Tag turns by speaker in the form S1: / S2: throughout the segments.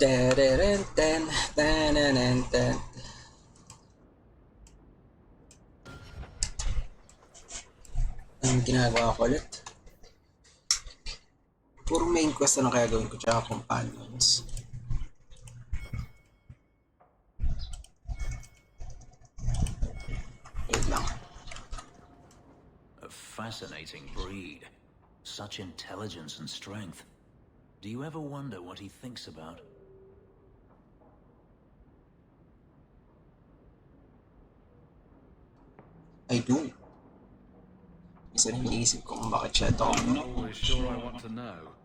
S1: Tererenten, tenenenten. Ang ginagawa ko ulit. Puro main quest na kaya gawin ko tsaka companions. Wait lang.
S2: A fascinating breed. Such intelligence and strength. Do you ever wonder what he thinks about?
S1: I do. Isa rin iniisip ko kung bakit siya ito.
S3: I'm not always sure I want to know.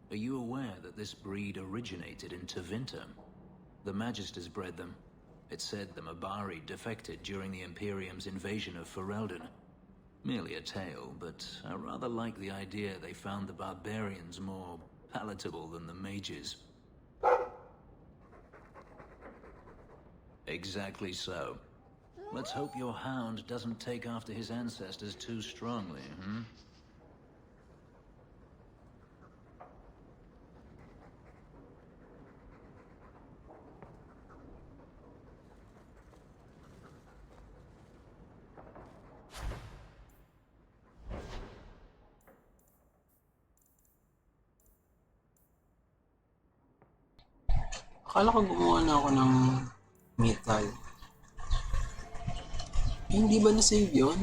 S2: Are you aware that this breed originated in Tevinter? The Magisters bred them. It said the Mabari defected during the Imperium's invasion of Ferelden. Merely a tale, but I rather like the idea they found the barbarians more palatable than the mages. Exactly so. Let's hope your hound doesn't take after his ancestors too strongly, hmm?
S1: Akala ko gumawa na ako ng metal. Hindi ba na-save yun?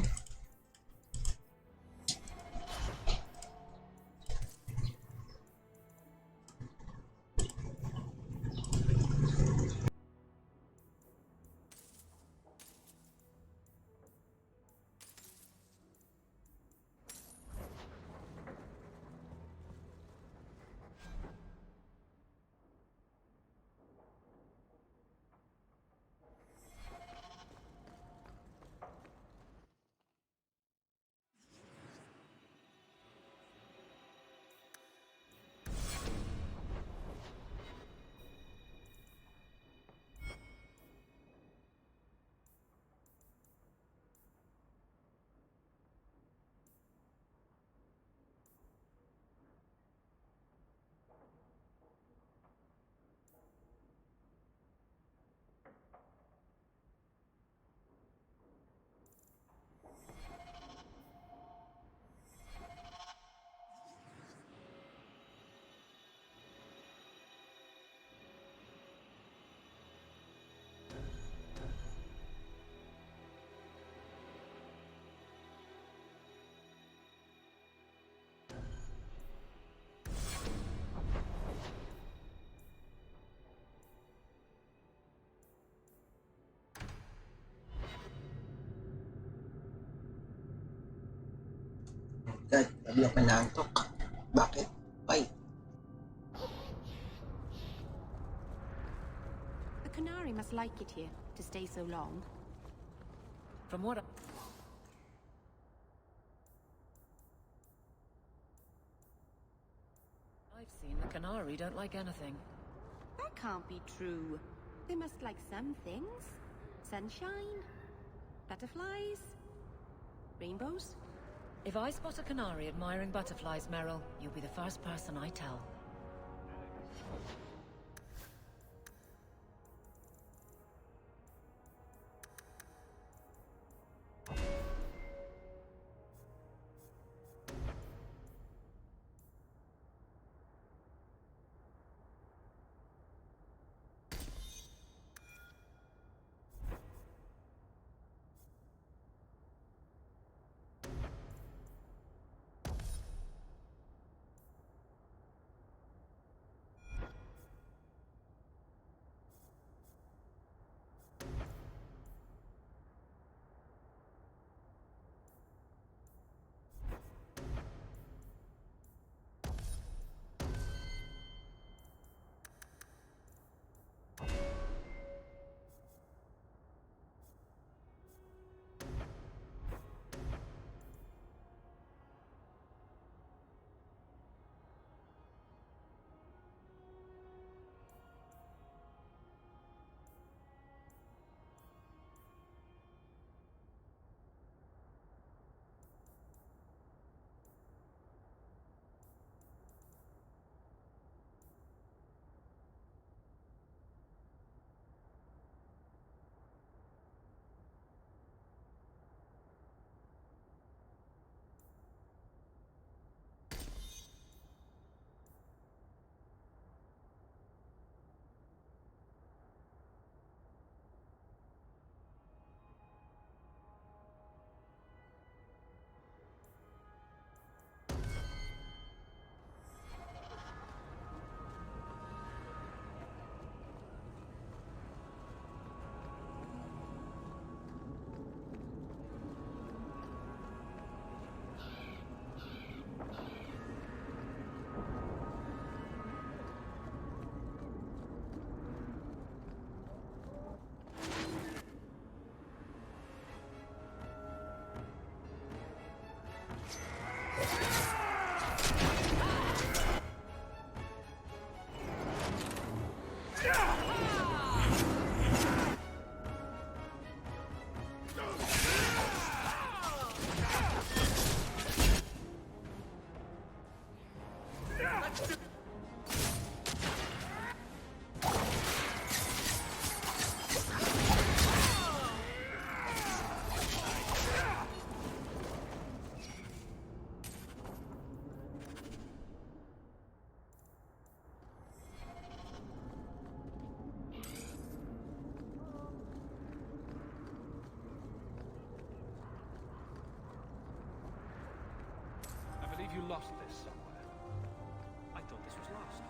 S1: God, nabla pa naantok. Bakit? Why?
S4: The Canary must like it here, to stay so long.
S5: From what I've seen, the Canary don't like anything.
S4: That can't be true. They must like some things. Sunshine, butterflies, rainbows.
S5: If I spot a Canary admiring butterflies, Meryl, you'll be the first person I tell.
S3: lost this somewhere. I thought this was lost.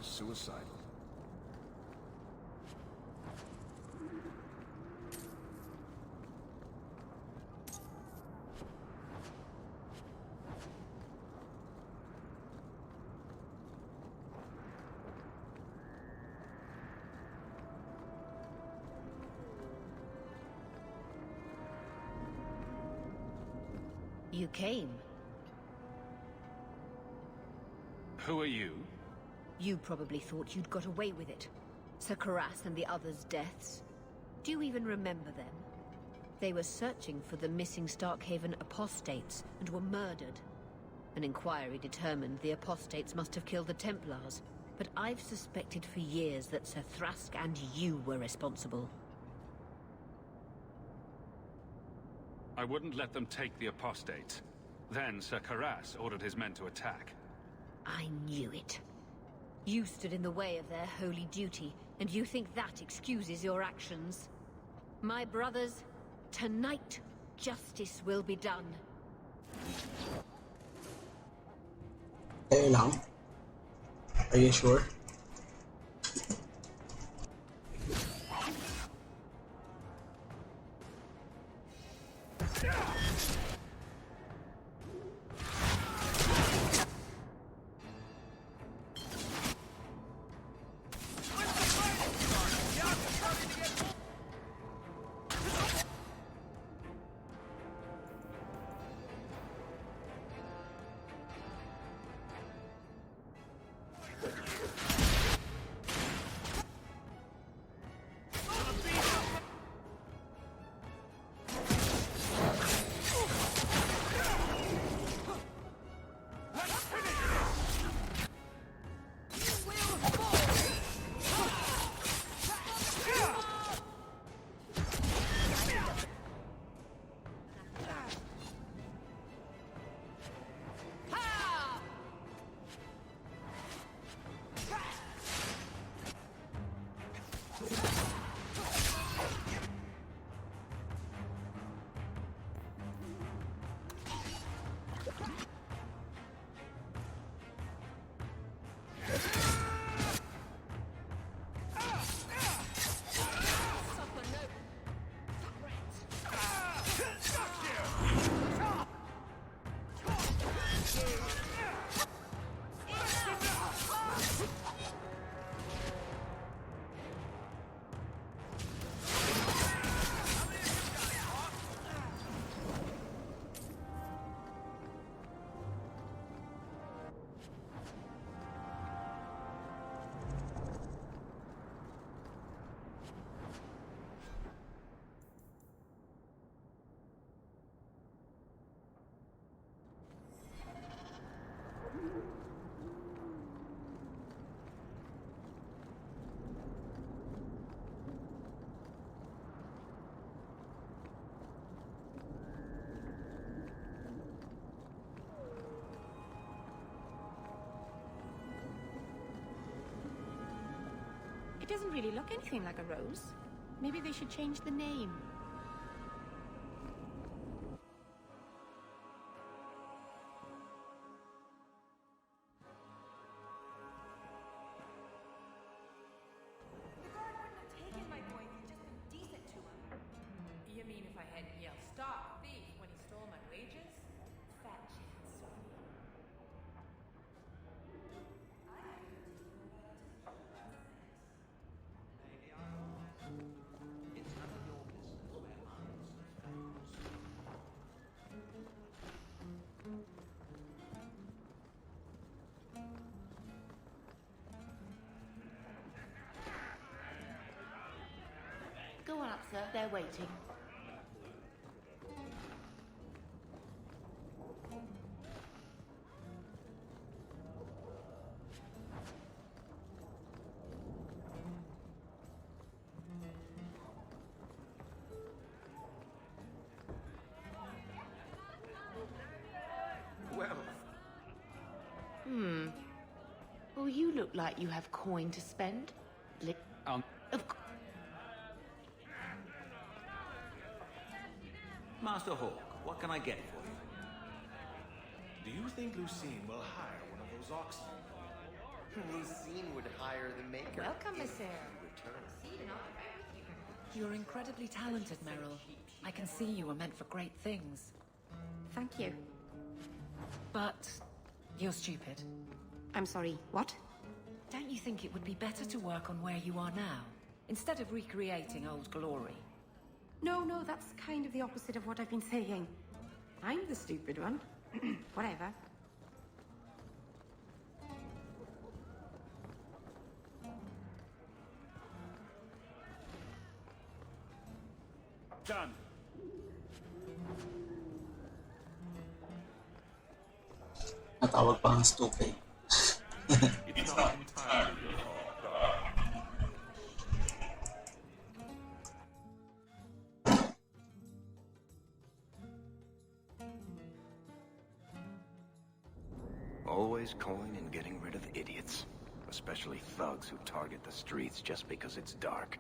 S6: Suicidal.
S5: You came.
S3: Who are you?
S5: You probably thought you'd got away with it. Sir Karas and the others' deaths. Do you even remember them? They were searching for the missing Starkhaven apostates and were murdered. An inquiry determined the apostates must have killed the Templars, but I've suspected for years that Sir Thrask and you were responsible.
S3: I wouldn't let them take the apostates. Then Sir Karas ordered his men to attack.
S5: I knew it. You stood in the way of their holy duty, and you think that excuses your actions. My brothers, tonight, justice will be done.
S1: Kayo lang? Are you sure?
S4: doesn't really look anything like a rose. Maybe they should change the name.
S7: The guard wouldn't have taken my boy if you'd just been decent to him. You mean if I hadn't yelled, "Stop, thief," when he stole my wages? Fat chance, Sophie.
S4: Go on up, sir. They're waiting.
S6: Well,
S4: Well, you look like you have coin to spend. Of course.
S8: Master Hawk, what can I get for you?
S6: do you think Lucine will hire one of those oxen?
S9: Lucine would hire the maker.
S7: Welcome,
S9: if
S7: Miss Eyre.
S9: he returned.
S10: You're incredibly talented, Meryl. I can see you were meant for great things.
S4: Thank you.
S10: But you're stupid.
S4: I'm sorry, what?
S10: Don't you think it would be better to work on where you are now, instead of recreating old glory?
S4: No, that's kind of the opposite of what I've been saying. I'm the stupid one. Whatever.
S3: Done.
S1: Natawag pa ang stupid.
S6: It's not entirely your fault.
S9: Always coin and getting rid of idiots. Especially thugs who target the streets just because it's dark.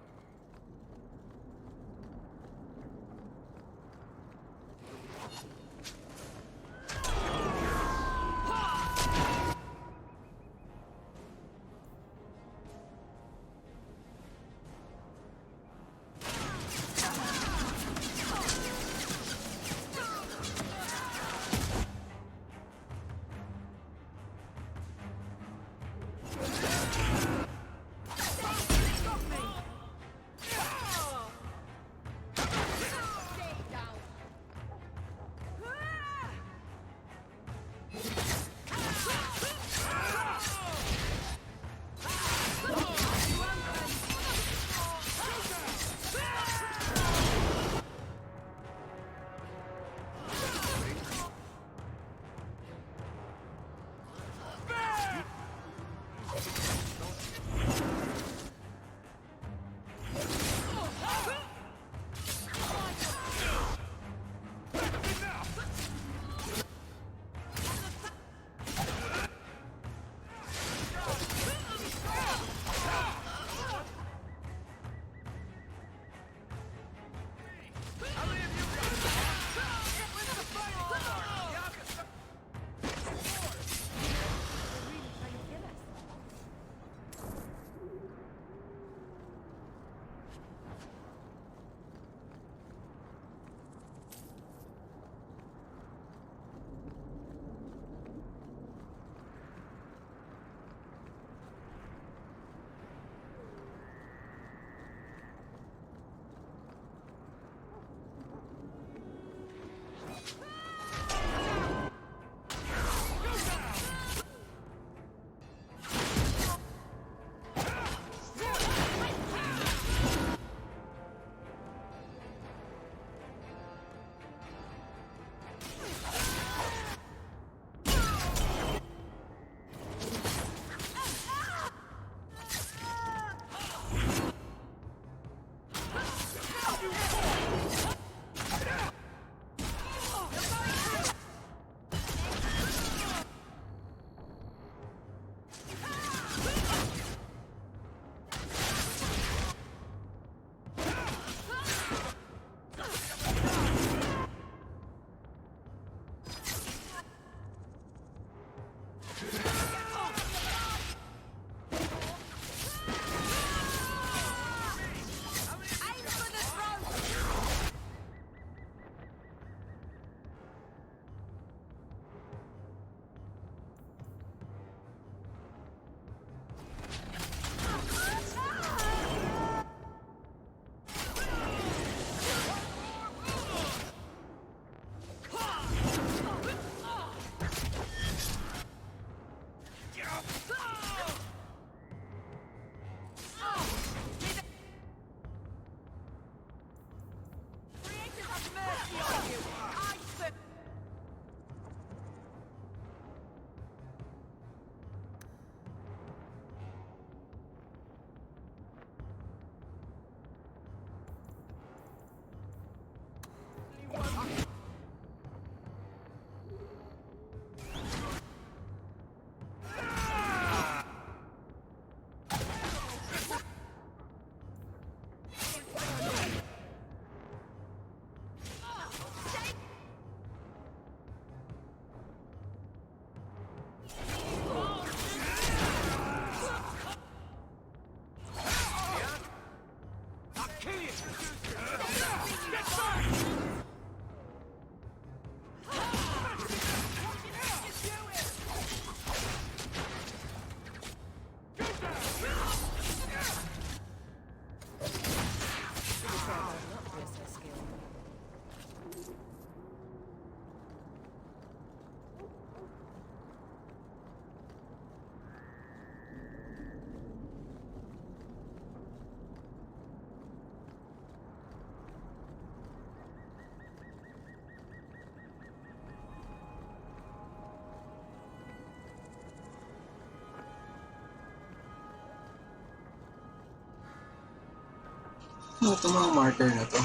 S1: Ito mga marker na to.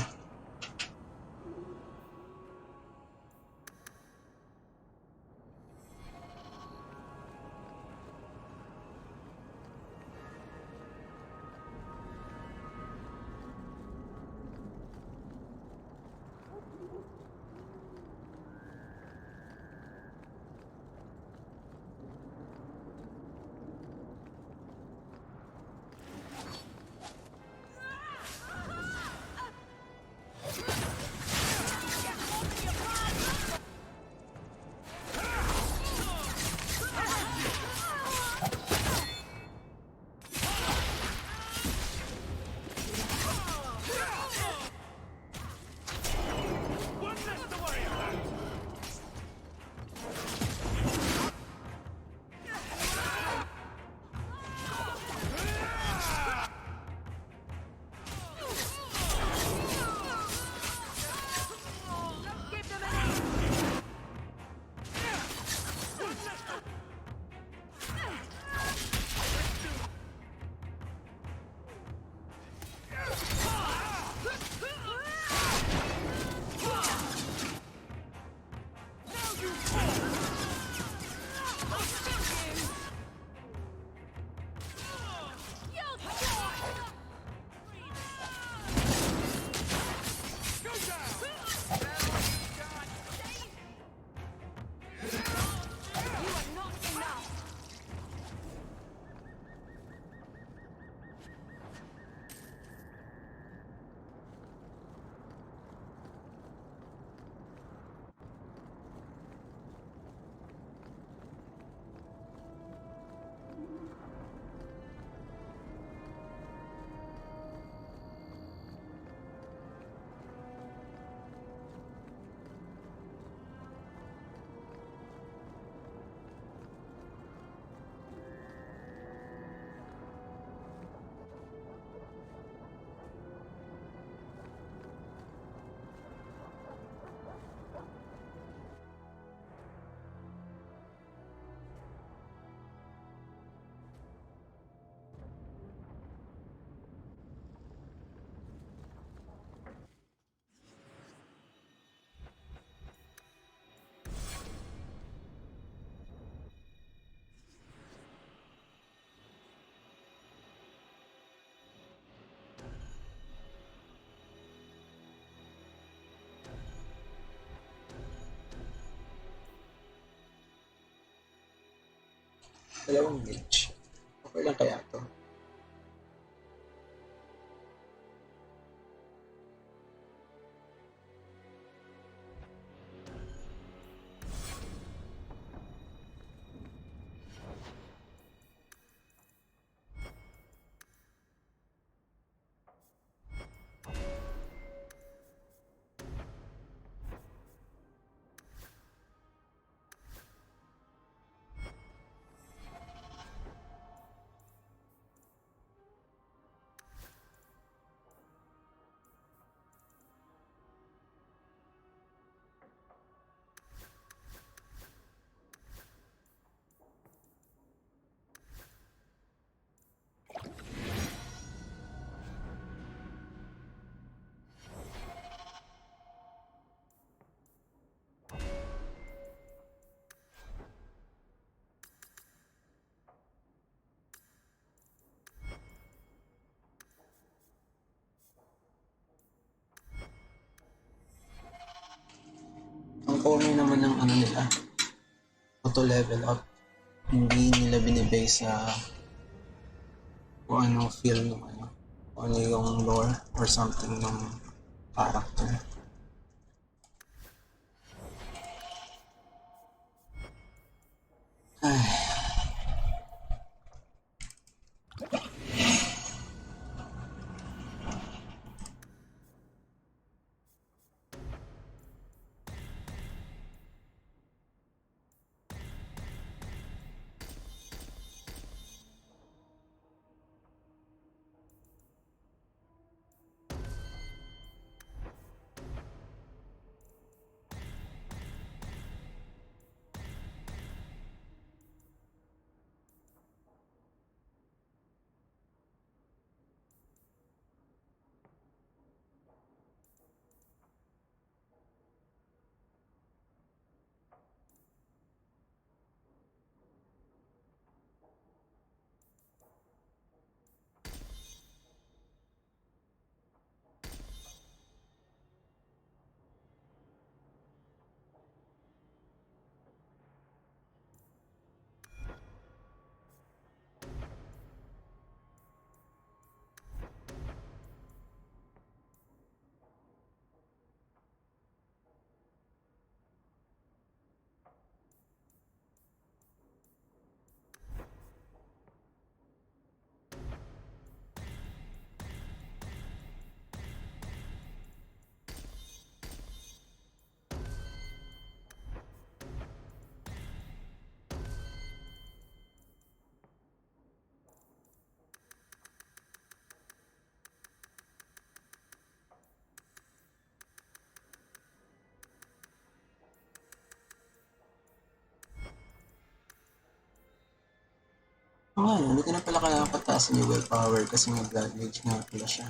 S1: Dalawang mage. Okay lang kaya to? Ang common naman ng ano nila, auto level up. Hindi nila binibase sa kung anong feel ng ano, kung ano yung lore or something ng character. Ay. Oo nga, no, hindi ko na pala kailangan pataasin yung willpower kasi may blood rage nga pala siya.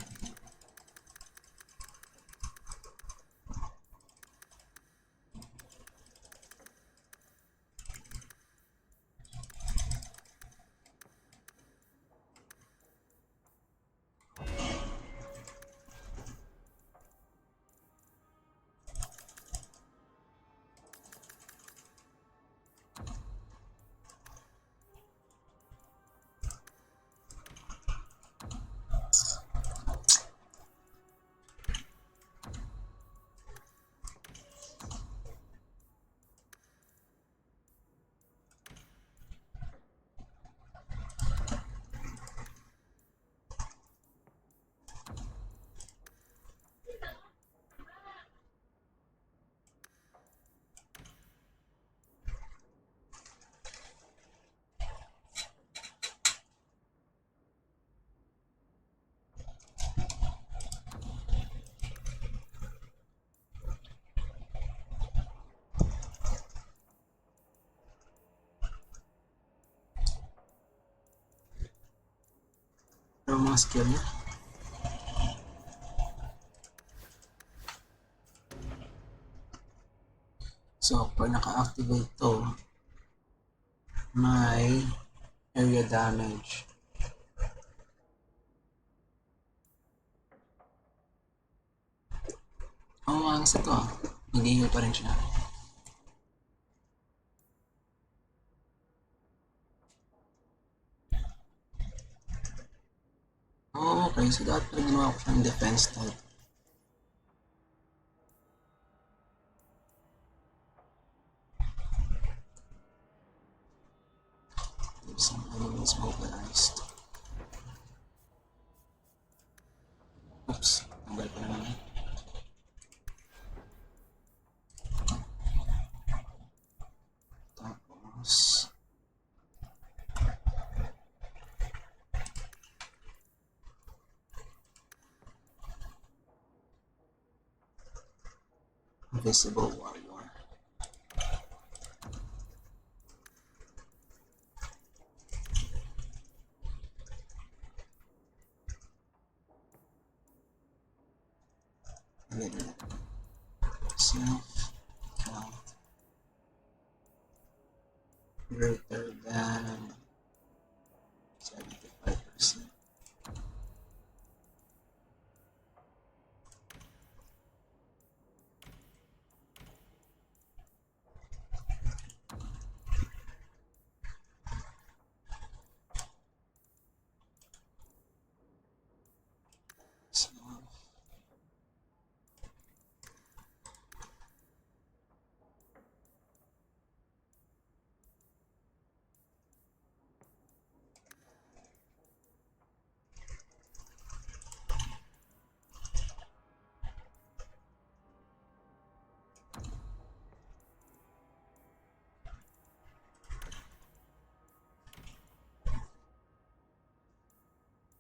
S1: Pero mga skill niya. So, pag naka-activate to, may area damage. Oo, ang sa to ah. Hindi pa rin siya. Oh, okay. So, dapat pala ginawa ko siyang defense type. Some enemies mobilized. Oops. Tanggal pa naman. Tapos... Invisible warrior. Self count greater than 75%.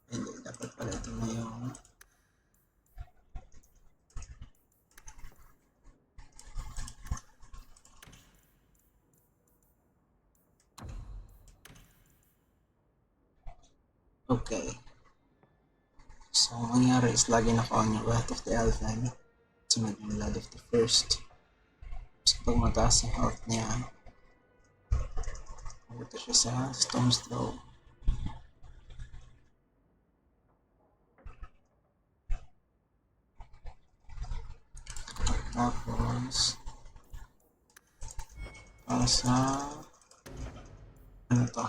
S1: Hindi, dapat pala ito na yung okay. So, ang nangyari is lagi naka-on yung Wrath of the Elven. Sunod yung Blood of the First. So, pag mataas yung health niya, pumunta siya sa Stone's Throw. Tapos, sa ano to?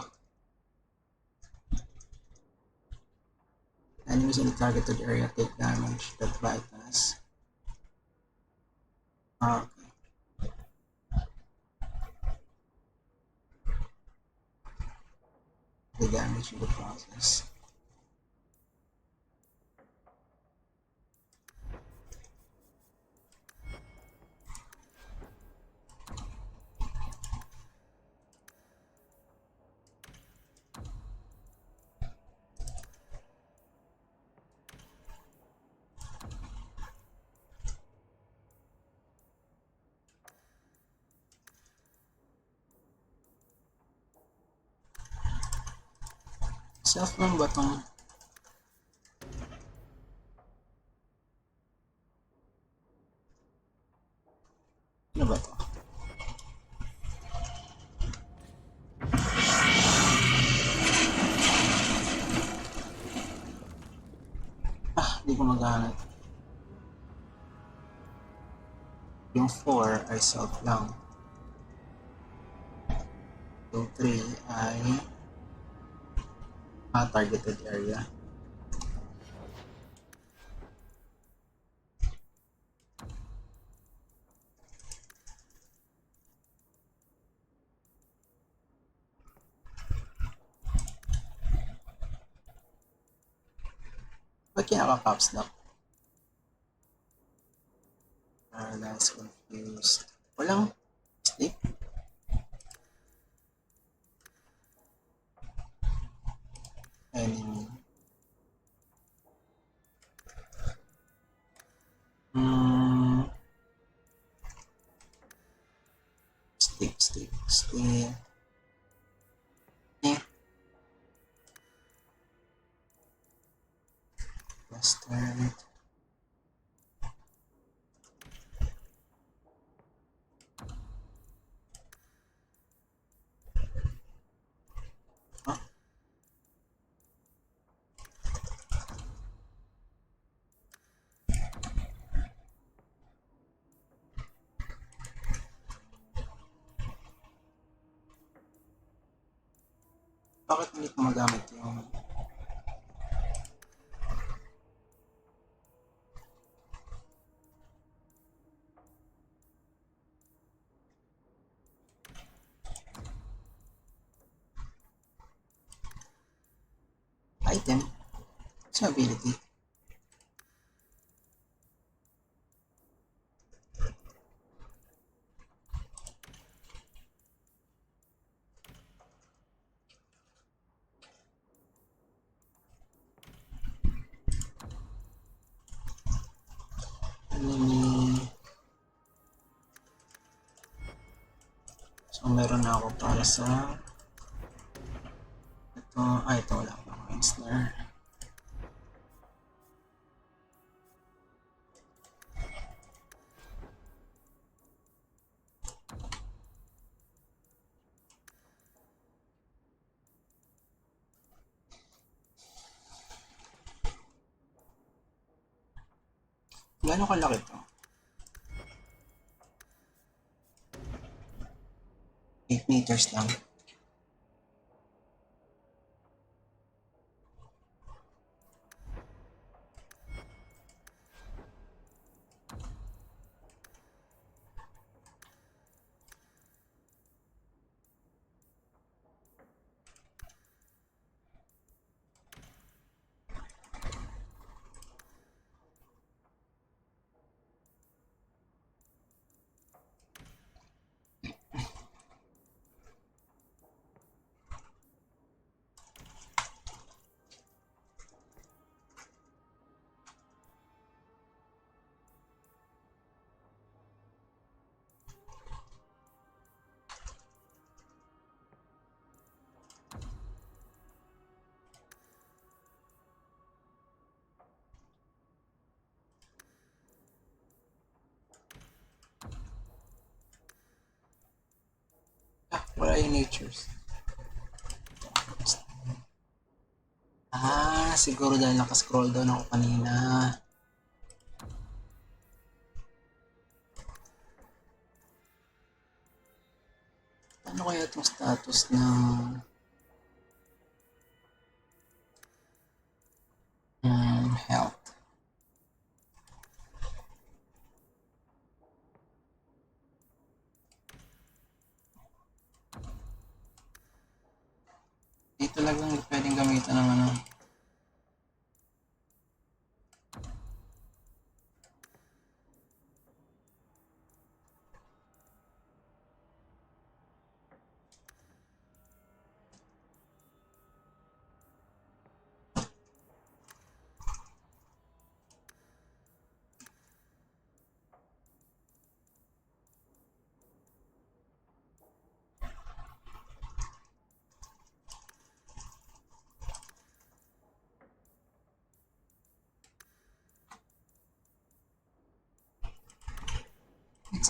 S1: Enemies in the targeted area take damage that bite us. Okay. The damage in the process. Self lang ba itong... Ano ba ito? Hindi ko magamit. Yung 4 ay self lang. Yung 3 ay targeted area. Ba't kinaka-caps lock? Paralyzed, confused. Walang sleep. Enemy. Sleep. Western. Bakit hindi ko magamit yung item? It's an ability. Enemy. So meron na ako para sa ito. Ito wala pa akong snare. Gano'ng kalaki ito? 8 meters lang. Wala yung natures. Siguro dahil nakascroll down ako kanina. Ano kaya itong status ng health? Dito lang pwedeng gamitan ng ano.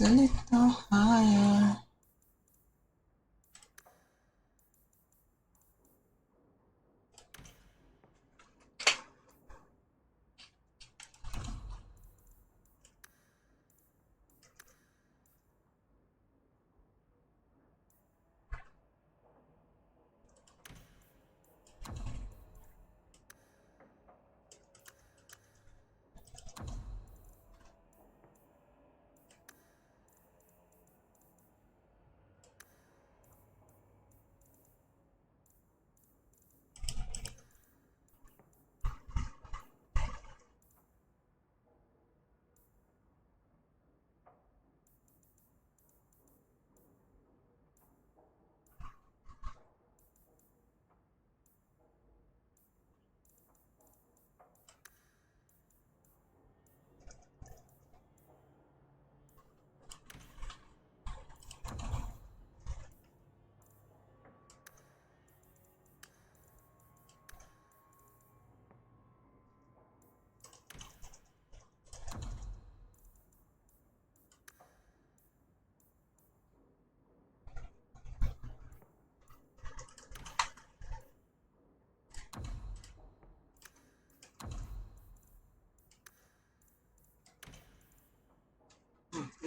S1: It's a little higher.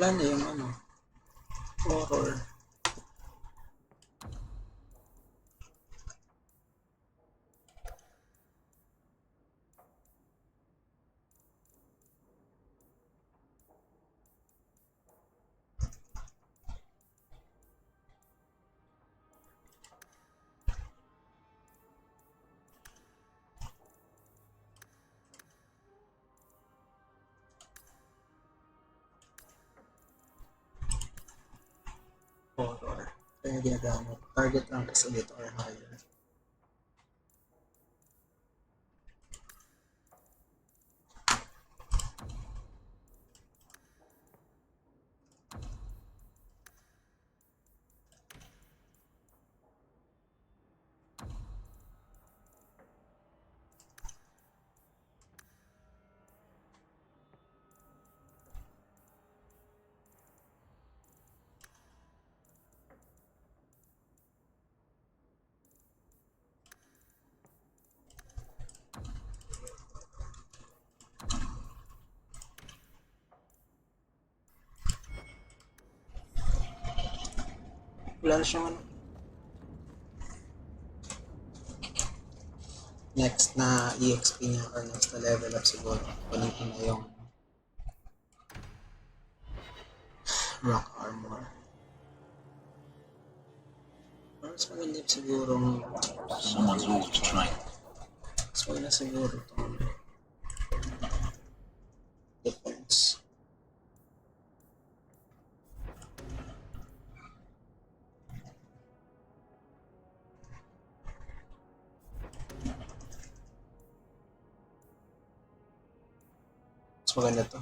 S1: Wala na yung ano, horror. Horror. Kaya ginagamit. Target lang kasi dito or higher. Wala na siyang ano. Next na EXP niya or next na level up siguro. Kunin ko na yung rock armor. Mas maganda siguro
S8: Someone's always trying.
S1: mas maganda siguro itong defense. Mas maganda to.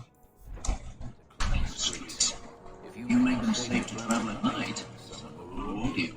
S8: If you make them safe to travel at night, someone will reward you.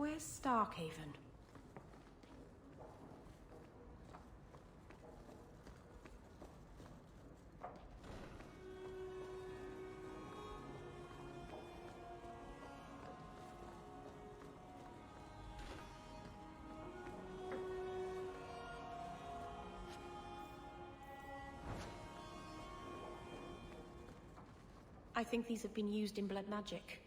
S4: Where's Starkhaven? I think these have been used in blood magic.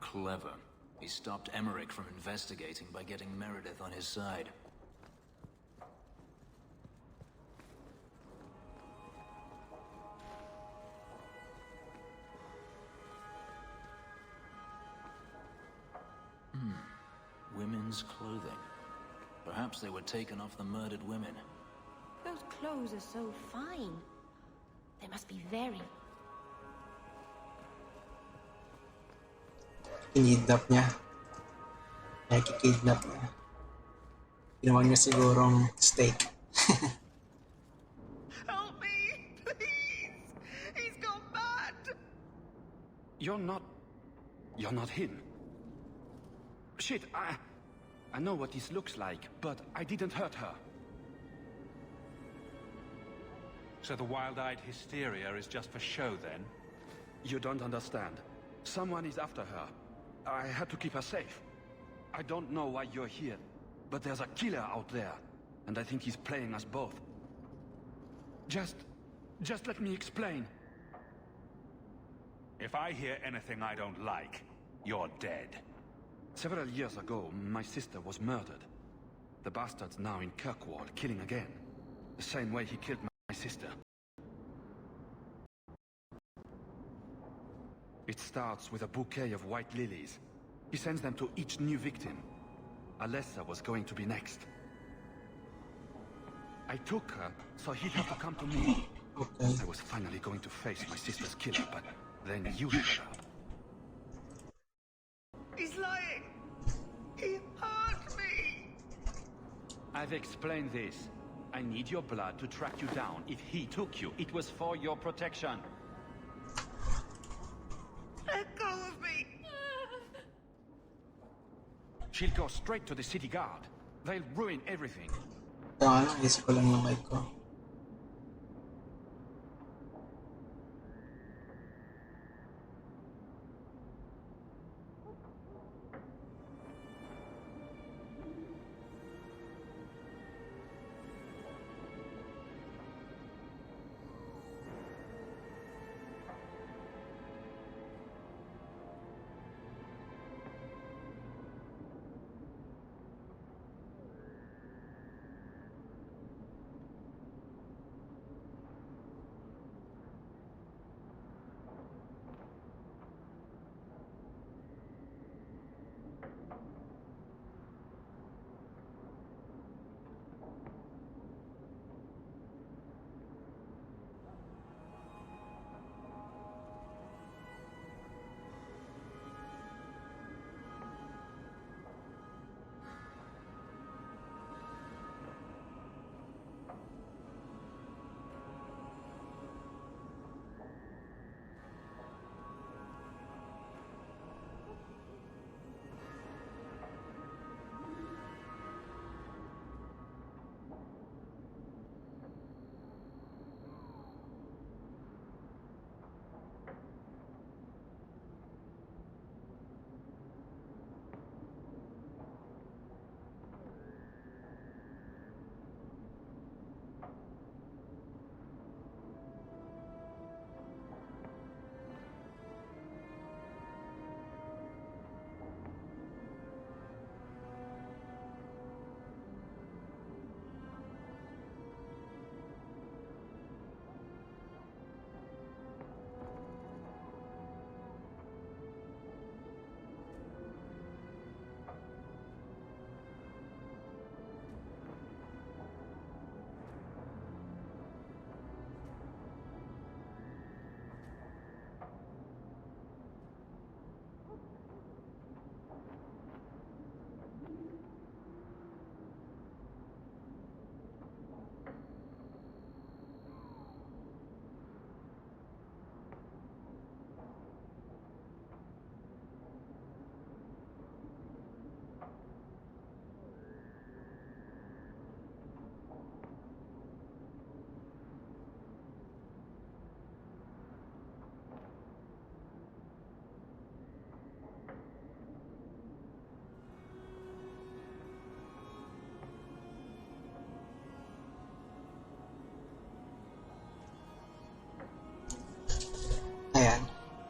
S2: Clever. He stopped Emmerich from investigating by getting Meredith on his side. Women's clothing. Perhaps they were taken off the murdered women.
S4: Those clothes are so fine. They must be very...
S1: Kinidnap niya. Kikidnap niya. Ginawa niya sigurong steak.
S6: Help me, please! He's gone mad! You're not him. Shit, I know what this looks like, but I didn't hurt her.
S3: So the wild-eyed hysteria is just for show, then?
S6: You don't understand. Someone is after her. I had to keep her safe. I don't know why you're here, but there's a killer out there, and I think he's playing us both. Just let me explain.
S3: If I hear anything I don't like, you're dead.
S6: Several years ago, my sister was murdered. The bastard's now in Kirkwall, killing again. The same way he killed my sister. It starts with a bouquet of white lilies. He sends them to each new victim. Alessa was going to be next. I took her, so he'd have to come to me.
S1: Okay.
S6: I was finally going to face my sister's killer, but then you showed up. He's lying! He hurt me! I've explained this. I need your blood to track you down. If he took you, it was for your protection. Let go of me! She'll go straight to the city guard. They'll ruin everything.
S1: Kaya nga, isip ko lang yung mic ko.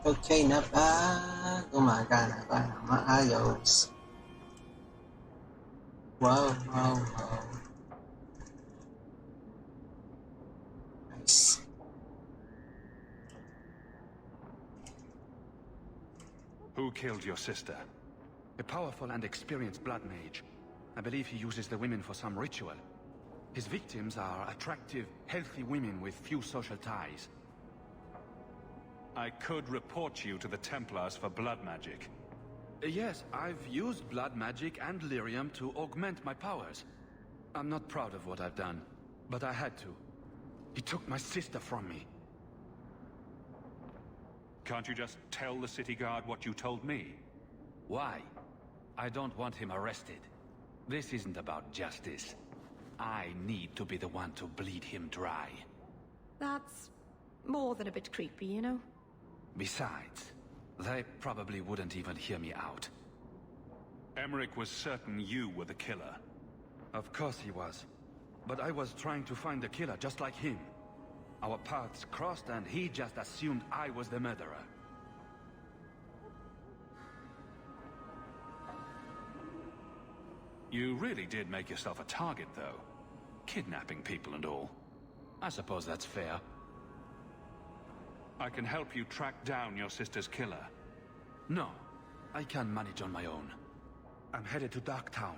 S1: Okay na ba? Gumagana ba ng maayos? Wow, wow, wow. Nice.
S3: Who killed your sister?
S6: A powerful and experienced blood mage. I believe he uses the women for some ritual. His victims are attractive, healthy women with few social ties.
S3: I could report you to the Templars for blood magic.
S6: Yes, I've used blood magic and lyrium to augment my powers. I'm not proud of what I've done, but I had to. He took my sister from me.
S3: Can't you just tell the city guard what you told me?
S6: Why? I don't want him arrested. This isn't about justice. I need to be the one to bleed him dry.
S4: That's more than a bit creepy, you know?
S6: Besides, they probably wouldn't even hear me out.
S3: Emmerich was certain you were the killer.
S6: Of course he was. But I was trying to find the killer just like him. Our paths crossed and he just assumed I was the murderer.
S3: You really did make yourself a target, though. Kidnapping people and all.
S6: I suppose that's fair.
S3: I can help you track down your sister's killer.
S6: No, I can manage on my own. I'm headed to Darktown.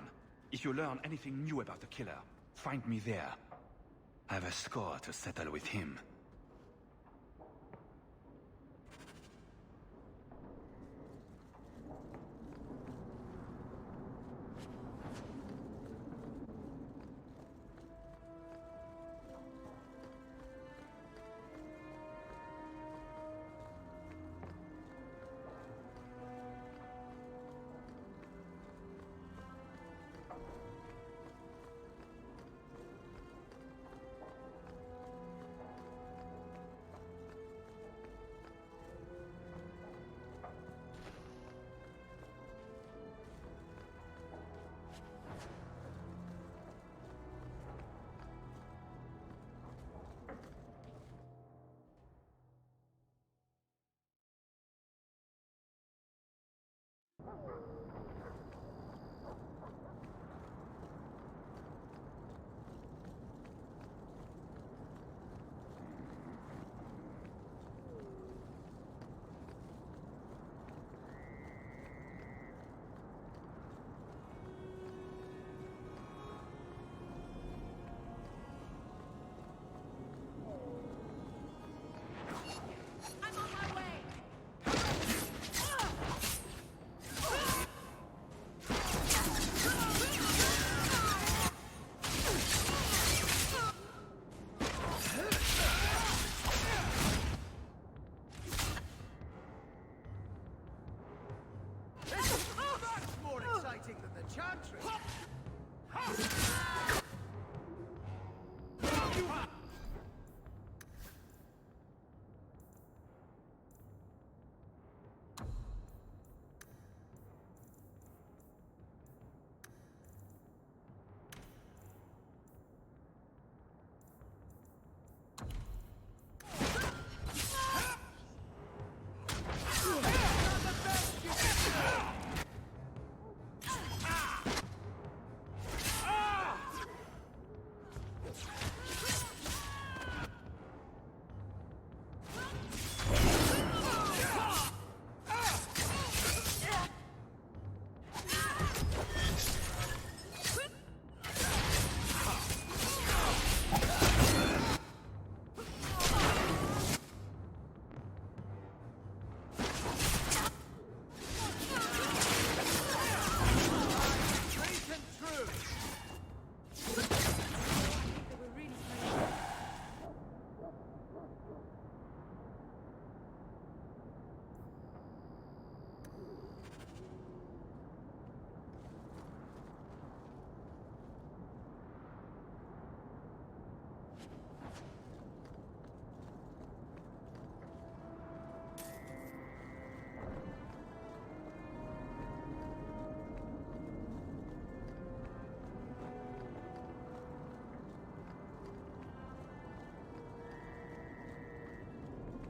S6: If you learn anything new about the killer, find me there. I have a score to settle with him.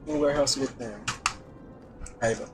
S1: Yung warehouse with them. Private.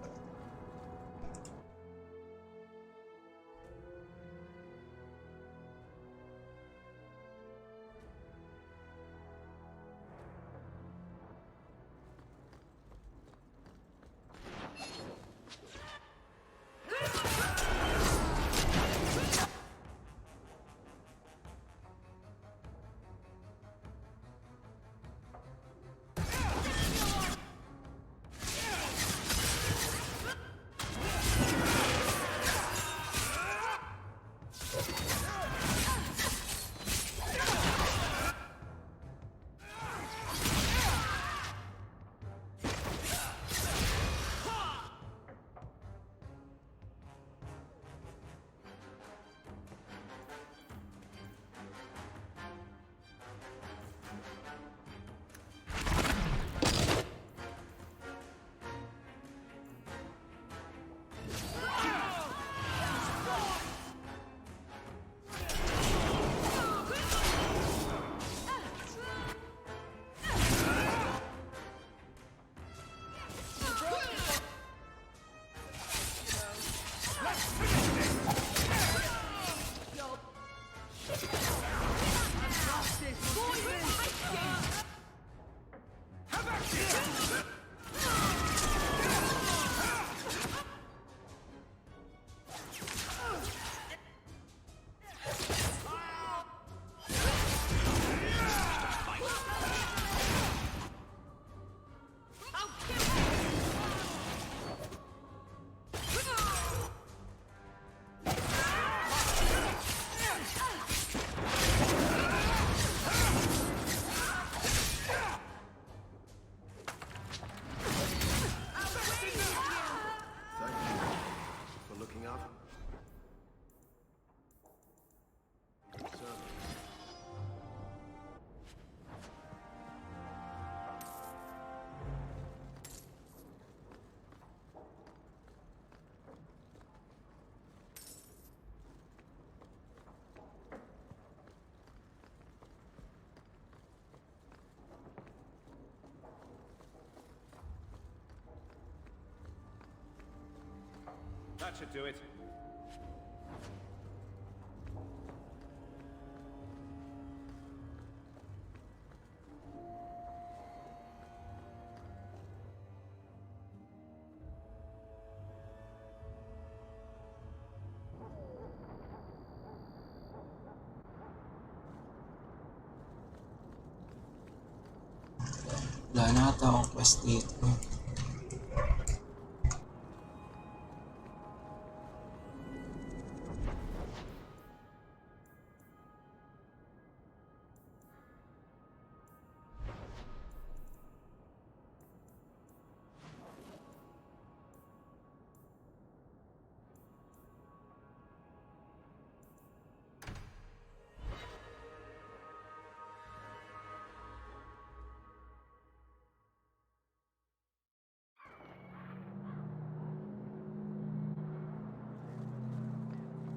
S11: That should do it.
S1: Wala na ata akong quest dito.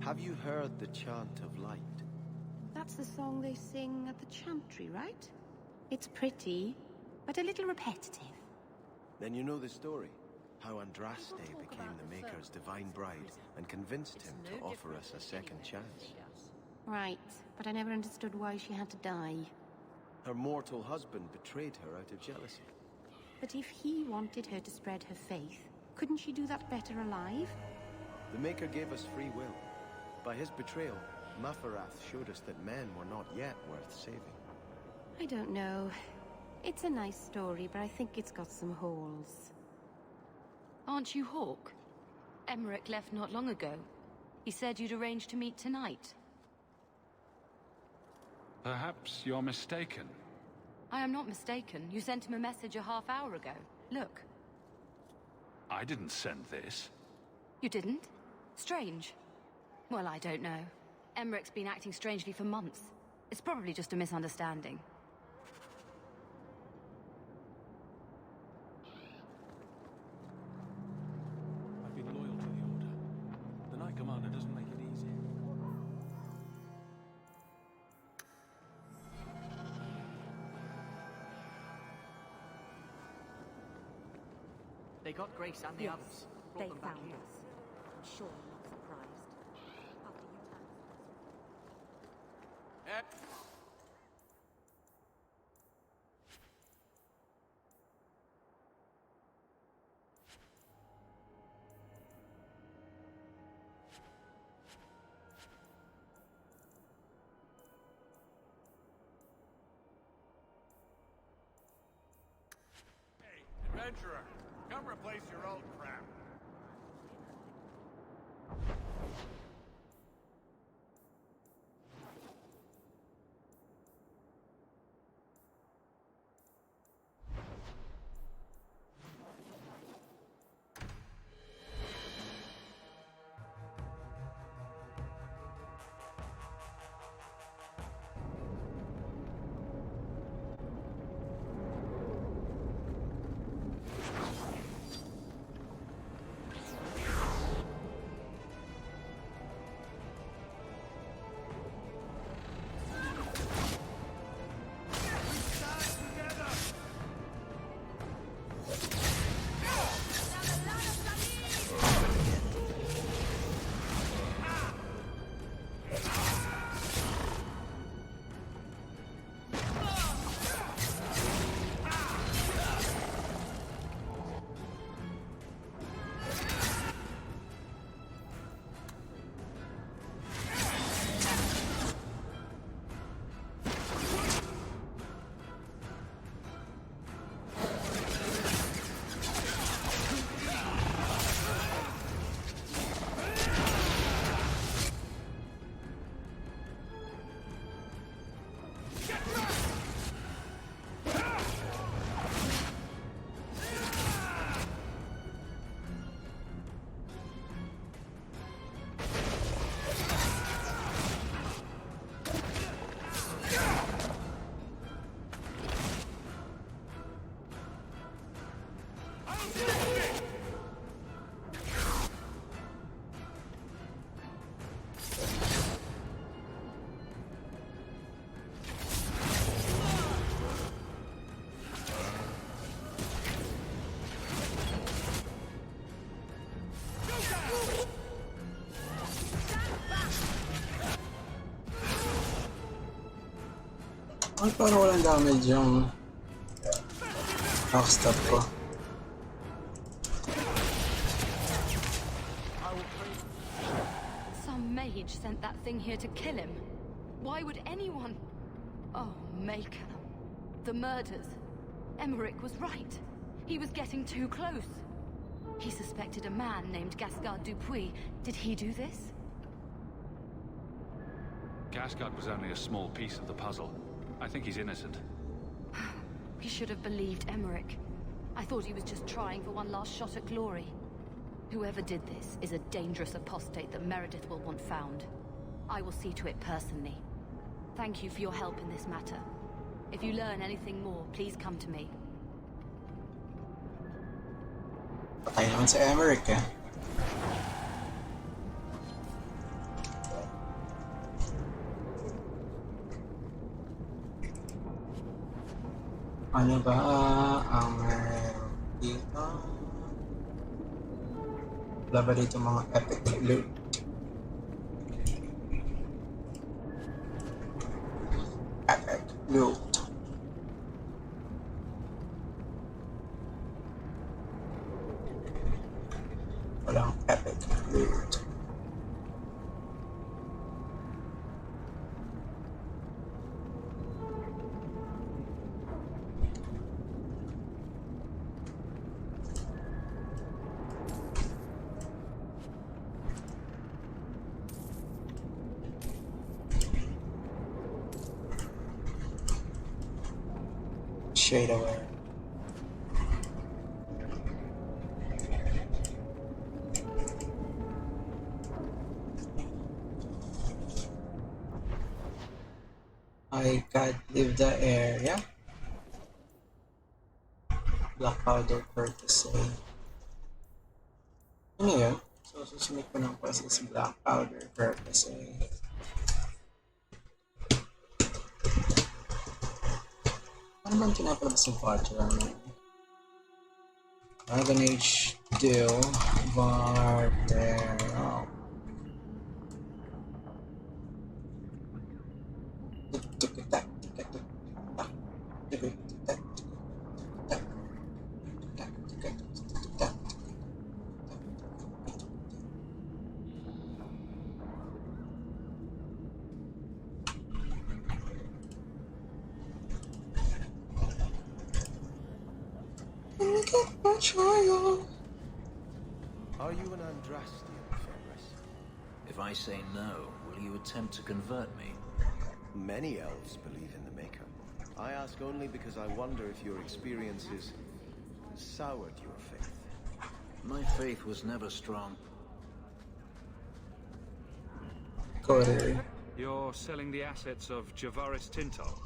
S12: Have you heard the chant of light?
S4: That's the song they sing at the chantry, right? It's pretty, but a little repetitive.
S12: Then you know the story. How Andraste became the Maker's divine bride and convinced him to offer us a second chance.
S4: Right, but I never understood why she had to die.
S12: Her mortal husband betrayed her out of jealousy.
S4: But if he wanted her to spread her faith, couldn't she do that better alive?
S12: The Maker gave us free will. By his betrayal, Mafarath showed us that men were not yet worth saving.
S4: I don't know. It's a nice story, but I think it's got some holes.
S13: Aren't you Hawk? Emmerich left not long ago. He said you'd arranged to meet tonight.
S3: Perhaps you're mistaken.
S13: I am not mistaken. You sent him a message a half hour ago. Look.
S3: I didn't send this.
S13: You didn't? Strange. Well, I don't know. Emmerich's been acting strangely for months. It's probably just a misunderstanding.
S6: I've been loyal to the Order. The Knight Commander doesn't make it easy.
S14: They
S10: They got Grace and the
S4: Yes,
S10: others.
S4: they
S10: Brought them back
S4: found
S10: here.
S4: us. I'm sure you're not surprised. After you turned
S11: Hey, adventurer, come replace your old crap.
S1: Ay, parang walang damage yung backstab ko.
S13: Some mage sent that thing here to kill him. Why would anyone... Oh, Maker. The murders. Emmerich was right. He was getting too close. He suspected a man named Gascard Dupuis. Did he do this?
S3: Gascard was only a small piece of the puzzle. I think he's innocent.
S13: We should have believed Emmerich. I thought he was just trying for one last shot at glory. Whoever did this is a dangerous apostate that Meredith will want found. I will see to it personally. Thank you for your help in this matter. If you learn anything more, please come to me.
S1: Patay naman si Emmerich eh. Ano ba ang meron dito? Wala ba dito mga epic loot? Epic loot. Walang epic loot. Shade away. I can't leave the area. Black powder purchase. Ano yun? So, susunod ko ng quest is black powder purchase. Ano bang pinapalabas yung culture? Dragon Age deal. Barterol.
S12: Are you an Andrastian, Fenris?
S2: If I say no, will you attempt to convert me?
S12: Many elves believe in the Maker. I ask only because I wonder if your experiences soured your faith.
S2: My faith was never strong.
S3: You're selling the assets of Javaris Tintal?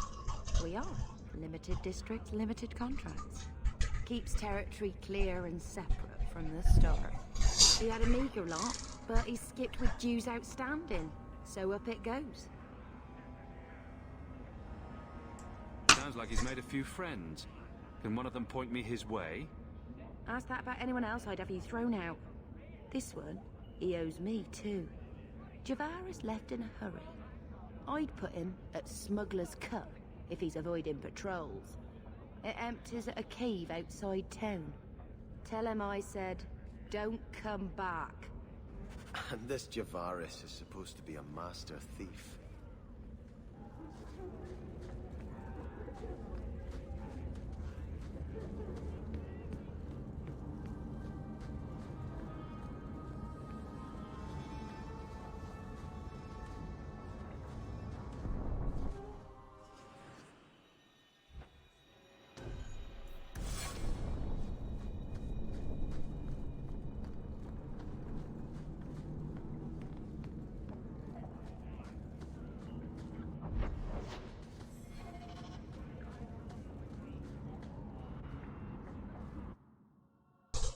S4: We are. Limited districts, limited contracts. Keeps territory clear and separate from the start. He had a meager lot, but he skipped with dues outstanding. So up it goes.
S3: Sounds like he's made a few friends. Can one of them point me his way?
S4: Ask that about anyone else, I'd have you thrown out. This one, he owes me too. Javaris left in a hurry. I'd put him at Smuggler's Cut if he's avoiding patrols. It empties at a cave outside town. Tell him I said, don't come back.
S12: And this Javaris is supposed to be a master thief.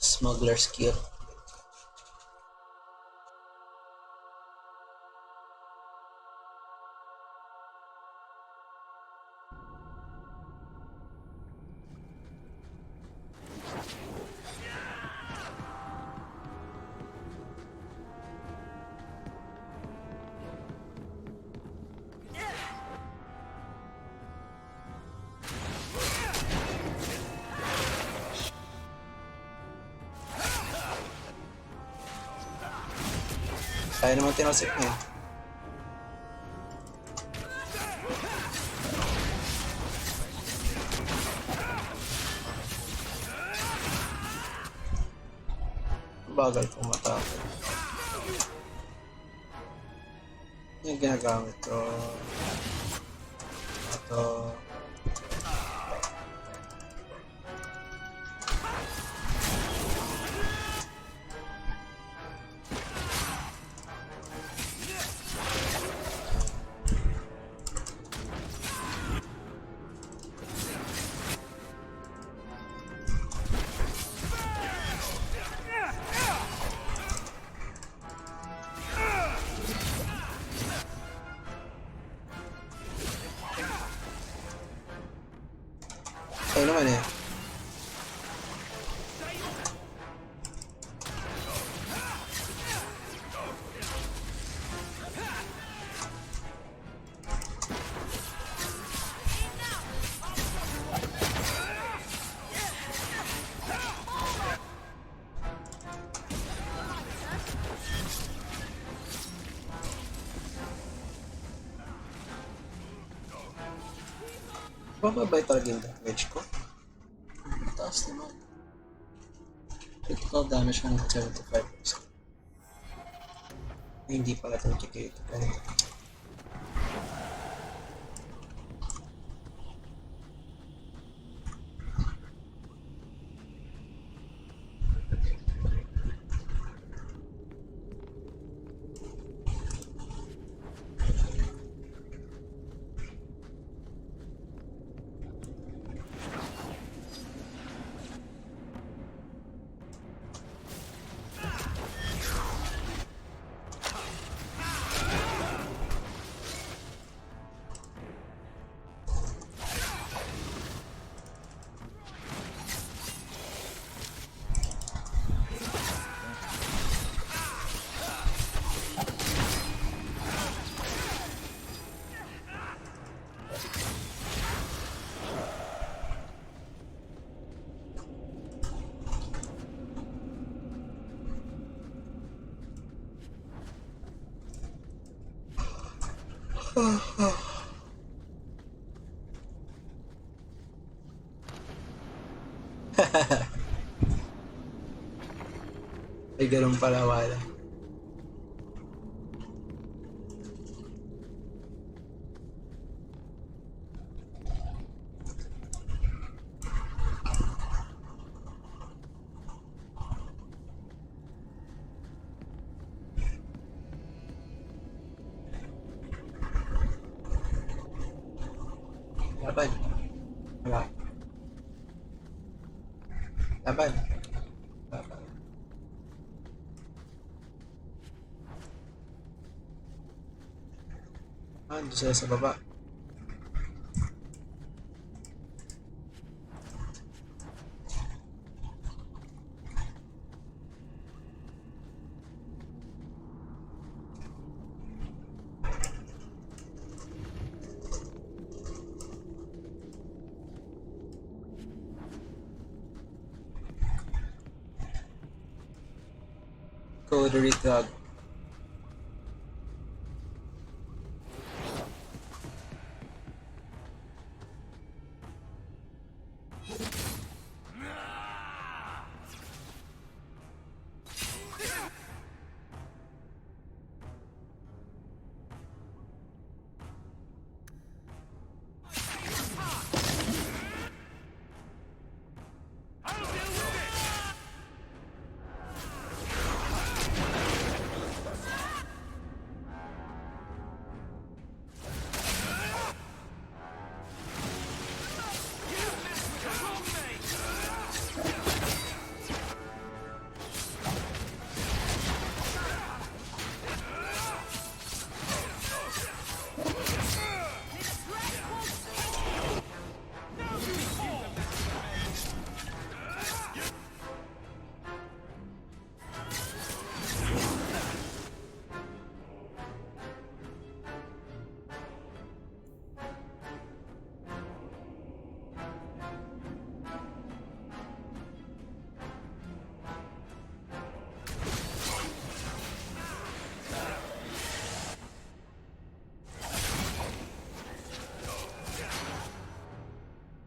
S1: Smuggler's Kit. Kaya naman tinasik niya. Bagal pumatapos. Yung ginagamit ko. Ito. Tayo naman eh. Bababay talaga yung damage ko. Taas naman. Critical damage 175%. Hindi pala ito critical. Ay, ganun pala wala. Laban. Wala. Laban. Laban. Ah, doon sila sa baba. Coterie Club.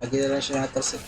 S1: Lagi na lang siya natasik.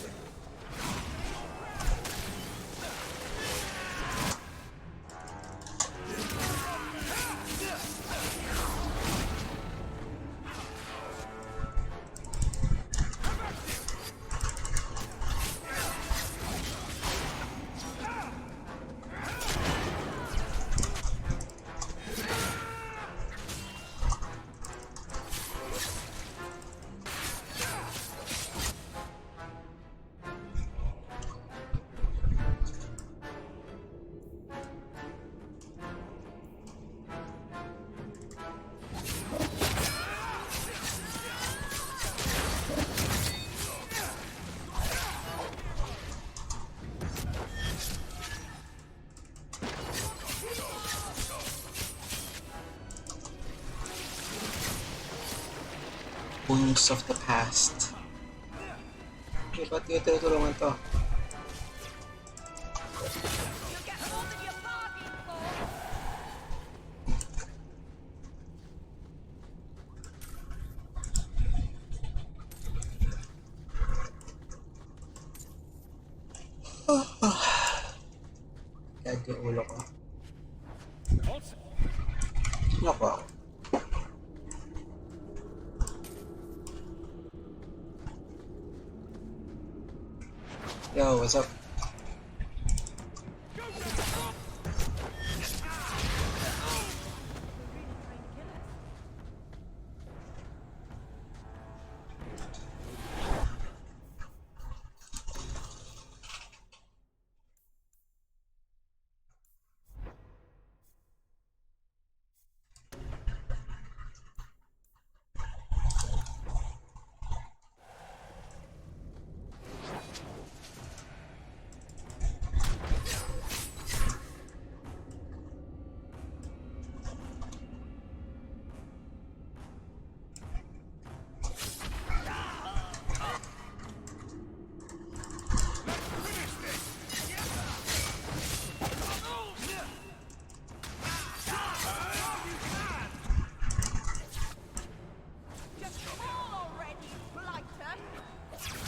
S1: Wounds of the past. Eh, ba't yung tinutulungan to? Kaya yung ulo ko. Nako. Yo, what's up?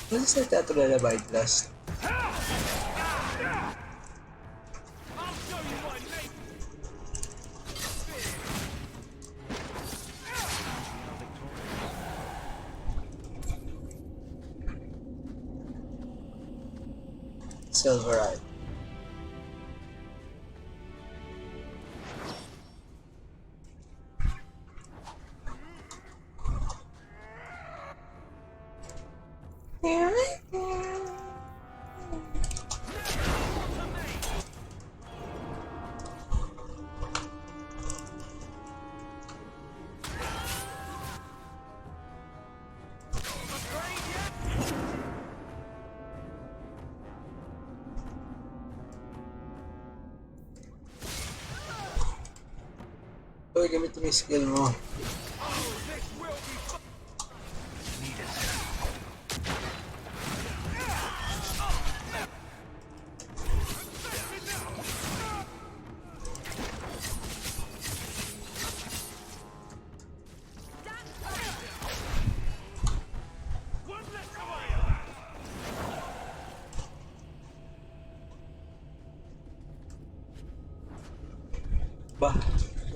S1: Ano sa teatro lalabay last? Silverite. Uy, gamit mo yung skill mo. Bah,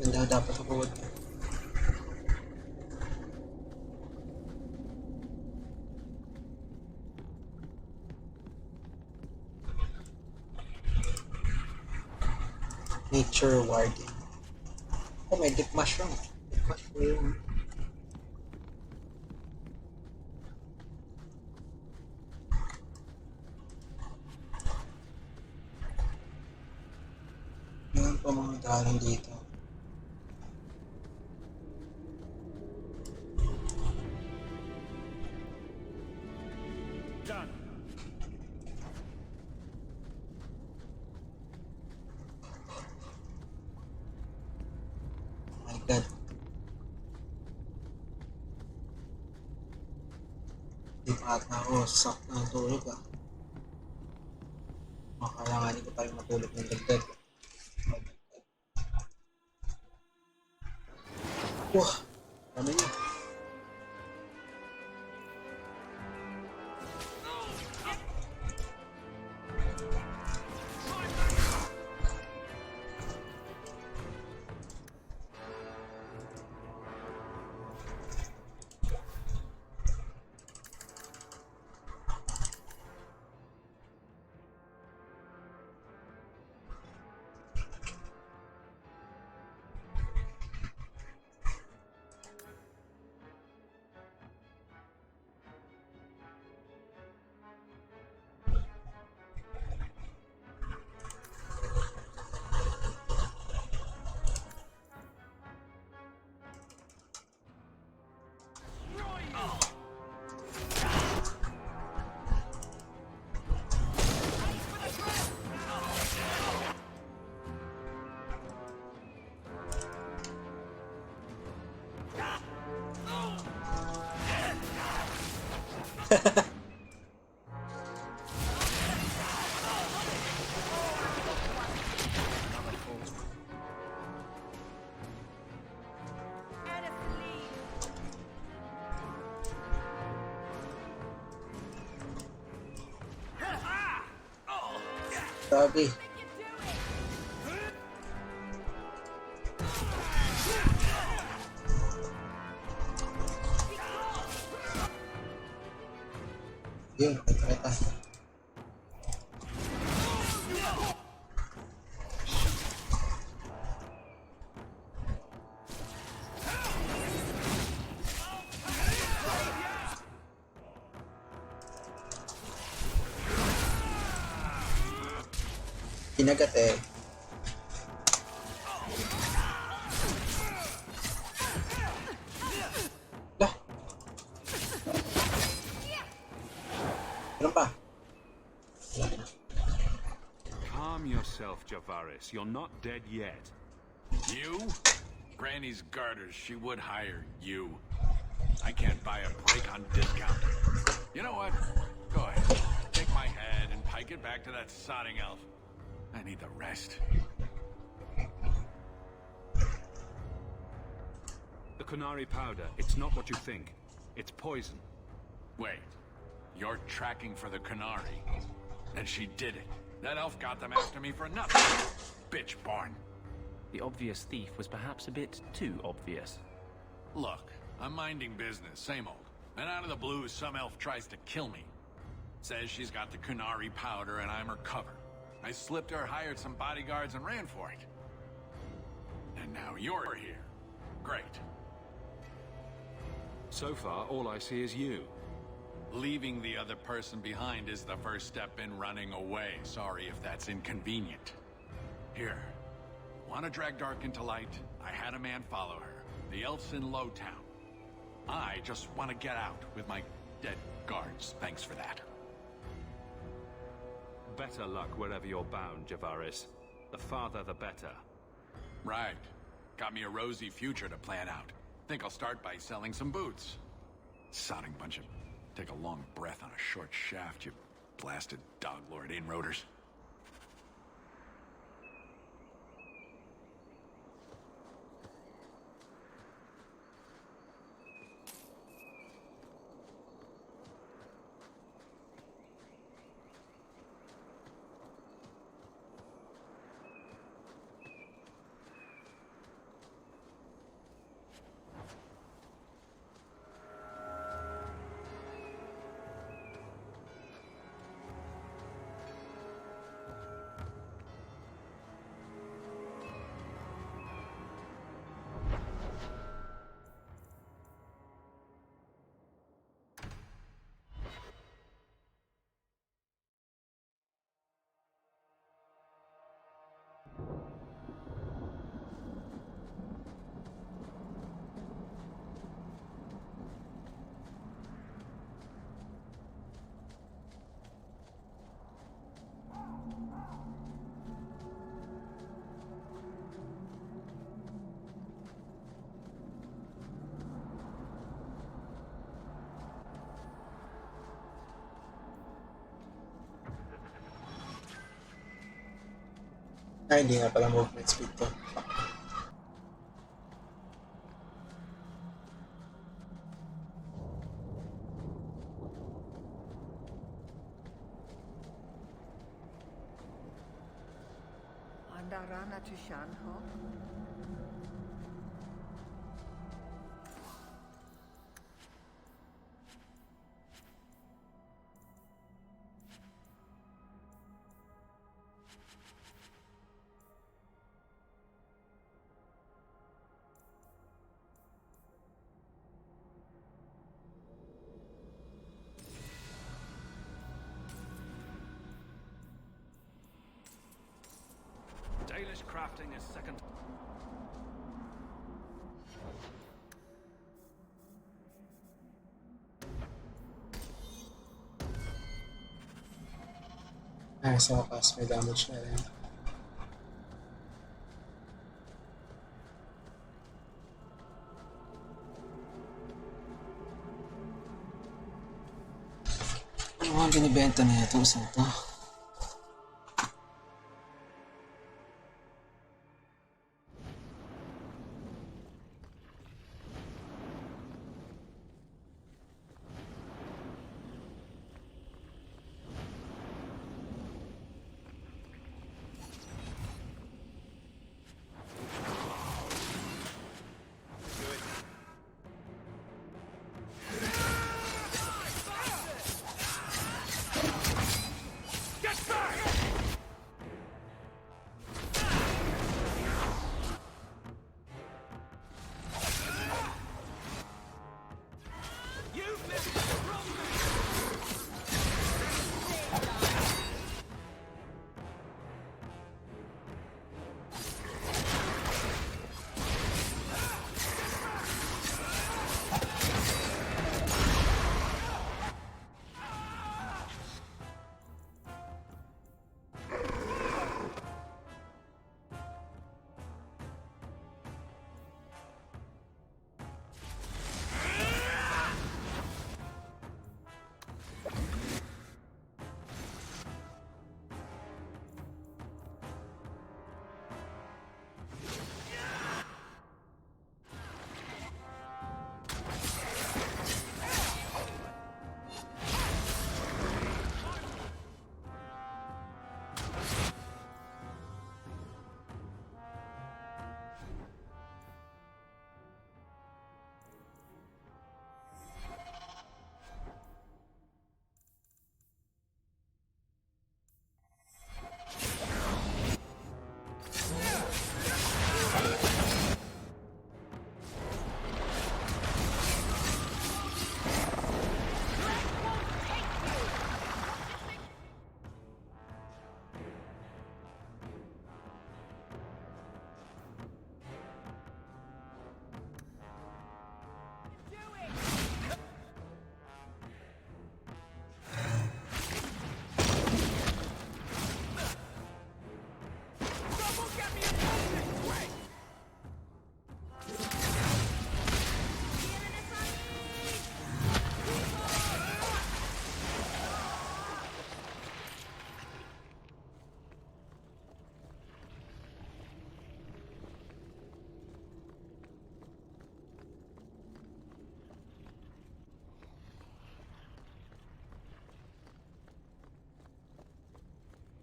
S1: hindi dapat ako buwan. Nature warding. Oh, may deep mushroom. Deep mushroom. Meron pa mga dalang dito.
S3: Done.
S1: Oh my god. Di pa ata ako sakto ng tulog ah. Makailanganin ko tayong matulog ng dagdag. Wah, ano niya? Grabe. Yun, kita. Kinagat eh. Lah. Meron pa.
S3: Calm yourself, Javaris. You're not dead yet.
S11: You? Granny's garters, she would hire you. I can't buy a break on discount. You know what? Go ahead. Take my head and pike it back to that sodding elf. I need the rest.
S3: The Kunari powder, it's not what you think. It's poison.
S11: Wait. You're tracking for the Canary. And she did it. That elf got them after me for nothing. Bitch born.
S14: The obvious thief was perhaps a bit too obvious.
S11: Look, I'm minding business, same old. And out of the blue, some elf tries to kill me. Says she's got the Canary powder and I'm her cover. I slipped her, hired some bodyguards, and ran for it. And now you're here. Great.
S6: So far, all I see is you.
S11: Leaving the other person behind is the first step in running away. Sorry if that's inconvenient. Here. Want to drag Dark into light? I had a man follow her. The elf's in Lowtown. I just want to get out with my dead guards. Thanks for that.
S6: Better luck wherever you're bound, Javaris. The farther, the better.
S11: Right. Got me a rosy future to plan out. Think I'll start by selling some boots. Sodding bunch of... Take a long breath on a short shaft, you blasted dog-lord inroaders.
S1: Ay, hindi nga pala movement speed to.
S15: Andarana Tushan, ho?
S6: Dalish crafting is second.
S1: Ay, sa wakas may damage na rin. Ano nga binibenta na ito? Saan ito?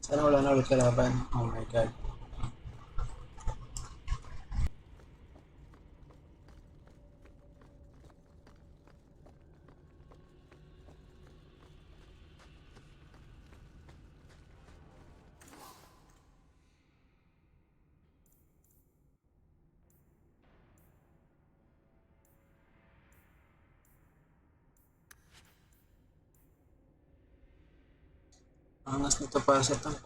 S1: Sana wala na ulit kalaban. Oh my god. Angas nito para sa tank.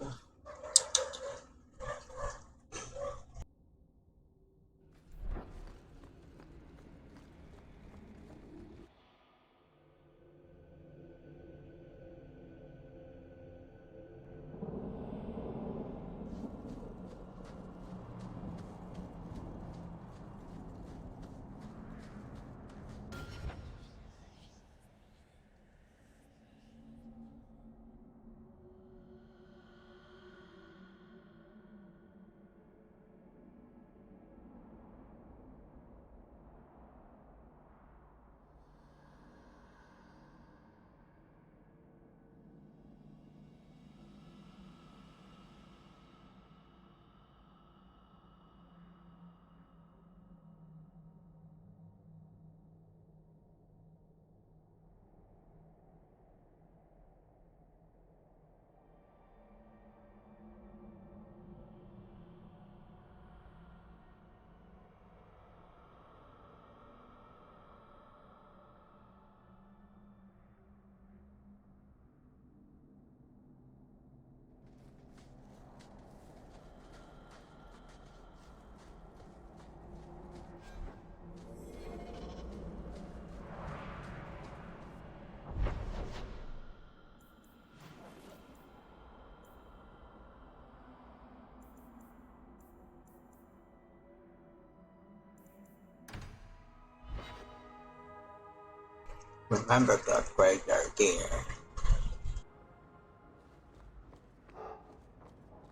S1: Remember to upgrade your gear.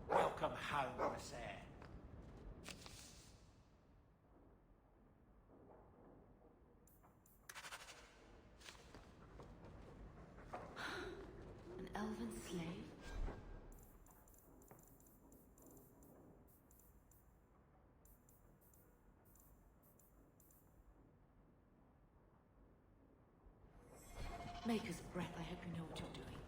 S15: Welcome home, sir.
S10: An elven slave? Maker's breath, I hope you know what you're doing.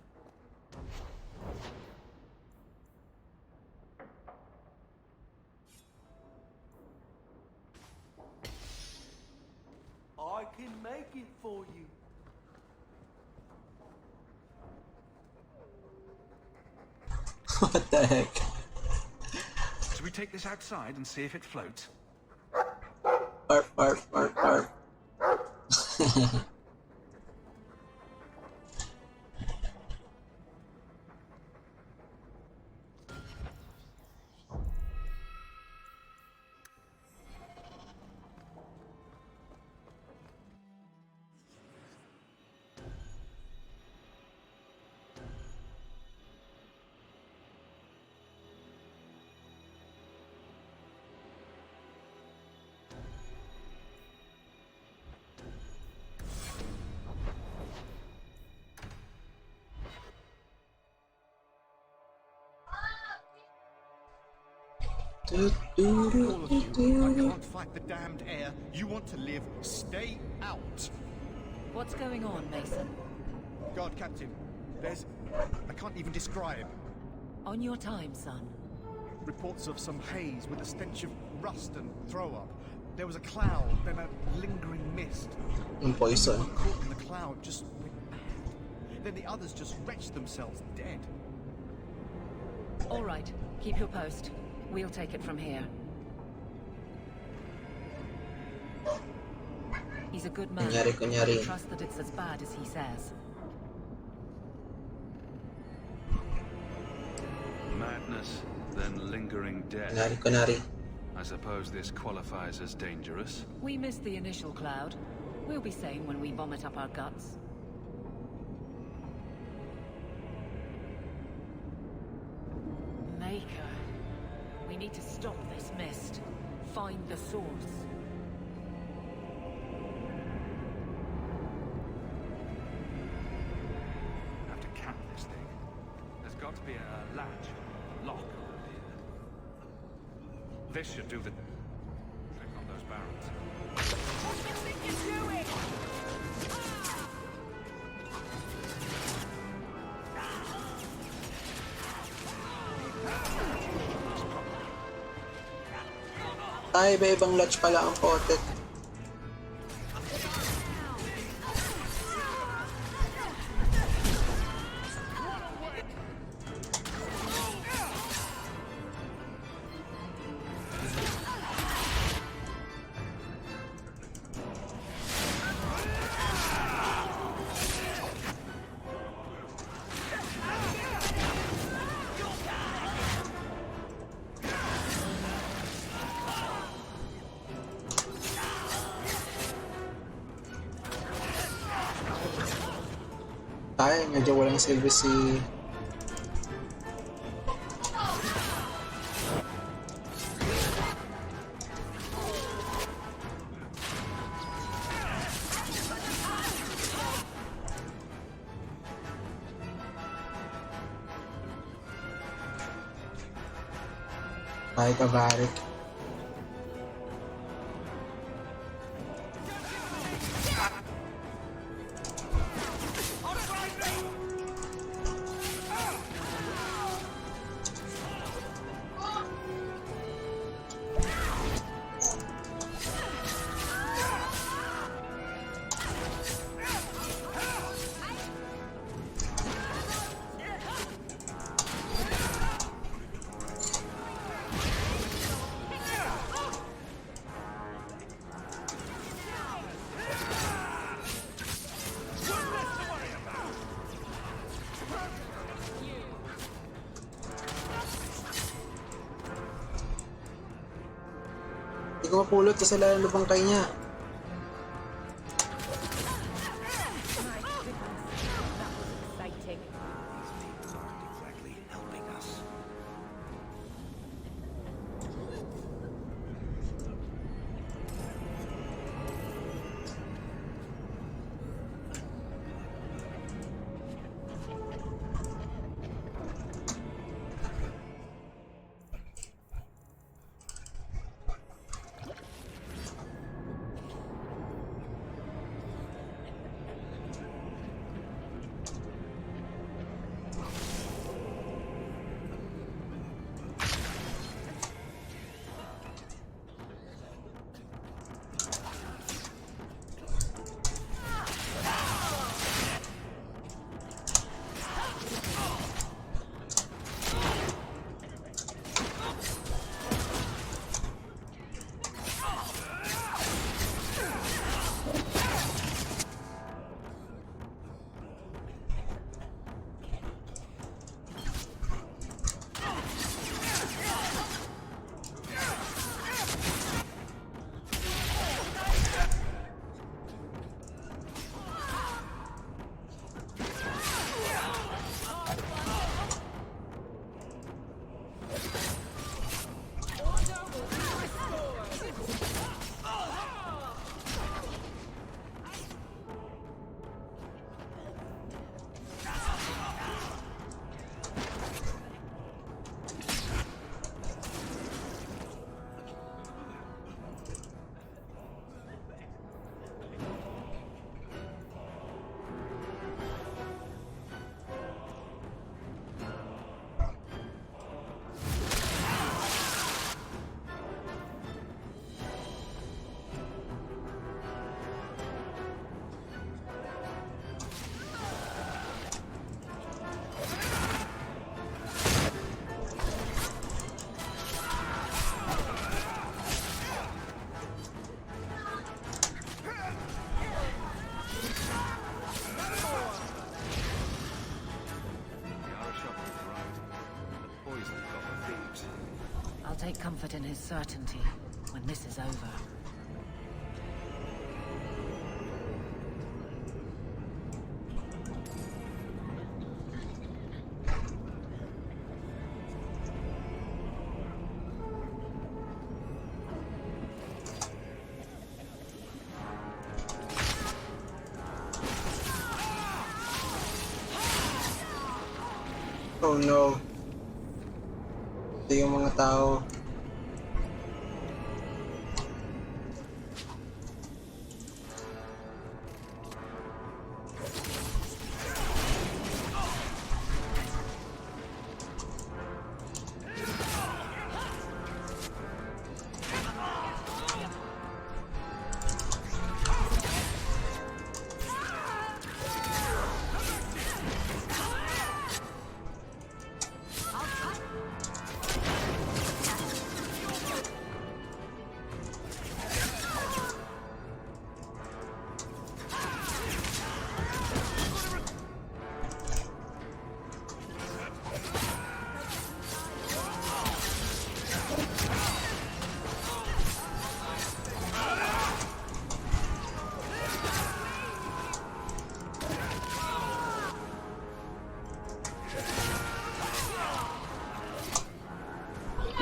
S15: I can make it for you.
S1: What the heck?
S6: Should we take this outside and see if it floats?
S1: Barf, barf, barf, barf.
S16: All of you, I can't fight the damned air. You want to live, stay out.
S10: What's going on, Mason?
S16: God, Captain, there's... I can't even describe.
S10: On your time, son.
S16: Reports of some haze with a stench of rust and throw-up. There was a cloud, then a lingering mist.
S1: Poison.
S16: Anyone caught in the cloud just went mad. Then the others just wretched themselves dead.
S10: All right, keep your post. We'll take it from here. He's a good man.
S1: Kunyari.
S10: Trust that it's as bad as he says.
S3: Madness, then lingering death.
S1: Kunyari.
S3: I suppose this qualifies as dangerous.
S10: We missed the initial cloud. We'll be sane when we vomit up our guts. Maker. We need to stop this mist. Find the source.
S3: Have to cap this thing. There's got to be a latch.
S6: lock over here.
S3: This should do the trick on those barrels.
S7: What do you think you're doing?
S1: Ay, iba-ibang latch pala ang potek. Ay, medyo walang silbi si... Ay, kabarik. Hindi ko mapulot kasi lalo bangkay niya.
S10: I'll take comfort in his certainty when this is over.
S1: Oh no. Ito yung mga tao.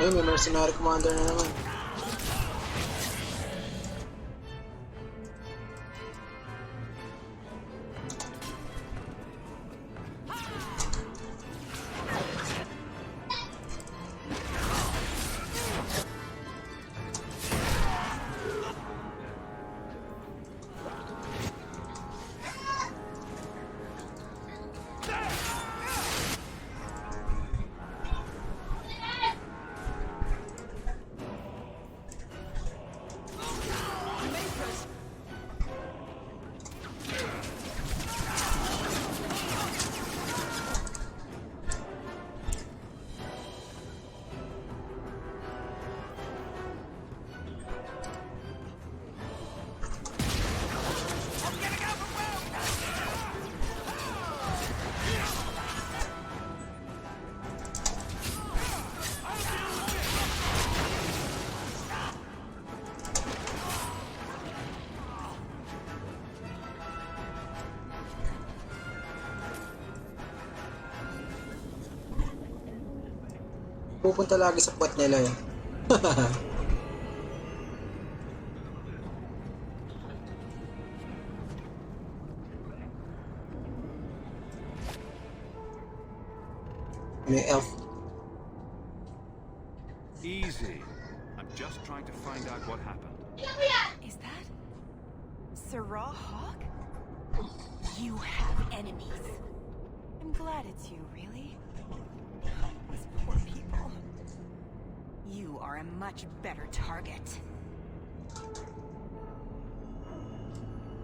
S1: Ay, may mercenary commander na naman. Pupunta lagi sa puwet nila yun. May elf.
S3: Easy. I'm just trying to find out what happened.
S7: Is that Sirrah Hawk? You have enemies. I'm glad it's you, really. These poor people. You are a much better target.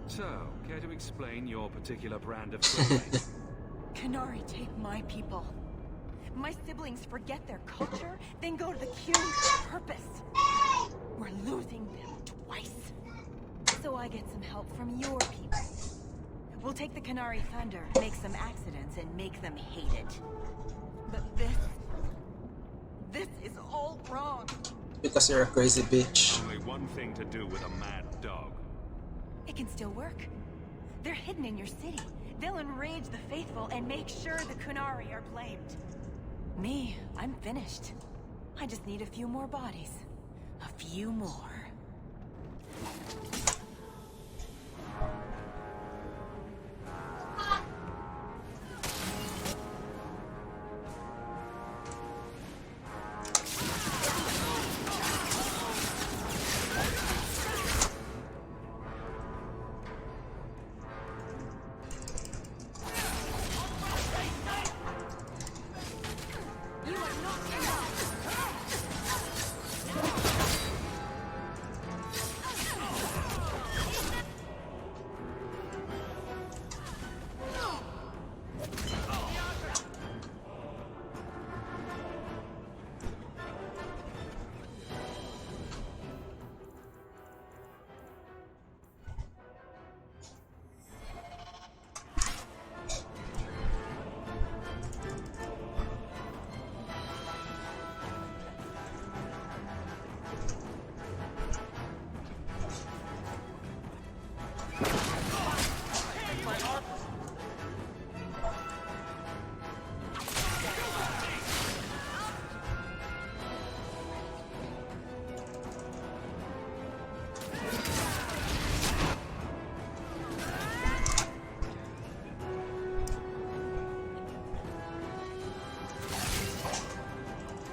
S3: So, care to explain your particular brand of clothing?
S7: Canary take my people. My siblings forget their culture, then go to the queue for purpose. We're losing them twice. So I get some help from your people. We'll take the Canary Thunder, make some accidents, and make them hate it. But this is all wrong.
S1: Because you're a crazy bitch.
S3: Only one thing to do with a mad dog.
S7: It can still work. They're hidden in your city. They'll enrage the faithful and make sure the Kunari are blamed. Me, I'm finished. I just need a few more bodies. A few more.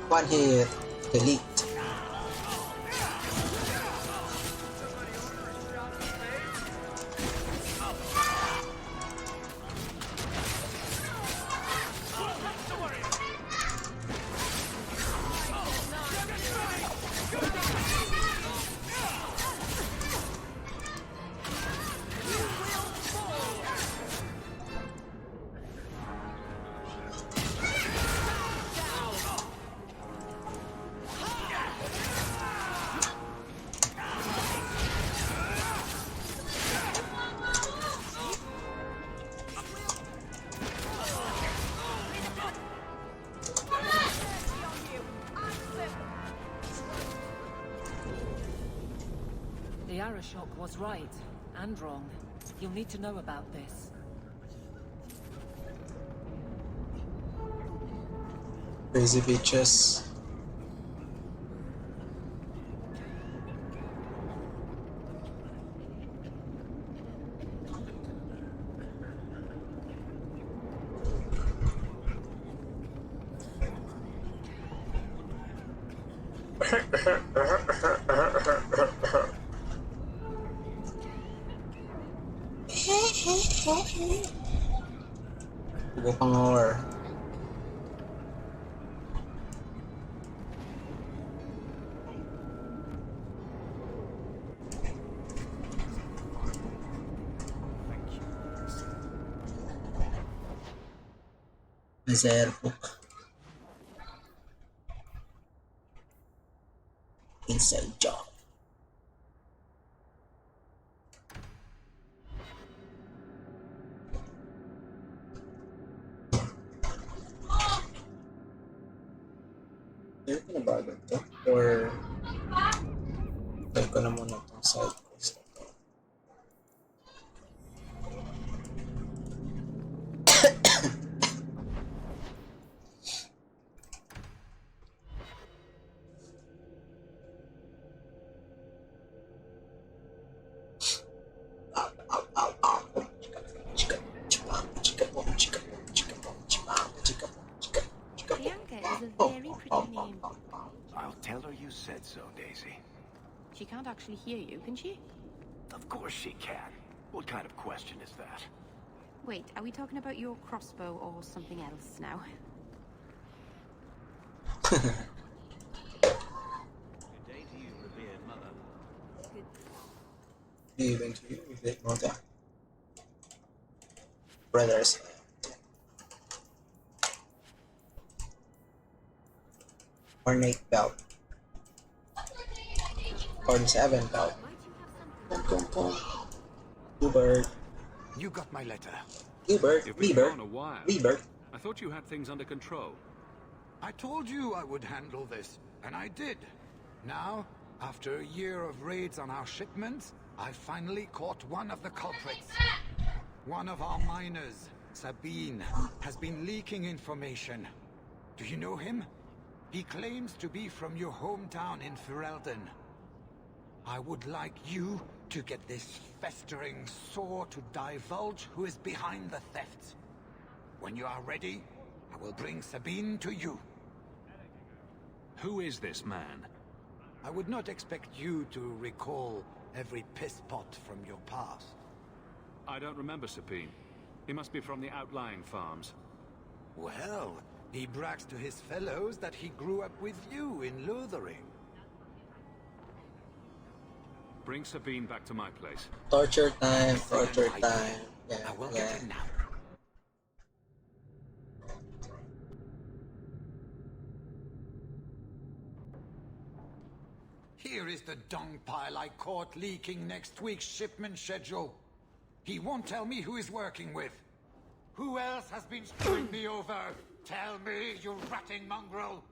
S1: One hit. Delete.
S10: The Arashok was right, and wrong. You'll need to know about this.
S1: Crazy bitches. Tubo pang war. Laser hook. Inside job. Meron ka na ba agad to? Or try ko na muna itong side quest na to.
S4: Bianca is a very pretty name.
S9: I'll tell her you said so, Daisy.
S4: She can't actually hear you, can she?
S9: Of course she can. What kind of question is that?
S4: Wait, are we talking about your crossbow or something else now?
S12: Good day to you, revered mother.
S1: Even to you, great mother. Brothers. Ornate belt. 47 belt. Boom, boom, boom. Bluebird.
S6: You got my letter.
S1: Bluebird.
S3: You've been
S1: Bluebird.
S3: gone a while.
S1: Bluebird.
S3: I thought you had things under control.
S17: I told you I would handle this, and I did. Now, after a year of raids on our shipments, I finally caught one of the culprits. One of our miners, Sabine, has been leaking information. Do you know him? He claims to be from your hometown in Ferelden. I would like you to get this festering sore to divulge who is behind the thefts. When you are ready, I will bring Sabine to you.
S3: Who is this man?
S17: I would not expect you to recall every piss pot from your past.
S3: I don't remember Sabine. He must be from the outlying farms.
S17: Well, he brags to his fellows that he grew up with you in Lothering.
S3: Bring Sabine back to my place.
S1: Torture time, torture time. Yeah,
S17: I will
S1: yeah.
S17: get it now. Here is the dung pile I caught leaking next week's shipment schedule. He won't tell me who he's working with. Who else has been screwing me over? Tell me, you ratting mongrel!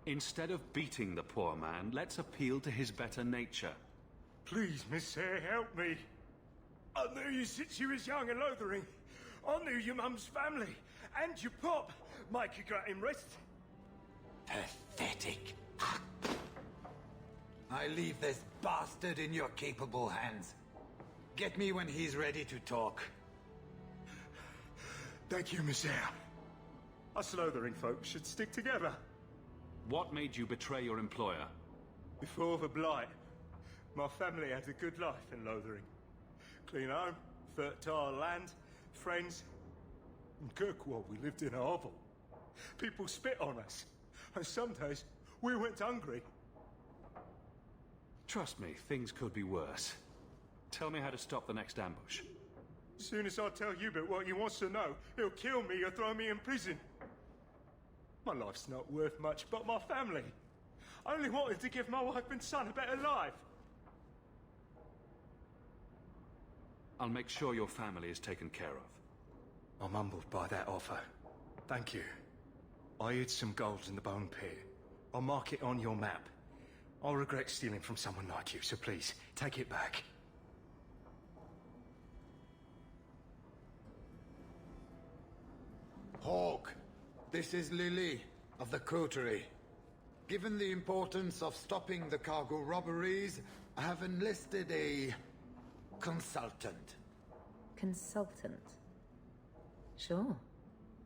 S3: Instead of beating the poor man, let's appeal to his better nature.
S18: Please, Miss Hare, help me. I knew you since you was young and Lothering. I knew your mum's family, and your pop. Mike, you got him rest.
S17: Pathetic. I leave this bastard in your capable hands. Get me when he's ready to talk.
S18: Thank you, Messiah. Us Lothering folk should stick together.
S3: What made you betray your employer?
S18: Before the Blight, my family had a good life in Lothering. Clean home, fertile land, friends. In Kirkwall, we lived in a hovel. People spit on us, and some days we went hungry.
S3: Trust me, things could be worse. Tell me how to stop the next ambush.
S18: As soon as I tell Hubert what he wants to know, he'll kill me or throw me in prison. My life's not worth much, but my family. I only wanted to give my wife and son a better life.
S3: I'll make sure your family is taken care of.
S18: I'm humbled by that offer. Thank you. I hid some gold in the bone pit. I'll mark it on your map. I'll regret stealing from someone like you, so please, take it back.
S17: Hawk, this is Lily of the Coterie. Given the importance of stopping the cargo robberies, I have enlisted a consultant.
S10: Consultant? Sure.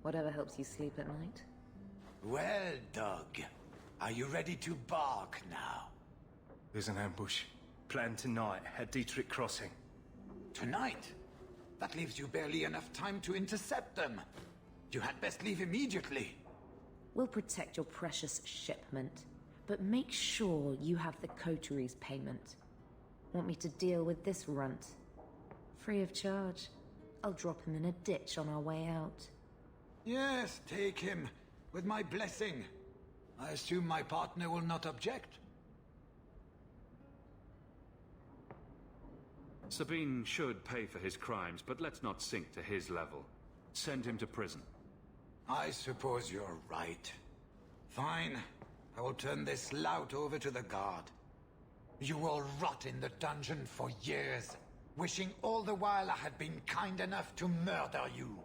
S10: Whatever helps you sleep at night.
S19: Well, Doug, are you ready to bark now?
S18: There's an ambush planned tonight at Dietrich Crossing.
S17: Tonight? That leaves you barely enough time to intercept them. You had best leave immediately.
S10: We'll protect your precious shipment, but make sure you have the coterie's payment. Want me to deal with this runt? Free of charge. I'll drop him in a ditch on our way out.
S17: Yes, take him, with my blessing. I assume my partner will not object.
S3: Sabine should pay for his crimes, but let's not sink to his level. Send him to prison.
S17: I suppose you're right. Fine. I will turn this lout over to the guard. You will rot in the dungeon for years, wishing all the while I had been kind enough to murder you.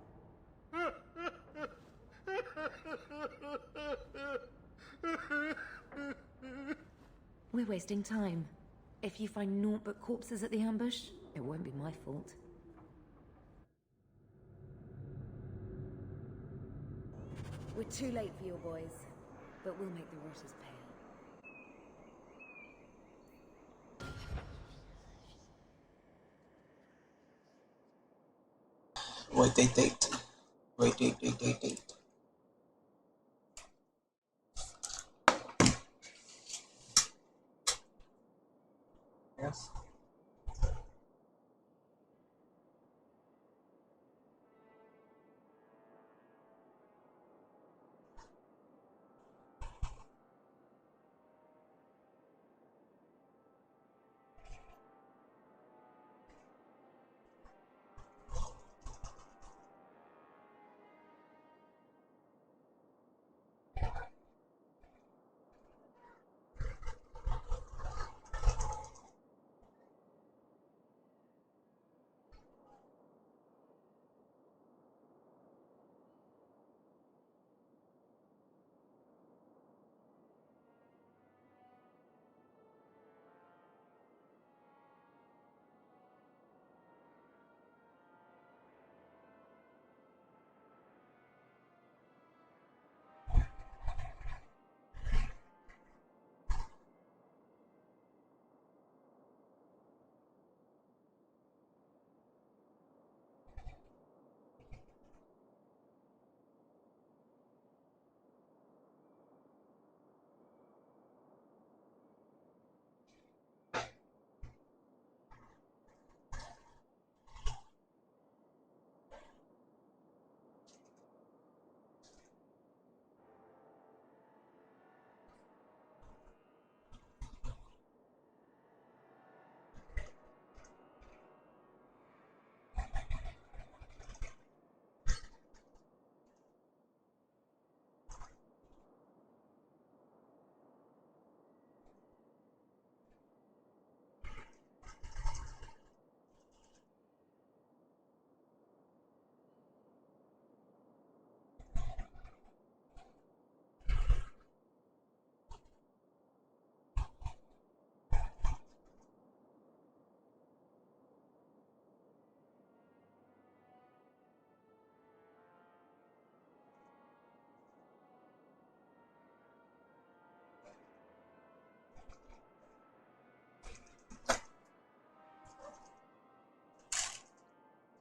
S10: We're wasting time. If you find naught but corpses at the ambush, it won't be my fault. We're too late for your boys, but we'll make the rotters pay.
S1: Wait. Yes.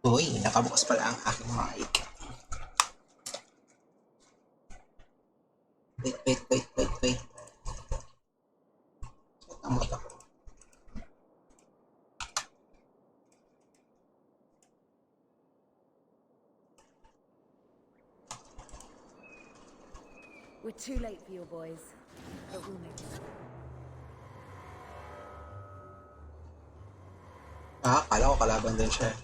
S1: Uy, nakabukas pala ang aking mic. Wait. Ang mata ko.
S10: We're too late for your boys, but we'll make it.
S1: Akala ko kalaban din siya.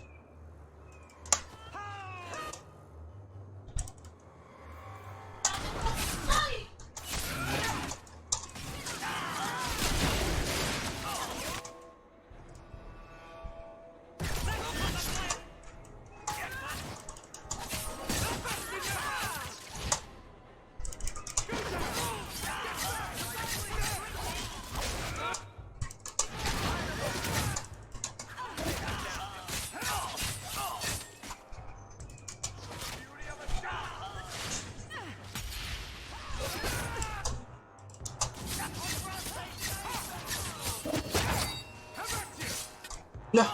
S1: No.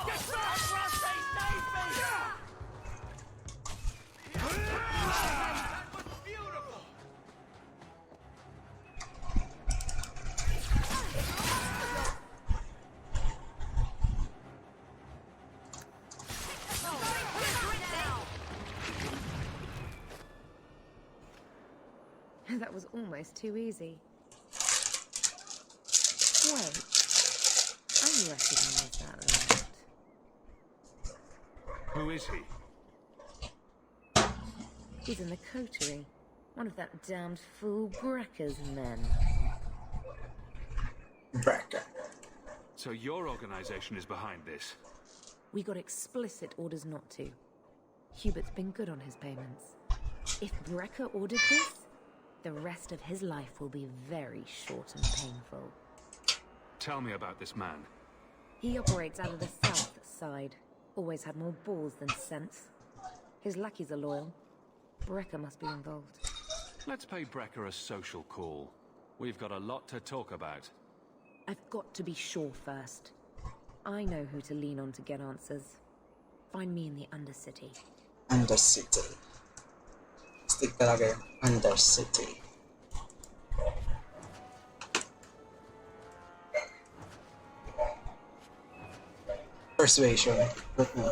S10: That was almost too easy. Wait. I recognize that light.
S3: Who is he?
S10: He's in the coterie. One of that damned fool Brecker's men.
S1: Brecker.
S3: So your organization is behind this?
S10: We got explicit orders not to. Hubert's been good on his payments. If Brecker ordered this, the rest of his life will be very short and painful.
S3: Tell me about this man.
S10: He operates out of the south side. Always had more balls than sense. His lackeys are loyal. Brecker must be involved.
S3: Let's pay Brecker a social call. We've got a lot to talk about.
S10: I've got to be sure first. I know who to lean on to get answers. Find me in the Undercity.
S1: Undercity. Stick talaga yung Undercity. Persuasion. But no.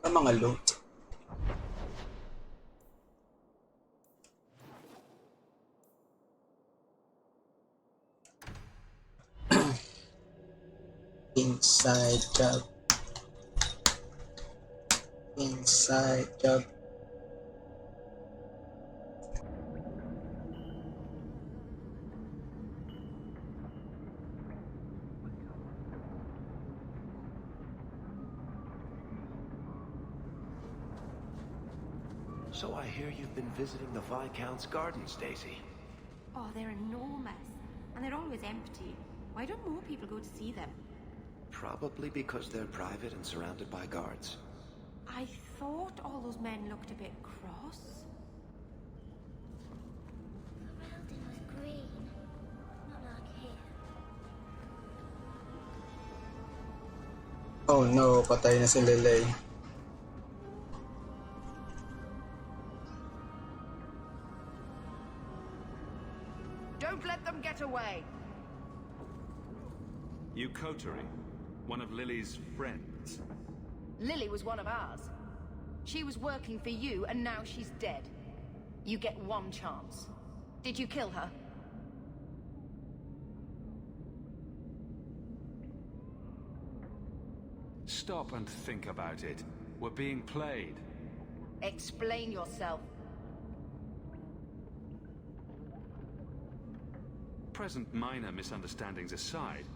S1: Ang mga loot. Inside job. Inside job.
S9: So I hear you've been visiting the Viscount's gardens, Daisy.
S4: Oh, they're enormous. And they're always empty. Why don't more people go to see them?
S9: Probably because they're private and surrounded by guards.
S4: I thought all those men looked a bit cross.
S20: Ferelden was green, not like here.
S1: Oh no, patay na si Lele.
S21: Don't let them get away!
S3: You coterie? One of Lily's friends?
S21: Lily was one of ours. She was working for you, and now she's dead. You get one chance. Did you kill her?
S3: Stop and think about it. We're being played.
S21: Explain yourself.
S3: Present minor misunderstandings aside,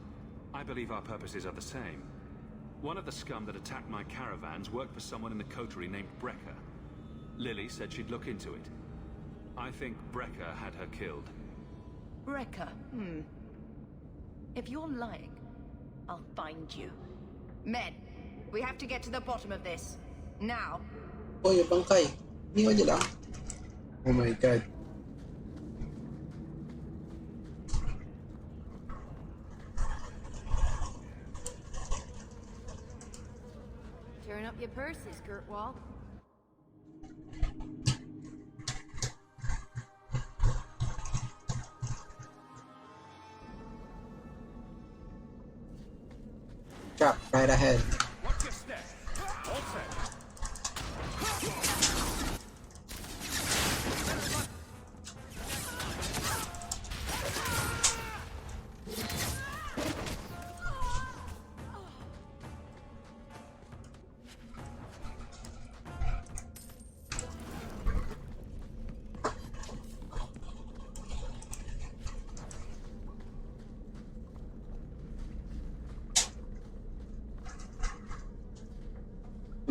S3: I believe our purposes are the same. One of the scum that attacked my caravans worked for someone in the coterie named Brecker. Lily said she'd look into it. I think Brecker had her killed.
S21: Brecker, If you're lying, I'll find you. Men, We have to get to the bottom of this. Now.
S1: Oh, yung bangkay. Iniwan niyo lang. Oh my god.
S21: Turn up your purses, Gertwald.
S1: Trap right ahead.
S3: Watch your step. All set.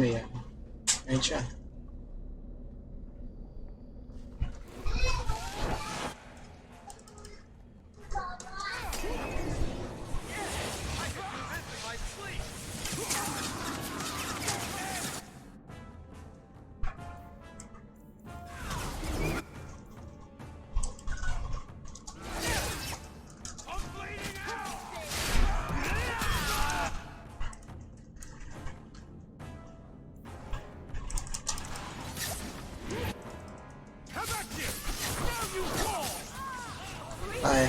S1: Ayan. Ayan siya. Ay.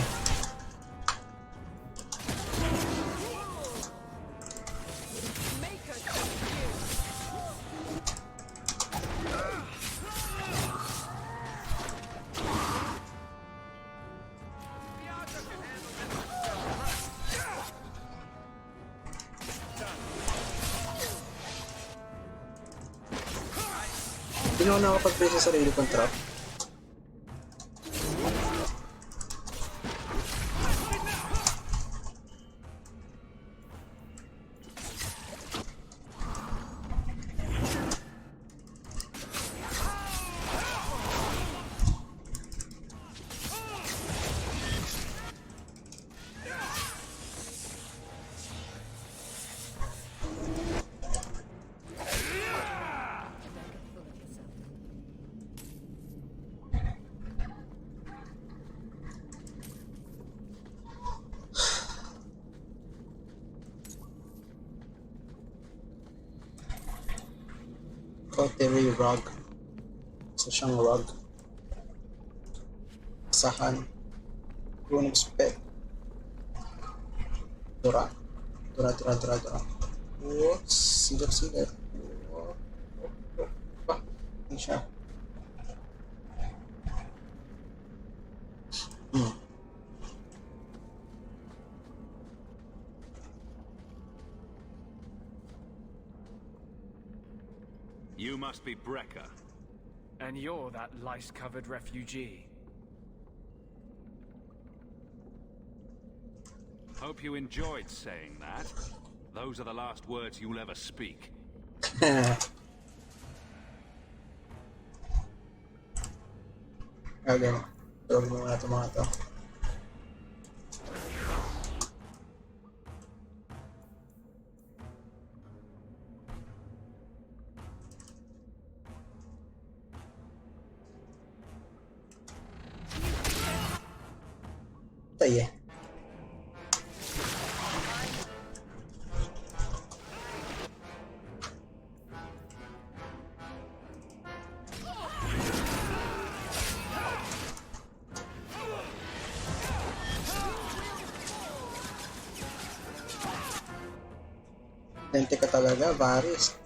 S1: Hindi na ako nakapag-play sa sarili kong trap. Cautery rug. Isa siyang rug. Sahan. Runong spec. Dura. Dura. Whoops. Sigap. Ini siya.
S3: You must be Brecker.
S5: And you're that lice-covered refugee.
S3: Hope you enjoyed saying that. Those are the last words you'll ever speak.
S1: Okay. Tulog mo muna ito mga ito. Tay eh. Lente ka talaga, Varys.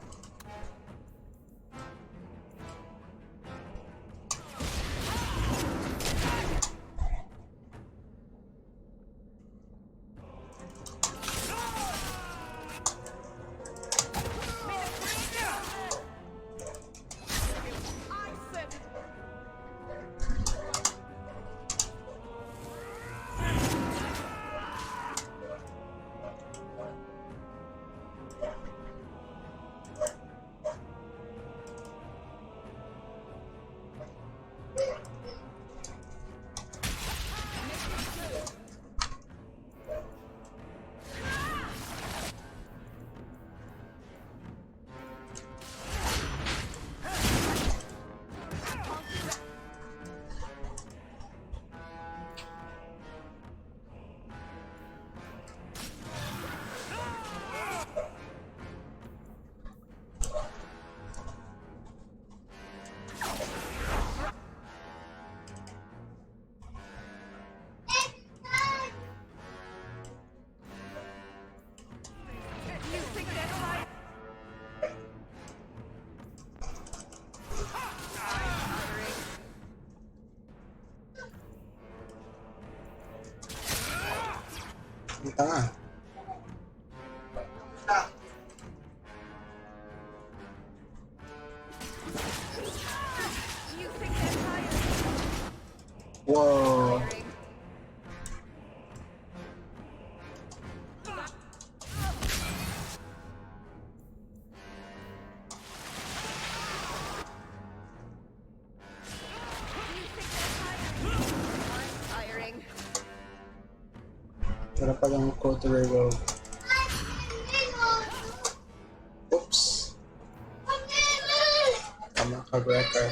S1: Ang tanga. Whoa.
S21: Tiring.
S1: Wala palang quarter row. Oops. Tama ka, Brecker.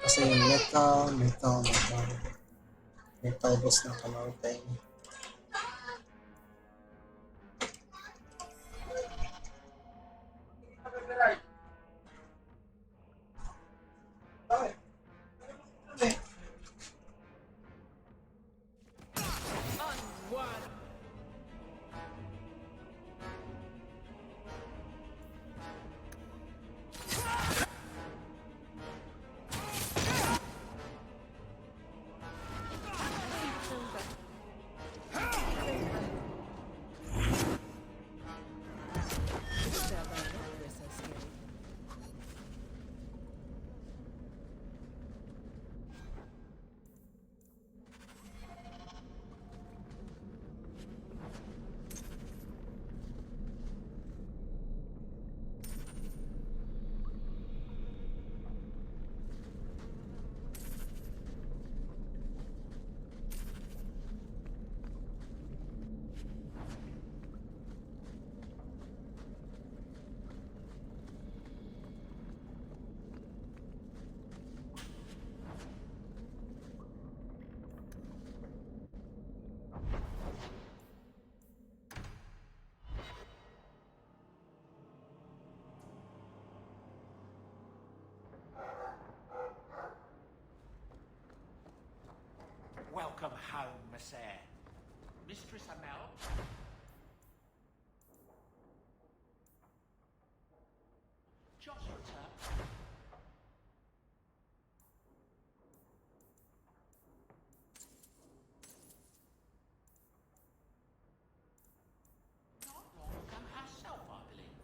S1: Kasi yung metal. May talbos ng kamountain.
S15: Welcome home, Miss Eyre. Mistress Amel? Josh returned. Not long ago herself, I believe.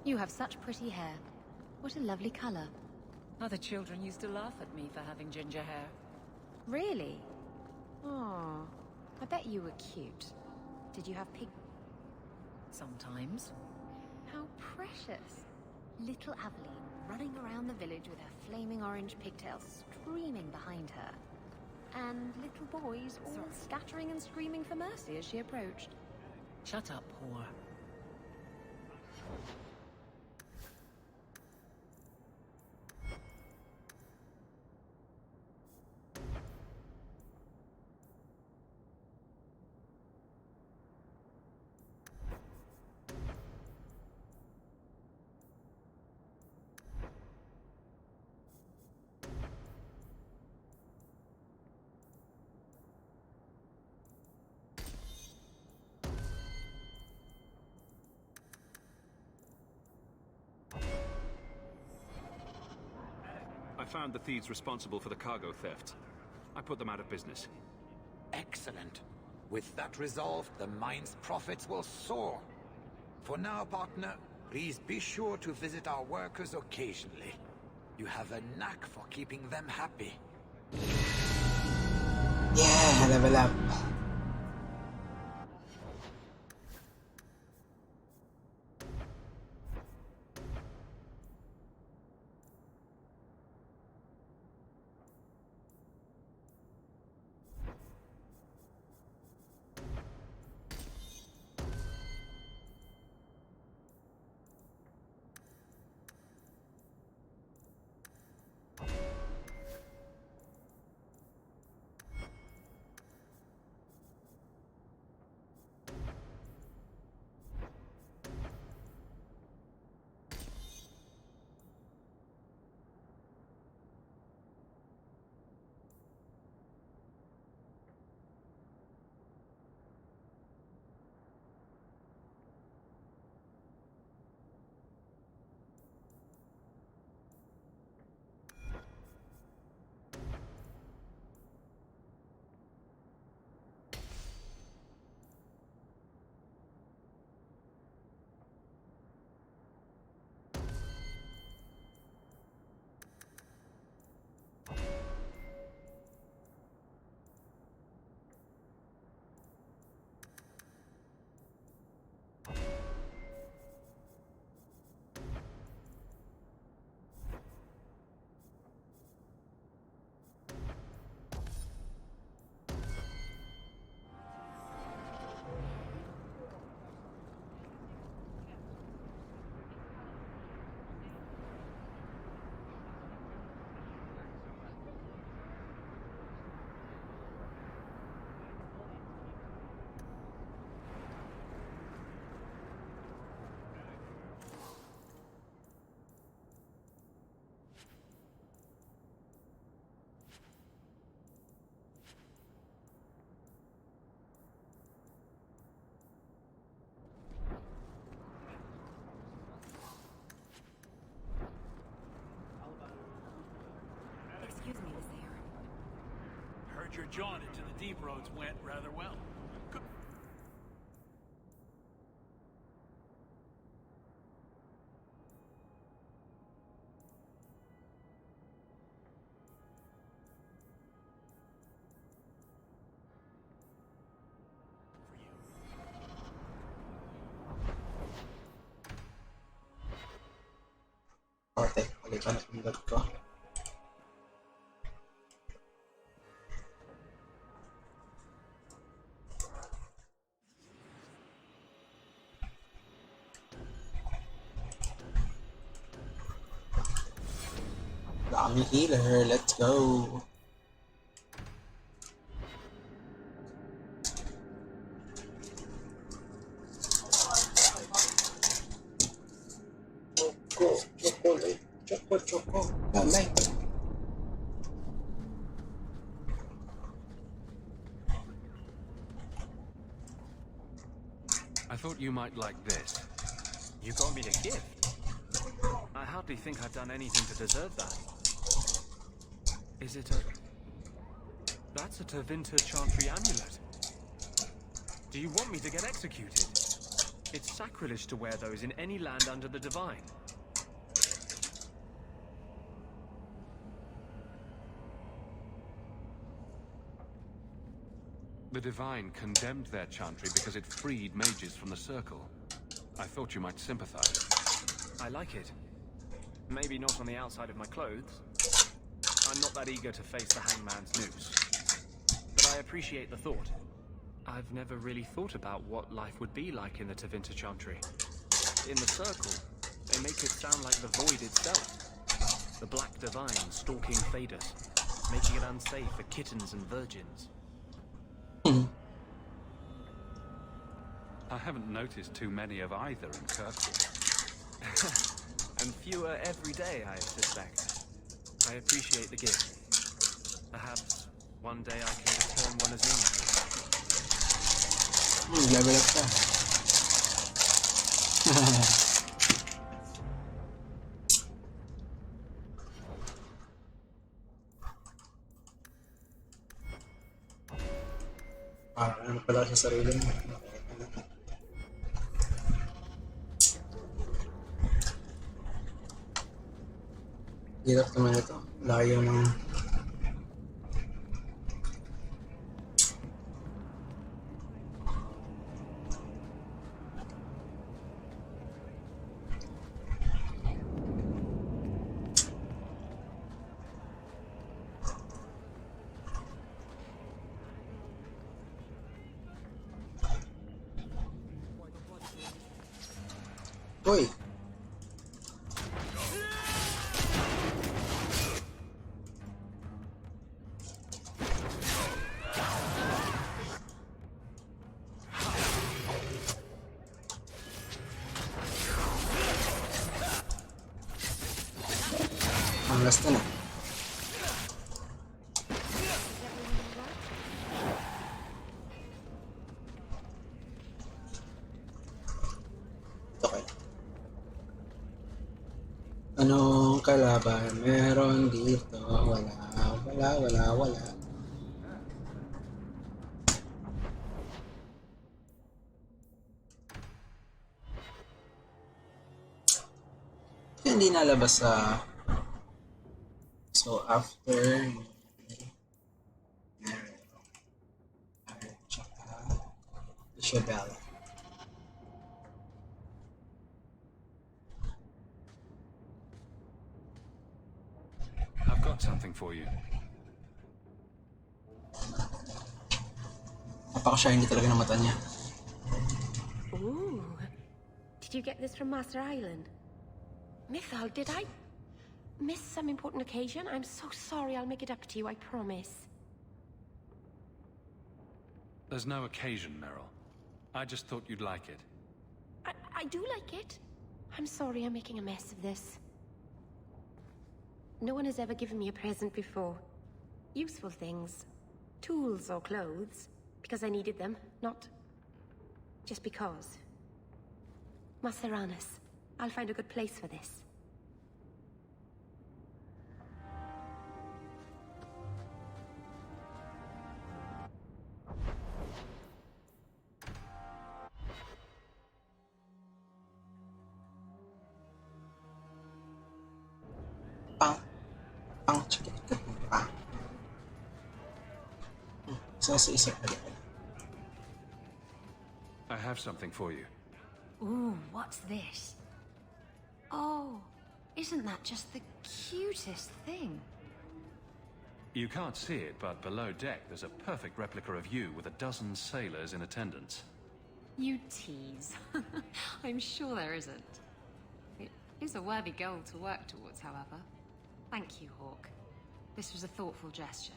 S13: You have such pretty hair. What a lovely color.
S8: Other children used to laugh at me for having ginger hair.
S13: Really? Oh, I bet you were cute. Did you have pig...
S8: Sometimes.
S13: How precious. Little Aveline running around the village with her flaming orange pigtails streaming behind her. And little boys all scattering and screaming for mercy as she approached.
S8: Shut up, whore.
S3: I found the thieves responsible for the cargo theft. I put them out of business.
S17: Excellent. With that resolved, the mine's profits will soar. For now, partner, please be sure to visit our workers occasionally. You have a knack for keeping them happy.
S1: Yeah, level up.
S7: Excuse me, Vizier.
S15: Heard your jaunt into the deep roads went rather well. Good.
S1: Okay, palitan ang bag ko. Dami healer, let's go. Chocolate, chocolate, lalay.
S3: I thought you might like this.
S14: You got me a gift? I hardly think I've done anything to deserve that. Is it a... That's a Tevinter Chantry amulet. Do you want me to get executed? It's sacrilege to wear those in any land under the Divine.
S3: The Divine condemned their chantry because it freed mages from the Circle. I thought you might sympathize.
S14: I like it. Maybe not on the outside of my clothes. I'm not that eager to face the hangman's noose. But I appreciate the thought. I've never really thought about what life would be like in the Tevinter Chantry. In the Circle, they make it sound like the Void itself. The Black Divine stalking Thadus, making it unsafe for kittens and virgins.
S3: I haven't noticed too many of either in Kirkwood.
S14: And fewer every day, I suspect. I appreciate the gift. Perhaps one day I can return one as meaningful.
S1: Level up ka. Parang ano pala sa sarili mo. Hirap naman ito. Layo ng Uy! Ang last na. Okay. Anong kalaban meron dito? Wala. Hindi nalabas sa so after Isabella.
S3: I've got something for you.
S1: Napaka-shiny talaga ng mata niya.
S4: Ooh. Did you get this from Master Island? Mythal, did I miss some important occasion? I'm so sorry. I'll make it up to you, I promise.
S3: There's no occasion, Meryl. I just thought you'd like it.
S4: I do like it. I'm sorry I'm making a mess of this. No one has ever given me a present before. Useful things. Tools or clothes. Because I needed them, not just because. Maceranis, I'll find a good place for this.
S3: I have something for you.
S10: Ooh, what's this? Oh, isn't that just the cutest thing?
S3: You can't see it, but below deck there's a perfect replica of you with a dozen sailors in attendance.
S10: You tease. I'm sure there isn't. It is a worthy goal to work towards, however. Thank you, Hawk. This was a thoughtful gesture.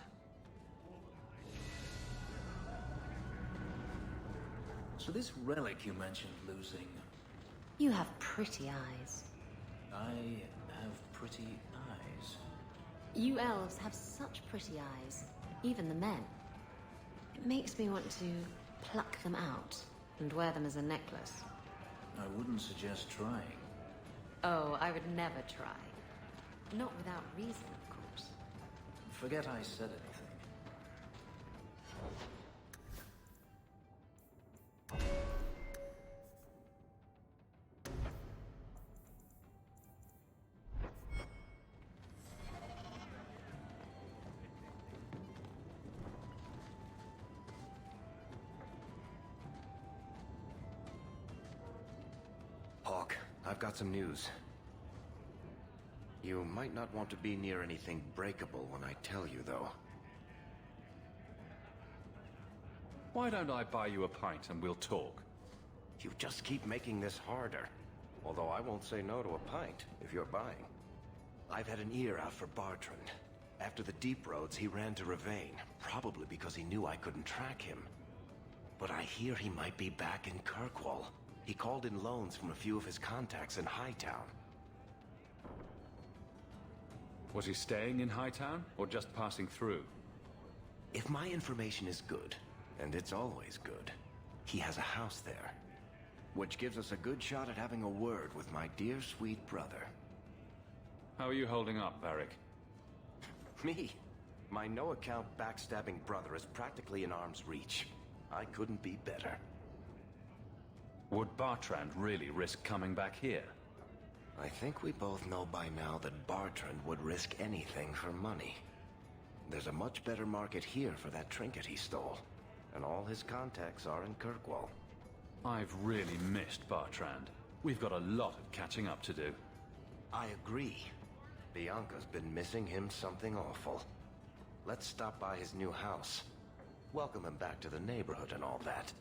S2: So this relic you mentioned losing...
S10: You have pretty eyes.
S2: I have pretty eyes.
S10: You elves have such pretty eyes. Even the men. It makes me want to pluck them out and wear them as a necklace.
S2: I wouldn't suggest trying.
S10: Oh, I would never try. Not without reason, of course.
S2: Forget I said anything.
S9: Hawk, I've got some news. You might not want to be near anything breakable when I tell you, though.
S3: Why don't I buy you a pint and we'll talk?
S9: You just keep making this harder. Although I won't say no to a pint, if you're buying. I've had an ear out for Bartrand. After the Deep Roads, he ran to Ravane, probably because he knew I couldn't track him. But I hear he might be back in Kirkwall. He called in loans from a few of his contacts in Hightown.
S3: Was he staying in Hightown, or just passing through?
S9: If my information is good, and it's always good, he has a house there. Which gives us a good shot at having a word with my dear sweet brother.
S3: How are you holding up, Varric?
S9: Me? My no-account backstabbing brother is practically in arm's reach. I couldn't be better.
S3: Would Bartrand really risk coming back here?
S9: I think we both know by now that Bartrand would risk anything for money. There's a much better market here for that trinket he stole. And all his contacts are in Kirkwall.
S3: I've really missed Bartrand. We've got a lot of catching up to do.
S9: I agree. Bianca's been missing him something awful. Let's stop by his new house. Welcome him back to the neighborhood and all that.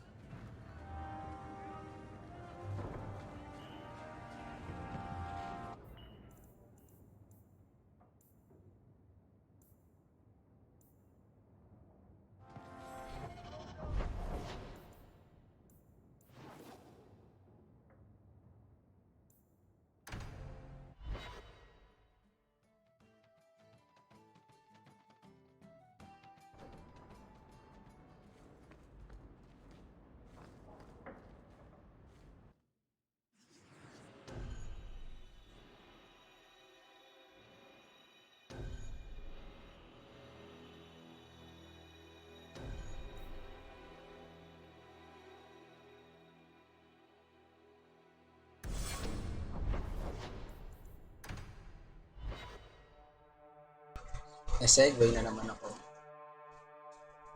S1: Segue na naman ako.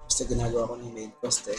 S1: Basta ginagawa ko ng main quest eh.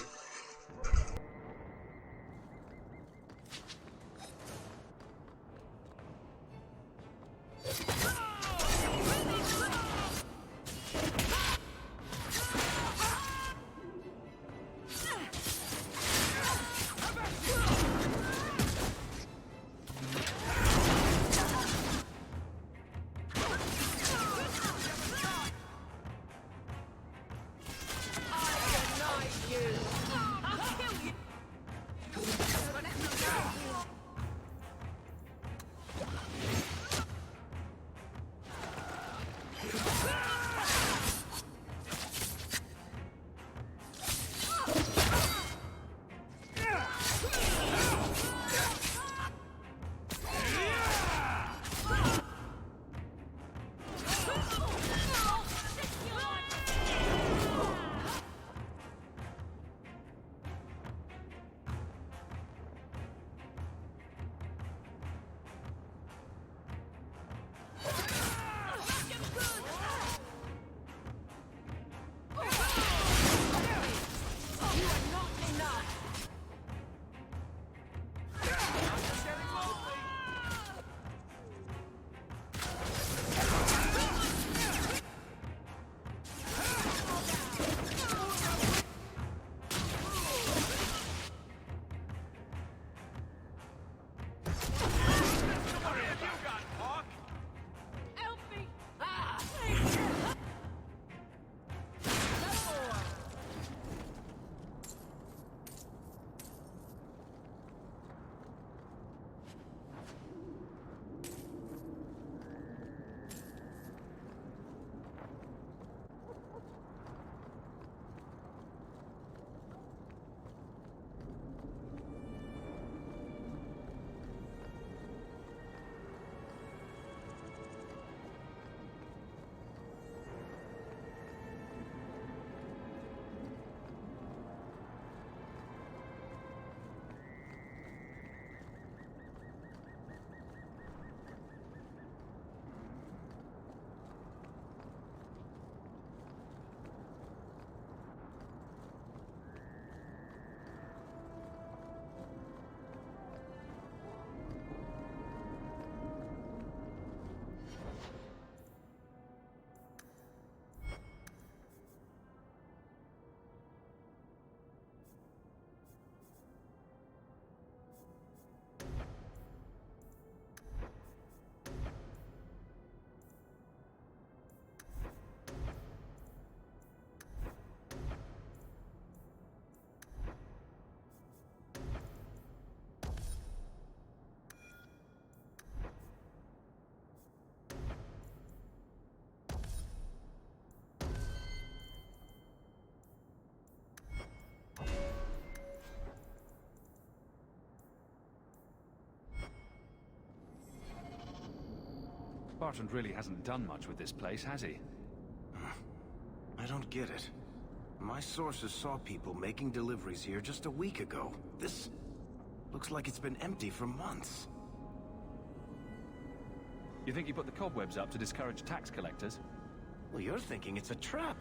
S3: Bartrand really hasn't done much with this place, has he?
S9: I don't get it. My sources saw people making deliveries here just a week ago. This looks like it's been empty for months.
S3: You think he put the cobwebs up to discourage tax collectors?
S9: Well, you're thinking it's a trap.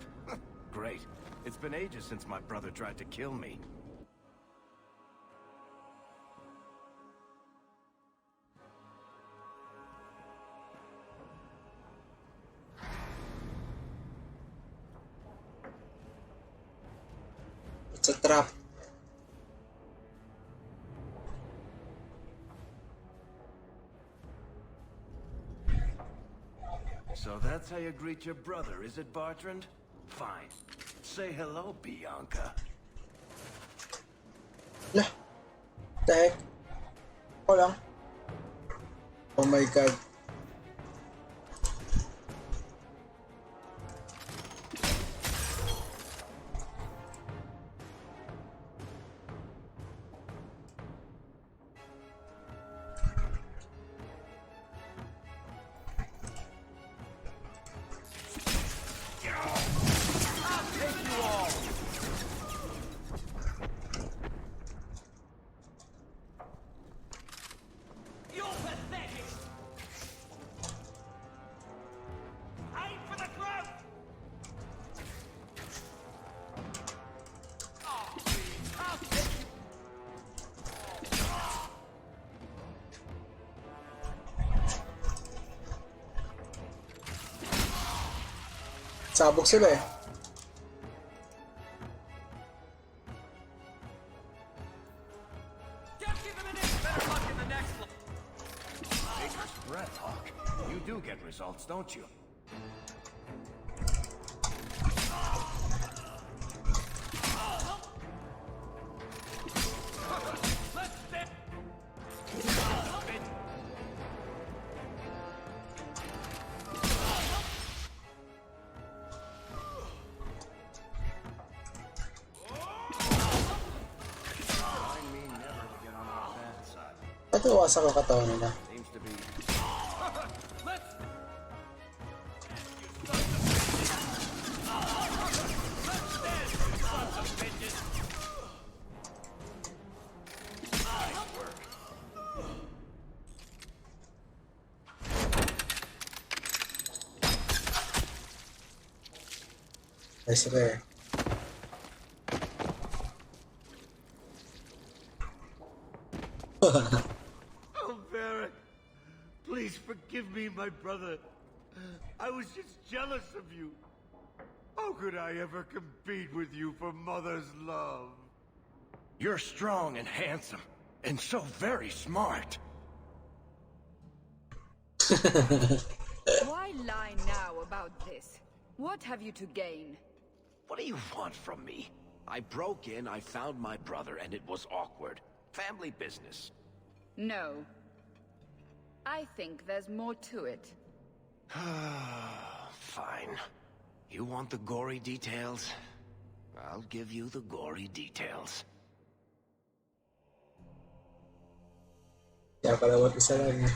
S9: Great. It's been ages since my brother tried to kill me.
S1: It's a trap.
S9: So that's how you greet your brother, is it, Bartrand? Fine. Say hello, Bianca.
S1: Lah. The heck? Ako lang. Oh my god. Sabog sila eh.
S9: Maker's breath, Hawk. You do get results, don't you?
S1: Ito wasak ang katawan nila.
S9: Seems to be.
S1: Nice rare.
S11: Oh, Varric, please forgive me, my brother. I was just jealous of you. How could I ever compete with you for Mother's love?
S9: You're strong and handsome, and so very smart.
S8: Why lie now about this? What have you to gain?
S9: What do you want from me? I broke in, I found my brother, and it was awkward. Family business.
S8: No. I think there's more to it.
S9: Fine. You want the gory details? I'll give you the gory details.
S1: Kaya pala mag-isa lang.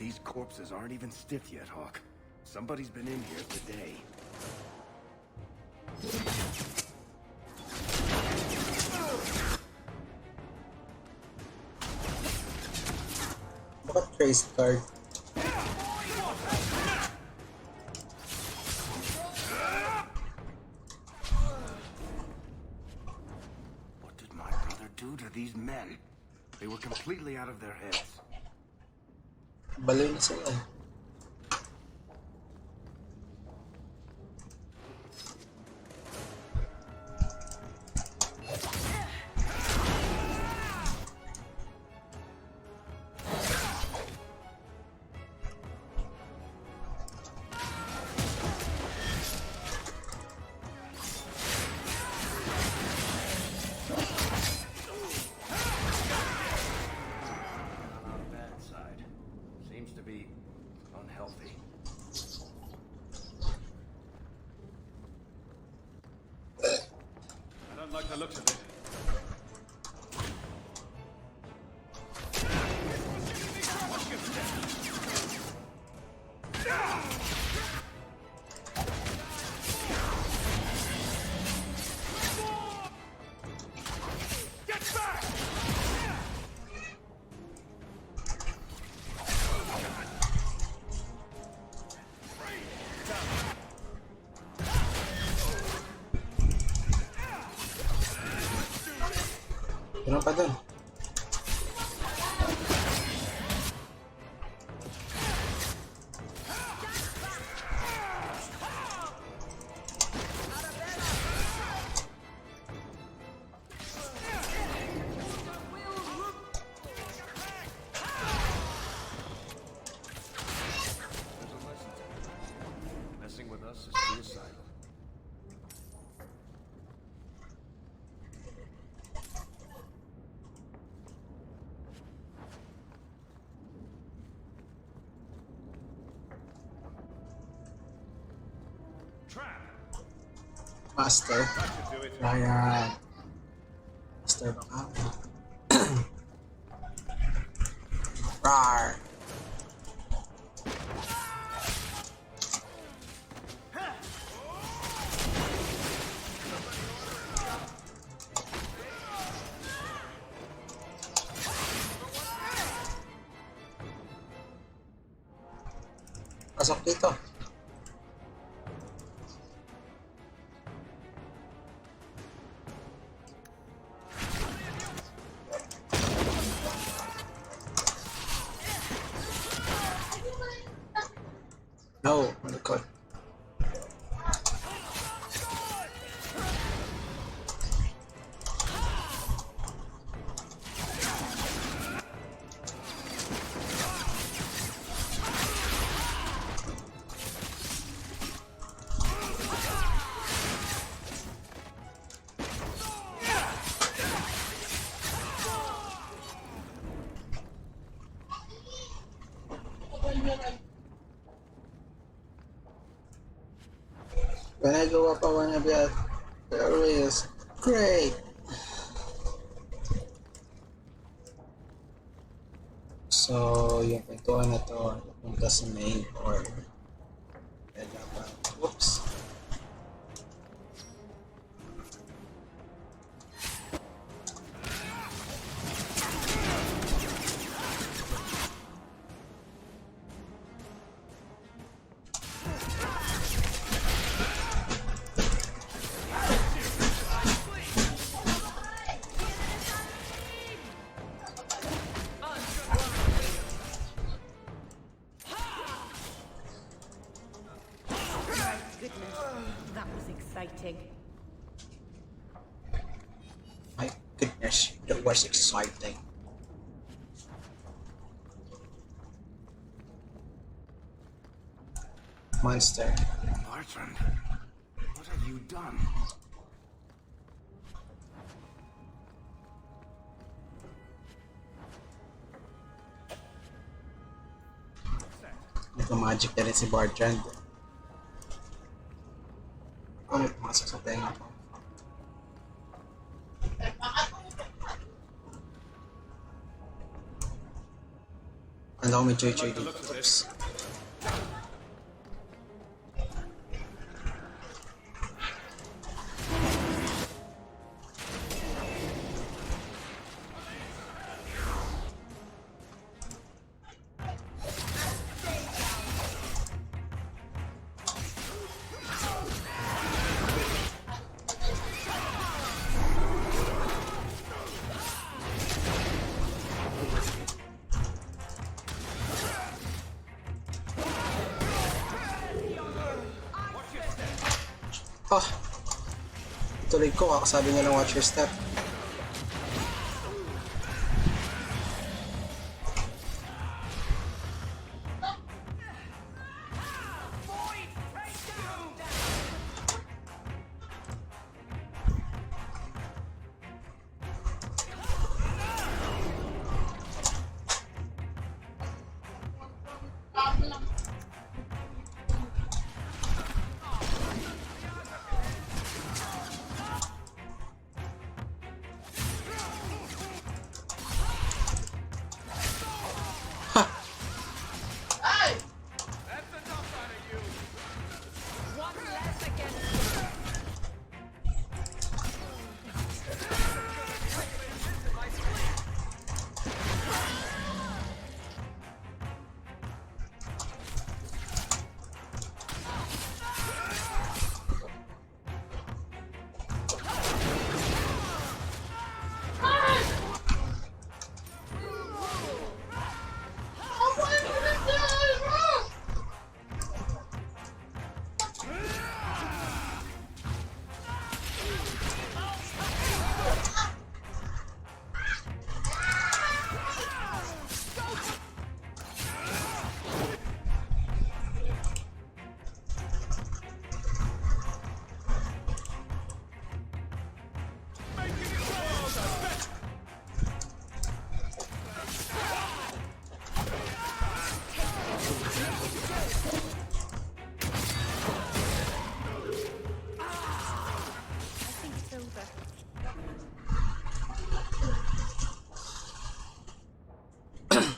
S9: These corpses aren't even stiff yet, Hawk. Somebody's been in here today.
S1: Bakit trace card?
S9: What did my brother do to these men? They were completely out of their heads.
S1: Baliw na sila eh.
S3: Like the looks of it.
S11: Get back!
S1: Meron pa dun.
S9: Messing with us is suicidal.
S1: Master. Ayan. Master baka. Rar. Pasok dito. No, malikot. When I go up, I wanna be at the areas. Great! So, yung pintuan na to, punta sa main or whoops.
S4: Goodness, that was exciting.
S1: My goodness, that was exciting. Monster.
S9: Bartrand, what have you done?
S1: Nagka-magic na rin si Bartrand. Ano pumasok sa tenga ko? Ano ko may choy-choy dito. Oops. Ah! Tuloy ko, kakasabi niya ng watch your step.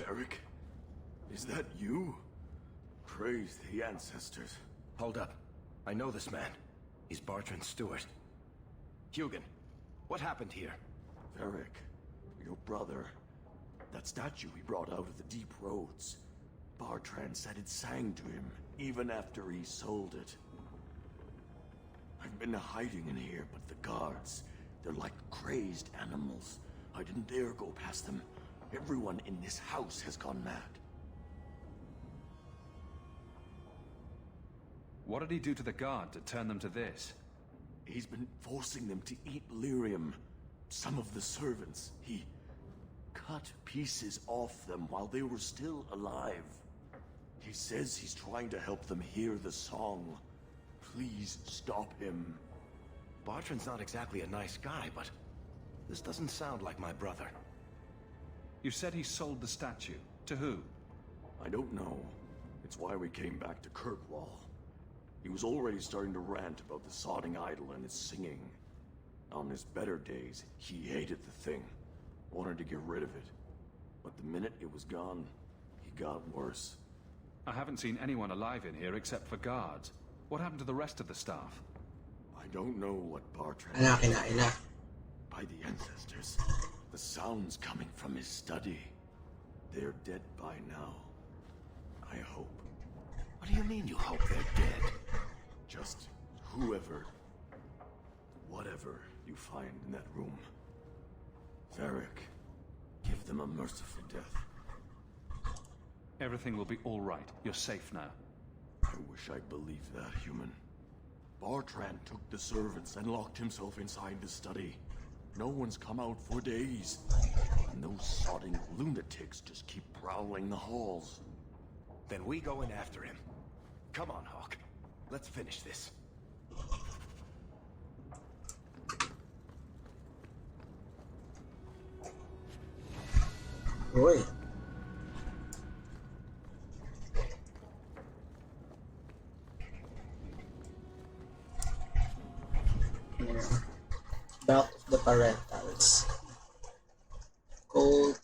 S9: Eric? Is that you? Praise the ancestors. Hold up. I know this man. He's Bartrand's steward. Hugin, what happened here?
S11: Eric, your brother. That statue he brought out of the deep roads. Bartrand said it sang to him.
S19: even after he sold it. I've been hiding in here, but the guards, they're like crazed animals. I didn't dare go past them. Everyone in this house has gone mad.
S3: What did he do to the guard to turn them to this?
S19: He's been forcing them to eat lyrium. Some of the servants, he cut pieces off them while they were still alive. He says he's trying to help them hear the song. Please stop him.
S9: Bartrand's not exactly a nice guy, but this doesn't sound like my brother.
S3: You said he sold the statue. To who?
S19: I don't know. It's why we came back to Kirkwall. He was already starting to rant about the sodding idol and its singing. On his better days, he hated the thing. Wanted to get rid of it. But the minute it was gone, he got worse.
S3: I haven't seen anyone alive in here except for guards. What happened to the rest of the staff?
S19: I don't know what Bartrand
S1: Ina.
S19: By the ancestors. The sounds coming from his study. They're dead by now. I hope.
S9: What do you mean you hope they're dead?
S19: Just whoever, whatever you find in that room. Varric, give them a merciful death.
S3: Everything will be all right. You're safe now.
S19: I wish I believed that, human. Bartrand took the servants and locked himself inside the study. No one's come out for days. And those sodding lunatics just keep prowling the halls.
S9: Then we go in after him. Come on, Hawk. Let's finish this.
S1: Oi. Yeah. Belt of the parentals. Gold.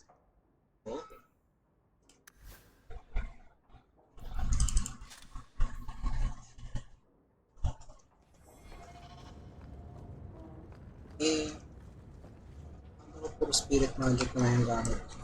S1: Eh, ano puro spirit magic na yung gamit ko.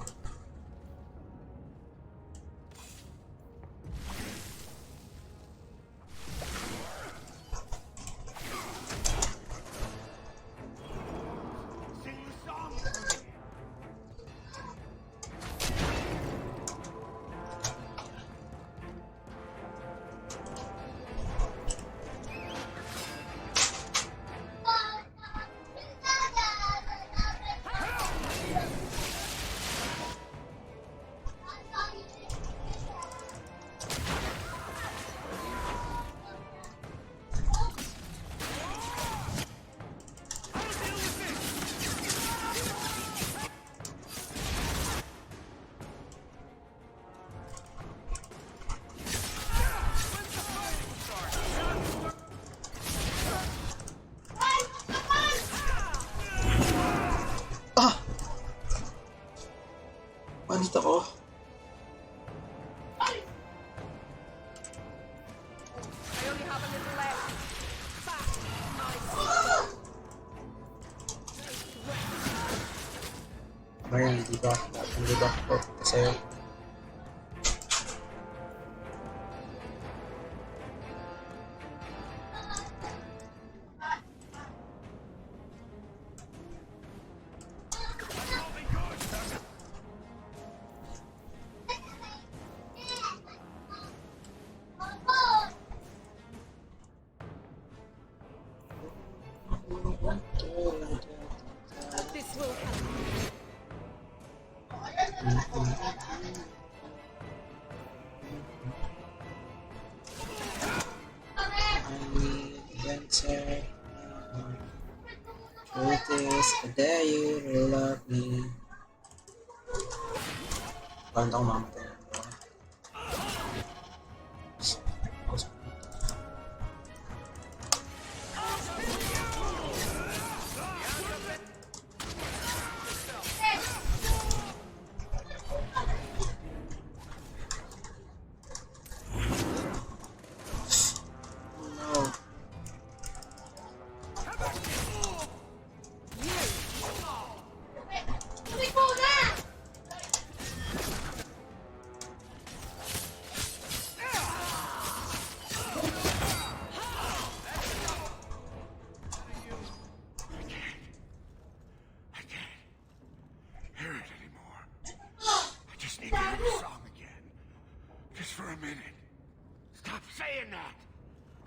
S1: Nandito ako. Ngayon, di ba? Hindi ba ako sa'yo?
S21: This will help.
S1: Adventure. Truth is, a day you will love me. Parang ako mamatay.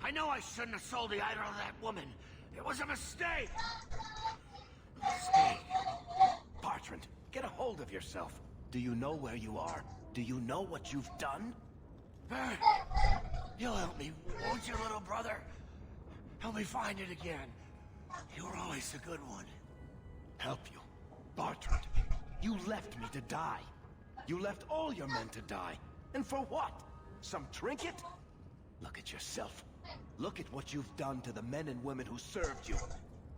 S11: I know I shouldn't have sold the idol to that woman. It was a mistake.
S9: Stay. Bertrand, get a hold of yourself. Do you know where you are? Do you know what you've done?
S11: Barrett, you'll help me, won't you, little brother? Help me find it again. You were always a good one.
S9: Help you? Bertrand, you left me to die. You left all your men to die. And for what? Some trinket? Look at yourself. Look at what you've done to the men and women who served you.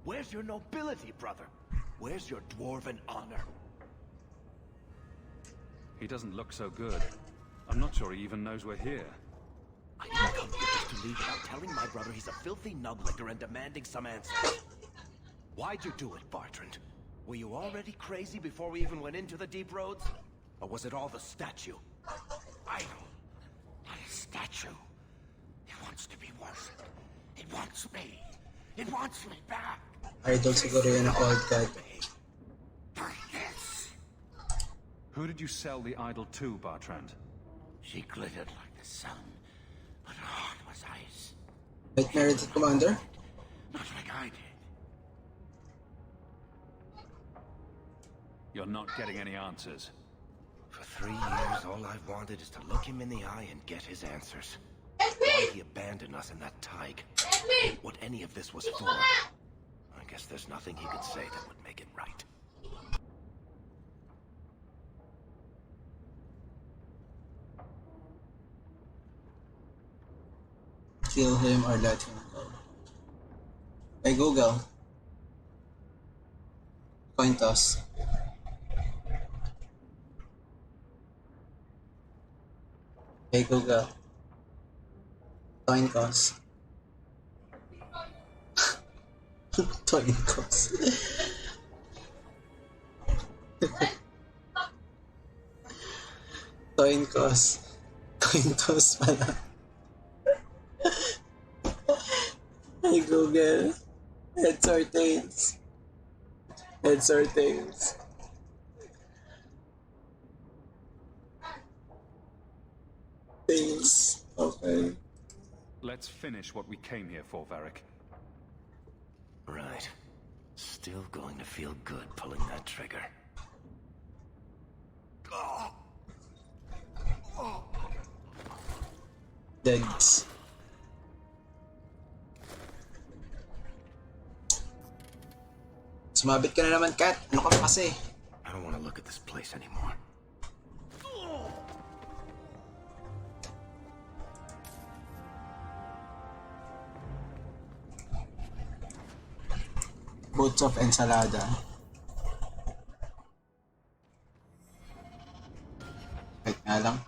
S9: Where's your nobility, brother? Where's your dwarven honor?
S3: He doesn't look so good. I'm not sure he even knows we're here.
S9: I didn't come here just to leave without telling my brother he's a filthy nuglicker and demanding some answers. Why'd you do it, Bertrand? Were you already crazy before we even went into the deep roads? Or was it all the statue?
S11: Idol. Not a statue. It wants to be worshipped. It wants me. It wants me back.
S1: Idol siguro yun ang old god.
S3: Who did you sell the idol to, Bertrand?
S11: She glittered like the sun, but her heart was ice.
S1: Like Meredith Commander?
S11: Not like I did.
S3: You're not getting any answers.
S9: For 3 years, all I've wanted is to look him in the eye and get his answers. Why he abandoned us in that tike. What any of this was for. I guess there's nothing he could say that would make it right.
S1: Kill him or let him go. Hey Google. Coin toss. Hey Google. Coin toss. Coin toss. Coin toss. Coin toss pala. Hey Google. Heads or tails? Heads or tails? Tails. Okay.
S3: Let's finish what we came here for, Varric.
S9: Right. Still going to feel good pulling that trigger.
S1: Legs. Sumabit ka na naman, Kat. Ano ka ba kasi?
S9: I don't want to look at this place anymore.
S1: Boots of ensalada. Wait nga lang.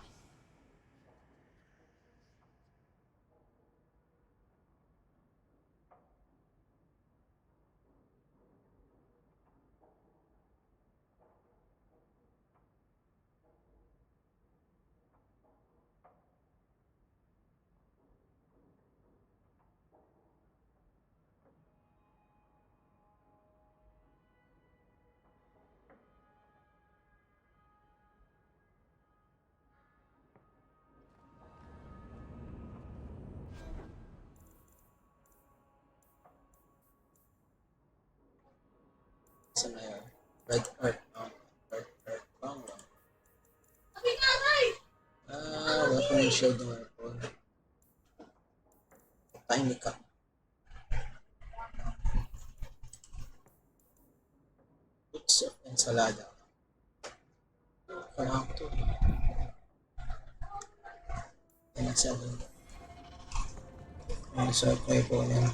S1: Saan na yun? Red Earth. Red Earth. Weapon and shield weapon. Tiny cup. Boots of ensalada. Parang ito. Ano sabi? Ang sarap na ito niya.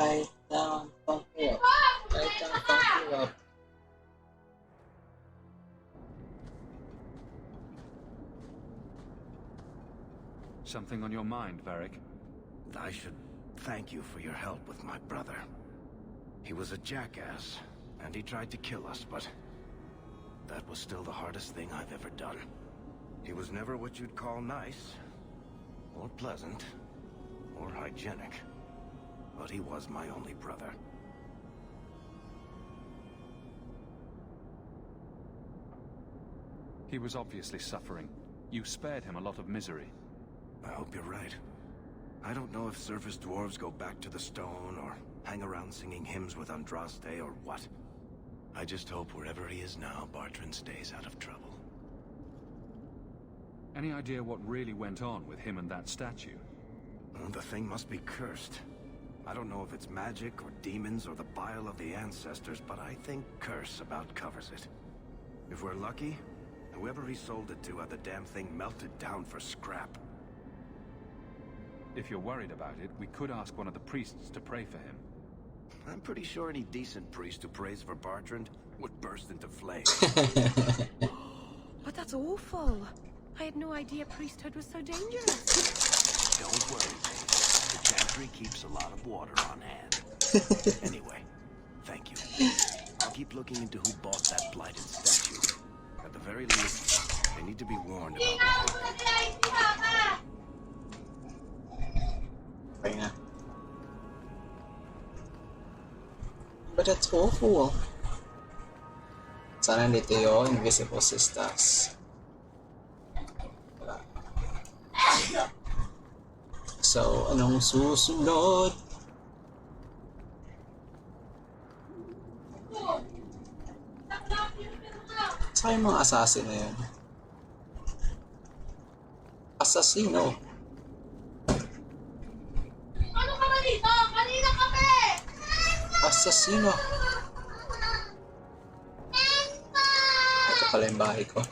S1: Right down, pump you up. Right down, pump you up.
S3: Something on your mind, Varric?
S9: I should thank you for your help with my brother. He was a jackass, and he tried to kill us, but that was still the hardest thing I've ever done. He was never what you'd call nice, or pleasant, or hygienic. But he was my only brother.
S3: He was obviously suffering. You spared him a lot of misery.
S9: I hope you're right. I don't know if surface dwarves go back to the stone, or hang around singing hymns with Andraste, or what. I just hope wherever he is now, Bartrand stays out of trouble.
S3: Any idea what really went on with him and that statue?
S9: Well, the thing must be cursed. I don't know if it's magic, or demons, or the bile of the ancestors, but I think curse about covers it. If we're lucky, whoever he sold it to had the damn thing melted down for scrap.
S3: If you're worried about it, we could ask one of the priests to pray for him.
S9: I'm pretty sure any decent priest who prays for Bartrand would burst into flames.
S7: But that's awful. I had no idea priesthood was so dangerous.
S9: Don't worry, babe. The chantry keeps a lot of water on hand. Anyway, thank you. I'll keep looking into who bought that blighted statue. At the very least, they need to be warned about it.
S1: Okay na. But that's awful. Sana dito yung invisible sisters. So, anong susunod? Saan yung mga assassin na yun? Assassino.
S16: Ano ka ba dito? Kanina kami!
S1: Assassino. Ito pala yung bahay ko.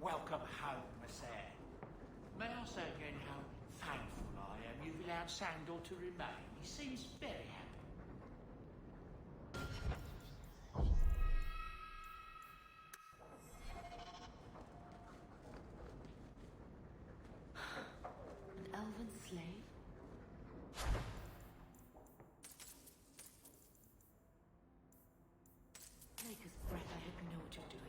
S15: Welcome home, Miss Anne. May I say again how thankful I am you've allowed Sandal to remain. He seems very happy.
S10: An elven slave? Maker's breath, I hope you know what you're doing.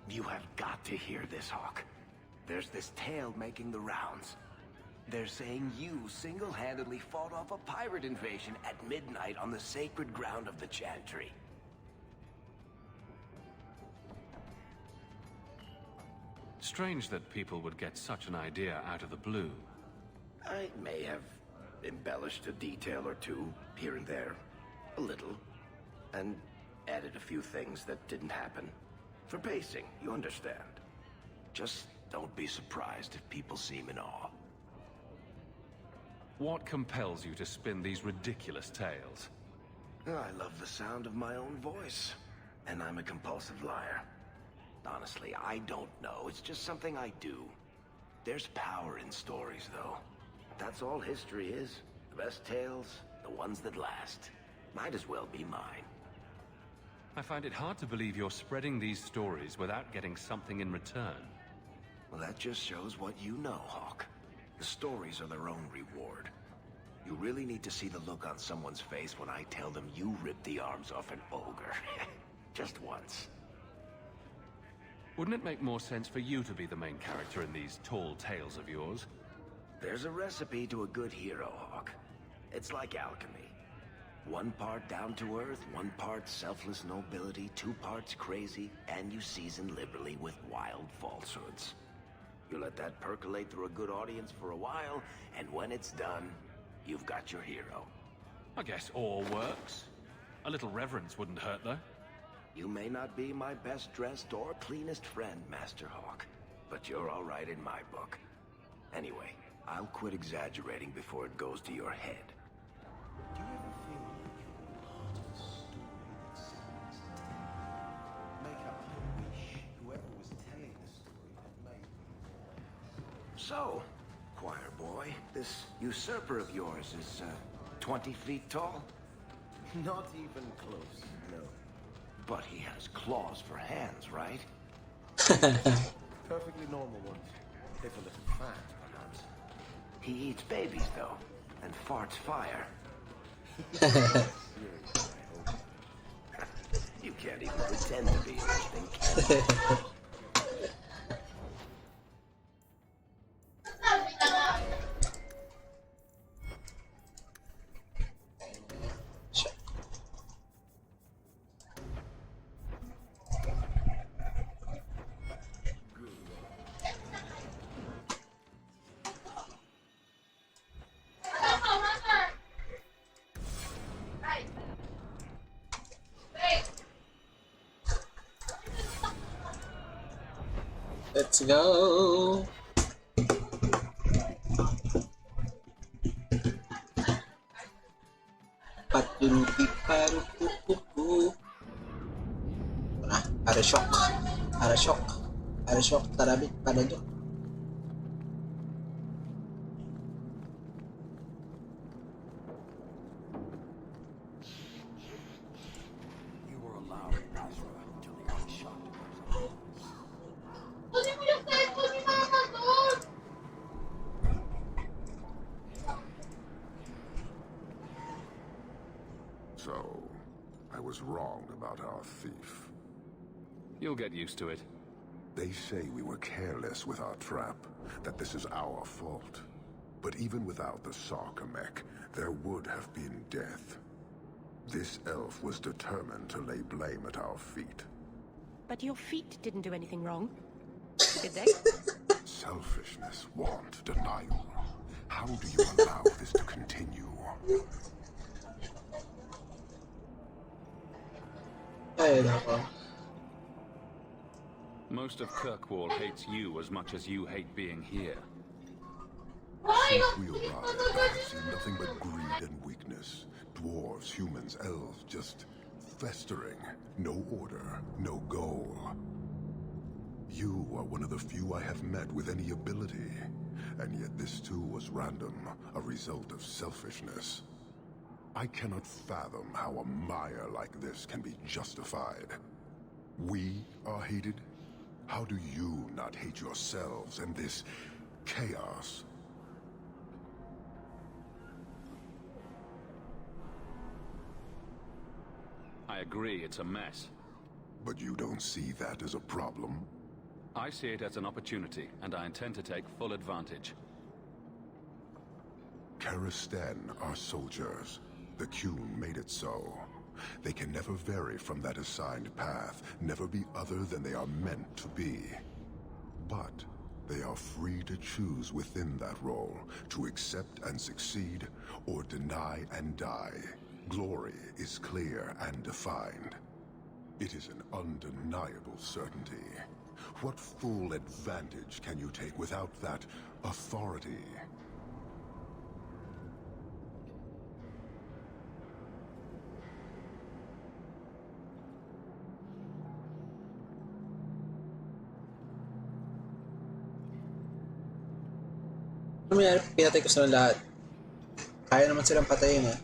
S9: You have got to hear this, Hawk. There's this tale making the rounds. They're saying you single-handedly fought off a pirate invasion at midnight on the sacred ground of the Chantry.
S3: Strange that people would get such an idea out of the blue.
S9: I may have embellished a detail or two, here and there. A little. And added a few things that didn't happen. For pacing, you understand. Just don't be surprised if people seem in awe.
S3: What compels you to spin these ridiculous tales?
S9: I love the sound of my own voice. And I'm a compulsive liar. Honestly, I don't know. It's just something I do. There's power in stories, though. That's all history is. The best tales, the ones that last. Might as well be mine.
S3: I find it hard to believe you're spreading these stories without getting something in return.
S9: Well, that just shows what you know, Hawk. The stories are their own reward. You really need to see the look on someone's face when I tell them you ripped the arms off an ogre. Just once.
S3: Wouldn't it make more sense for you to be the main character in these tall tales of yours?
S9: There's a recipe to a good hero, Hawk. It's like alchemy. 1 part down to earth, 1 part selfless nobility, 2 parts crazy, and you season liberally with wild falsehoods. You let that percolate through a good audience for a while, and when it's done, you've got your hero.
S3: I guess all works. A little reverence wouldn't hurt, though.
S9: You may not be my best dressed or cleanest friend, Master Hawk, but you're all right in my book. Anyway, I'll quit exaggerating before it goes to your head.
S15: Do you ever feel like you're part of a story that sounds dead? Make up a wish whoever was telling the story had made me.
S9: So, choir boy, this usurper of yours is, 20 feet tall?
S15: Not even close, no.
S9: But he has claws for hands, right?
S15: Perfectly normal ones. If a little fat, perhaps.
S9: He eats babies, though, and farts fire. You can't even pretend to be anything, can you?
S1: Let's go. Patunupi parupupupu. Nah, ada shock, tarabit pada jok.
S9: You were allowed, Azra, until the unshot.
S12: So, I was wrong about our thief.
S3: You'll get used to it.
S12: They say we were careless with our trap, that this is our fault. But even without the Sarkamek, there would have been death. This elf was determined to lay blame at our feet.
S22: But your feet didn't do anything wrong, did they?
S12: Selfishness, want, denial. How do you allow this to continue?
S3: Most of Kirkwall hates you as much as you hate being here.
S12: Since we arrived, I have seen nothing but greed and weakness. Dwarves, humans, elves, just festering. No order, no goal. You are one of the few I have met with any ability. And yet this too was random, a result of selfishness. I cannot fathom how a mire like this can be justified. We are hated? How do you not hate yourselves and this chaos?
S3: I agree, it's a mess.
S12: But you don't see that as a problem?
S3: I see it as an opportunity, and I intend to take full advantage.
S12: Karistan are soldiers. The Qun made it so. They can never vary from that assigned path, never be other than they are meant to be. But they are free to choose within that role, to accept and succeed, or deny and die. Glory is clear and defined. It is an undeniable certainty. What full advantage can you take without that authority?
S1: Ano nangyari? Pinatay ko silang lahat. Kaya naman silang patayin eh.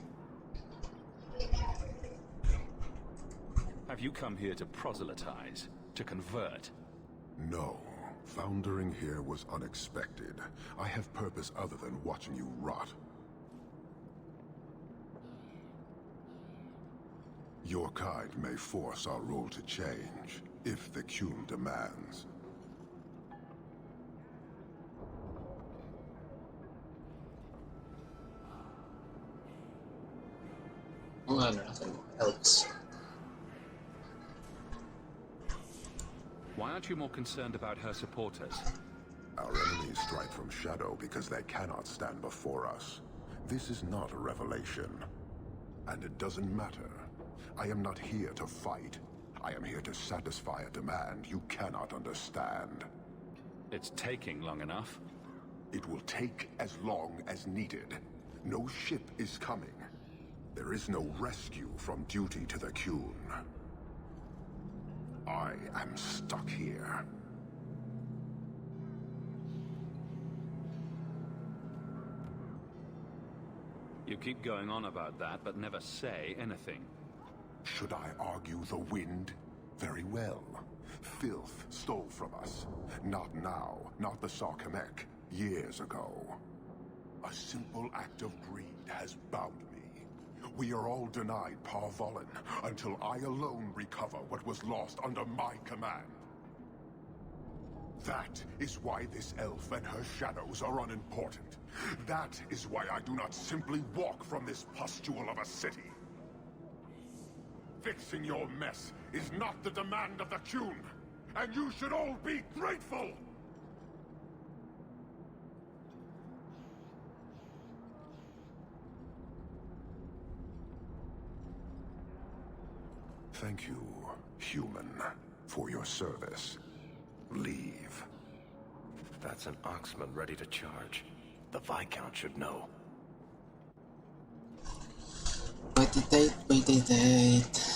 S3: Have you come here to proselytize, to convert?
S12: No. Foundering here was unexpected. I have purpose other than watching you rot. Your kind may force our rule to change, if the Qun demands.
S1: Wala na nothing else.
S3: Why aren't you more concerned about her supporters?
S12: Our enemies strike from shadow because they cannot stand before us. This is not a revelation. And it doesn't matter. I am not here to fight. I am here to satisfy a demand you cannot understand.
S3: It's taking long enough.
S12: It will take as long as needed. No ship is coming. There is no rescue from duty to the Qun. I am stuck here.
S3: You keep going on about that, but never say anything.
S12: Should I argue the wind? Very well. Filth stole from us. Not now, not the Sarkamek. Years ago. A simple act of greed has bound me. We are all denied Parvolin until I alone recover what was lost under my command. That is why this elf and her shadows are unimportant. That is why I do not simply walk from this pustule of a city. Fixing your mess is not the demand of the Qun, and you should all be grateful! Thank you, human, for your service. Leave.
S9: That's an Oxman ready to charge. The Viscount should know.
S1: Wait.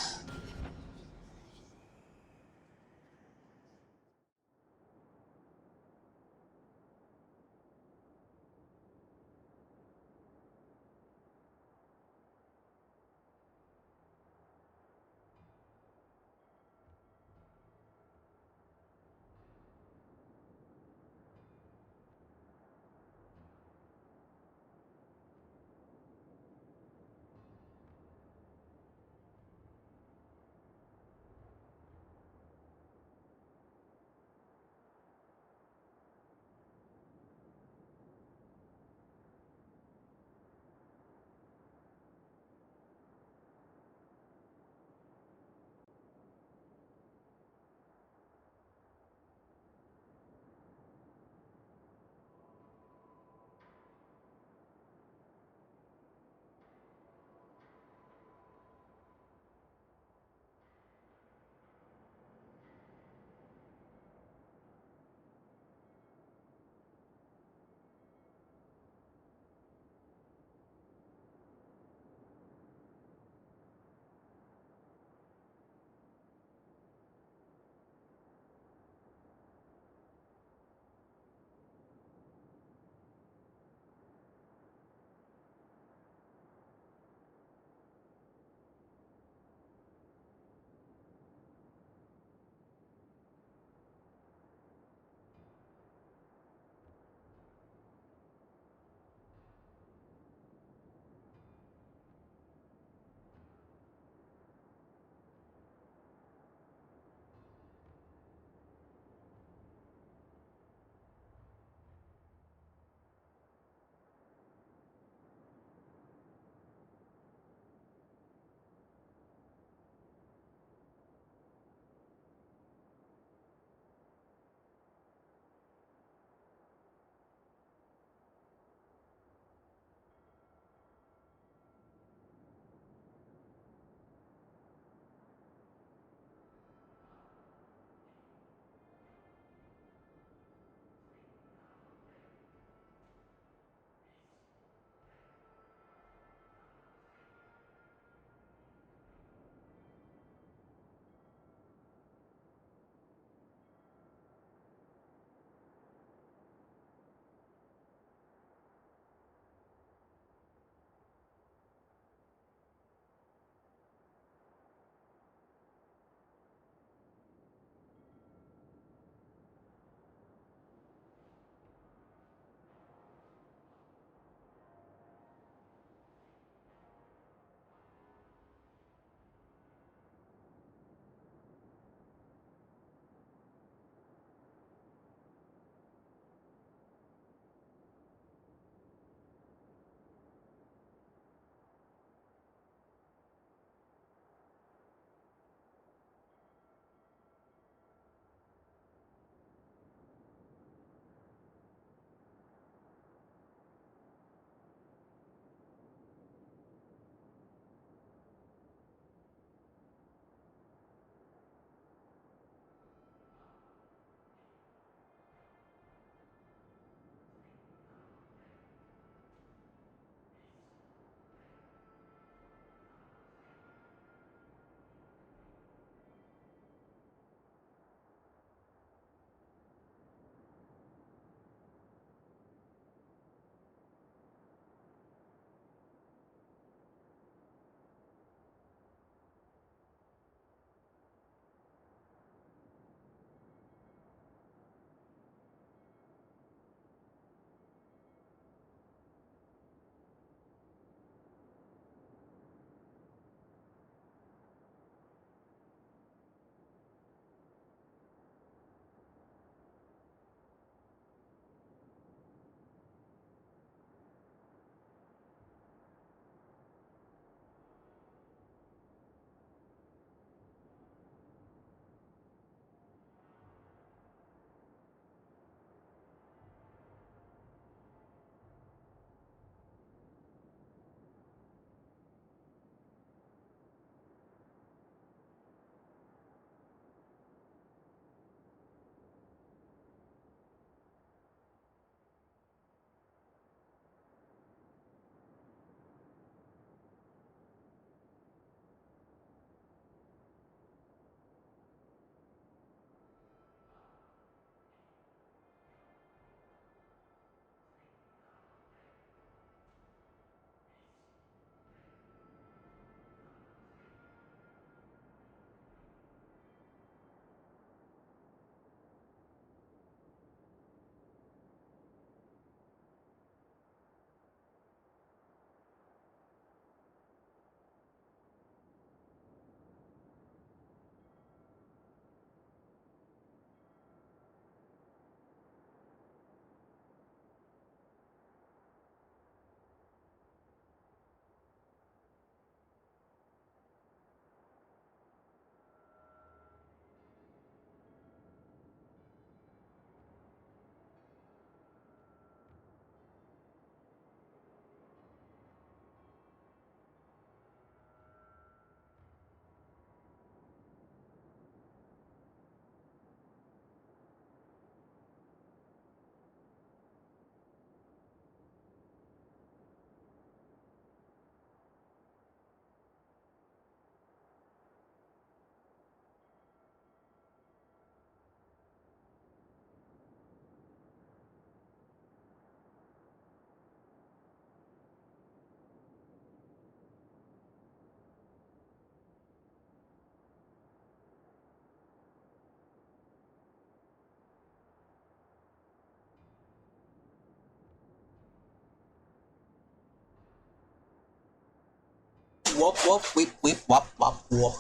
S1: Wop wop, whip whip, wop wop wop.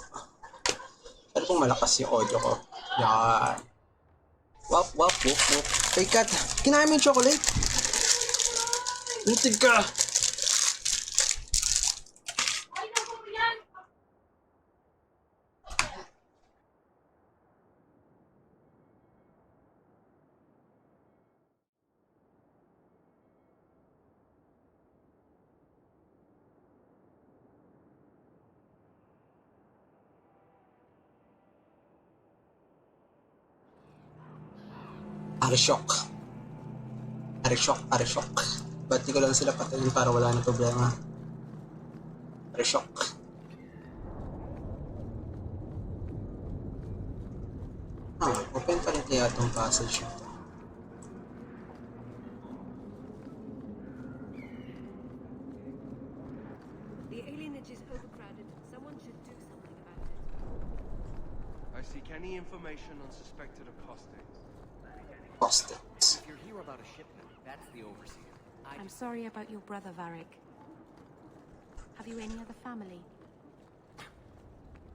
S1: Pero kung malakas yung audio ko. Yan. Wop wop, wop wop. Hey Kat, kinain mo yung chocolate? Muntig ka! Arishock. Arishock, Arishock. Ba't di ko lang sila patayin para wala na problema? Arishock. Open pa rin kaya itong passage ito.
S6: The alienage is overcrowded. Someone should do something about it.
S15: I seek any information on suspected apostates.
S1: Apostates.
S18: If you're here about a shipment, that's the overseer.
S22: I'm sorry about your brother, Varric. Have you any other family?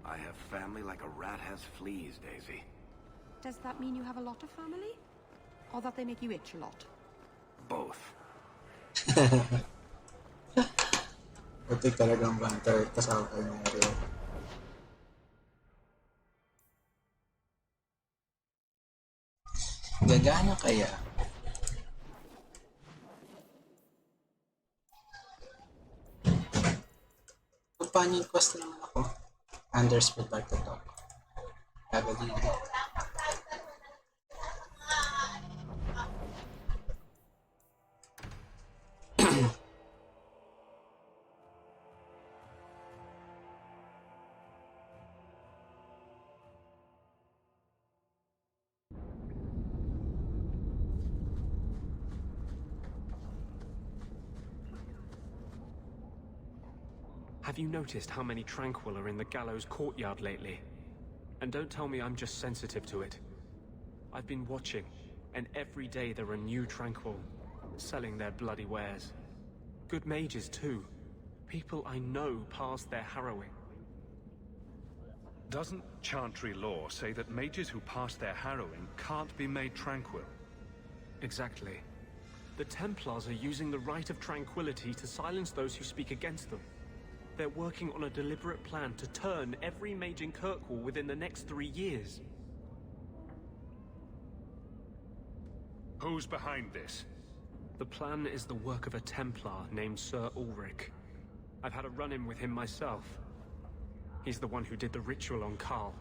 S9: I have family like a rat has fleas, Daisy.
S22: Does that mean you have a lot of family? Or that they make you itch a lot?
S9: Both.
S1: Ito talagang banter kasama kayo ng area. Gagana kaya? Companion quest naman ako. Anders would like to talk. Gagawin dito.
S14: Have you noticed how many Tranquil are in the gallows courtyard lately? And don't tell me I'm just sensitive to it. I've been watching, and every day there are new Tranquil, selling their bloody wares. Good mages too. People I know pass their harrowing.
S3: Doesn't Chantry law say that mages who pass their harrowing can't be made tranquil?
S14: Exactly. The Templars are using the right of tranquility to silence those who speak against them. They're working on a deliberate plan to turn every mage in Kirkwall within the next 3 years.
S3: Who's behind this?
S14: The plan is the work of a Templar named Sir Ulrich. I've had a run-in with him myself. He's the one who did the ritual on Karl.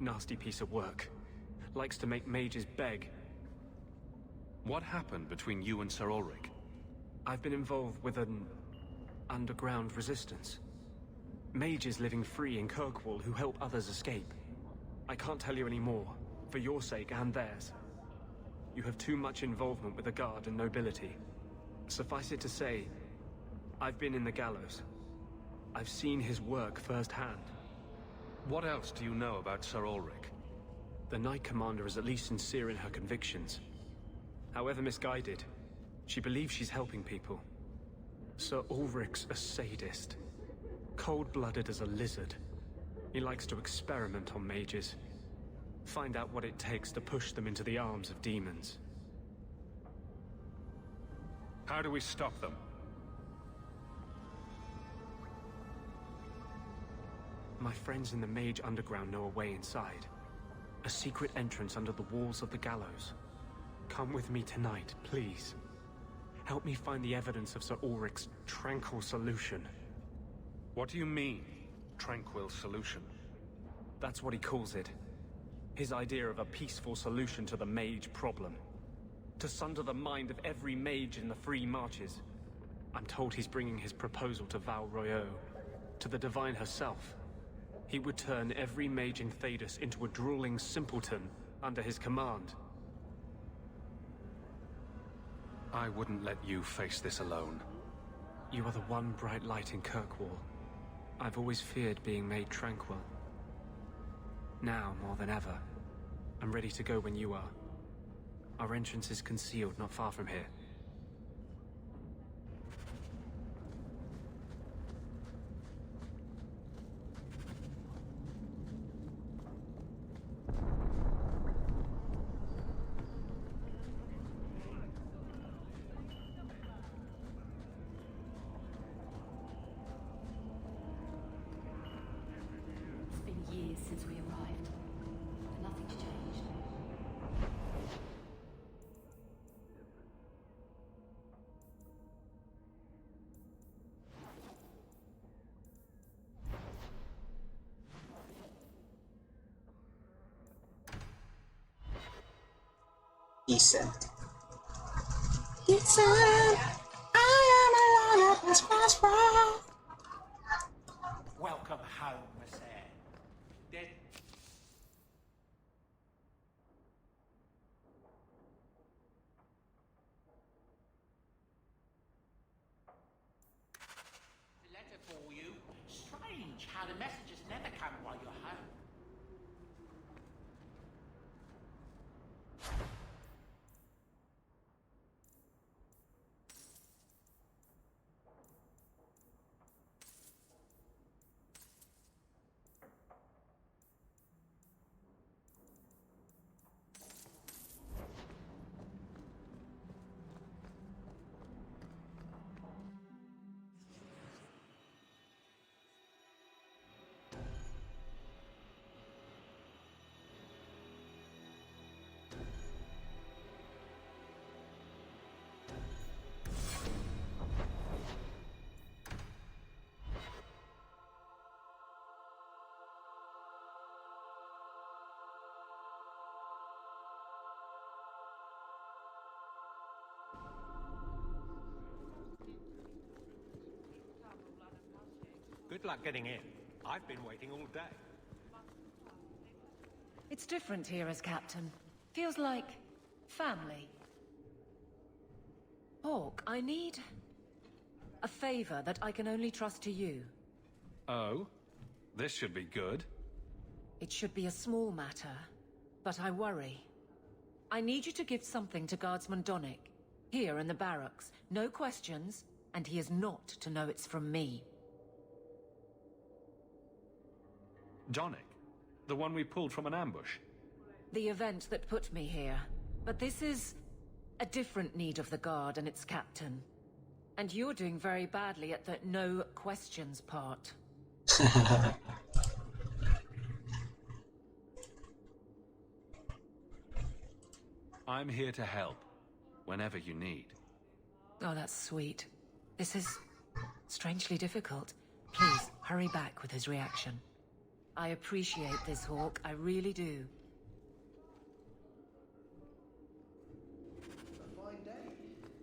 S14: Nasty piece of work. Likes to make mages beg.
S3: What happened between you and Sir Ulrich?
S14: I've been involved with an underground resistance. Mages living free in Kirkwall who help others escape. I can't tell you any more, for your sake and theirs. You have too much involvement with the Guard and nobility. Suffice it to say, I've been in the gallows. I've seen his work firsthand.
S3: What else do you know about Sir Ulrich?
S14: The Knight Commander is at least sincere in her convictions. However misguided, she believes she's helping people. Sir Ulrich's a sadist. Cold-blooded as a lizard. He likes to experiment on mages. Find out what it takes to push them into the arms of demons.
S3: How do we stop them?
S14: My friends in the Mage Underground know a way inside. A secret entrance under the walls of the gallows. Come with me tonight, please. Help me find the evidence of Sir Ulrich's tranquil solution.
S3: What do you mean, tranquil solution?
S14: That's what he calls it. His idea of a peaceful solution to the mage problem. To sunder the mind of every mage in the free marches. I'm told he's bringing his proposal to Val Royeaux, to the Divine herself. He would turn every mage in Thedas into a drooling simpleton under his command.
S3: I wouldn't let you face this alone.
S14: You are the one bright light in Kirkwall. I've always feared being made tranquil. Now, more than ever, I'm ready to go when you are. Our entrance is concealed not far from here.
S13: since we arrived. And nothing's changed.
S1: Decent. Decent. I am alone at this crossroad.
S5: Welcome home, Miss Eyre. Did... Letter for you. Strange how the messages never come while you're home. Good luck getting in. I've been waiting all day.
S20: It's different here as captain. Feels like family. Hawk, I need a favor that I can only trust to you.
S3: Oh? This should be good.
S20: It should be a small matter, but I worry. I need you to give something to Guardsman Donnick, here in the barracks. No questions, and he is not to know it's from me.
S3: Donnick? The one we pulled from an ambush?
S20: The event that put me here. But this is a different need of the Guard and its captain. And you're doing very badly at the no questions part.
S3: I'm here to help, whenever you need.
S20: Oh, that's sweet. This is strangely difficult. Please, hurry back with his reaction. I appreciate this, Hawk. I really do.
S15: It's a fine day,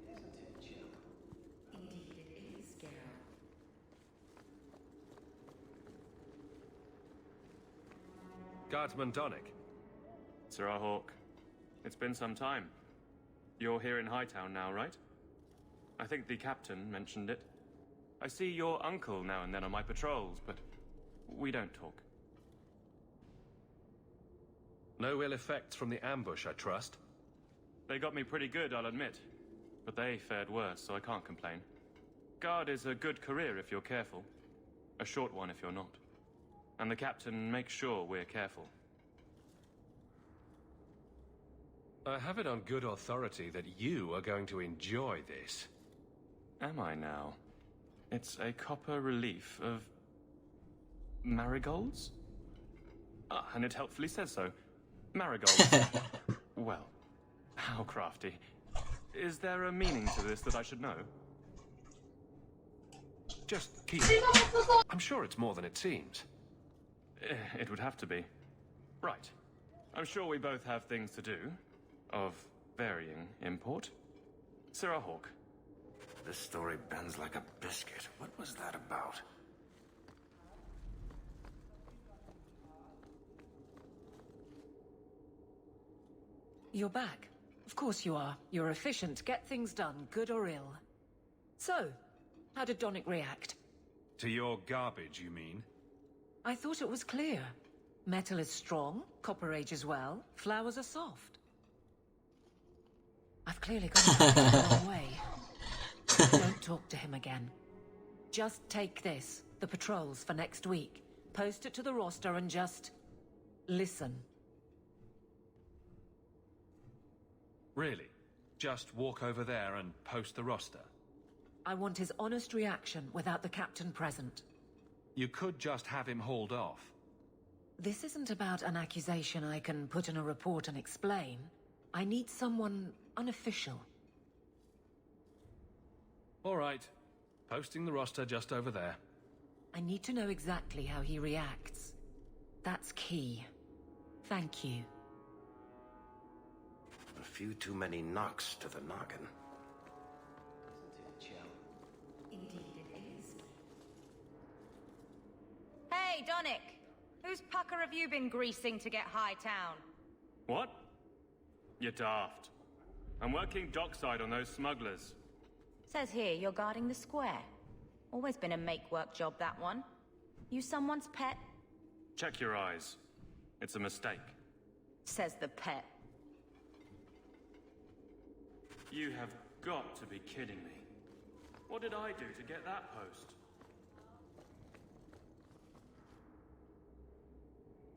S15: isn't it, Jill?
S10: Indeed it is, Geralt.
S3: Guardsman Donnick.
S14: Sir Hawk, it's been some time. You're here in Hightown now, right? I think the captain mentioned it. I see your uncle now and then on my patrols, but we don't talk.
S3: No ill effects from the ambush, I trust?
S14: They got me pretty good, I'll admit. But they fared worse, so I can't complain. Guard is a good career if you're careful. A short one if you're not. And the captain makes sure we're careful.
S3: I have it on good authority that you are going to enjoy this.
S14: Am I now? It's a copper relief of... marigolds? Ah, and it helpfully says so. Marigolds. Well, how crafty. Is there a meaning to this that I should know?
S3: Just keep it. I'm sure it's more than it seems.
S14: It would have to be. Right. I'm sure we both have things to do. Of varying import. Sir Hawk.
S9: This story bends like a biscuit. What was that about?
S20: You're back. Of course you are. You're efficient. Get things done, good or ill. So, how did Donnick react?
S3: To your garbage, you mean?
S20: I thought it was clear. Metal is strong, copper ages well, flowers are soft. I've clearly got it the wrong way. Don't talk to him again. Just take this, the patrols for next week. Post it to the roster and just... listen.
S3: Really? Just walk over there and post the roster?
S20: I want his honest reaction without the captain present.
S3: You could just have him hauled off.
S20: This isn't about an accusation I can put in a report and explain. I need someone unofficial.
S3: All right. Posting the roster just over there.
S20: I need to know exactly how he reacts. That's key. Thank you.
S9: A few too many knocks to the noggin.
S4: Indeed it is.
S2: Hey, Donick! Whose pucker have you been greasing to get Hightown?
S17: What? You're daft. I'm working dockside on those smugglers.
S2: Says here you're guarding the square. Always been a make-work job, that one. You someone's pet?
S17: Check your eyes. It's a mistake.
S2: Says the pet.
S17: You have got to be kidding me. What did I do to get that post?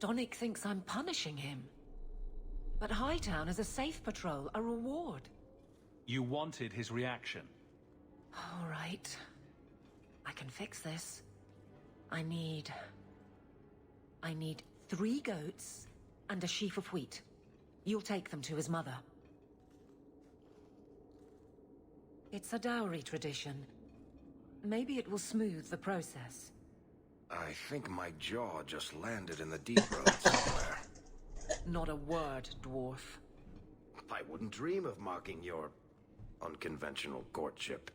S20: Donick thinks I'm punishing him. But Hightown is a safe patrol, a reward.
S3: You wanted his reaction.
S20: All right. I can fix this. I need 3 goats and a sheaf of wheat. You'll take them to his mother. It's a dowry tradition. Maybe it will smooth the process.
S9: I think my jaw just landed in the deep road somewhere.
S20: Not a word, dwarf.
S9: I wouldn't dream of mocking your unconventional courtship.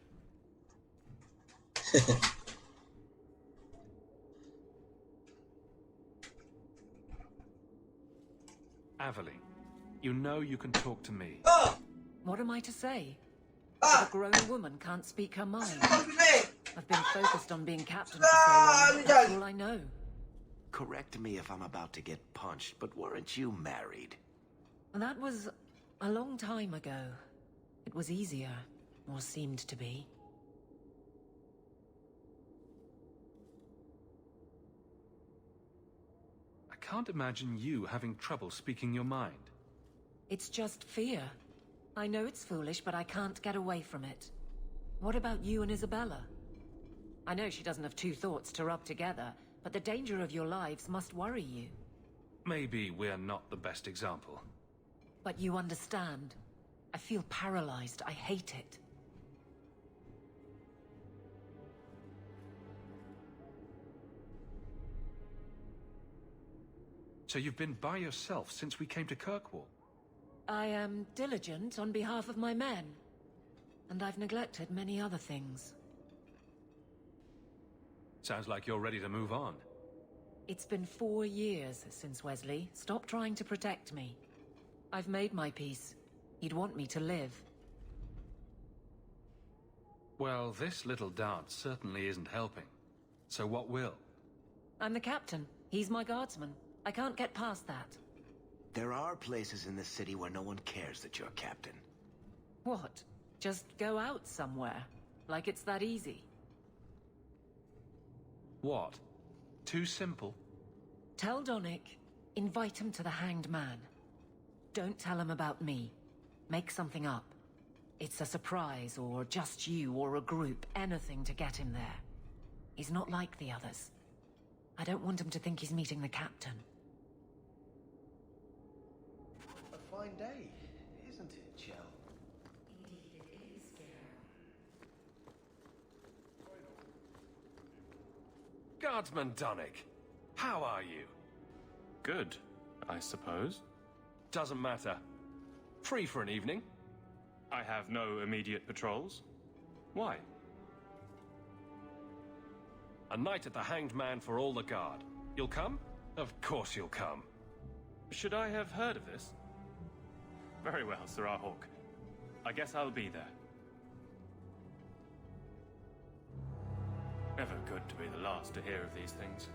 S3: Aveline, you know you can talk to me.
S20: What am I to say? That a grown woman can't speak her mind. I've been focused on being captain for so long. That's all I know.
S9: Correct me if I'm about to get punched, but weren't you married?
S20: That was a long time ago. It was easier, or seemed to be.
S3: I can't imagine you having trouble speaking your mind.
S20: It's just fear. I know it's foolish, but I can't get away from it. What about you and Isabella? I know she doesn't have 2 thoughts to rub together, but the danger of your lives must worry you.
S3: Maybe we're not the best example.
S20: But you understand. I feel paralyzed. I hate it.
S3: So you've been by yourself since we came to Kirkwall?
S20: I am diligent on behalf of my men. And I've neglected many other things.
S3: Sounds like you're ready to move on.
S20: It's been 4 years since Wesley. Stop trying to protect me. I've made my peace. He'd want me to live.
S3: Well, this little dance certainly isn't helping. So what will?
S20: I'm the captain. He's my guardsman. I can't get past that.
S9: There are places in the city where no one cares that you're captain.
S20: What? Just go out somewhere? Like it's that easy?
S3: What? Too simple?
S20: Tell Donick, invite him to the Hanged Man. Don't tell him about me. Make something up. It's a surprise, or just you, or a group, anything to get him there. He's not like the others. I don't want him to think he's meeting the captain.
S15: A fine day, isn't it, Chell?
S4: Indeed it is,
S3: Guardsman Donick, how are you?
S17: Good, I suppose.
S3: Doesn't matter. Free for an evening?
S17: I have no immediate patrols. Why?
S3: A night at the Hanged Man for all the guard. You'll come? Of course you'll come.
S17: Should I have heard of this? Very well, Sirrah Hawk. I guess I'll be there. Never good to be the last to hear of these things.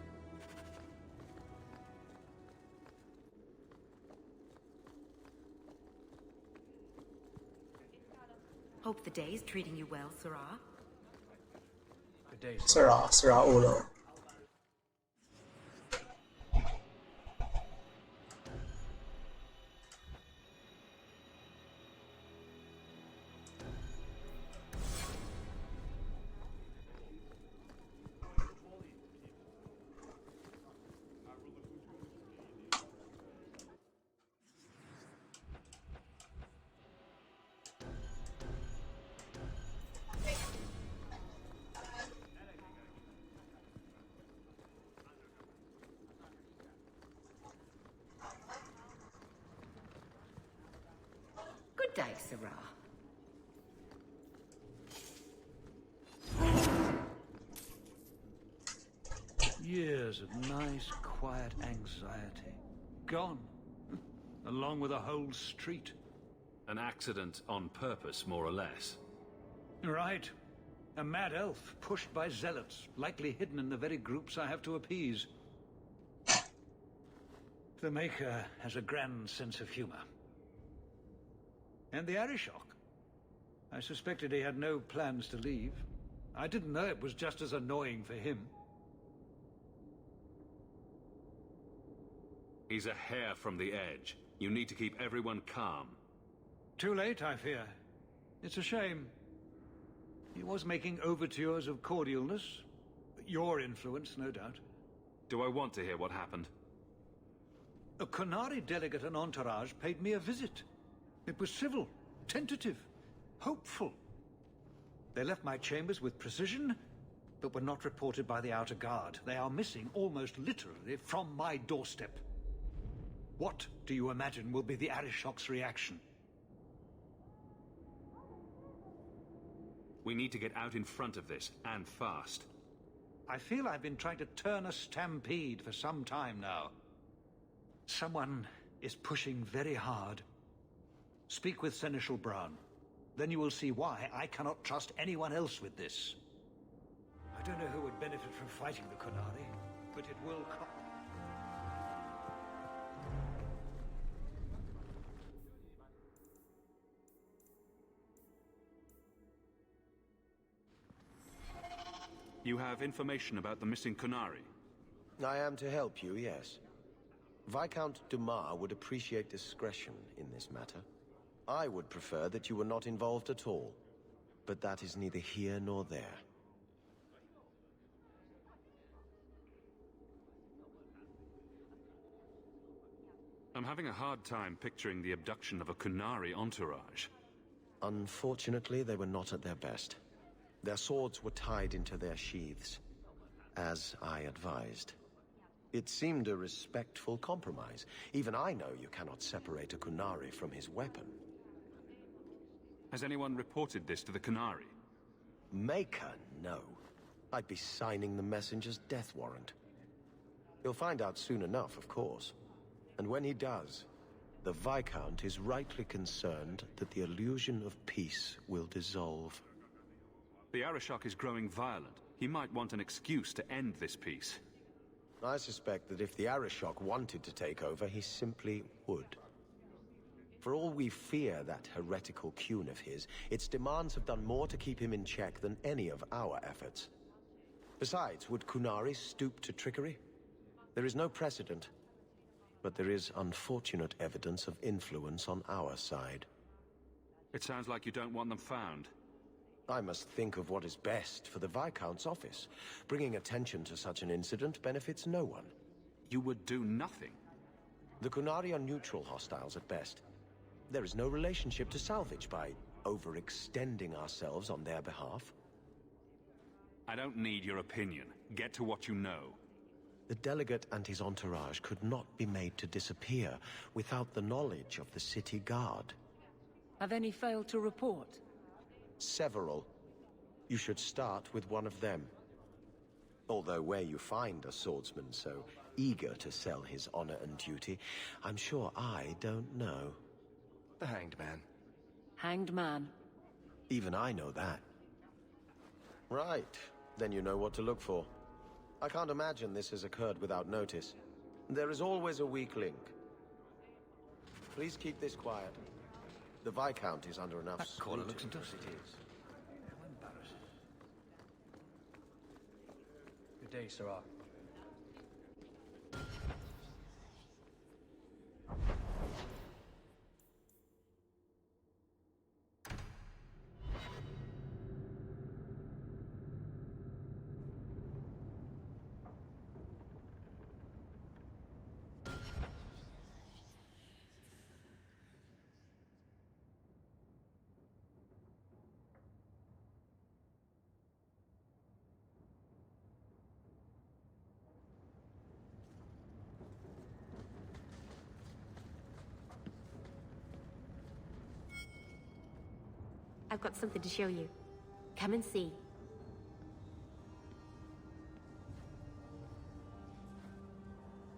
S4: Hope the day's treating you well, Sirrah.
S1: Sirrah Ulo.
S20: Sirrah.
S8: Years of nice, quiet anxiety. Gone. Along with a whole street.
S3: An accident on purpose, more or less.
S8: Right. A mad elf, pushed by zealots, likely hidden in the very groups I have to appease. The Maker has a grand sense of humor. And the Arishok. I suspected he had no plans to leave. I didn't know it was just as annoying for him.
S3: He's a hair from the edge. You need to keep everyone calm.
S8: Too late, I fear. It's a shame. He was making overtures of cordialness. Your influence, no doubt.
S3: Do I want to hear what happened?
S8: A Qunari delegate and entourage paid me a visit. It was civil, tentative, hopeful. They left my chambers with precision, but were not reported by the outer guard. They are missing, almost literally, from my doorstep. What do you imagine will be the Arishok's reaction?
S3: We need to get out in front of this, and fast.
S8: I feel I've been trying to turn a stampede for some time now. Someone is pushing very hard. Speak with Seneschal Brown. Then you will see why I cannot trust anyone else with this. I don't know who would benefit from fighting the Qunari, but it will come.
S3: You have information about the missing Qunari?
S9: I am to help you, yes. Viscount Dumas would appreciate discretion in this matter. I would prefer that you were not involved at all, but that is neither here nor there.
S3: I'm having a hard time picturing the abduction of a Qunari entourage.
S9: Unfortunately, they were not at their best. Their swords were tied into their sheaths, as I advised. It seemed a respectful compromise. Even I know you cannot separate a Qunari from his weapon.
S3: Has anyone reported this to the Qunari?
S9: Maker, no. I'd be signing the messenger's death warrant. He'll find out soon enough, of course. And when he does, the Viscount is rightly concerned that the illusion of peace will dissolve.
S3: The Arishok is growing violent. He might want an excuse to end this peace.
S9: I suspect that if the Arishok wanted to take over, he simply would. For all we fear that heretical Qun of his, its demands have done more to keep him in check than any of our efforts. Besides, would Qunari stoop to trickery? There is no precedent, but there is unfortunate evidence of influence on our side.
S3: It sounds like you don't want them found.
S9: I must think of what is best for the Viscount's office. Bringing attention to such an incident benefits no one.
S3: You would do nothing?
S9: The Qunari are neutral hostiles at best. There is no relationship to salvage by overextending ourselves on their behalf.
S3: I don't need your opinion. Get to what you know.
S9: The delegate and his entourage could not be made to disappear without the knowledge of the city guard.
S20: Have any failed to report?
S9: Several. You should start with one of them. Although where you find a swordsman so eager to sell his honor and duty, I'm sure I don't know.
S18: The Hanged Man.
S20: Hanged Man.
S9: Even I know that. Right. Then you know what to look for. I can't imagine this has occurred without notice. There is always a weak link. Please keep this quiet. The Viscount is under enough
S8: corner looks
S9: scrutiny as
S8: dusty.
S9: it is.
S18: Good day, Sirrah.
S22: I've got something to show you. Come and see.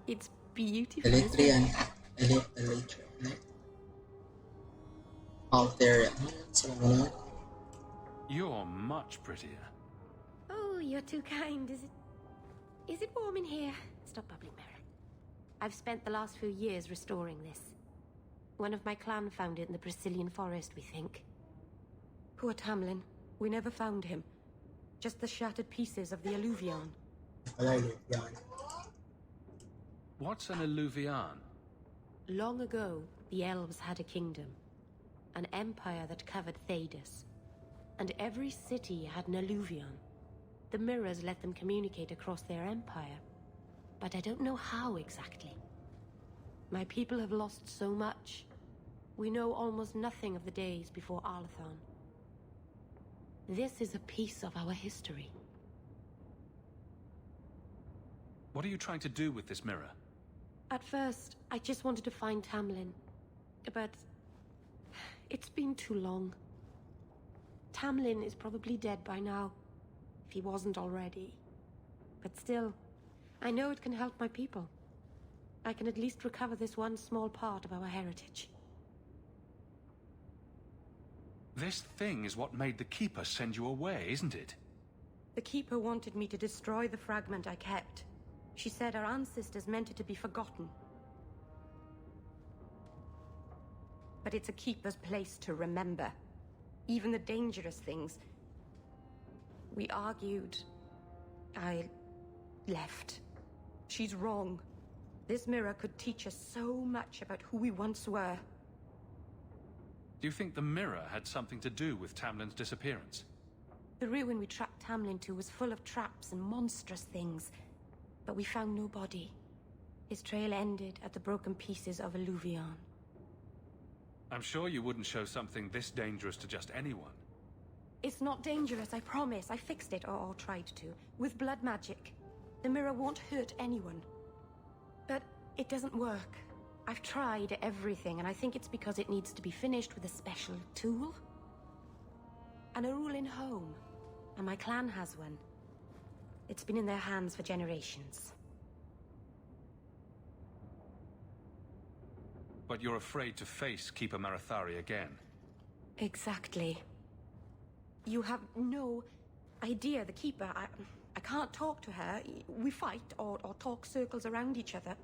S22: It's beautiful.
S1: Elytrian. Elytra. Altair.
S3: You're much prettier.
S22: Oh, you're too kind. Is it warm in here? Stop bubbling, Mary. I've spent the last few years restoring this. One of my clan found it in the Brazilian forest, we think. Poor Tamlin. We never found him. Just the shattered pieces of the alluvion.
S3: What's an alluvian?
S22: Long ago, the elves had a kingdom. An empire that covered Thedas. And every city had an alluvion. The mirrors let them communicate across their empire. But I don't know how exactly. My people have lost so much. We know almost nothing of the days before Arlathon. This is a piece of our history.
S3: What are you trying to do with this mirror?
S22: At first, I just wanted to find Tamlin. But it's been too long. Tamlin is probably dead by now, if he wasn't already. But still, I know it can help my people. I can at least recover this one small part of our heritage.
S3: This thing is what made the Keeper send you away, isn't it?
S22: The Keeper wanted me to destroy the fragment I kept. She said our ancestors meant it to be forgotten. But it's a Keeper's place to remember. Even the dangerous things. We argued. I left. She's wrong. This mirror could teach us so much about who we once were.
S3: Do you think the mirror had something to do with Tamlin's disappearance?
S22: The ruin we tracked Tamlin to was full of traps and monstrous things. But we found no body. His trail ended at the broken pieces of alluvion.
S3: I'm sure you wouldn't show something this dangerous to just anyone.
S22: It's not dangerous, I promise. I fixed it, or tried to, with blood magic. The mirror won't hurt anyone. But it doesn't work. I've tried everything, and I think it's because it needs to be finished with a special tool. And a Arulin home. And my clan has one. It's been in their hands for generations.
S3: But you're afraid to face Keeper Marathari again.
S22: Exactly. You have no idea, the Keeper. I can't talk to her. We fight or talk circles around each other.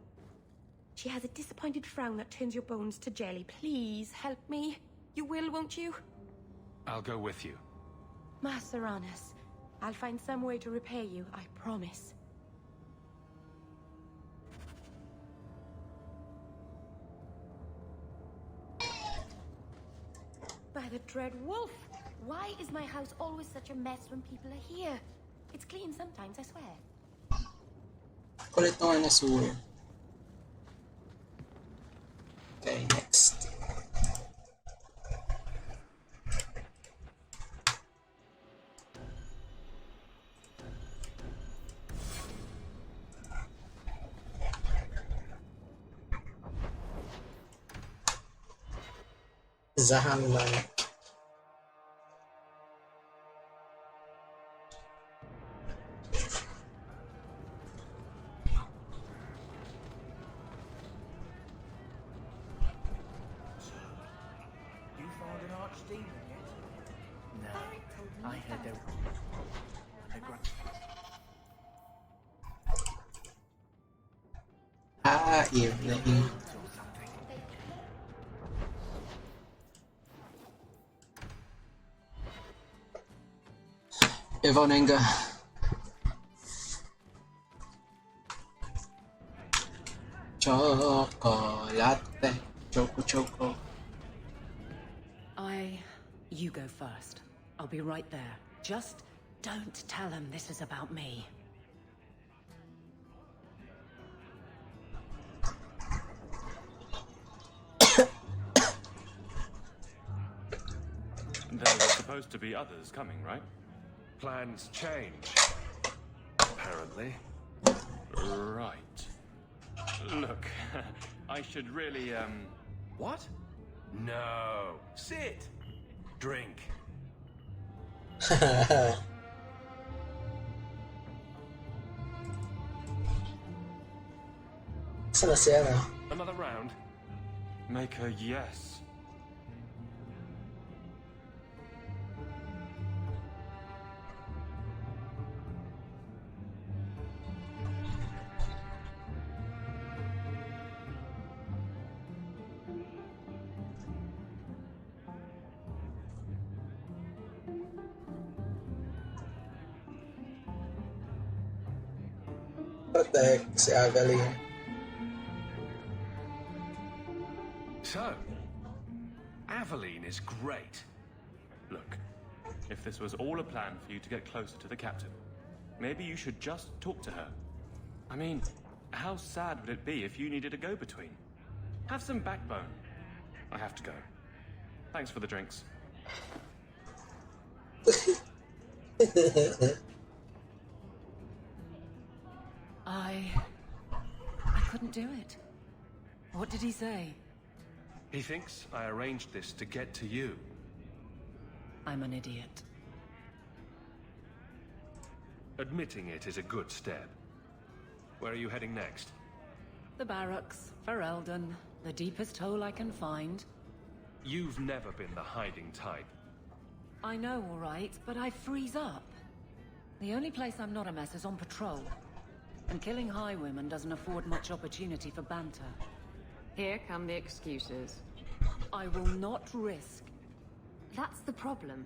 S22: She has a disappointed frown that turns your bones to jelly. Please, help me. You will, won't you?
S3: I'll go with you.
S22: Master Arnus, I'll find some way to repay you, I promise. By the dread wolf! Why is my house always such a mess when people are here? It's clean sometimes, I swear.
S1: Kulit ng nasura. Okay, next. Zahamlan.
S5: You found an archdemon yet?
S18: No. I heard they're...
S1: Evening. Evanenga. Chocolate. Choco.
S20: You go first. I'll be right there. Just don't tell him this is about me.
S17: There were supposed to be others coming, right?
S3: Plans change. Apparently.
S17: Right. Look, I should really,
S9: What? No. Sit. Drink.
S1: Sana si ano?
S17: Another round? Make her yes.
S1: Protect si Aveline.
S3: So, Aveline is great.
S17: Look, if this was all a plan for you to get closer to the captain, maybe you should just talk to her. I mean, how sad would it be if you needed a go-between? Have some backbone. I have to go. Thanks for the drinks.
S20: I couldn't do it. What did he say?
S3: He thinks I arranged this to get to you.
S20: I'm an idiot.
S3: Admitting it is a good step. Where are you heading next?
S20: The barracks, for Eldon, the deepest hole I can find.
S3: You've never been the hiding type.
S20: I know, all right, but I freeze up. The only place I'm not a mess is on patrol. And killing highwaymen doesn't afford much opportunity for banter.
S19: Here come the excuses.
S20: I will not risk.
S19: That's the problem.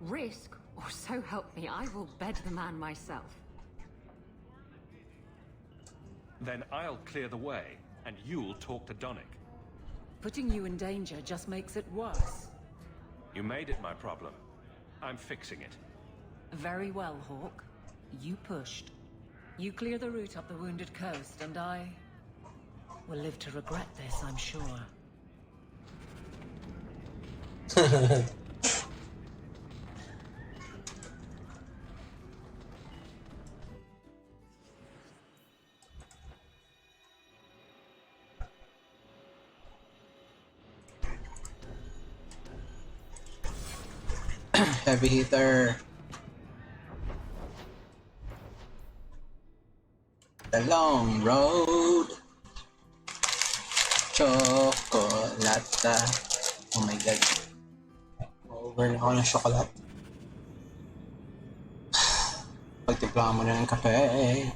S19: Risk, or so help me, I will bed the man myself.
S3: Then I'll clear the way, and you'll talk to Donnick.
S20: Putting you in danger just makes it worse.
S3: You made it my problem. I'm fixing it.
S20: Very well, Hawk. You pushed. You clear the route up the Wounded Coast, and I will live to regret this, I'm sure.
S1: Heavy hitter. The long road. Chocolata. Oh my god. Over na ako ng chocolate. Pagtimpla mo na ng kape.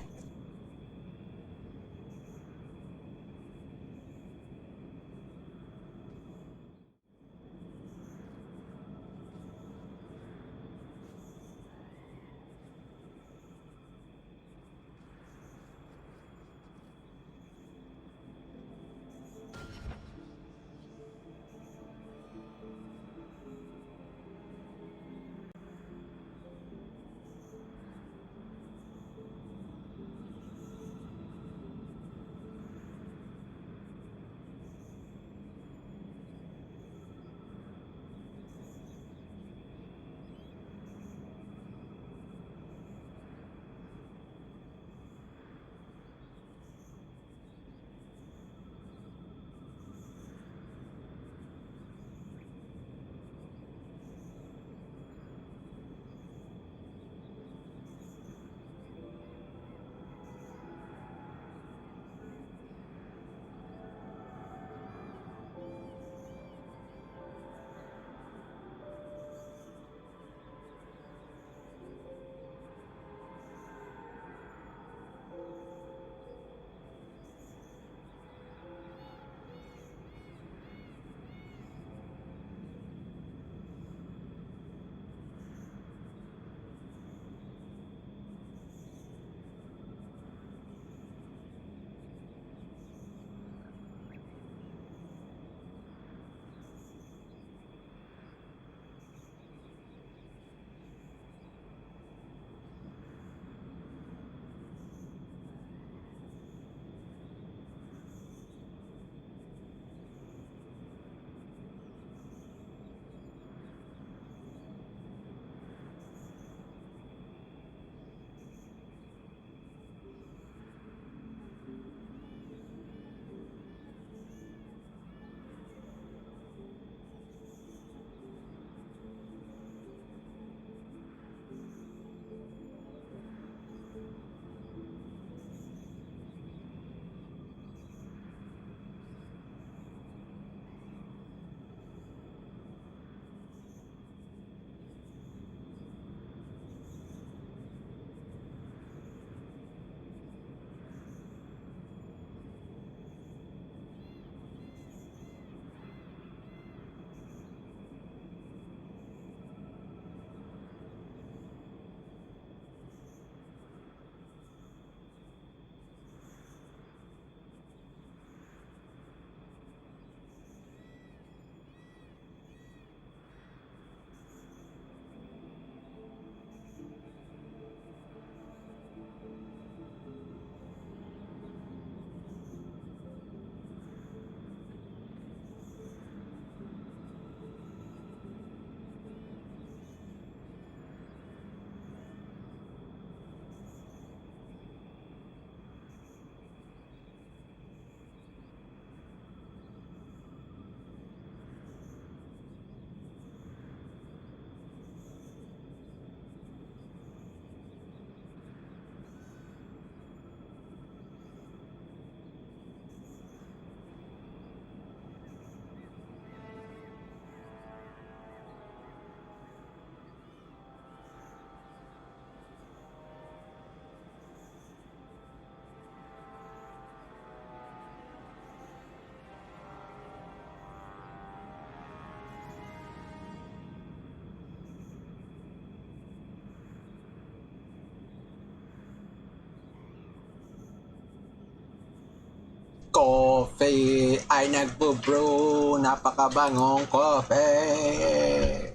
S1: coffee ay nagbo-brew, napakabangong coffee.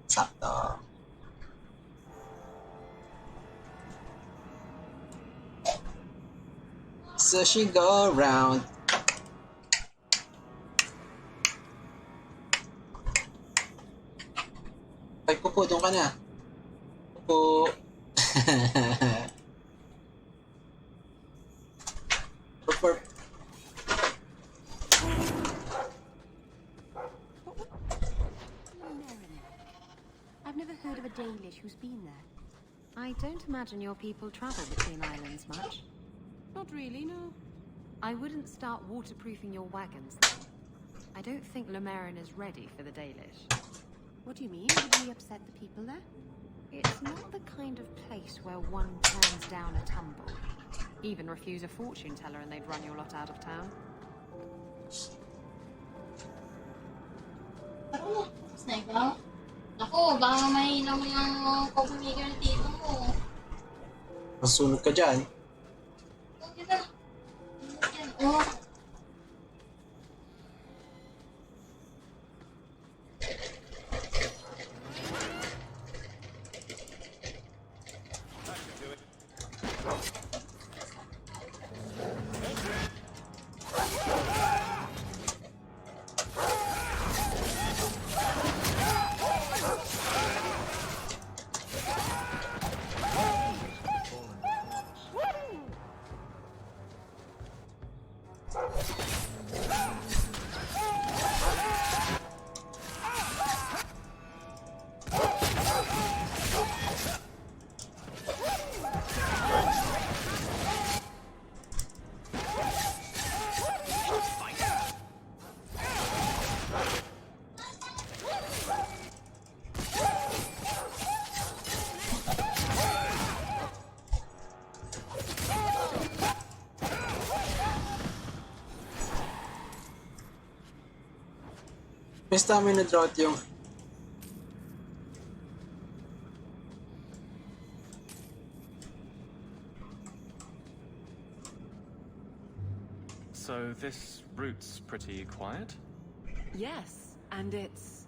S1: Sakto. So she go around. Ay, Pupo, doon ka na. Pupo. Pupo.
S22: I've never heard of a Dalish who's been there. I don't imagine your people travel between islands much.
S6: Not really, no.
S19: I wouldn't start waterproofing your wagons, though. I don't think Lemarin is ready for the Dalish.
S22: What do you mean? Would we upset the people there?
S19: It's not the kind of place where one turns down a tumble. Even refuse a fortune teller and they'd run your lot out of town.
S16: Ako, baka mahina mo yung coffee maker ng tito mo.
S1: Masunog ka dyan.
S16: Okay na. Oh.
S1: May stamina drought yung...
S17: So this route's pretty quiet?
S20: Yes, and it's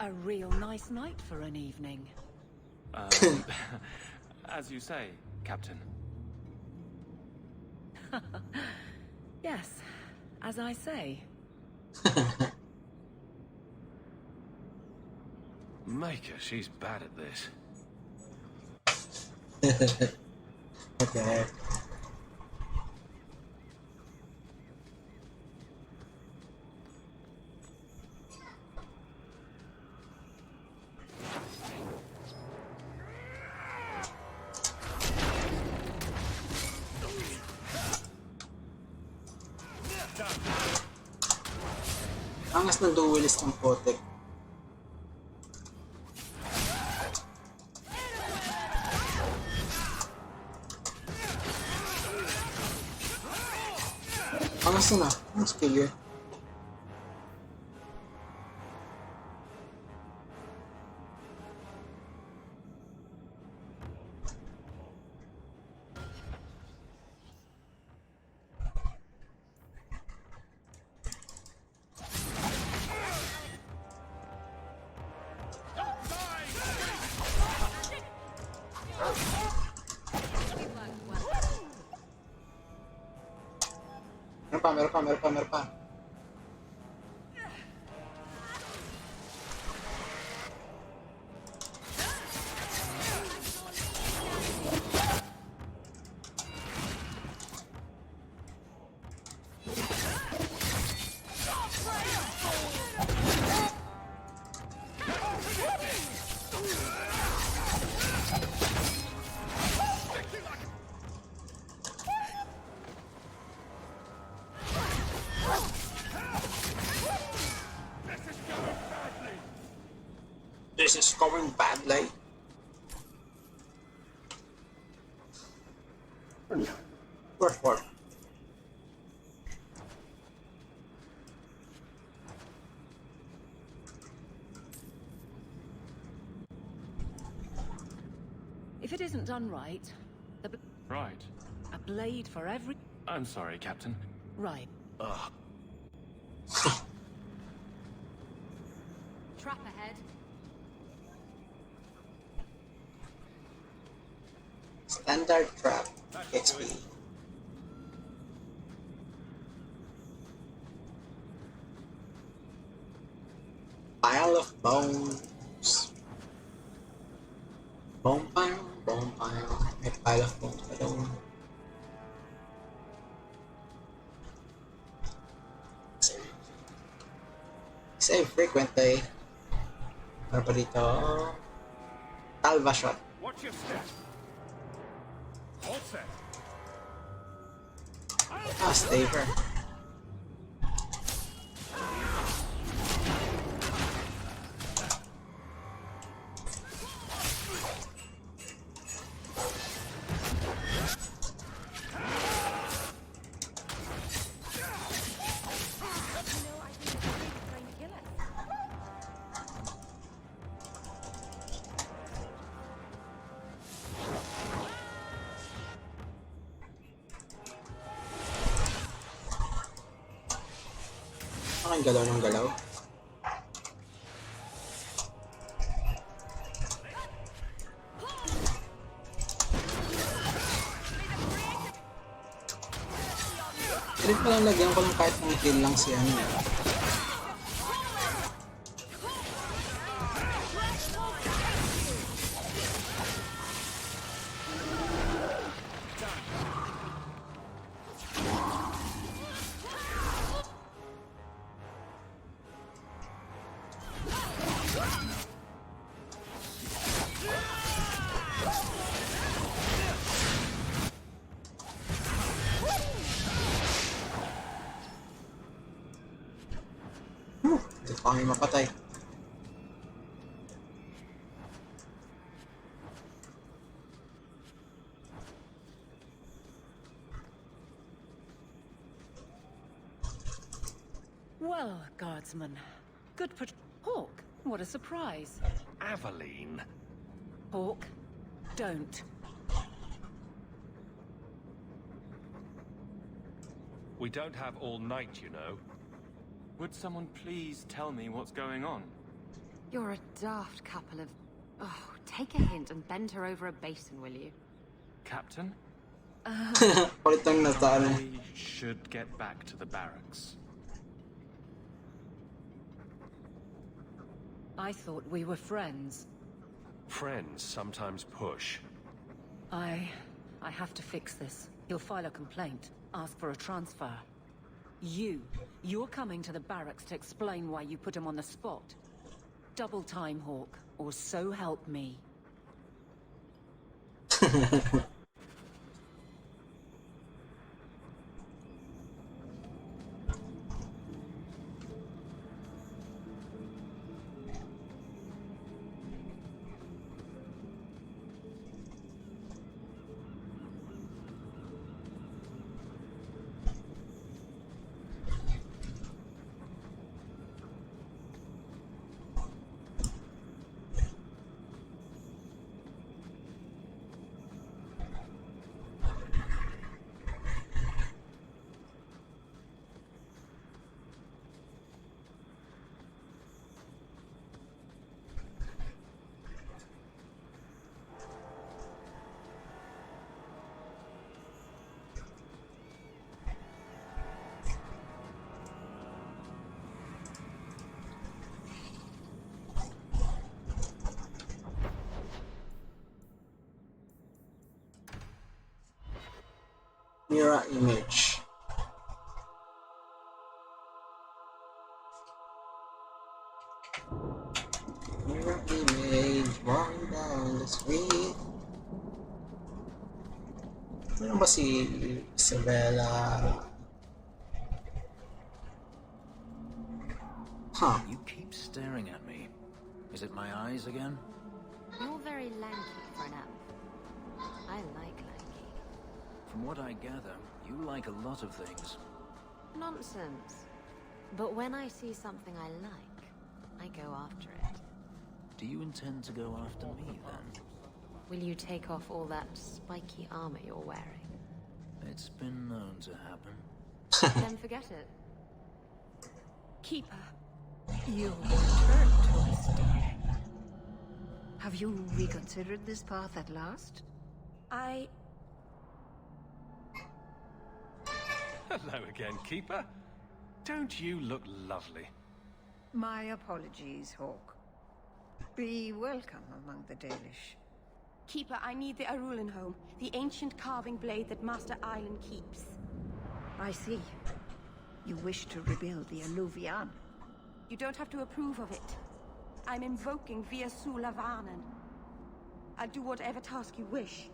S20: a real nice night for an evening.
S17: As you say, Captain.
S20: Yes, as I say.
S9: Micah, she's bad at this.
S1: Okay. Angas ng duelist ng potek. Angas na na. Angas figure. Meron pa. This is going badly. What?
S20: If it isn't done right,
S17: Right.
S20: a blade for every...
S17: I'm sorry, Captain.
S20: Right.
S8: Ugh.
S13: Trap ahead.
S1: Standard trap. XP. Pile of bones. Bone pile, bone pile. May pile of bones pa doon. Save frequently. Ano pa dito? Talva shot.
S3: Watch your step. All set.
S1: Ah, staver. Ang galaw ng galaw. Pwede palang lagyan ko lang kahit ng kill lang si ano. Hindi pa kami mapatay.
S20: Well, guardsman. Good Hawk, what a surprise.
S3: Aveline.
S20: Hawk, don't.
S3: We don't have all night, you know.
S17: Would someone please tell me what's going on?
S19: You're a daft couple of... Oh, take a hint and bend her over a basin, will you?
S17: Captain?
S1: Palitang na tayo.
S17: We should get back to the barracks.
S20: I thought we were friends.
S3: Friends sometimes push.
S20: I have to fix this. He'll file a complaint, ask for a transfer. You're coming to the barracks to explain why you put him on the spot. Double time, Hawk, or so help me.
S1: Mirror image. Mirror image walking down the street. Ano ba si Isabella? Huh.
S18: You keep staring at me. Is it my eyes again?
S19: You're very lanky for an elf. I like lanky.
S18: From what I gather, you like a lot of things.
S19: Nonsense. But when I see something I like, I go after it.
S18: Do you intend to go after me, then?
S19: Will you take off all that spiky armor you're wearing?
S18: It's been known to happen.
S19: Then forget it.
S7: Keeper, you returned to us, darling. Have you reconsidered this path at last?
S3: Hello again, Keeper. Don't you look lovely?
S7: My apologies, Hawk. Be welcome among the Dalish.
S22: Keeper, I need the Arulin home, the ancient carving blade that Master Island keeps.
S7: I see. You wish to rebuild the Alluvian.
S22: You don't have to approve of it. I'm invoking via Sulavanen. I'll do whatever task you wish.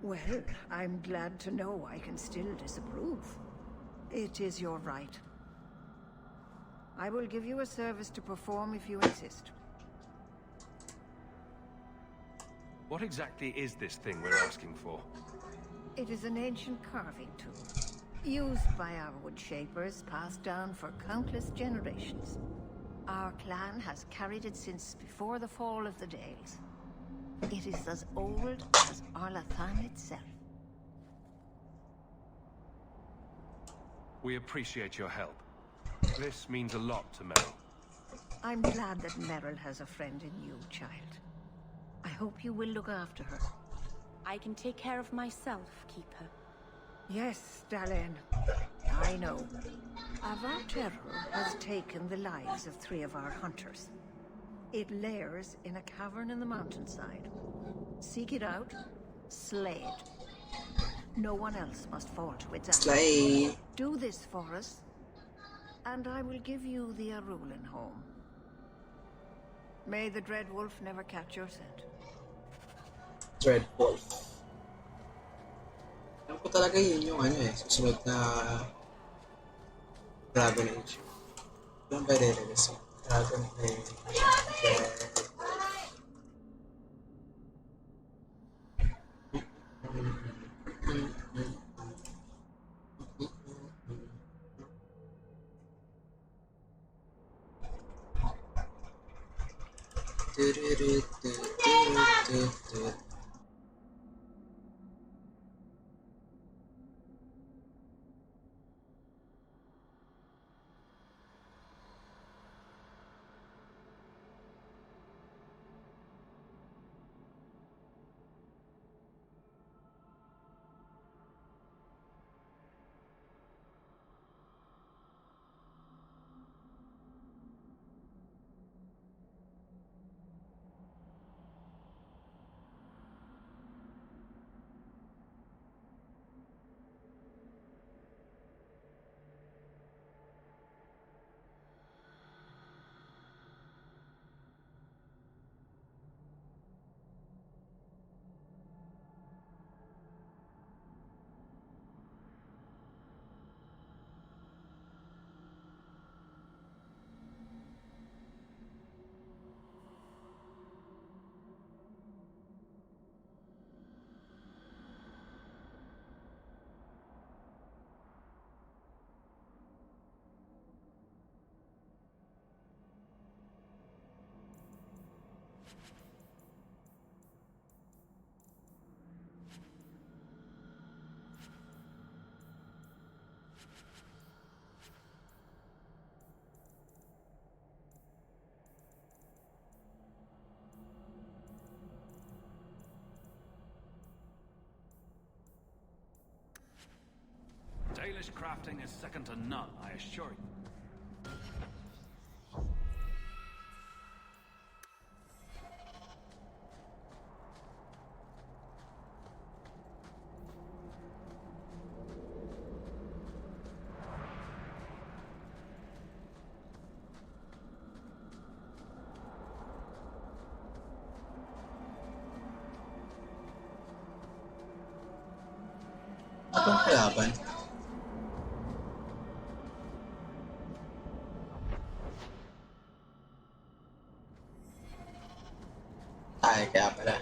S7: Well, I'm glad to know I can still disapprove. It is your right. I will give you a service to perform if you insist.
S3: What exactly is this thing we're asking for?
S7: It is an ancient carving tool, used by our wood shapers, passed down for countless generations. Our clan has carried it since before the fall of the Dales. It is as old as Arlathan itself.
S3: We appreciate your help. This means a lot to Meryl.
S7: I'm glad that Meryl has a friend in you, child. I hope you will look after her.
S22: I can take care of myself, Keeper.
S7: Yes, Dalen. I know. Avar terror has taken the lives of 3 of our hunters. It lairs in a cavern in the mountainside. Seek it out, slay it. No one else must fall to its hands.
S1: Slay.
S7: Do this for us, and I will give you the Arulin home. May the Dread Wolf never catch your scent.
S1: Dread Wolf. Alam ko talaga yun yung susunod na Dragon Age. Doon ba re-release yun? Dragon Age.
S3: Dalish crafting is second to none, I assure you.
S1: Abang kalaban. Ay, kaya pala.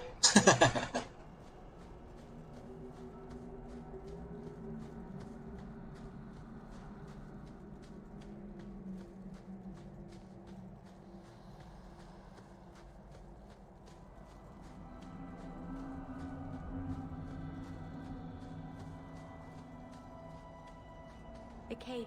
S22: The cave.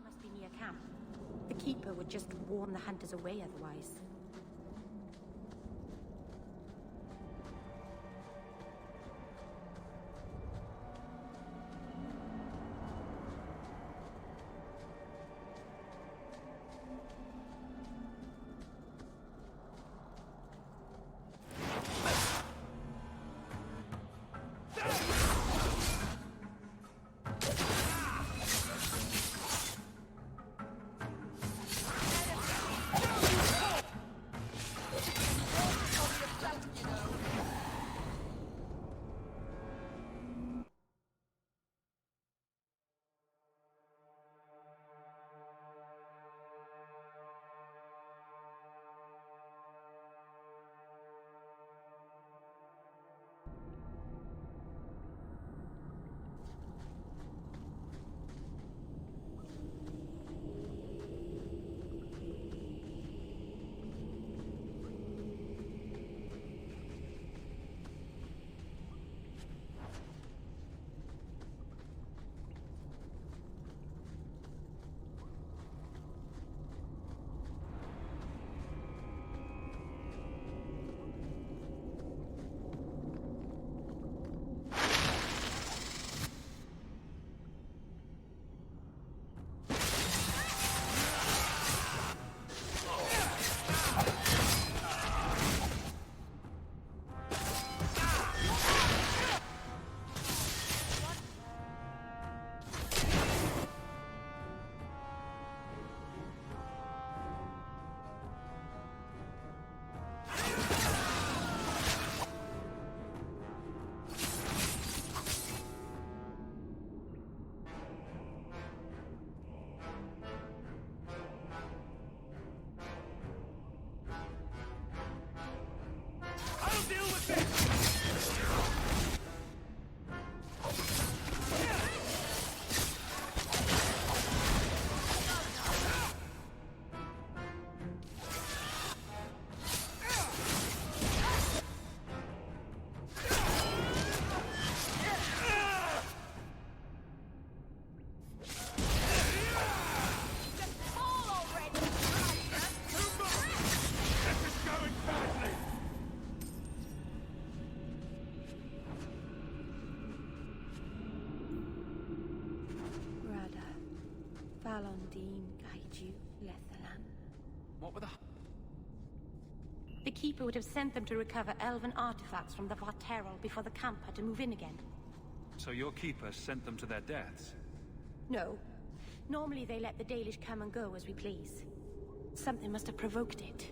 S22: Must be near camp. The keeper would just warn the hunters away otherwise.
S14: What were the...
S22: The keeper would have sent them to recover elven artifacts from the Varterol before the camp had to move in again.
S3: So your keeper sent them to their deaths?
S22: No. Normally they let the Dalish come and go as we please. Something must have provoked it.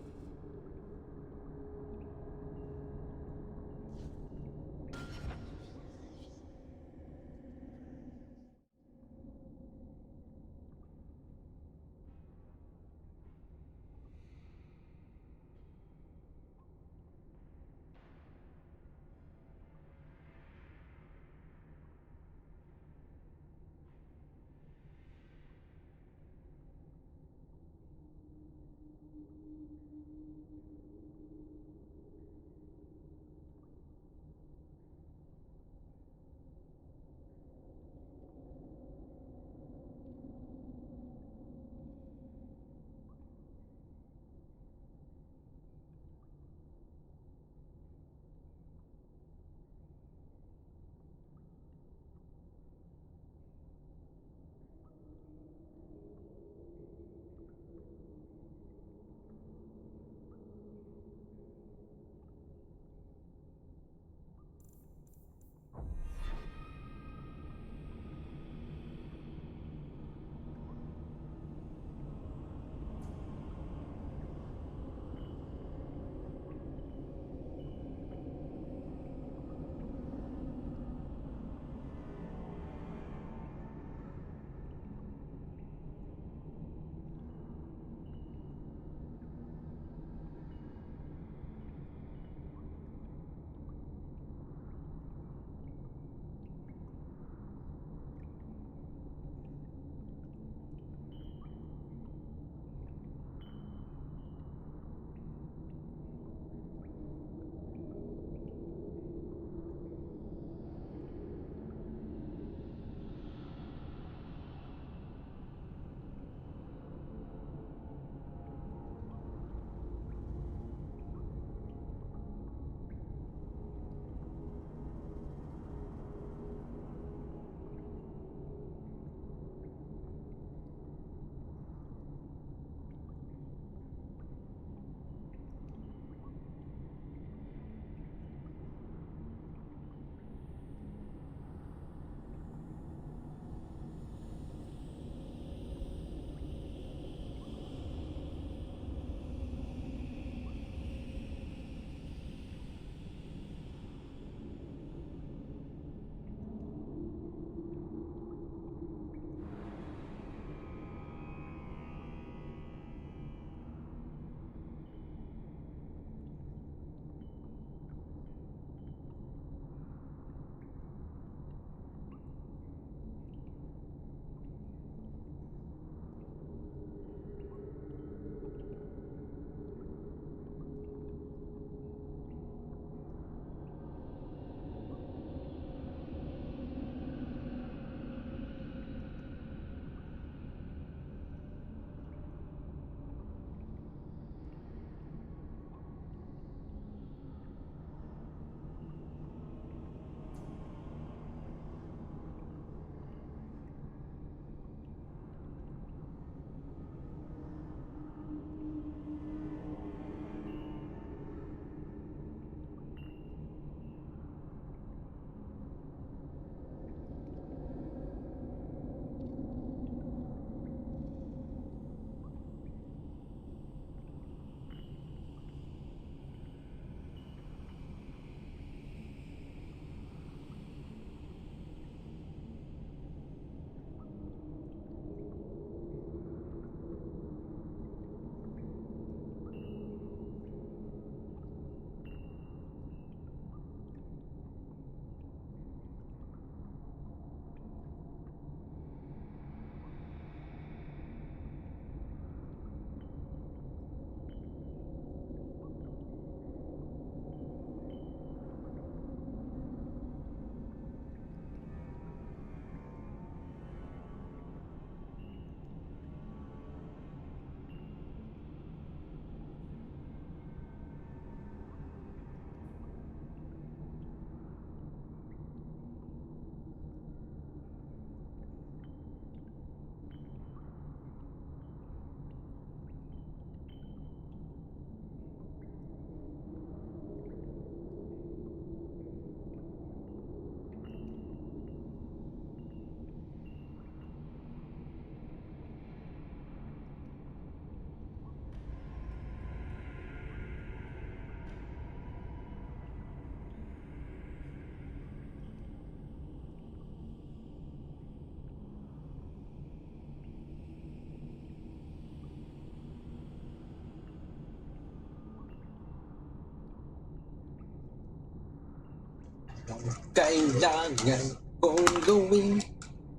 S1: kailangan kong gawin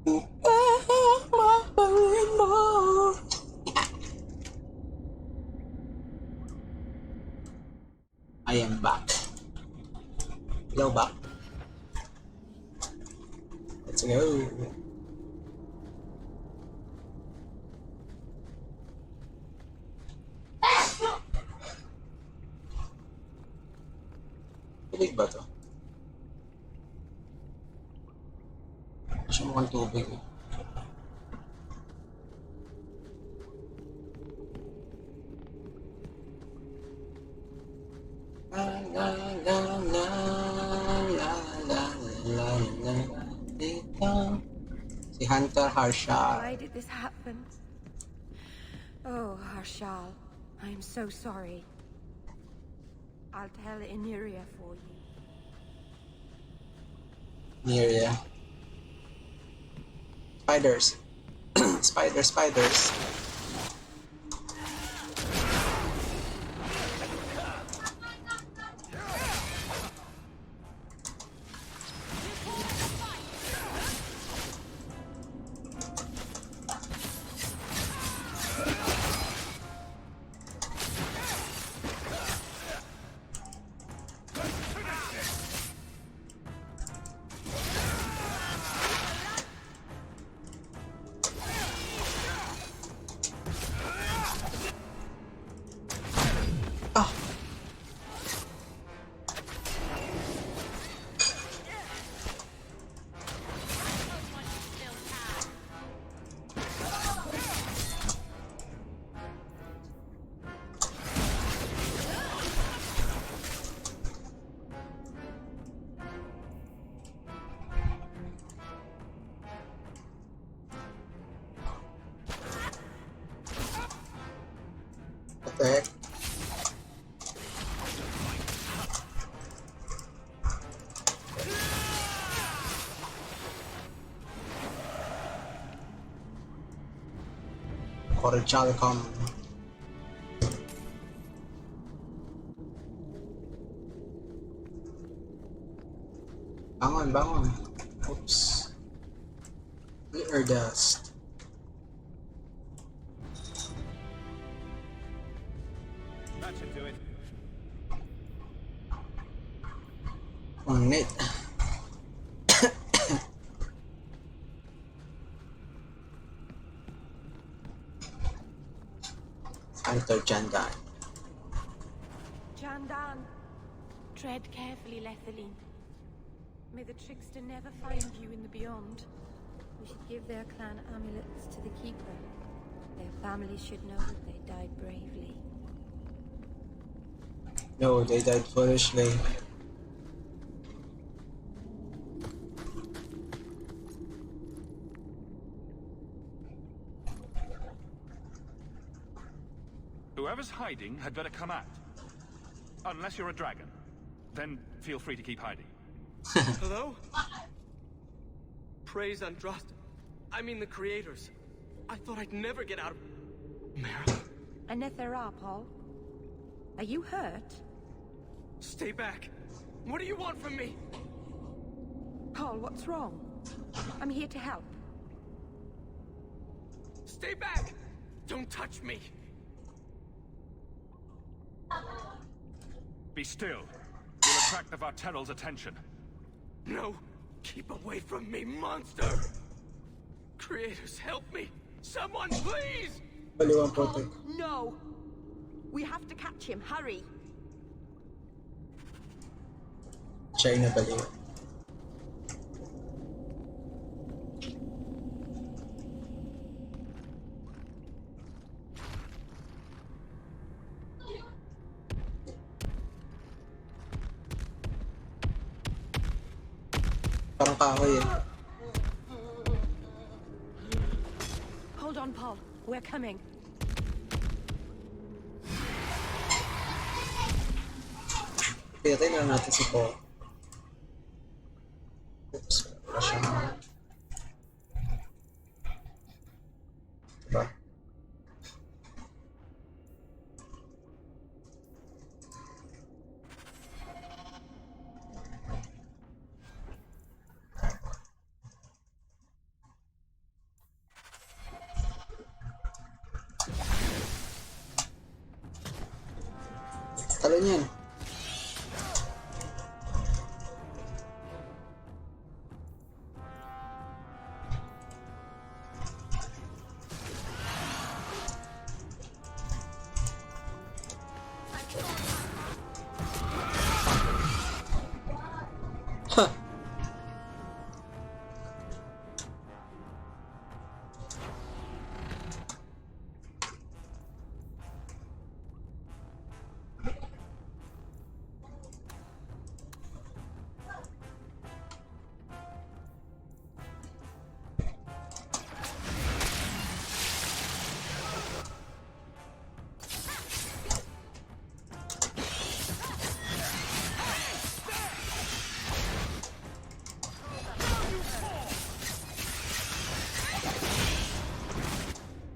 S1: upang mapawi mo. I am back. Hello, back. Let's go. Tubig ba to? Siya mukhang tubig eh. Si Hunter Harshal.
S4: Why did this happen? Oh, Harshal, I am so sorry. I'll tell Iniria for you.
S1: Iniria. Spiders. Spiders. Attack. Cordial com. Bangon. Oops. Clear dust.
S14: That should do it.
S1: Unit. Hunter Jandan.
S4: Jandan, tread carefully, Lethaline. May the trickster never find you in the beyond. We should give their clan amulets to the Keeper. Their families should know that they died bravely.
S1: No, they died foolishly.
S3: Whoever's hiding had better come out. Unless you're a dragon. Then feel free to keep hiding.
S14: Hello? Praise Andraste. I mean the creators. I thought I'd never get out of... Mara.
S4: Anethera, Paul. Are you hurt?
S14: Stay back. What do you want from me?
S4: Paul, what's wrong? I'm here to help.
S14: Stay back! Don't touch me!
S3: Be still. You'll attract the Varteral's attention.
S14: No! Keep away from me, monster! Creators, help me! Someone, please!
S4: Paul, no! We have to catch him. Hurry!
S1: China baliw. Parang kahoy eh.
S4: Hold on, Paul. We're coming.
S1: Piyatin na natin si Paul. Oops, wala siyang... Diba? Talon yan. Huh.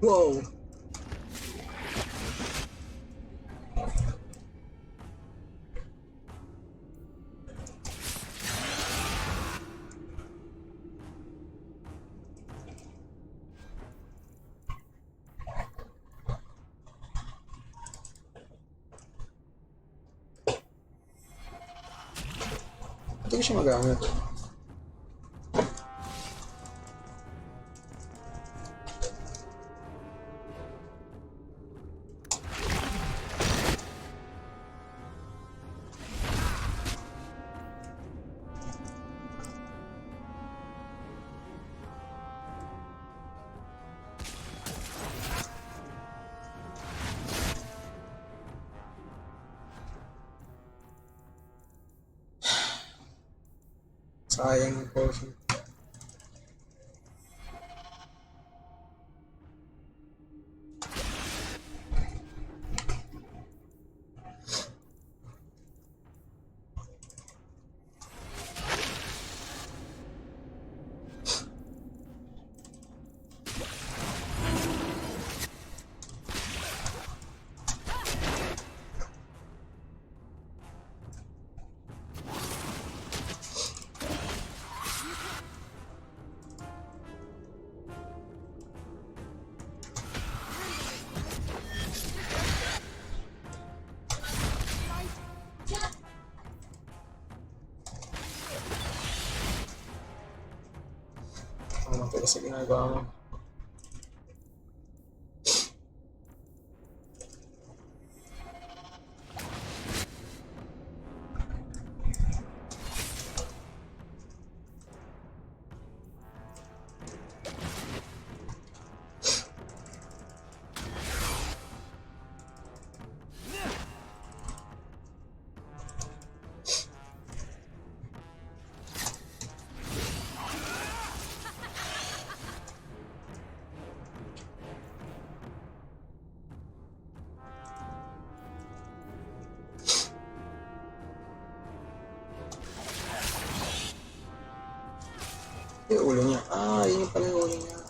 S1: Whoa. Hindi ko siya magamit. Sayang yung potion. Ano tayo sa ginagawa mo? Yung ulo niya. Ah, yun yung pala yung ulo niya.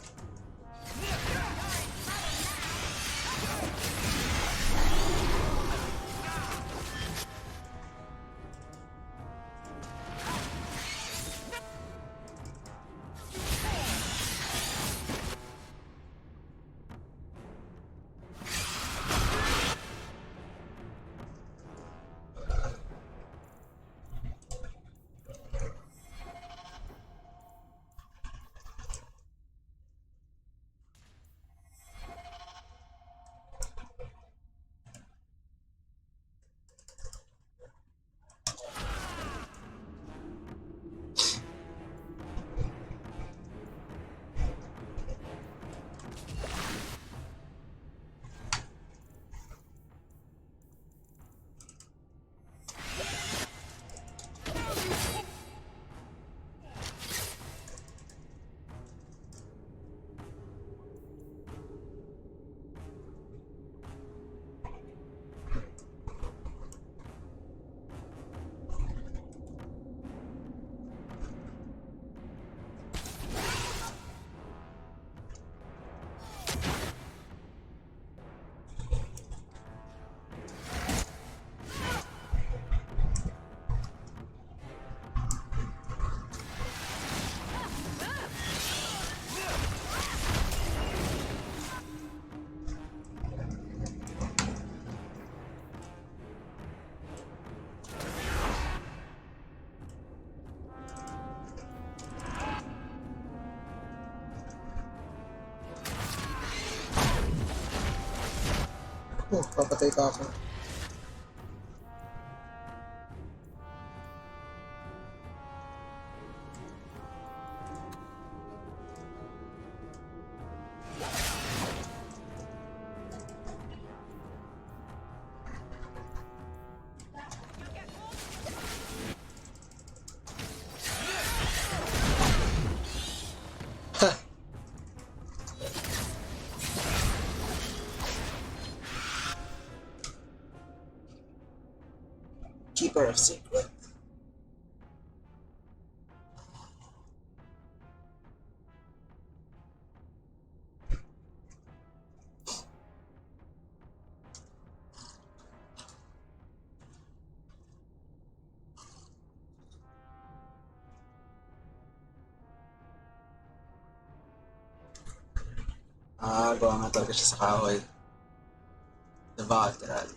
S1: Oh, papatay pa ako. Keeper of Secret. Gawa nga talaga siya sa kahoy. The Vateral.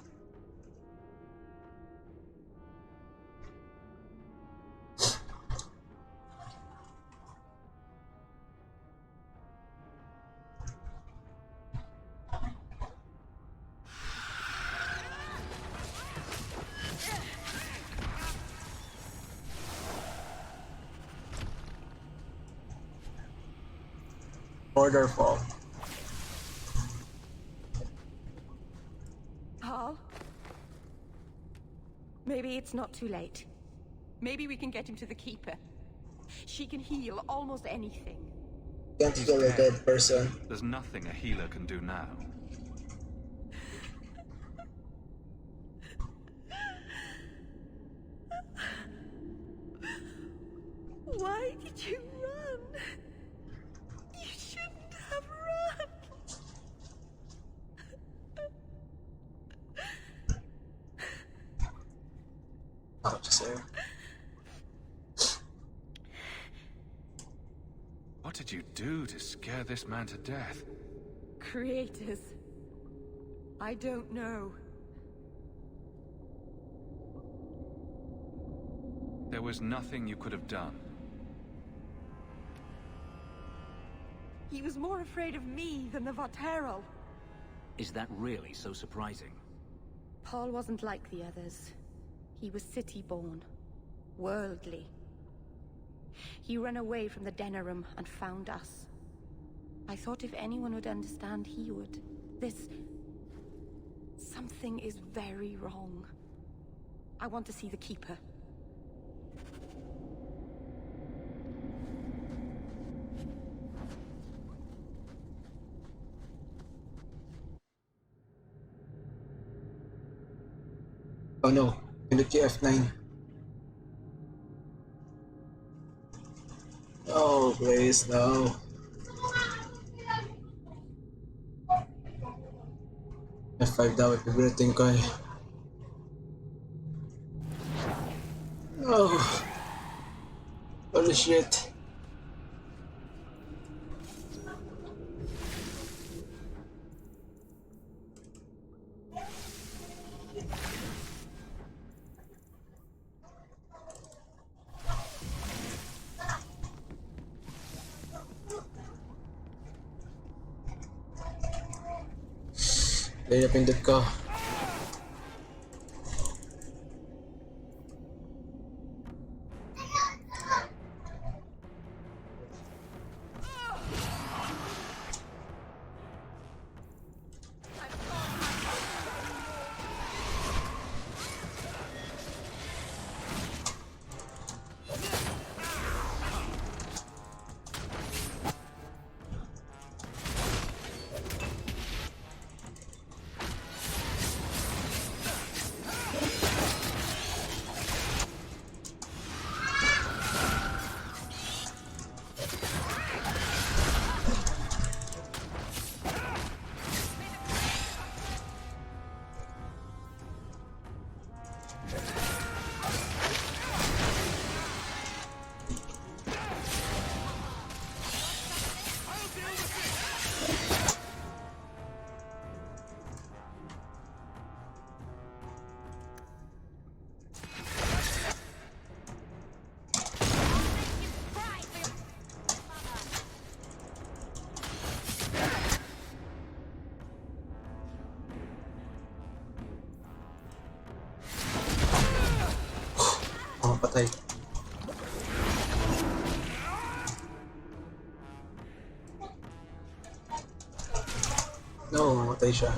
S1: Order fall.
S7: Paul? Maybe it's not too late. Maybe we can get him to the Keeper. She can heal almost anything.
S1: Can't heal a dead person.
S3: There's nothing a healer can do now.
S7: Why did you run? You shouldn't have run.
S1: Ouch, sir.
S3: What did you do to scare this man to death?
S7: Creators. I don't know.
S3: There was nothing you could have done.
S7: He was more afraid of me than the Vateral.
S18: Is that really so surprising?
S7: Paul wasn't like the others. He was city-born, worldly. He ran away from the Denerim and found us. I thought if anyone would understand, he would. Something is very wrong. I want to see the Keeper.
S1: Oh no, pinduti F9. Oh, please, no. F5 daw, pipilitin ko eh. Oh. Holy shit. Dahil napindot ko. patay. No, mamatay siya.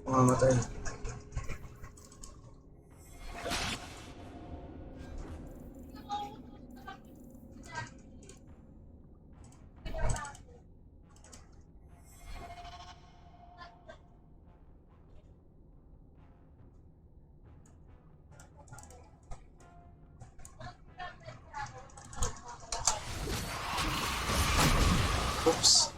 S1: Mamatay. Oops.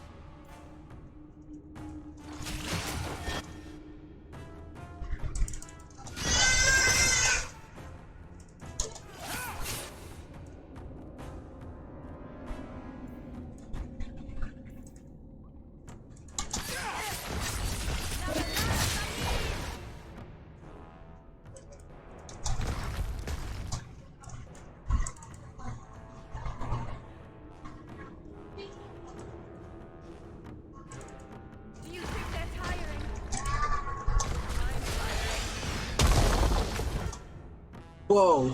S1: Whoa.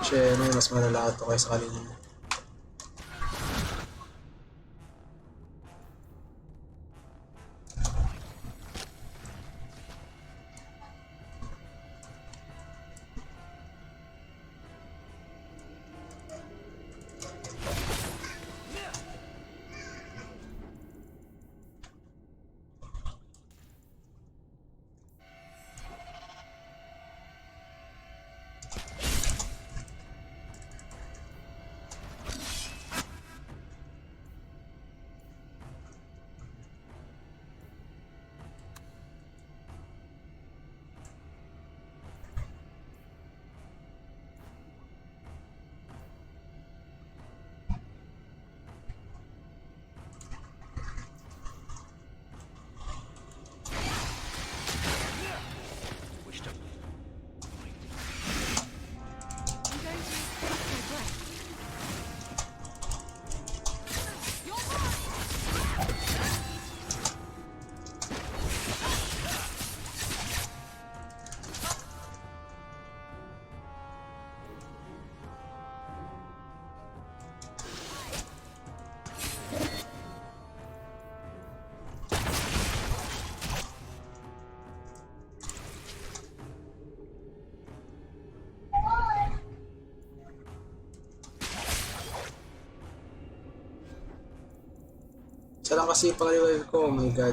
S1: Siya, mas malala ito kaysa kanina. Isa lang kasi pang-revive ko, oh my god.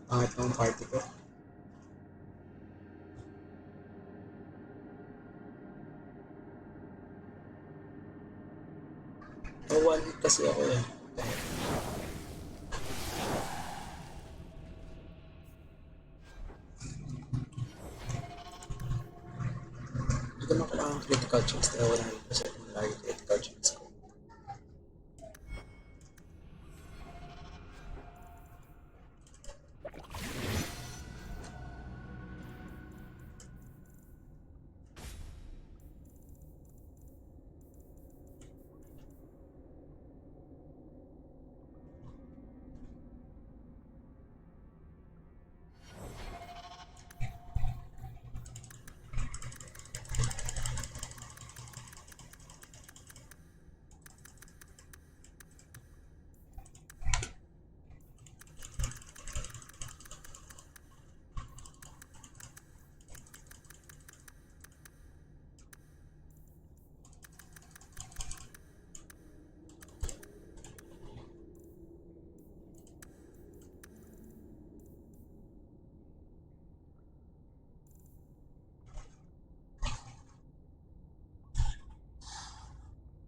S1: Pangit ng party ko. Oh, 1 week kasi ako eh. Hindi ko na kailangan critical chance dahil wala rin kasi kung lagi critical chance ko.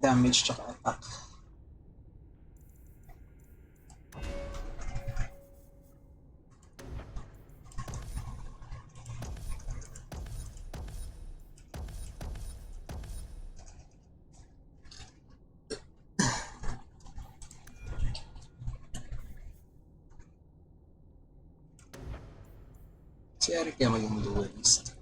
S1: Damage tsaka attack. Si Eric kaya maging duelist.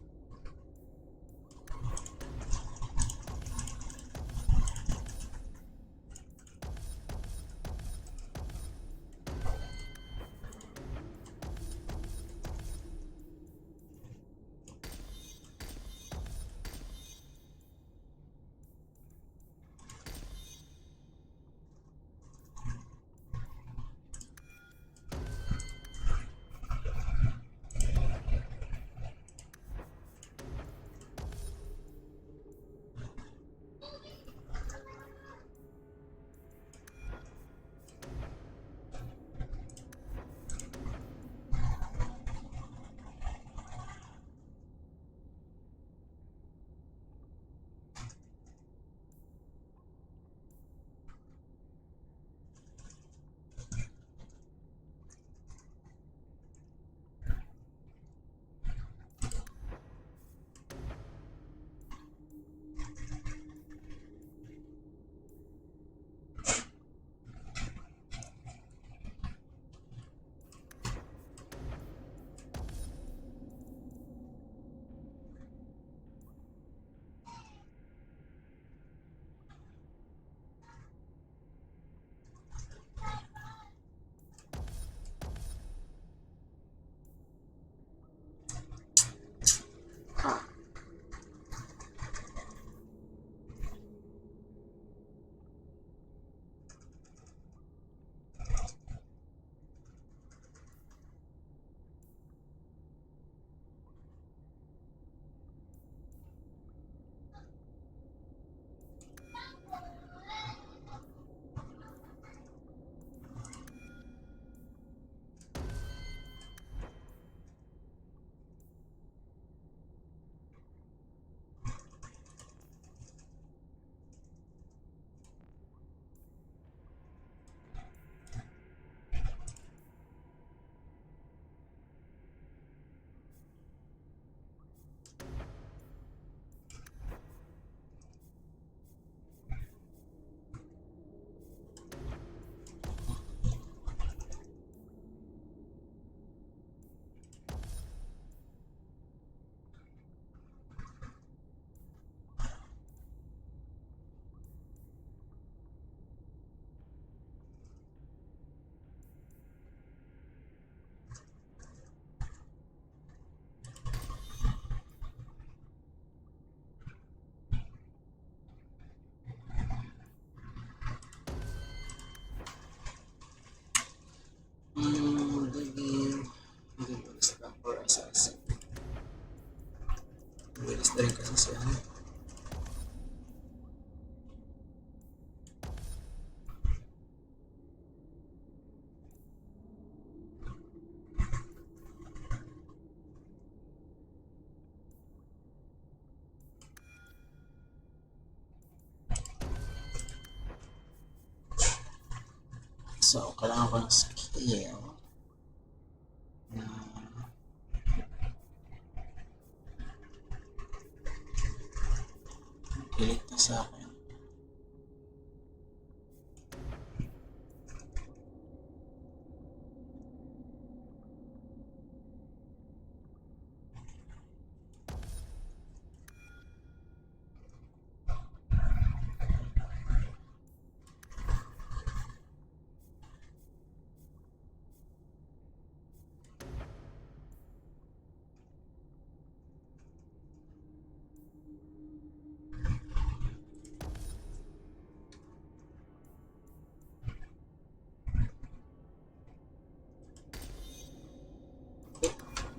S1: Duelist lang or assassin. Duelist na rin kasi siya. So, kailangan ko ng skill na iligtas sa akin.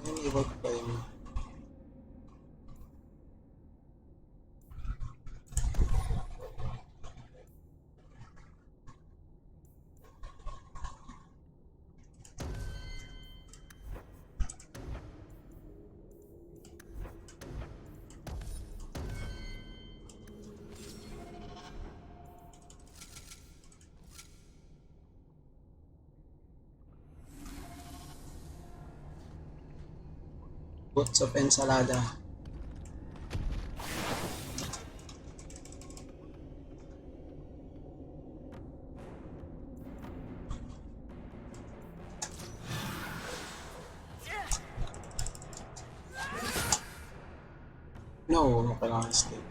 S1: Enable ko pa yung boots of ensalada. No, kailangan stay.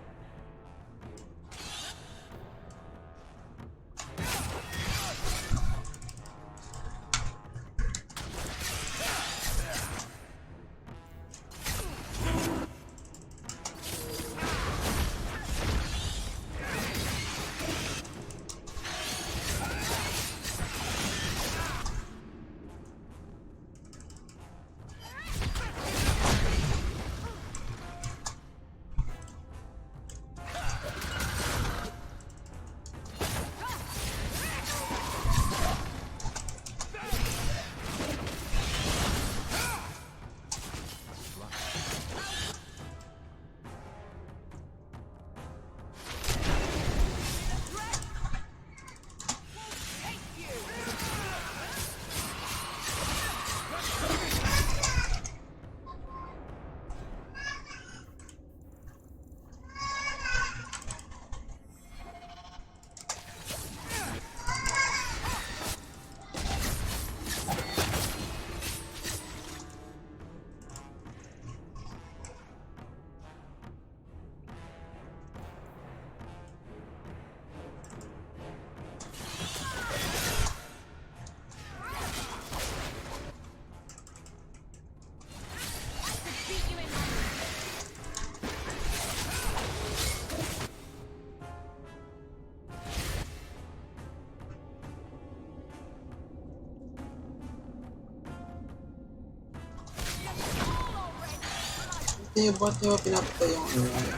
S1: Hindi, ba't nyo pinapatay yung ano?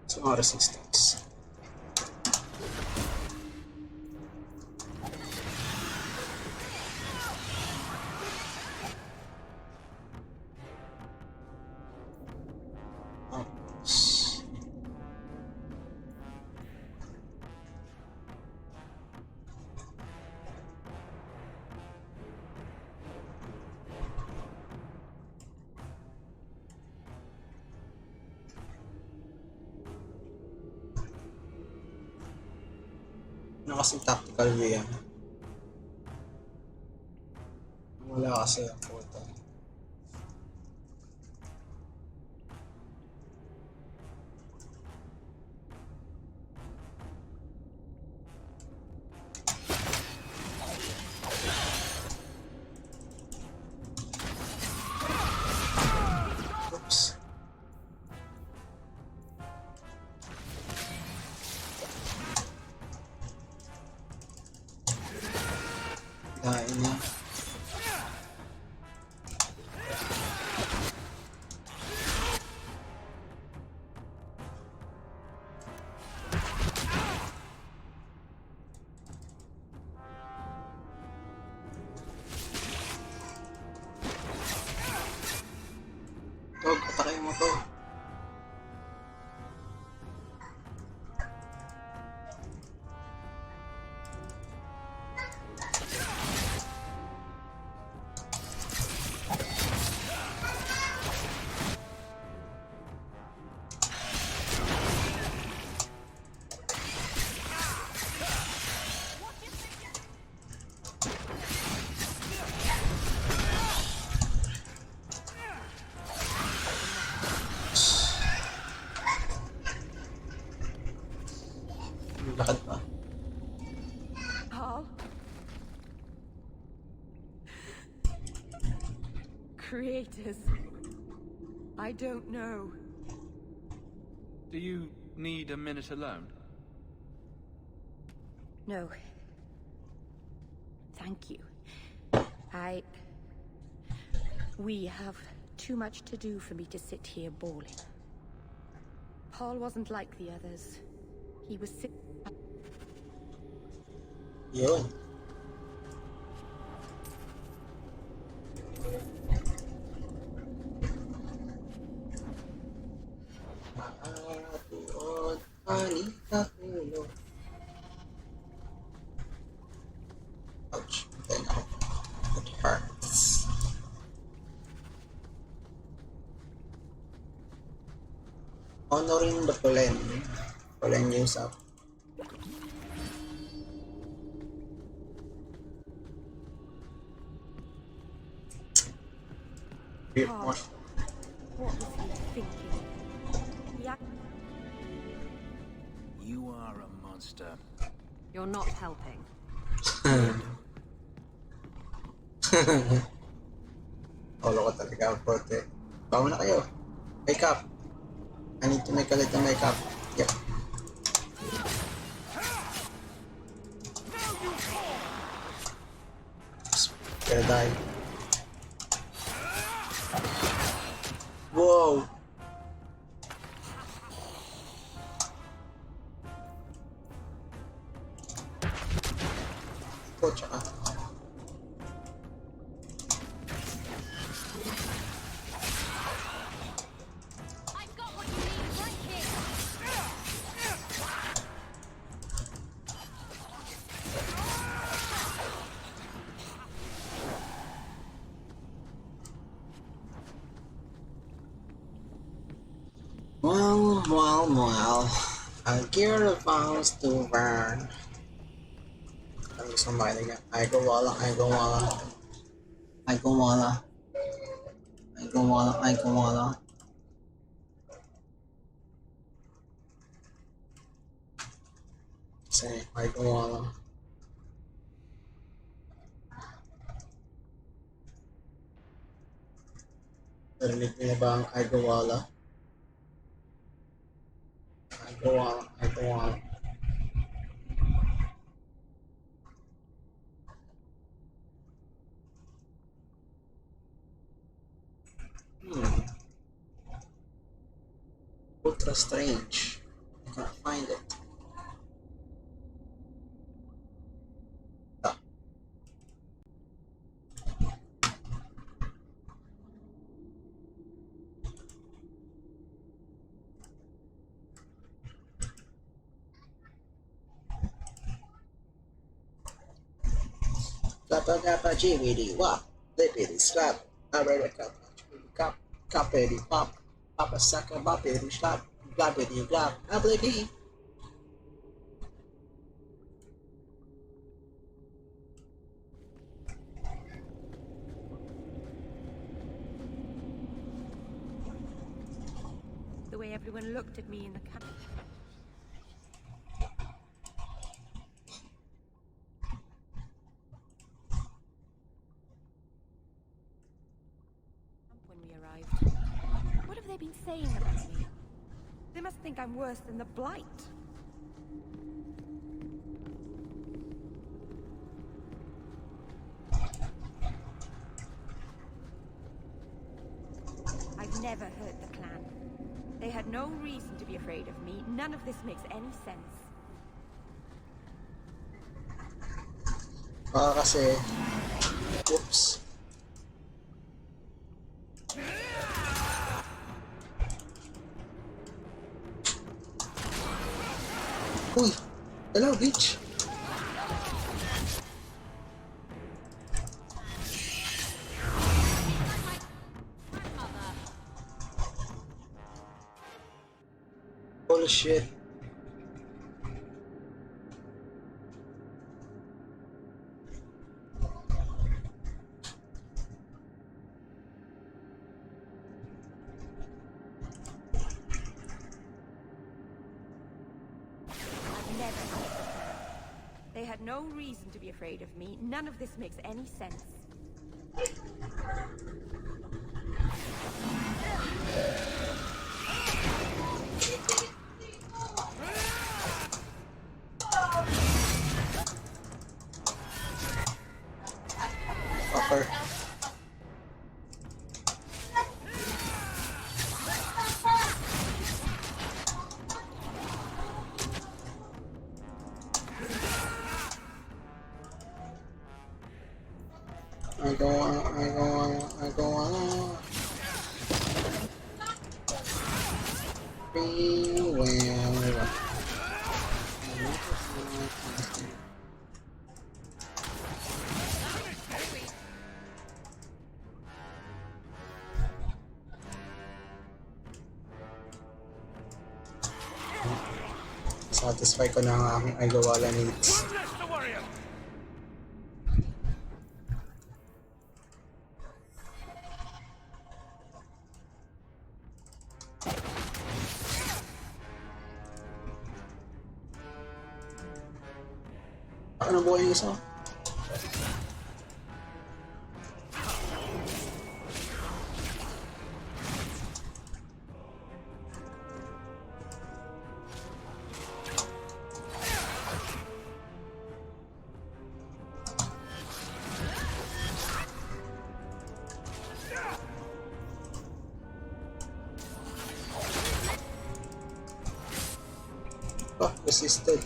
S1: So, mga resistance. Ano kasing tactical view yan? Wala kasi ang puta. Oops. Kain na. Dog, atake mo to. Lakad pa.
S7: Paul? Creators. I don't know.
S14: Do you need a minute alone?
S7: No. Thank you. We have too much to do for me to sit here bawling. Paul wasn't like the others. He was sick.
S1: Yun. Maatuod, halika tulog. Ouch, then it hurts. Honoring the Polen. Polen news up.
S7: Paul, what was he thinking?
S18: You are a monster.
S19: You're not helping.
S1: Olo ko talaga ang prote. Bawa na kayo. Wake up. I need to make a little makeup. Yep. Gonna die. Whoa. Coach, Well. I'll gear the bounce to burn. I'm just reminding it. I go walla. Say, I go walla. Narinig niyo ba ang I go walla? I go walla. Ultra strange. I can't find it. Kappa GWD wop. Lippity slap. I read a cup. Cuppity pop. Papa sucker boppity slap. Blappity blap. Ablity.
S7: The way everyone looked at me in the camp. When we arrived. What have they been saying about me? They must think I'm worse than the Blight. I've never heard the clan. They had no reason to be afraid of me. None of this makes any sense.
S1: Kasi, oops. Uy! Hello, bitch! Holy shit.
S4: I've never hated them. They had no reason to be afraid of me. None of this makes any sense.
S1: Fucker. I don't wanna. Be well. Satisfy ko na ang aking Agawala needs. Baka nabuhay yung isa. Oh, resisted.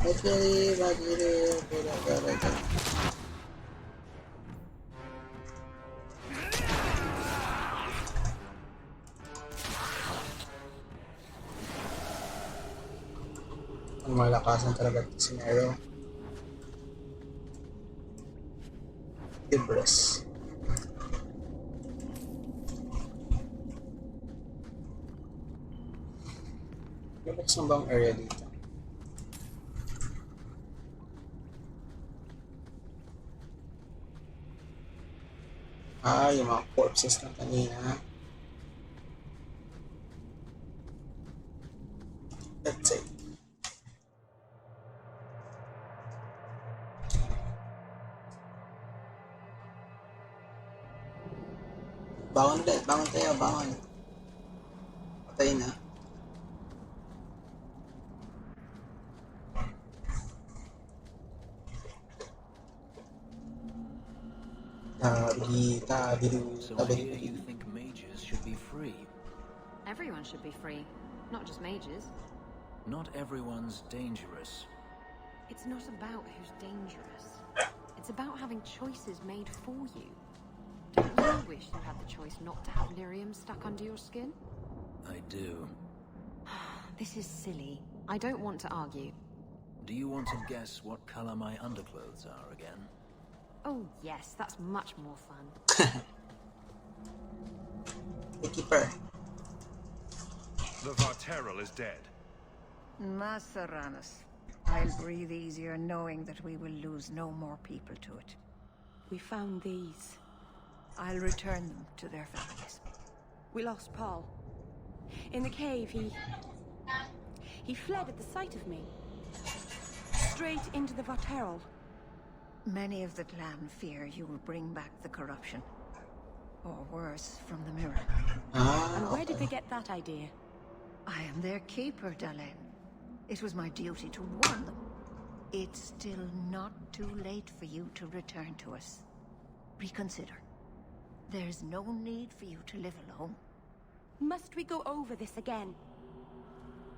S1: Actually, ang malakasan talaga si Nero. Ibris. Nabuksan ba ang area dito? Ah, yung mga corpses na kanina. Let's see. Bangon ulit, bangon tayo, bangon. Patay na.
S18: So I hear you think mages should be free.
S19: Everyone should be free, not just mages.
S18: Not everyone's dangerous.
S19: It's not about who's dangerous. It's about having choices made for you. Don't you wish you had the choice not to have lyrium stuck under your skin?
S18: I do.
S19: This is silly. I don't want to argue.
S18: Do you want to guess what color my underclothes are again?
S19: Oh yes, that's much more fun.
S1: Keeper.
S3: The Varteral is dead.
S11: Masaranus. I'll breathe easier knowing that we will lose no more people to it.
S4: We found these.
S11: I'll return them to their families.
S4: We lost Paul. In the cave, he fled at the sight of me. Straight into the Varteral.
S11: Many of the clan fear you will bring back the corruption. Or worse, from the mirror.
S4: And where did they get that idea?
S11: I am their keeper, Dalen. It was my duty to warn them. It's still not too late for you to return to us. Reconsider. There's no need for you to live alone.
S4: Must we go over this again?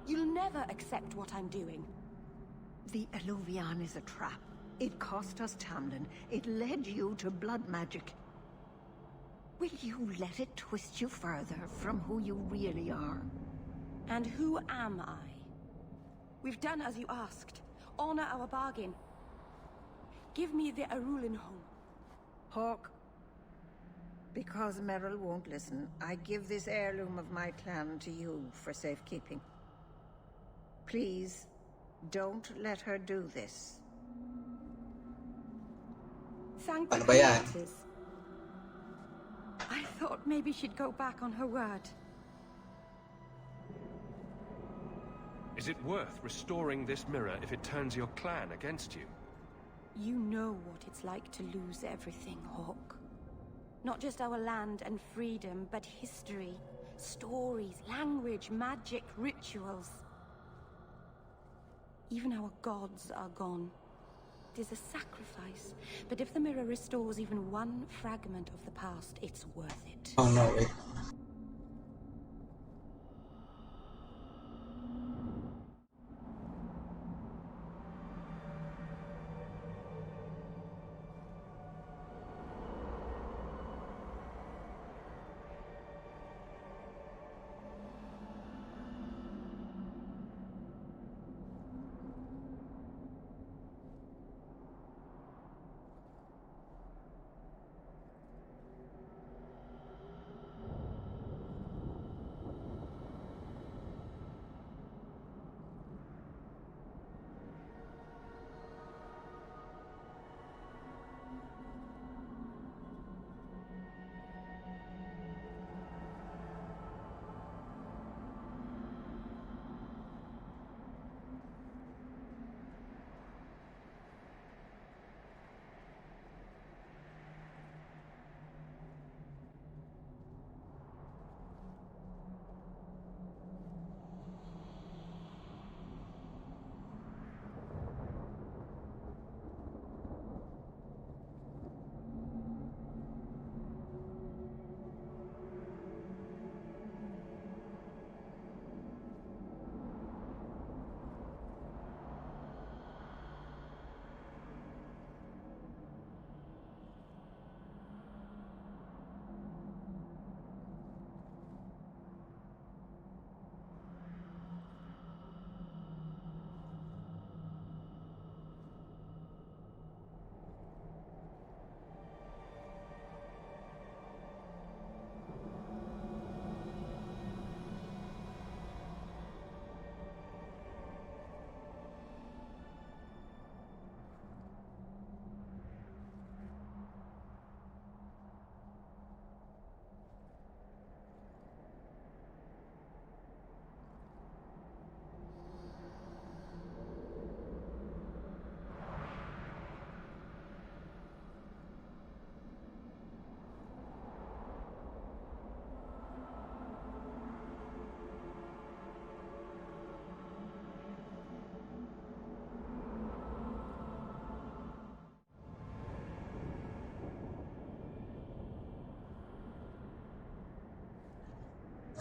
S4: You'll never accept what I'm doing.
S11: The Alluvion is a trap. It cost us Tamlin. It led you to blood magic. Will you let it twist you further from who you really are?
S4: And who am I? We've done as you asked. Honor our bargain. Give me the Arulin home.
S11: Hawk, because Merrill won't listen, I give this heirloom of my clan to you for safekeeping. Please, don't let her do this.
S4: Thank you, Mrs. I thought maybe she'd go back on her word.
S12: Is it worth restoring this mirror if it turns your clan against you?
S4: You know what it's like to lose everything, Hawk. Not just our land and freedom, but history, stories, language, magic, rituals. Even our gods are gone. It is a sacrifice, but if the mirror restores even one fragment of the past, it's worth it.
S1: Oh no, wait.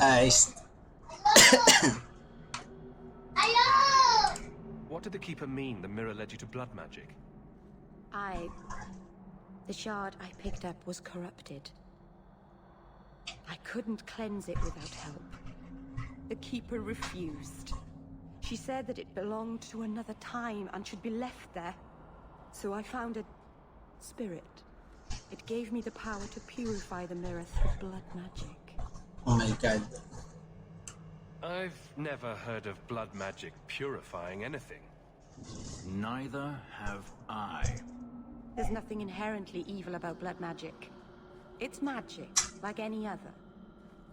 S1: Nice.
S12: What did the Keeper mean the mirror led you to blood magic?
S4: The shard I picked up was corrupted. I couldn't cleanse it without help. The Keeper refused. She said that it belonged to another time and should be left there. So I found a spirit. It gave me the power to purify the mirror through blood magic.
S1: Oh my god.
S12: I've never heard of blood magic purifying anything.
S18: Neither have I.
S4: There's nothing inherently evil about blood magic. It's magic, like any other.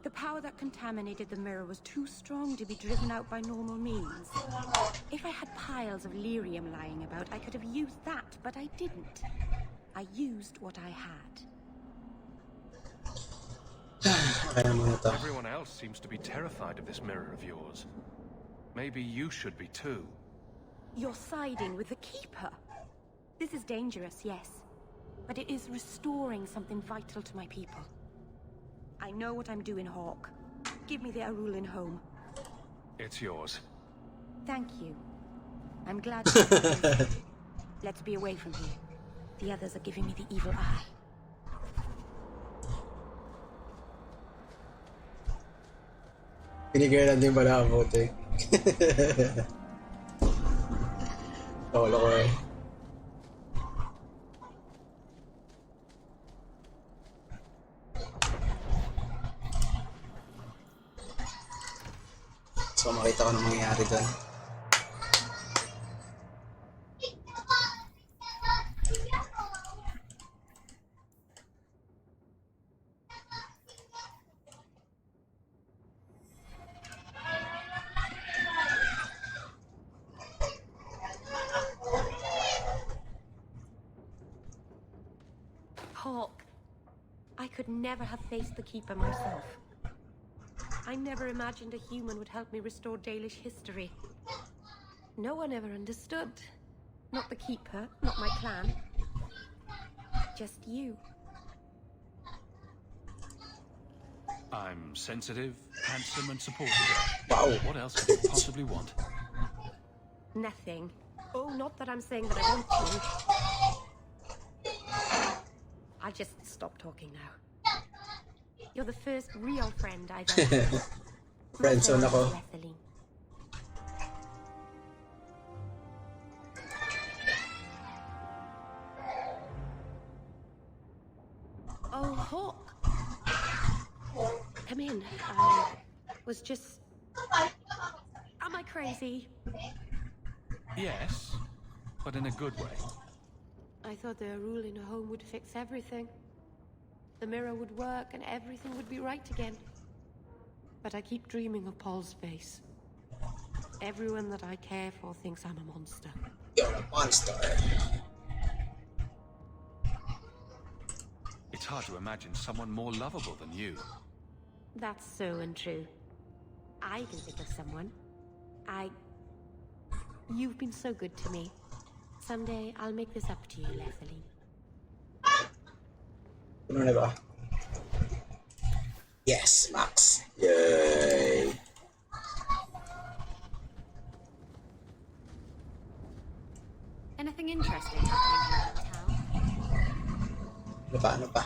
S4: The power that contaminated the mirror was too strong to be driven out by normal means. If I had piles of lyrium lying about, I could have used that, but I didn't. I used what I had.
S12: Everyone else seems to be terrified of this mirror of yours. Maybe you should be too.
S4: You're siding with the Keeper. This is dangerous, yes. But it is restoring something vital to my people. I know what I'm doing, Hawk. Give me the Arulin home.
S12: It's yours.
S4: Thank you. I'm glad you
S22: Let's be away from here. The others are giving me the evil eye.
S1: Pinigyan din pala ang bote. Tolo ko eh. So makita ko na mangyayari doon.
S22: Hawk, I could never have faced the Keeper myself. I never imagined a human would help me restore Dalish history. No one ever understood. Not the Keeper, not my clan. Just you.
S12: I'm sensitive, handsome, and supportive.
S1: Wow.
S12: What else could you possibly want?
S22: Nothing. Oh, not that I'm saying that I want you. I'll just stop talking now. You're the first real friend I've ever.
S1: Friendzone ako.
S22: Oh, Hawk. Come in. I was just... Am I crazy?
S12: Yes, but in a good way.
S22: I thought their rule in a home would fix everything. The mirror would work and everything would be right again. But I keep dreaming of Paul's face. Everyone that I care for thinks I'm a monster.
S1: You're a monster.
S12: It's hard to imagine someone more lovable than you.
S22: That's so untrue. I can think of someone. You've been so good to me. Someday I'll make this up to you, Leslie.
S1: Ano na ba? Yes, Max. Yay!
S22: Anything interesting happening in town?
S1: Ano pa?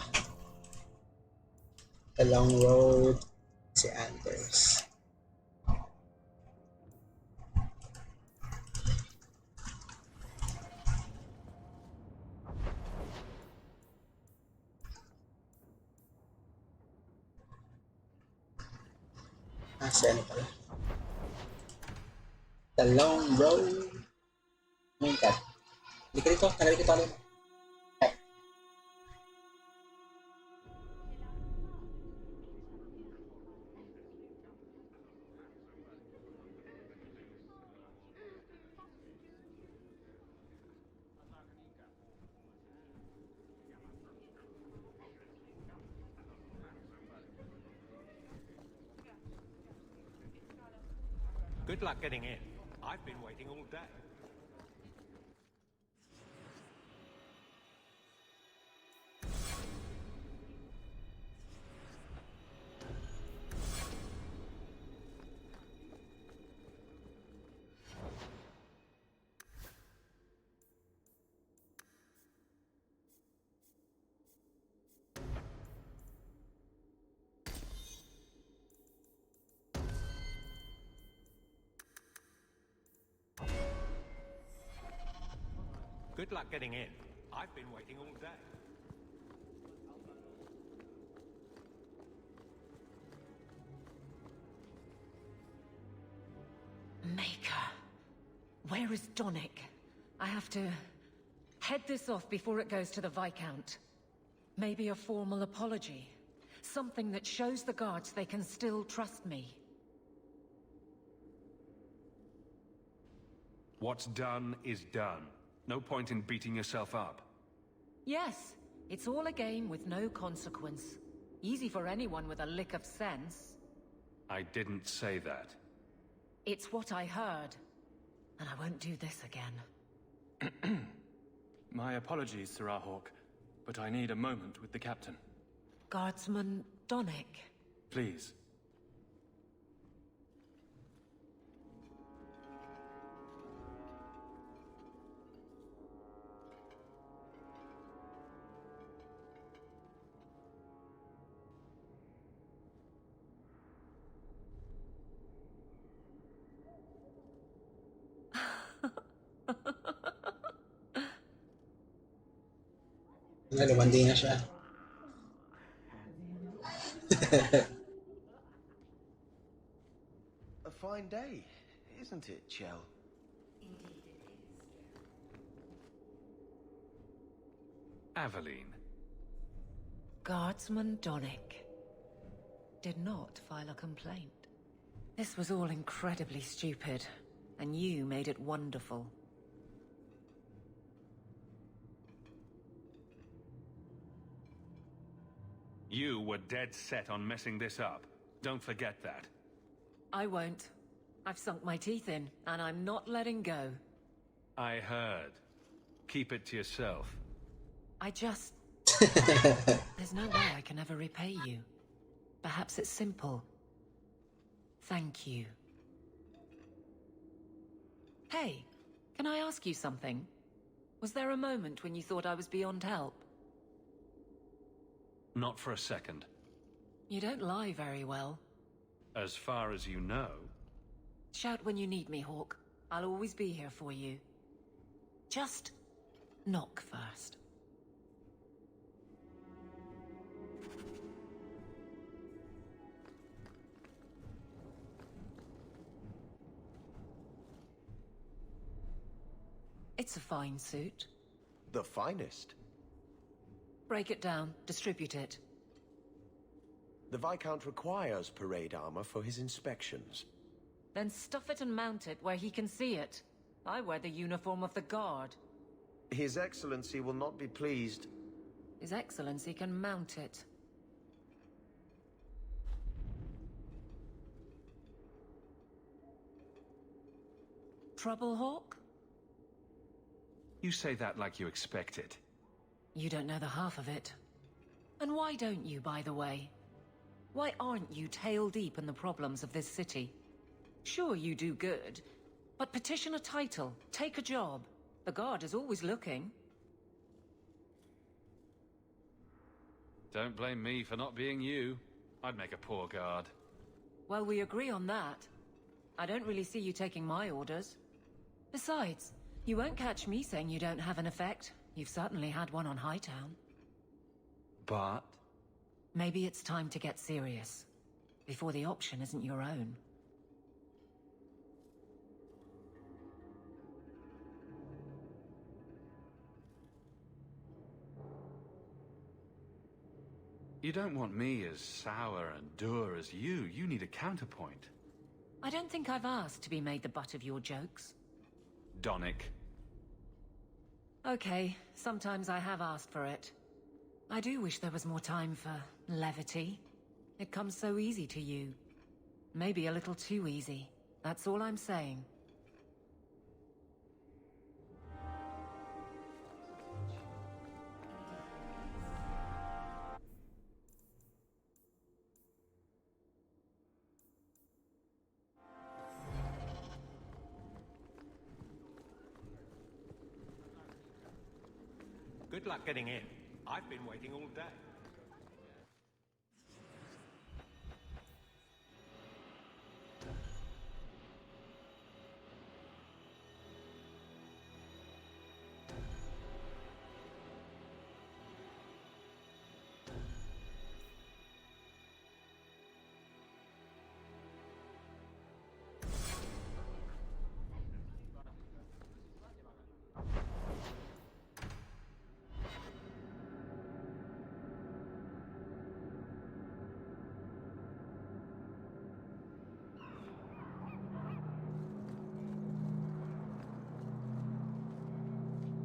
S1: The long road. Si Anders. Si ano pala? The long road. Ngayon ka. Hindi ka dito. Tagal ko talo.
S8: Good luck getting in. I've been waiting all day. Good luck getting in. I've been waiting all day.
S20: Maker. Where is Donick? I have to head this off before it goes to the Viscount. Maybe a formal apology. Something that shows the guards they can still trust me.
S3: What's done is done. No point in beating yourself up.
S20: Yes, it's all a game with no consequence. Easy for anyone with a lick of sense.
S3: I didn't say that.
S20: It's what I heard. And I won't do this again.
S17: My apologies, Sir Hawk, but I need a moment with the captain.
S20: Guardsman Donick.
S17: Please.
S1: Lumandi na siya.
S9: A fine day, isn't it, Chell?
S3: Aveline.
S20: Guardsman Donick did not file a complaint. This was all incredibly stupid, and you made it wonderful.
S3: You were dead set on messing this up. Don't forget that.
S20: I won't. I've sunk my teeth in, and I'm not letting go.
S3: I heard. Keep it to yourself.
S20: I just... There's no way I can ever repay you. Perhaps it's simple. Thank you. Hey, can I ask you something? Was there a moment when you thought I was beyond help?
S3: Not for a second.
S20: You don't lie very well.
S3: As far as you know.
S20: Shout when you need me, Hawk. I'll always be here for you. Just knock first. It's a fine suit.
S9: The finest.
S20: Break it down, distribute it.
S9: The Viscount requires parade armor for his inspections.
S20: Then stuff it and mount it where he can see it. I wear the uniform of the Guard.
S9: His Excellency will not be pleased.
S20: His Excellency can mount it. Trouble, Hawk?
S3: You say that like you expect it.
S20: You don't know the half of it. And why don't you, by the way? Why aren't you tail deep in the problems of this city? Sure, you do good, but petition a title, take a job. The Guard is always looking.
S3: Don't blame me for not being you. I'd make a poor guard.
S20: Well, we agree on that. I don't really see you taking my orders. Besides, you won't catch me saying you don't have an effect. You've certainly had one on Hightown.
S3: But?
S20: Maybe it's time to get serious, before the option isn't your own.
S3: You don't want me as sour and dour as you. You need a counterpoint.
S20: I don't think I've asked to be made the butt of your jokes.
S3: Donick.
S20: Okay, sometimes I have asked for it. I do wish there was more time for levity. It comes so easy to you. Maybe a little too easy. That's all I'm saying.
S10: Good luck getting in. I've been waiting all day.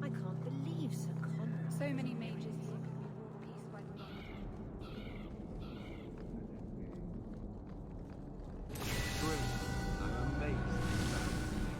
S6: I can't believe Sir Connor.
S21: So many mages here could be brought peace by the mind.
S10: Brilliant. I'm amazed you found this thing.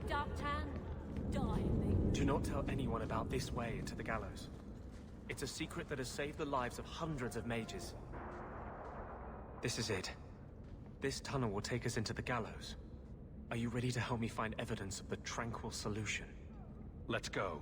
S19: like dark tan? Die, mate.
S14: Do not tell anyone about this way into the gallows. It's a secret that has saved the lives of hundreds of mages. This is it. This tunnel will take us into the gallows. Are you ready to help me find evidence of the tranquil solution?
S12: Let's go.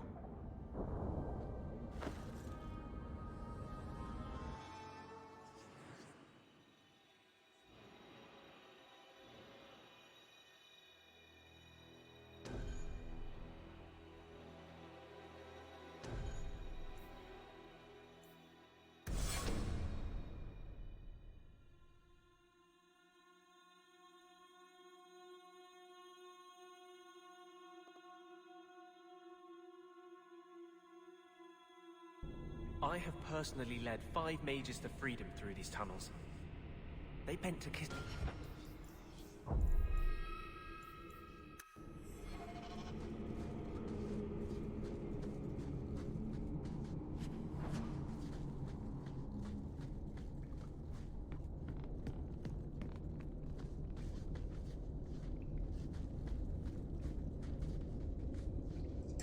S14: I have personally led 5 mages to freedom through these tunnels. They bent to kiss.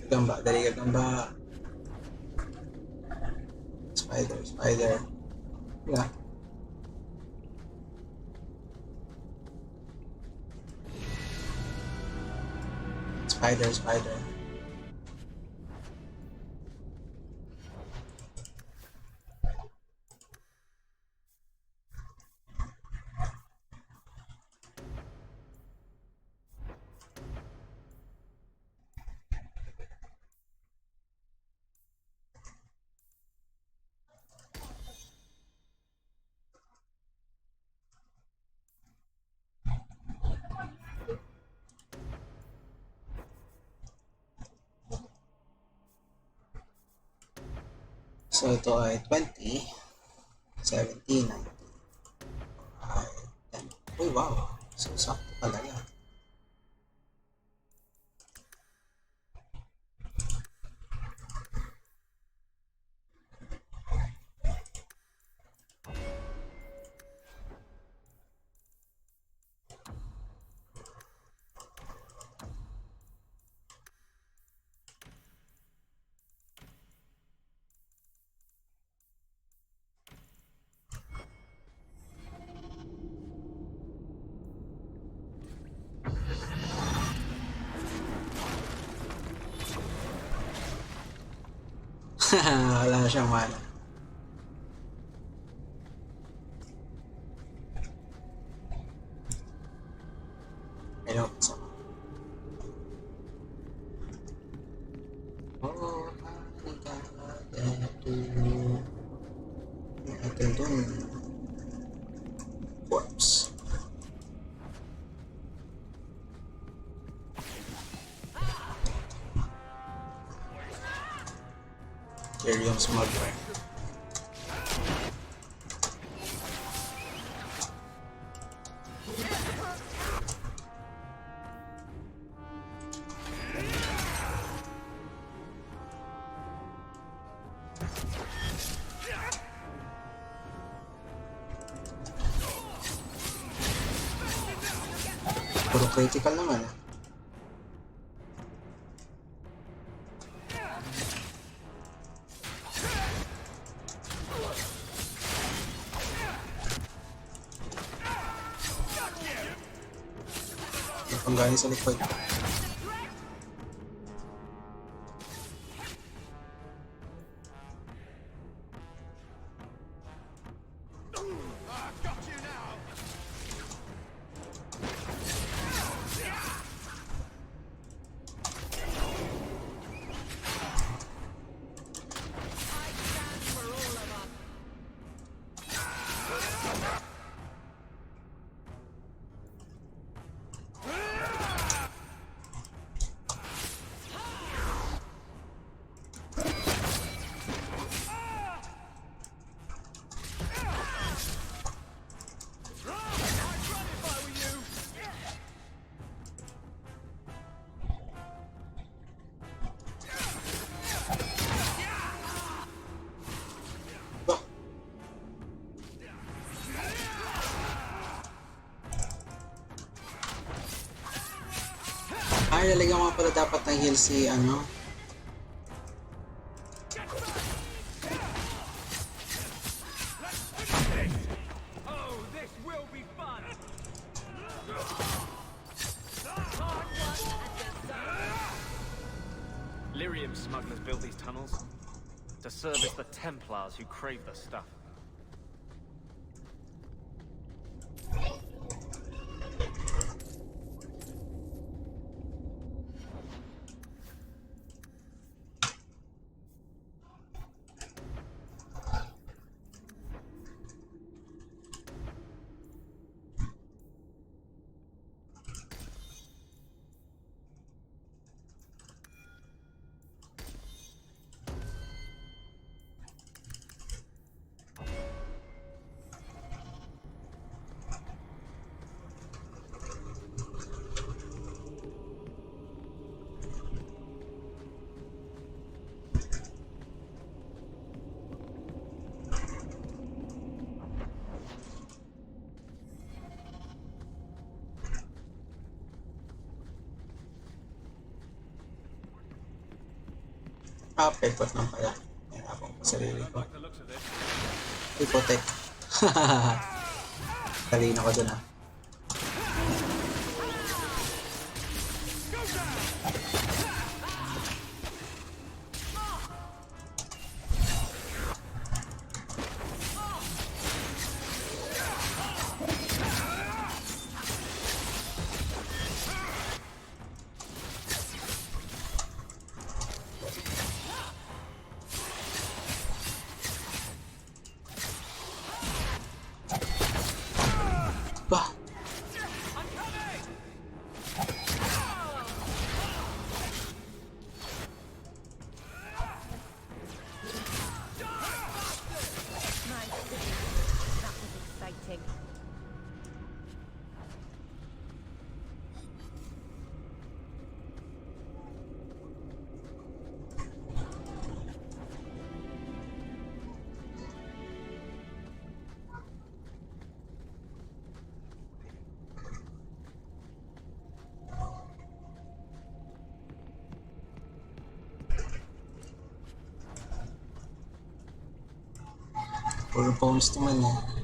S1: Gagamba, dali gagamba. Spider, spider. Yeah. Spider, spider. So ito ay 20, 17, 19, 10. Uy, wow. So sakto talaga. Wala na siyang mana. Ayun, sama. Oh, natin dun. Corpse. Here yung smuggler. Puro critical naman eh. Panggaling sa likod. Ay, lalagyan ko pala dapat ng heal si ano.
S14: Lyrium smugglers built these tunnels to service the Templars who crave the stuff.
S1: Ah, pekot lang pala. Hinapon ko sarili ko. Ipotek. Talino ko dun ah. Bah!
S4: That was exciting.
S1: Puro bones naman eh.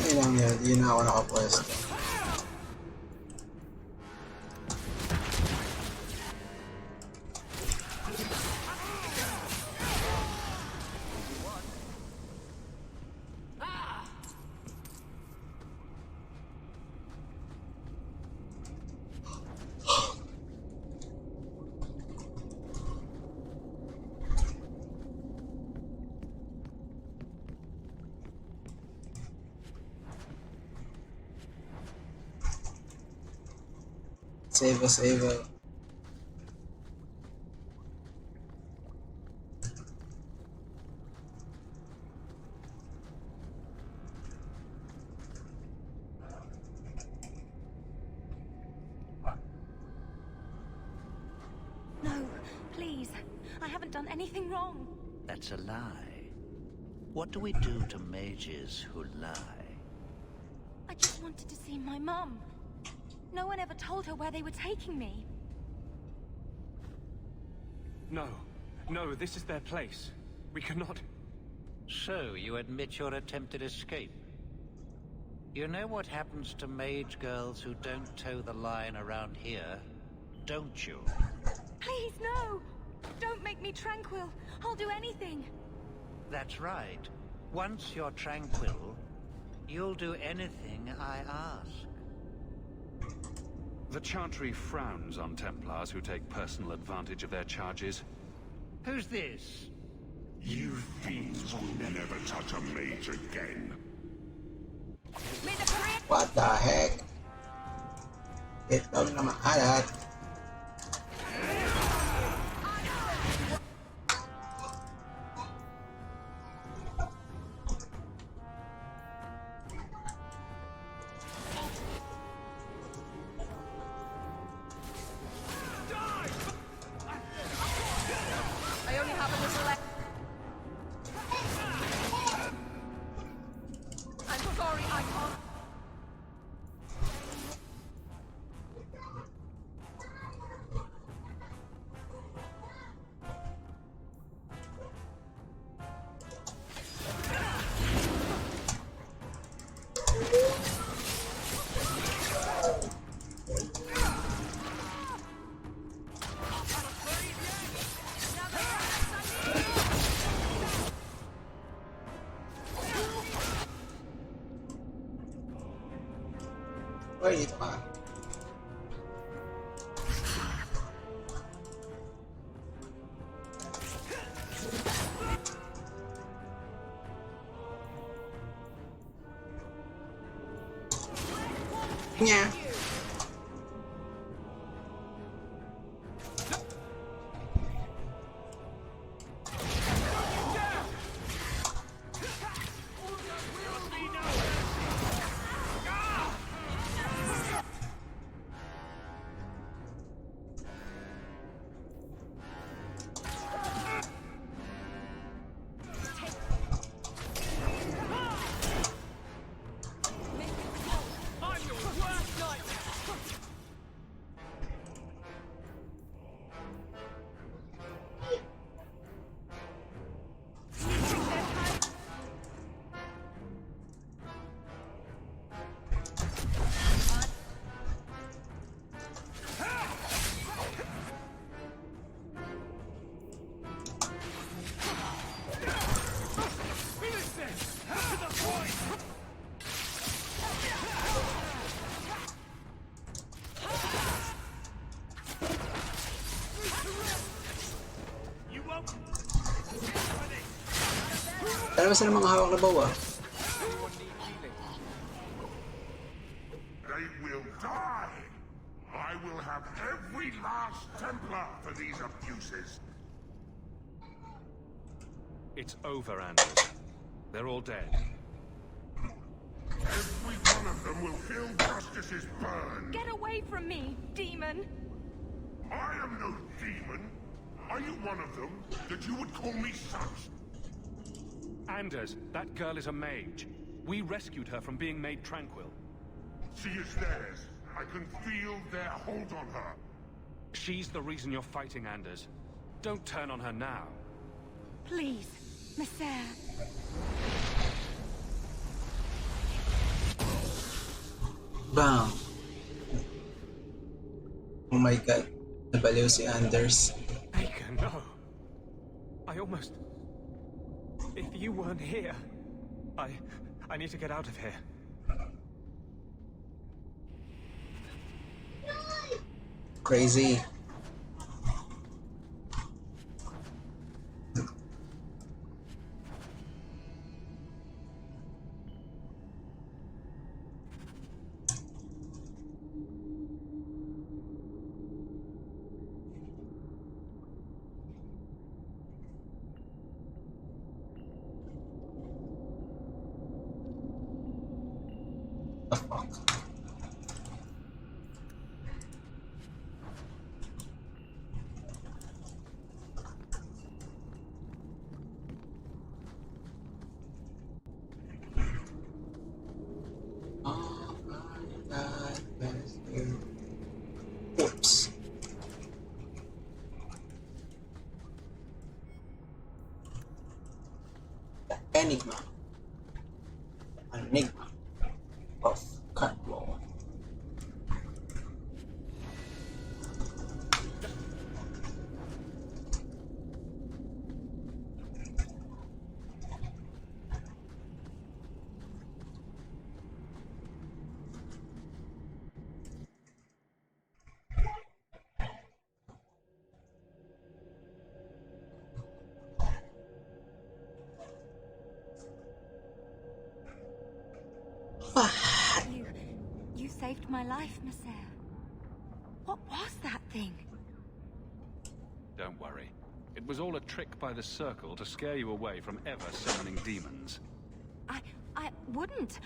S1: Ilang yan, di na ako nakapwesto. Save us, Ava.
S7: No, please. I haven't done anything wrong.
S2: That's a lie. What do we do to mages who lie?
S7: I just wanted to see my mum. No one ever told her where they were taking me.
S14: No. No, this is their place. We cannot...
S2: So, you admit your attempted escape? You know what happens to mage girls who don't toe the line around here, don't you?
S7: Please, no! Don't make me tranquil. I'll do anything.
S2: That's right. Once you're tranquil, you'll do anything I ask.
S3: The Chantry frowns on Templars who take personal advantage of their charges.
S2: Who's this?
S15: You fiends will never touch a mage again.
S1: What the heck? Ito na maalat.
S7: I only have a little left. I'm sorry, I can't.
S1: Uy, dito ka. Yeah. Dalawa sila mga hawak na bawa.
S15: They will die! I will have every last Templar for these abuses.
S3: It's over, Anders. They're all dead.
S15: Every one of them will feel justice's burn.
S7: Get away from me, demon!
S15: I am no demon. Are you one of them, that you would call me such?
S3: Anders, that girl is a mage. We rescued her from being made tranquil.
S15: She is theirs. I can feel their hold on her.
S3: She's the reason you're fighting, Anders. Don't turn on her now.
S7: Please, Messer.
S1: Bam! Oh my god. Nabaliw si Anders.
S14: Baker, no. I almost... If you weren't here, I need to get out of here.
S1: Crazy. The fuck? Oh my god, where's you? Oops. The Enigma. Enigma of Cutlaw.
S7: You saved my life, Nasser. What was that thing?
S3: Don't worry. It was all a trick by the Circle to scare you away from ever summoning demons.
S7: I wouldn't.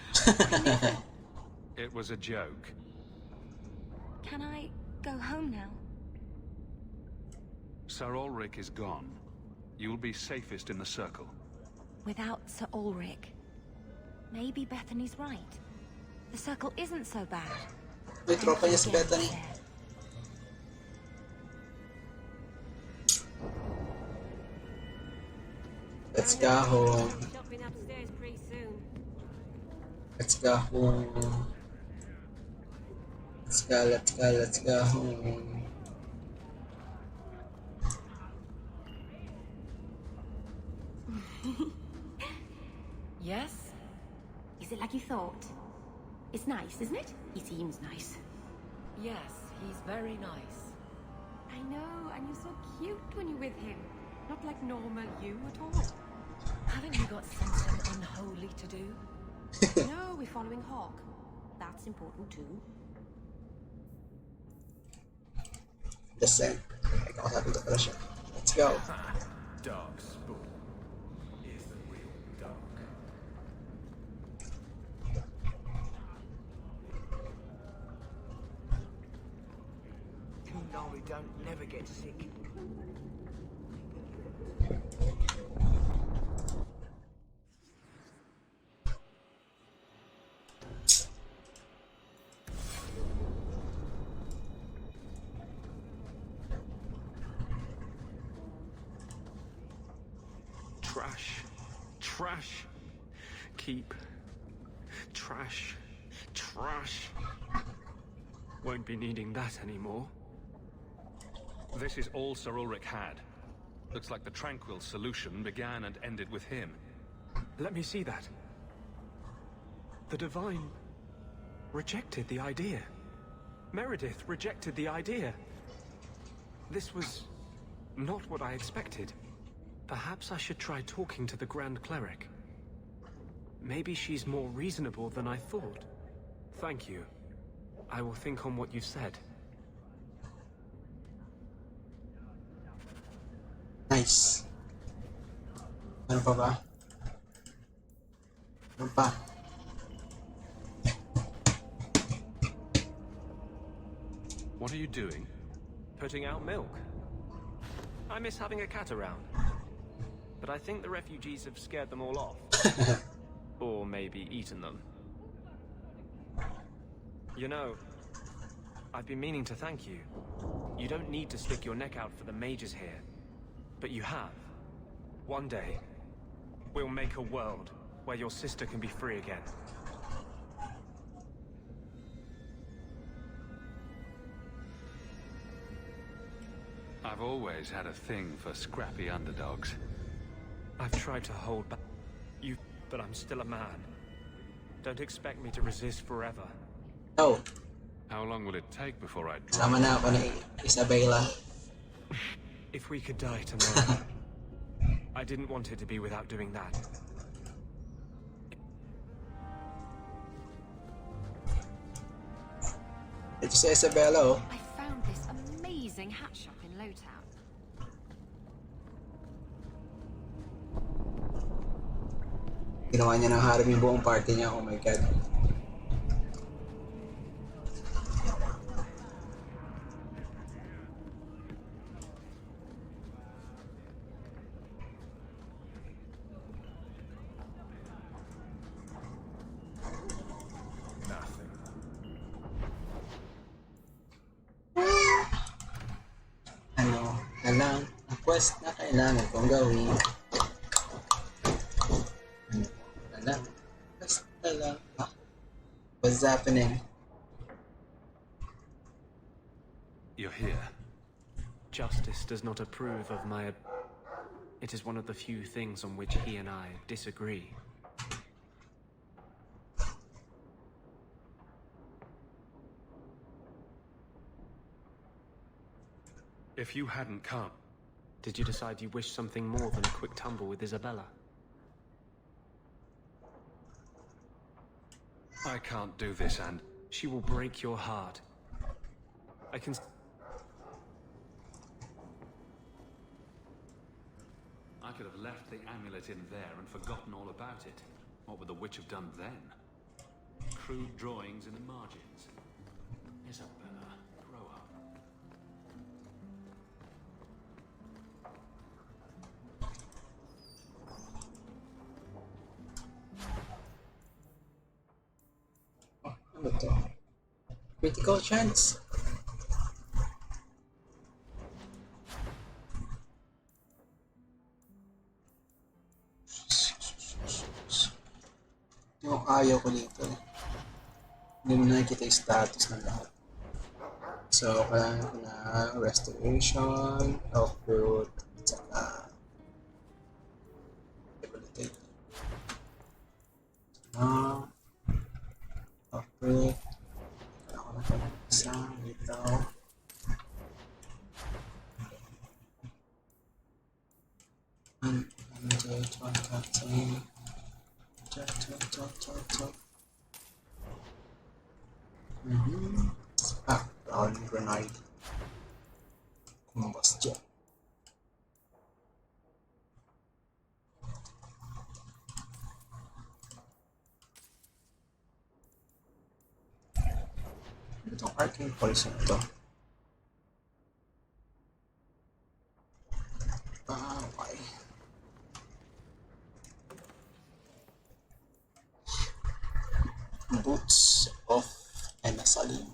S3: It was a joke.
S7: Can I go home now?
S3: Sir Ulrich is gone. You'll be safest in the Circle.
S7: Without Sir Ulrich. Maybe Bethany's right. The Circle isn't so bad.
S1: May tropa niya si Bethany. Let's go home.
S6: Shopping upstairs pretty soon.
S1: Let's go home. Let's go home.
S4: Yes? Is it like you thought? It's nice, isn't it? He seems nice.
S20: Yes, he's very nice.
S19: I know, and you're so cute when you're with him. Not like normal you at all.
S20: Haven't you got something unholy to do?
S19: No, we're following Hawk. That's important too.
S1: Just saying. Ikaw sabi ko pala siya. Let's go.
S10: Dark spoon is the real dark.
S5: Kunari don't never get sick.
S14: Trash. Keep. Trash. Won't be needing that anymore.
S3: This is all Sir Ulrich had. Looks like the Tranquil solution began and ended with him.
S14: Let me see that. The Divine rejected the idea. Meredith rejected the idea. This was not what I expected. Perhaps I should try talking to the Grand Cleric. Maybe she's more reasonable than I thought. Thank you. I will think on what you said.
S1: Nice. Ano pa ba? Ano pa?
S3: What are you doing?
S14: Putting out milk. I miss having a cat around. But I think the refugees have scared them all off. Or maybe eaten them. You know, I've been meaning to thank you. You don't need to stick your neck out for the mages here. But you have. One day, we'll make a world where your sister can be free again.
S3: I've always had a thing for scrappy underdogs.
S14: I've tried to hold back you, but I'm still a man. Don't expect me to resist forever.
S1: Oh.
S3: How long will it take before I drop?
S1: Sama na ako ni Isabela.
S14: If we could die tomorrow. I didn't want it to be without doing that.
S1: Did you say Isabela? Oh.
S19: I found this amazing hat shop in Lowtown.
S1: Ginawa niya ng harem yung buong party niya. Oh my god. kailangan kong gawin. Wala. Basta lang. What's happening?
S3: You're here.
S14: Justice does not approve of my... It is one of the few things on which he and I disagree.
S12: If you hadn't come...
S14: Did you decide you wished something more than a quick tumble with Isabella?
S12: I can't do this, and...
S14: She will break your heart. I can...
S3: I could have left the amulet in there and forgotten all about it. What would the witch have done then? Crude drawings in the margins. Isabella, grow up.
S1: Ano to? Critical chance. Yung ayaw ko dito. Hindi mo nakikita yung status ng lahat. So, kailangan ko na restoration, health root, at saka debilitate. Health root. Kailangan ko na isang dito. And round grenade. Combustion. Itong arcane poison ito. Okay. Boots of Enasalim.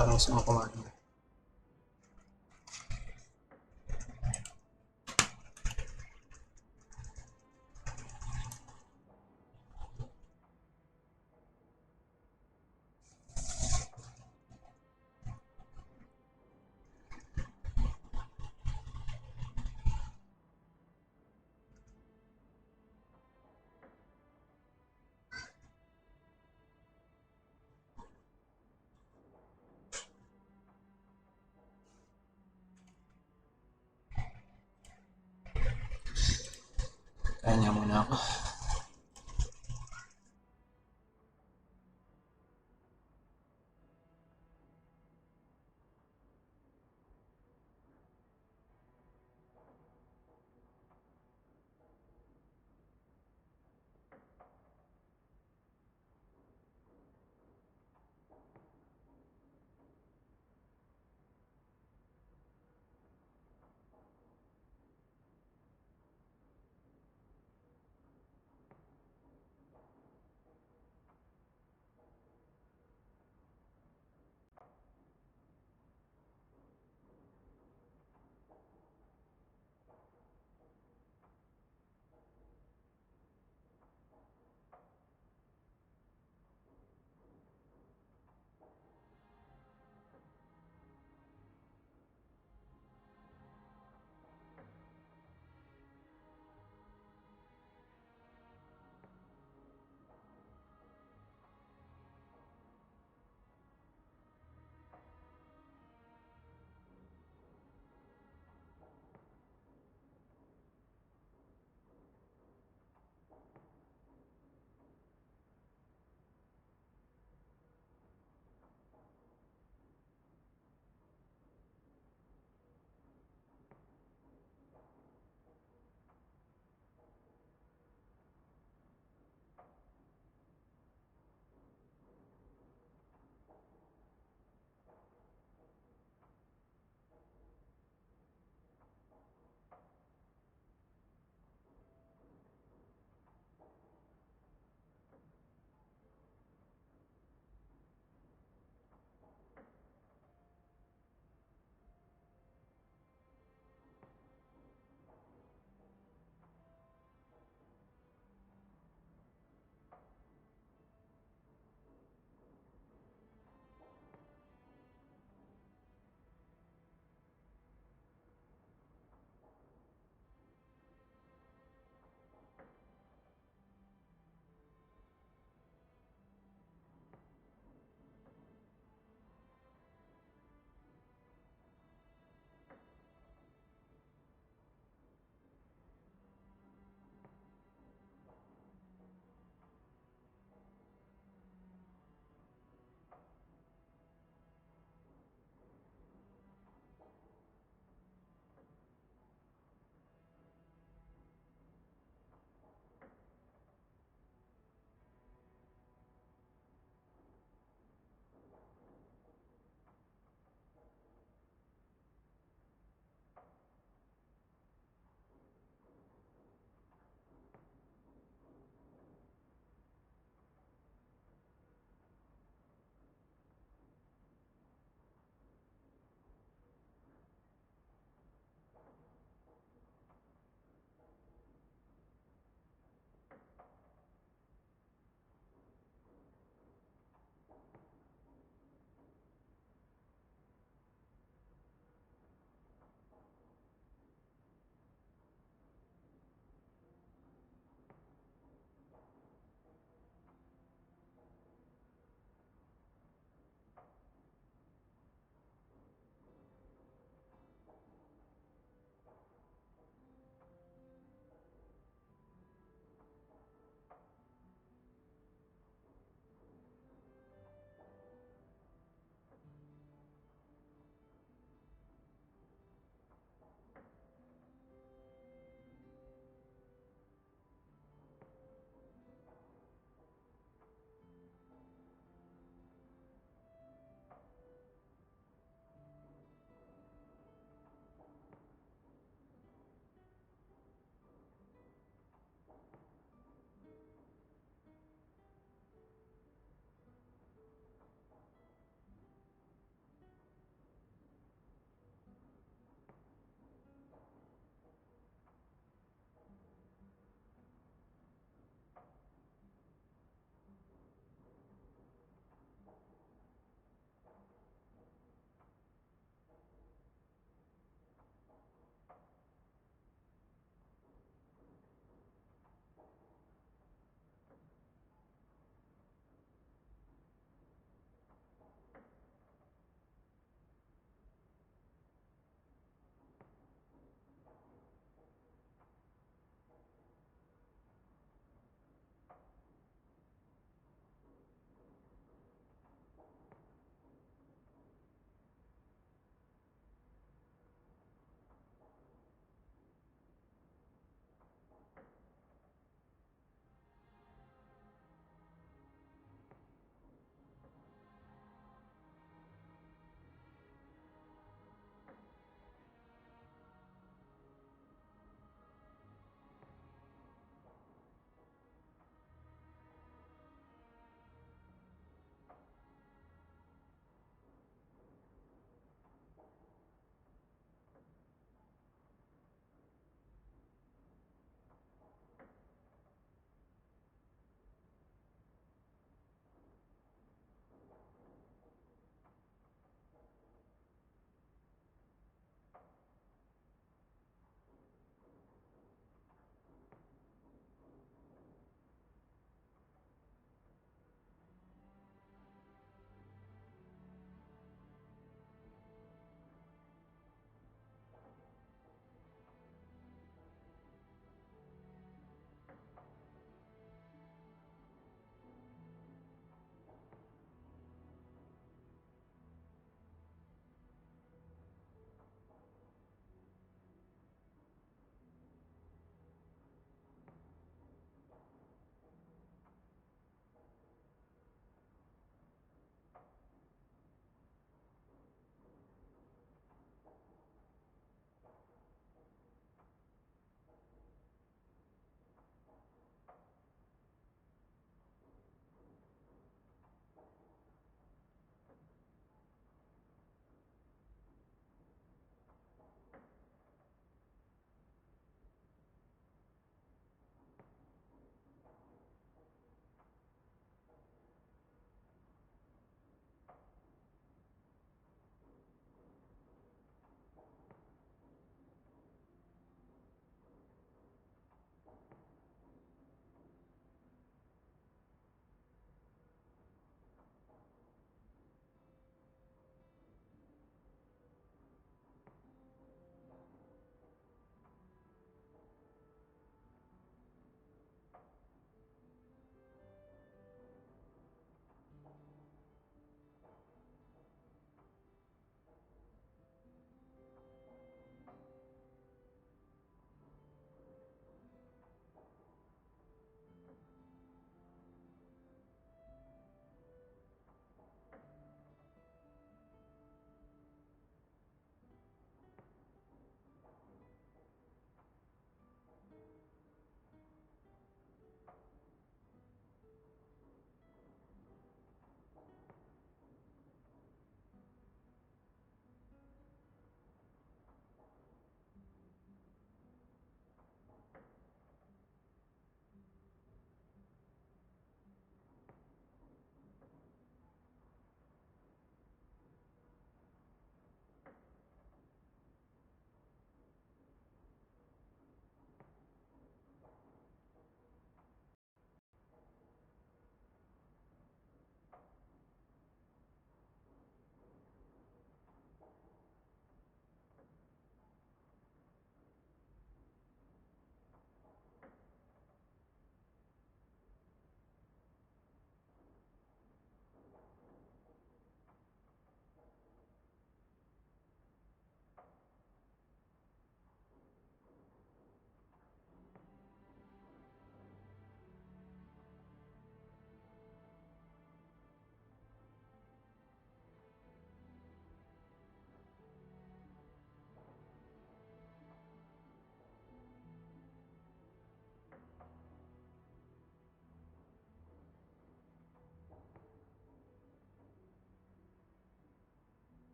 S1: Parang sumakuha niya. Kanya muna ako.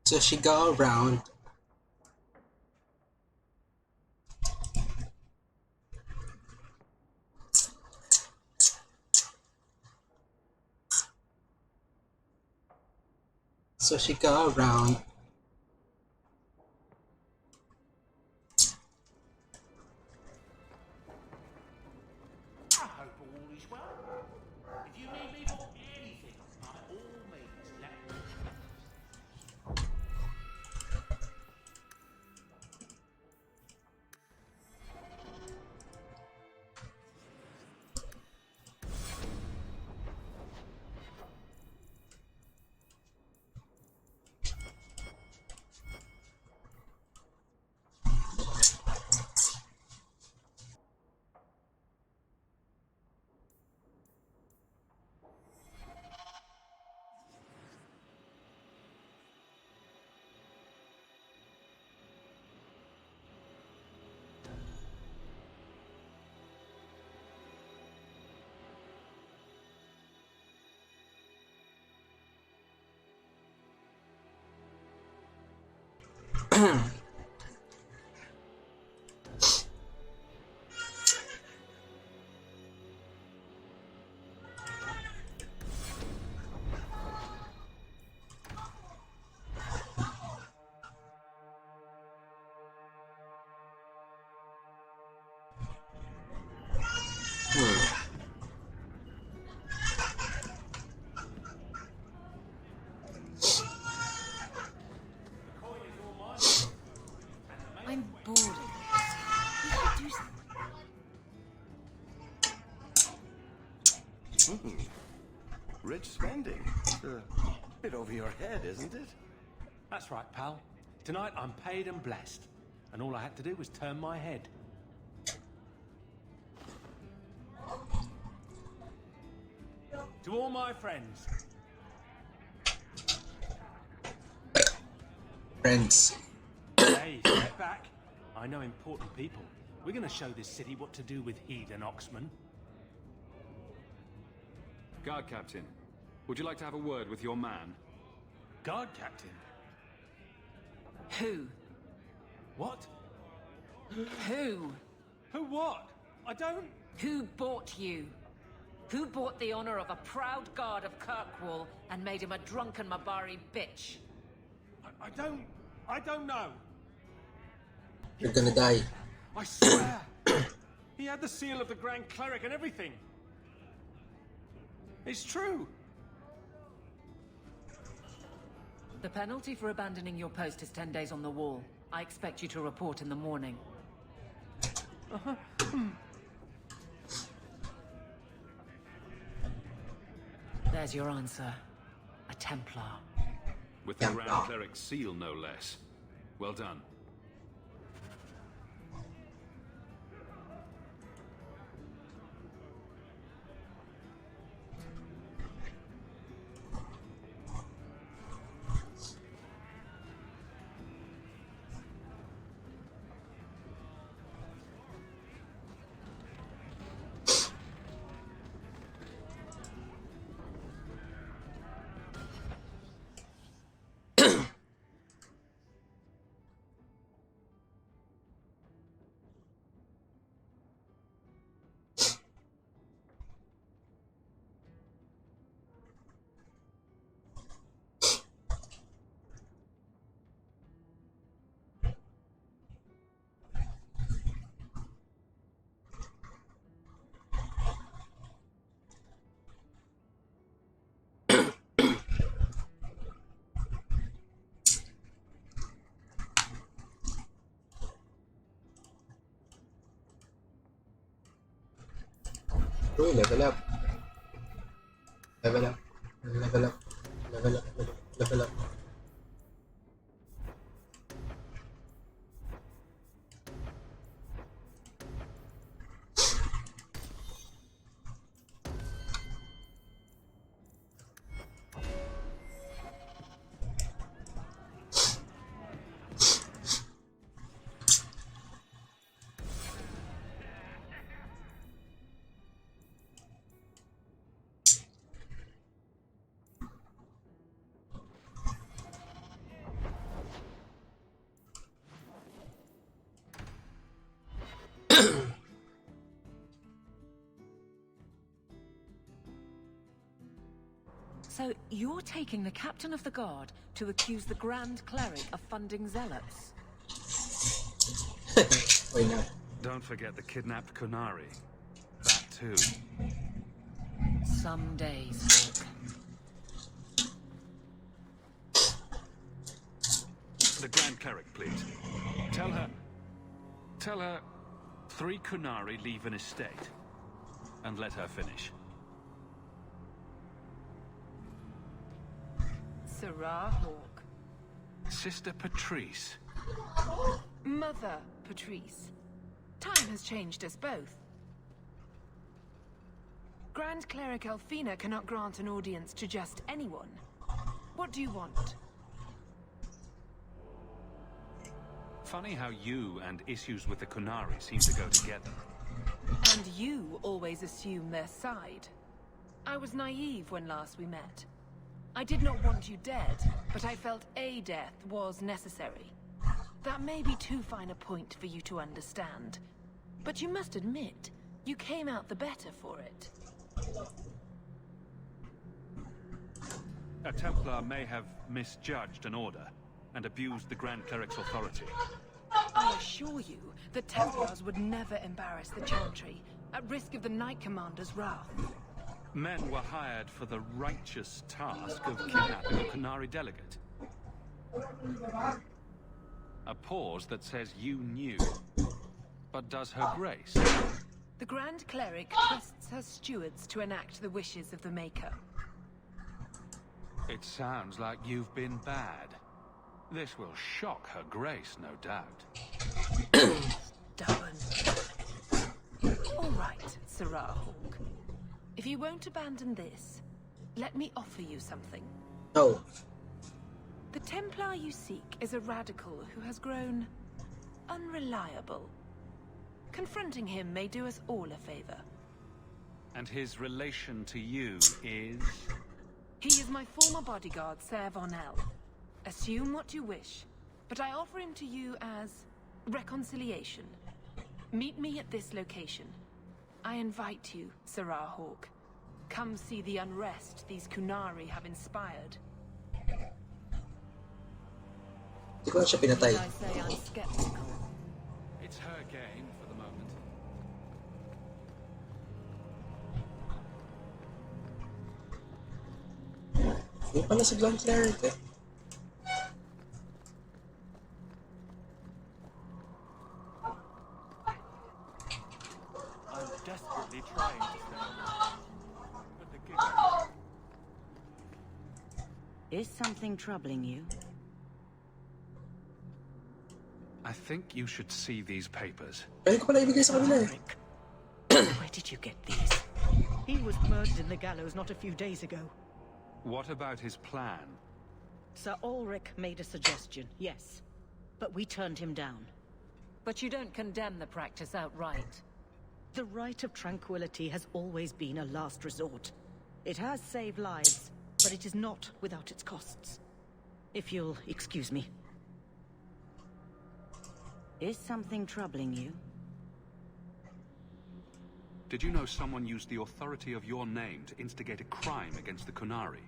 S1: So she go around. So she go around.
S13: I hope all is well. If you need me for anything, by all means, let me
S7: I'm bored of this. We should do something.
S9: Rich spending. It's a bit over your head, isn't it?
S10: That's right, pal. Tonight I'm paid and blessed. And all I had to do was turn my head. To all my friends.
S1: Friends.
S10: Hey, step back. I know important people. We're going to show this city what to do with heathen oxmen.
S3: Guard captain, would you like to have a word with your man?
S10: Guard captain?
S20: Who?
S10: What?
S20: Who?
S10: Who what? I don't...
S20: Who bought you? Who bought the honor of a proud guard of Kirkwall and made him a drunken Mabari bitch?
S10: I don't know.
S1: You're gonna die.
S10: I swear. He had the seal of the Grand Cleric and everything. It's true.
S20: The penalty for abandoning your post is 10 days on the wall. I expect you to report in the morning. There's your answer. A Templar.
S3: With the Grand Cleric's seal, no less. Well done.
S1: Uy, level up. Level up. Level up. Level up. Level up.
S20: So you're taking the captain of the guard to accuse the Grand Cleric of funding zealots?
S1: Wait, no.
S3: Don't forget the kidnapped Kunari. That too.
S20: Some days, Hawk.
S3: The Grand Cleric, please. Tell her 3 Kunari leave an estate. And let her finish.
S7: Sarah Hawk.
S3: Sister Patrice.
S7: Mother Patrice. Time has changed us both. Grand Cleric Elfina cannot grant an audience to just anyone. What do you want?
S3: Funny how you and issues with the Kunari seem to go together.
S7: And you always assume their side. I was naive when last we met. I did not want you dead, but I felt a death was necessary. That may be too fine a point for you to understand. But you must admit, you came out the better for it.
S3: A Templar may have misjudged an order and abused the Grand Cleric's authority.
S7: I assure you, the Templars would never embarrass the Chantry, at risk of the Knight Commander's wrath.
S3: Men were hired for the righteous task of kidnapping a Kunari delegate. A pause that says you knew. But does her grace?
S7: The Grand Cleric trusts her stewards to enact the wishes of the Maker.
S3: It sounds like you've been bad. This will shock her grace, no doubt.
S7: Stubborn. All right, Sarah Hawk. If you won't abandon this, let me offer you something.
S1: Oh.
S7: The Templar you seek is a radical who has grown unreliable. Confronting him may do us all a favor.
S3: And his relation to you is?
S7: He is my former bodyguard, Ser Vonel. Assume what you wish, but I offer him to you as reconciliation. Meet me at this location. I invite you, Sarah Hawk. Come see the unrest these Kunari have inspired.
S1: Hindi ko na siya pinatay.
S7: I say I'm skeptical.
S3: It's her game for the moment.
S1: Hindi pala si Grand Cleric eh.
S10: I'm desperately trying to stay alive. But the gig...
S11: Is something troubling you?
S3: I think you should see these papers.
S1: Pwede ko pala ibigay sa kanila eh.
S11: Where did you get these? He was murdered in the gallows not a few days ago.
S3: What about his plan?
S11: Sir Ulrich made a suggestion, yes. But we turned him down.
S20: But you don't condemn the practice outright.
S11: The right of tranquility has always been a last resort. It has saved lives, but it is not without its costs. If you'll excuse me. Is something troubling you?
S3: Did you know someone used the authority of your name to instigate a crime against the Kunari?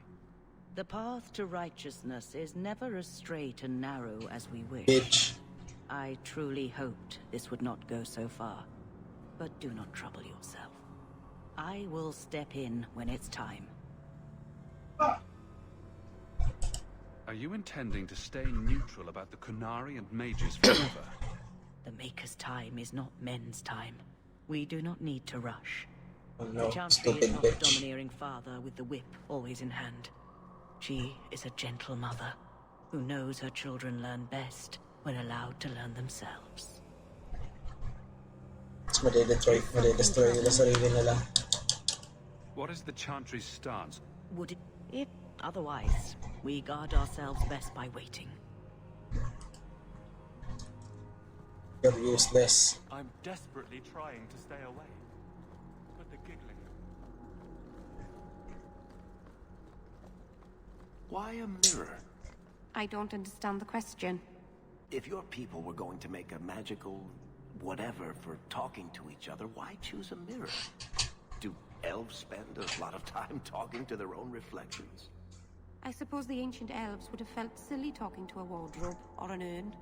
S11: The path to righteousness is never as straight and narrow as we wish.
S1: Bitch.
S11: I truly hoped this would not go so far. But do not trouble yourself. I will step in when it's time.
S3: Are you intending to stay neutral about the Kunari and mages forever?
S11: The Maker's time is not men's time. We do not need to rush.
S1: Oh no,
S11: The Chantry
S1: stupid
S11: is not a
S1: bitch.
S11: domineering father with the whip always in hand. She is a gentle mother who knows her children learn best when allowed to learn themselves.
S1: Mas madidestroy nila sarili nila.
S3: What is the Chantry's stance?
S11: Would it... If otherwise, we guard ourselves best by waiting.
S1: You're useless.
S10: I'm desperately trying to stay away. But the giggling...
S9: Why a mirror?
S19: I don't understand the question.
S9: If your people were going to make a magical whatever for talking to each other, why choose a mirror? Do elves spend a lot of time talking to their own reflections?
S22: I suppose the ancient elves would have felt silly talking to a wardrobe or an urn.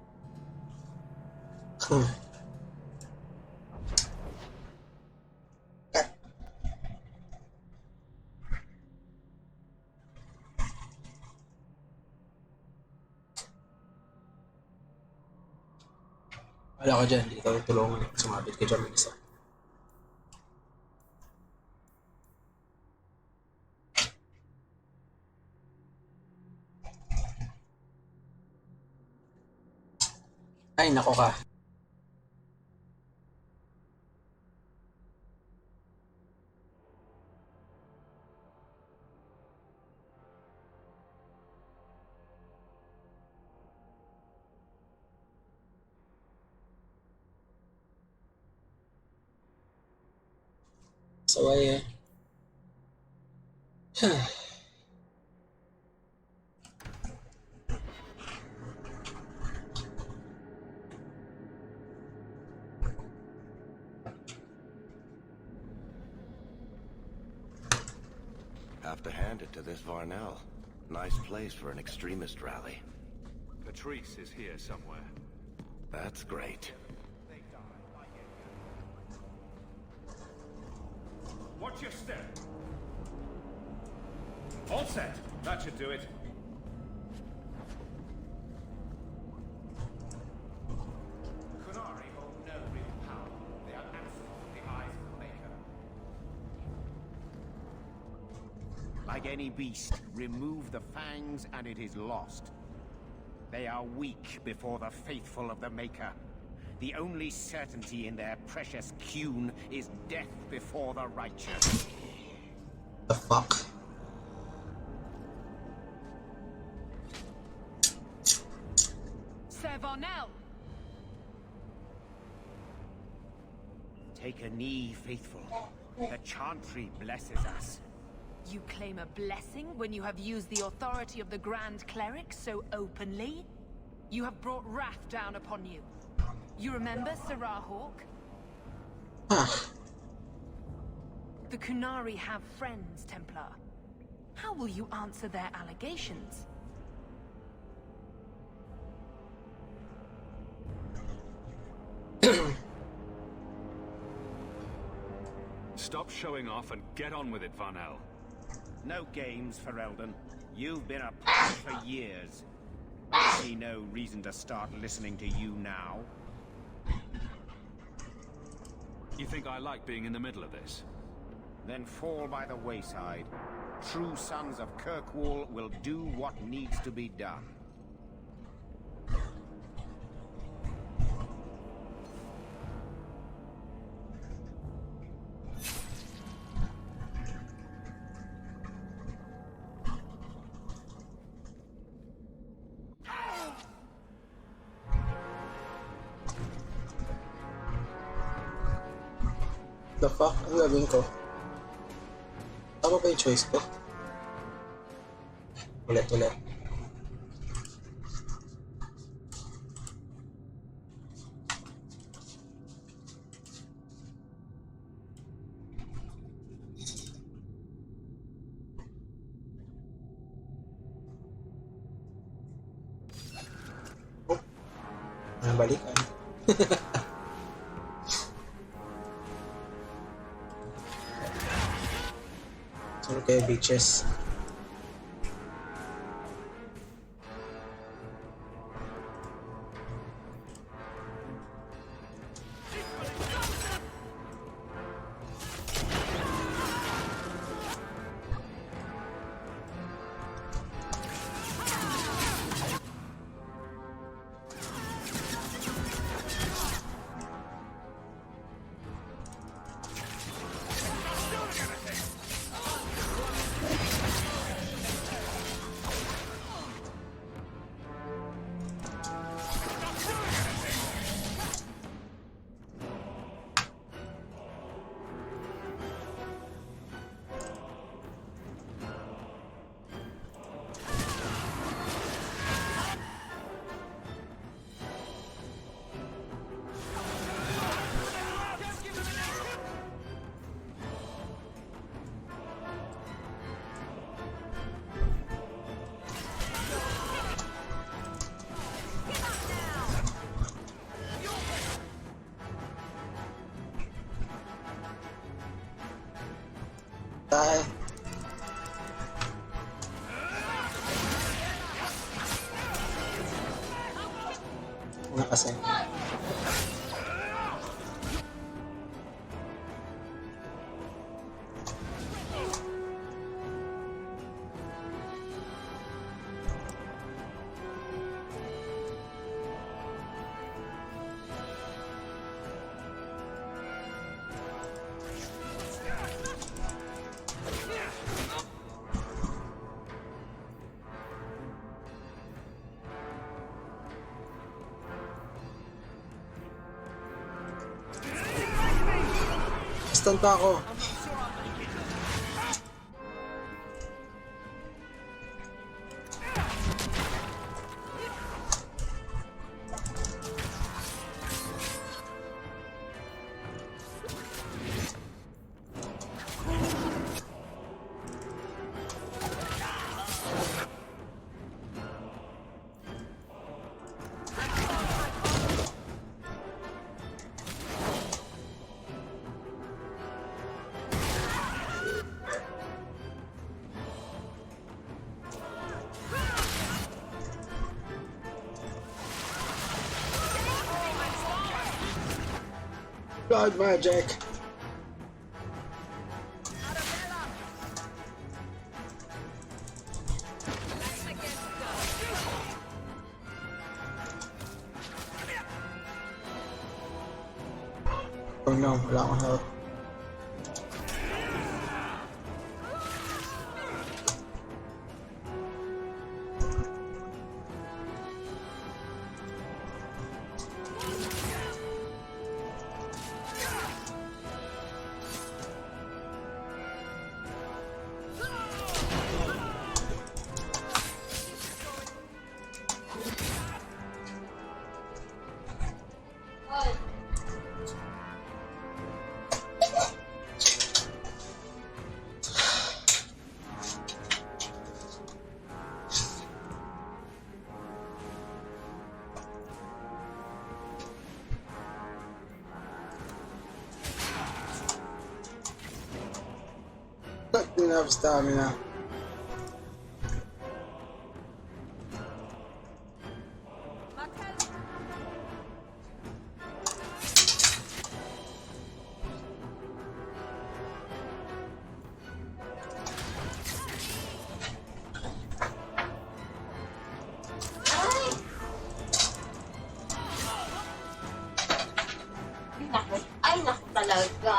S1: Wala ka dyan, di ka tulungan. Sumabit ka dyan mag-isa. Ay, nako ka. So, ay,
S9: Have to hand it to this Varnell. Nice place for an extremist rally.
S3: Patrice is here somewhere.
S9: That's great.
S3: Watch your step. All set. That should do it.
S13: Kunari hold no real power. They are absent from the eyes of the Maker.
S16: Like any beast, remove the fangs and it is lost. They are weak before the faithful of the Maker. The only certainty in their precious Qun is death before the righteous.
S1: The fuck?
S7: Sir Varnell!
S16: Take a knee, faithful. The Chantry blesses us.
S7: You claim a blessing when you have used the authority of the Grand Cleric so openly? You have brought wrath down upon you. You remember Sarah Hawk? The Kunari have friends, Templar. How will you answer their allegations?
S3: Stop showing off and get on with it, Varnell.
S16: No games for Eldon. You've been a part for years. I see no reason to start listening to you now.
S3: You think I like being in the middle of this?
S16: Then fall by the wayside. True sons of Kirkwall will do what needs to be done.
S1: The fuck? Ang gagawin ko? Tama ba yung choice ko? Ulit. Oh. Balikan. Okay, bitches. tayo. Ano kasi? Stun pa ako. God magic. Oh no, wala akong health. Didn't have stamina.
S8: Ay, naku talaga.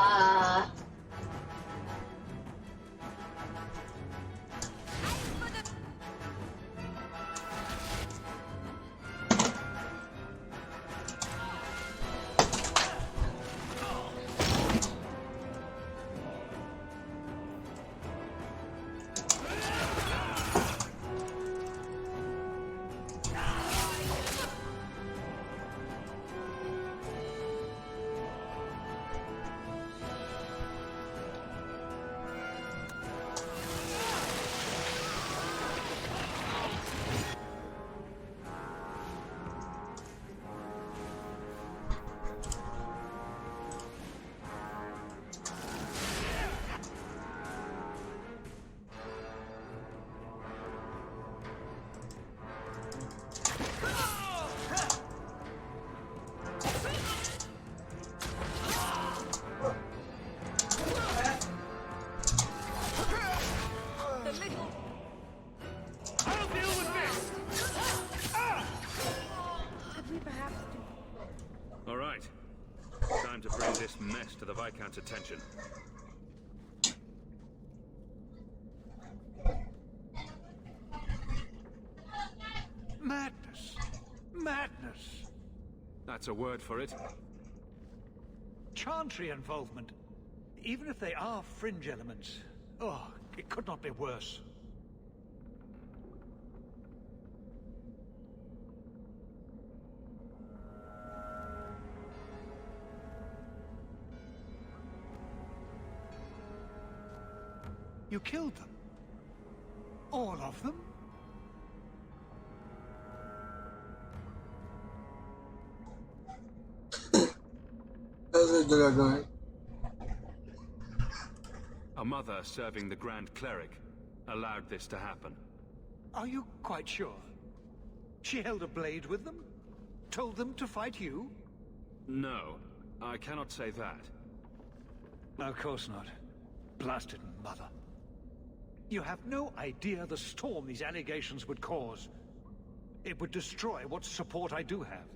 S3: Time to bring this mess to the Viscount's attention.
S13: Madness. Madness.
S3: That's a word for it.
S13: Chantry involvement. Even if they are fringe elements. Oh, it could not be worse. You killed them? All of them?
S1: How's it gonna go?
S3: A mother serving the Grand Cleric allowed this to happen.
S17: Are you quite sure? She held a blade with them? Told them to fight you?
S3: No, I cannot say that.
S17: Of course not. Blasted mother. You have no idea the storm these allegations would cause. It would destroy what support I do have.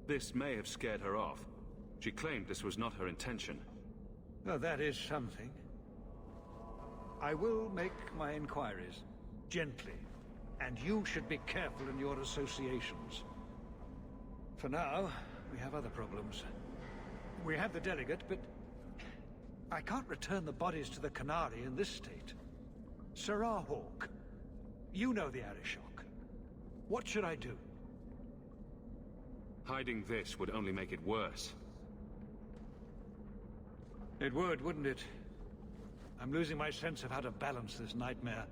S3: This may have scared her off. She claimed this was not her intention.
S17: Well, that is something. I will make my inquiries. Gently. And you should be careful in your associations. For now, we have other problems. We have the delegate, but I can't return the bodies to the Canary in this state. Sirrah Hawk, you know the Arishok. What should I do?
S3: Hiding this would only make it worse.
S17: It would, wouldn't it? I'm losing my sense of how to balance this nightmare.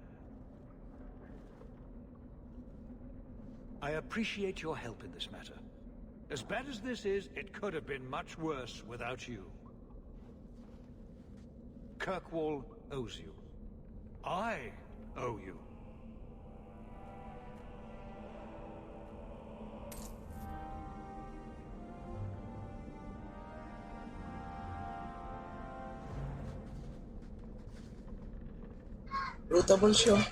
S17: I appreciate your help in this matter. As bad as this is, it could have been much worse without you. Kirkwall owes you. I owe you.
S1: Rootable siya.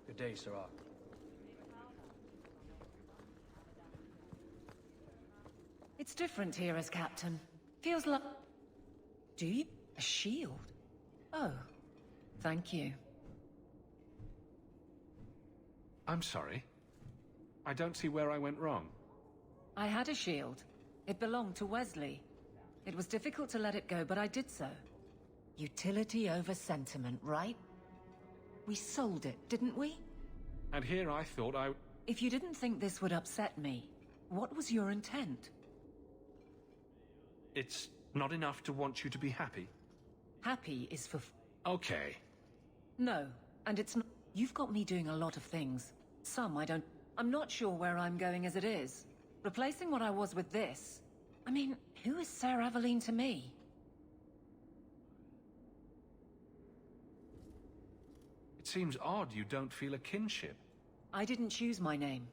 S10: Good day, Sirrah.
S20: It's different here as captain. Feels like... Do you? A shield? Oh, thank you.
S12: I'm sorry. I don't see where I went wrong.
S20: I had a shield. It belonged to Wesley. It was difficult to let it go, but I did so. Utility over sentiment, right? We sold it, didn't we?
S12: And here I thought I...
S20: If you didn't think this would upset me, what was your intent?
S12: It's not enough to want you to be happy.
S20: Happy is for...
S12: Okay.
S20: No, and it's not... You've got me doing a lot of things. Some I don't... I'm not sure where I'm going as it is. Replacing what I was with this... I mean, who is Sir Aveline to me?
S12: It seems odd you don't feel a kinship.
S20: I didn't choose my name.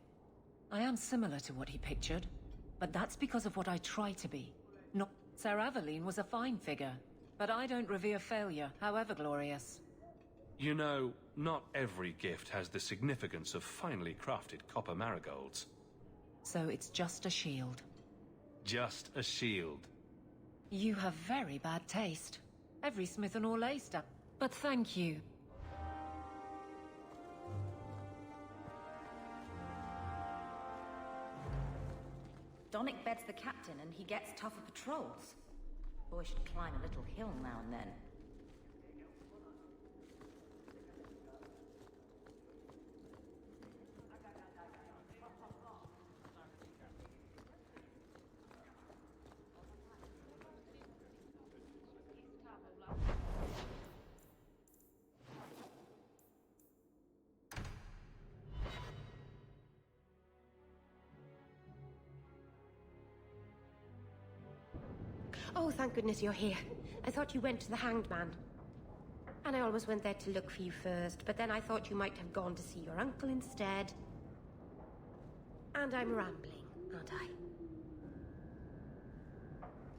S20: I am similar to what he pictured, but that's because of what I try to be. Not... Sir Aveline was a fine figure, but I don't revere failure, however glorious.
S12: You know, not every gift has the significance of finely crafted copper marigolds.
S20: So it's just a shield.
S12: Just a shield.
S20: You have very bad taste. Every Smith and Orlais stuff. But thank you.
S4: Donick beds the captain and he gets tougher patrols. Boy should climb a little hill now and then.
S22: Oh, thank goodness you're here. I thought you went to the Hanged Man. And I always went there to look for you first, but then I thought you might have gone to see your uncle instead. And I'm rambling, aren't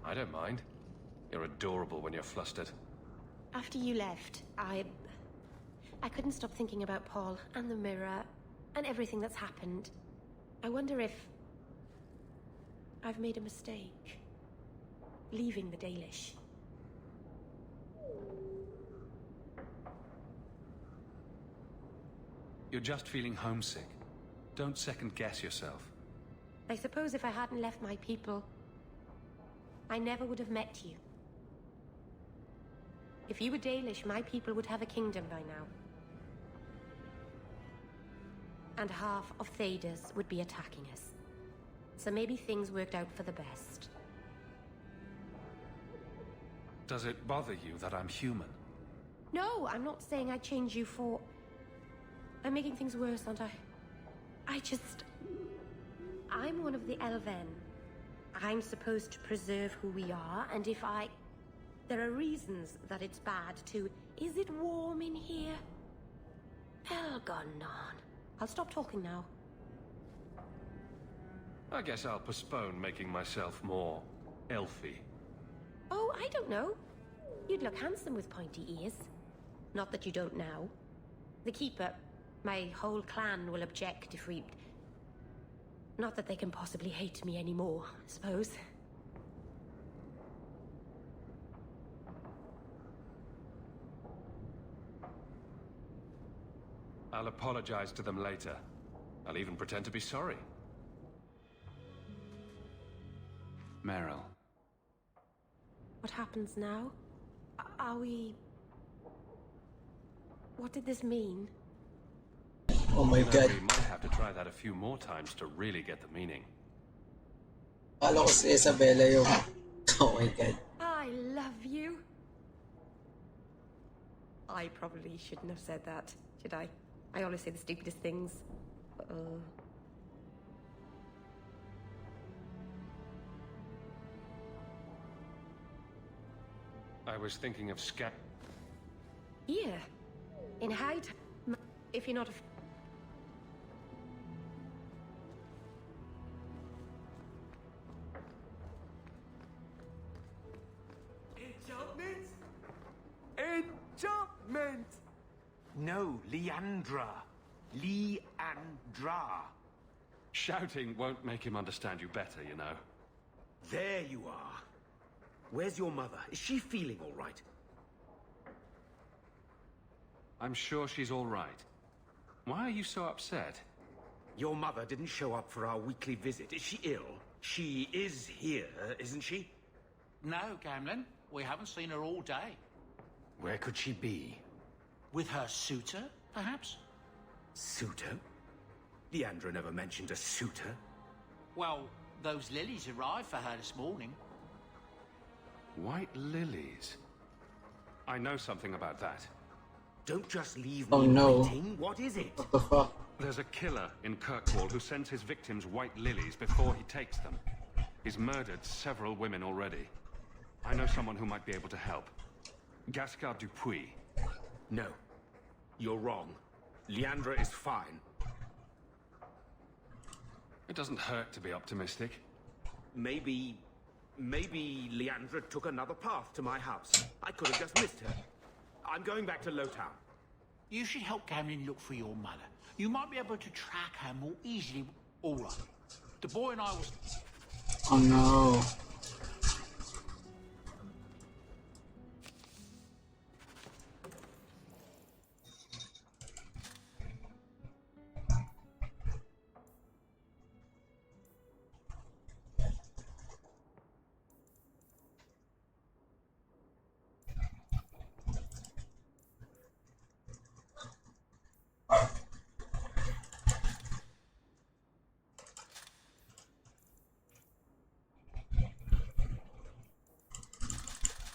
S22: I?
S12: I don't mind. You're adorable when you're flustered.
S22: After you left, I couldn't stop thinking about Paul and the mirror and everything that's happened. I wonder if I've made a mistake leaving the Dalish.
S12: You're just feeling homesick. Don't second-guess yourself.
S22: I suppose if I hadn't left my people, I never would have met you. If you were Dalish, my people would have a kingdom by now. And half of Thedas would be attacking us. So maybe things worked out for the best.
S12: Does it bother you that I'm human?
S22: No, I'm not saying I'd change you for... I'm making things worse, aren't I? I'm one of the Elven. I'm supposed to preserve who we are, and if I... There are reasons that it's bad to... Is it warm in here? Elgonon. I'll stop talking now.
S12: I guess I'll postpone making myself more elfy.
S22: Oh, I don't know. You'd look handsome with pointy ears. Not that you don't now. The Keeper, my whole clan will object if we... Not that they can possibly hate me anymore, I suppose.
S12: I'll apologize to them later. I'll even pretend to be sorry. Meryl.
S22: What happens now? Are we... What did this mean?
S1: Oh my god.
S12: We might have to try that a few more times to really get the meaning.
S1: Kala ko si Isabella yung... Oh my god.
S22: I love you. I probably shouldn't have said that, should I? I always say the stupidest things.
S12: I was thinking of
S22: Here. In Hyde. If you're not a...
S13: Enchantment? Enchantment! No, Leandra. Leandra.
S12: Shouting won't make him understand you better, you know.
S13: There you are. Where's your mother? Is she feeling all right?
S12: I'm sure she's all right. Why are you so upset?
S13: Your mother didn't show up for our weekly visit. Is she ill? She is here, isn't she?
S5: No, Gamlin. We haven't seen her all day.
S13: Where could she be?
S5: With her suitor, perhaps?
S13: Suitor? Leandra never mentioned a suitor.
S5: Well, those lilies arrived for her this morning.
S12: White lilies? I know something about that.
S13: Don't just leave
S1: Oh
S13: me
S1: no.
S13: waiting. What is it?
S1: What the fuck?
S12: There's a killer in Kirkwall who sends his victims white lilies before he takes them. He's murdered several women already. I know someone who might be able to help. Gascar Dupuis.
S13: No. You're wrong. Leandra is fine.
S12: It doesn't hurt to be optimistic.
S13: Maybe Leandra took another path to my house. I could have just missed her. I'm going back to Lowtown.
S5: You should help Gamlin look for your mother. You might be able to track her more easily. All right. The boy and I was...
S1: Oh no.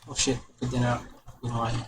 S1: Oh shit, pwede na ginawa niya.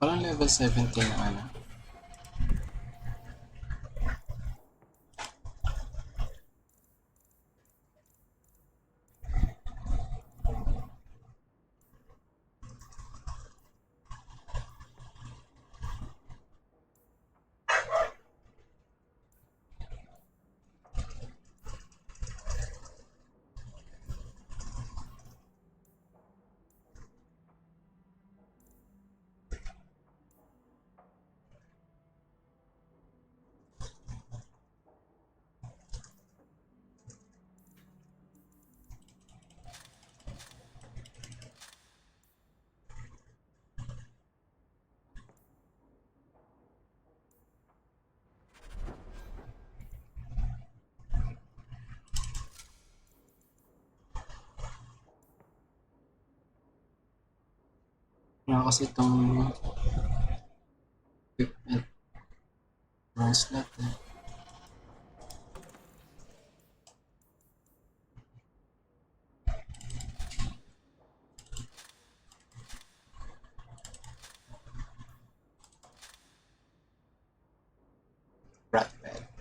S1: Walang level 17 na ano. Wala kasi itong equipment wrong slot eh. Rat bed.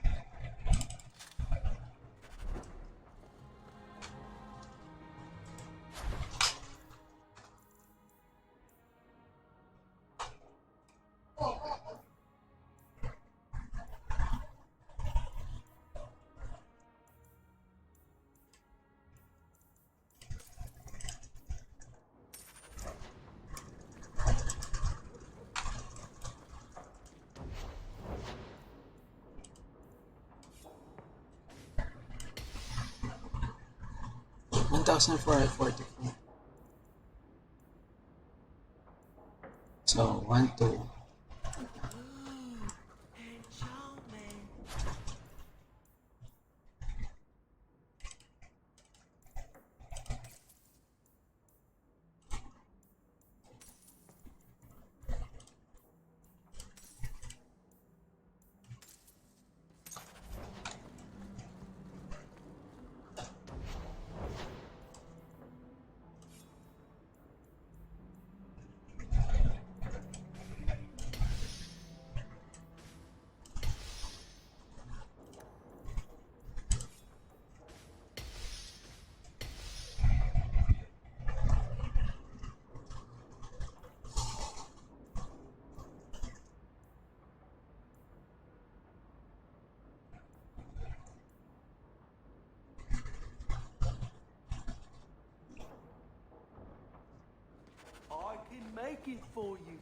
S1: $1,444. So 1, 2.
S10: I can make it for you.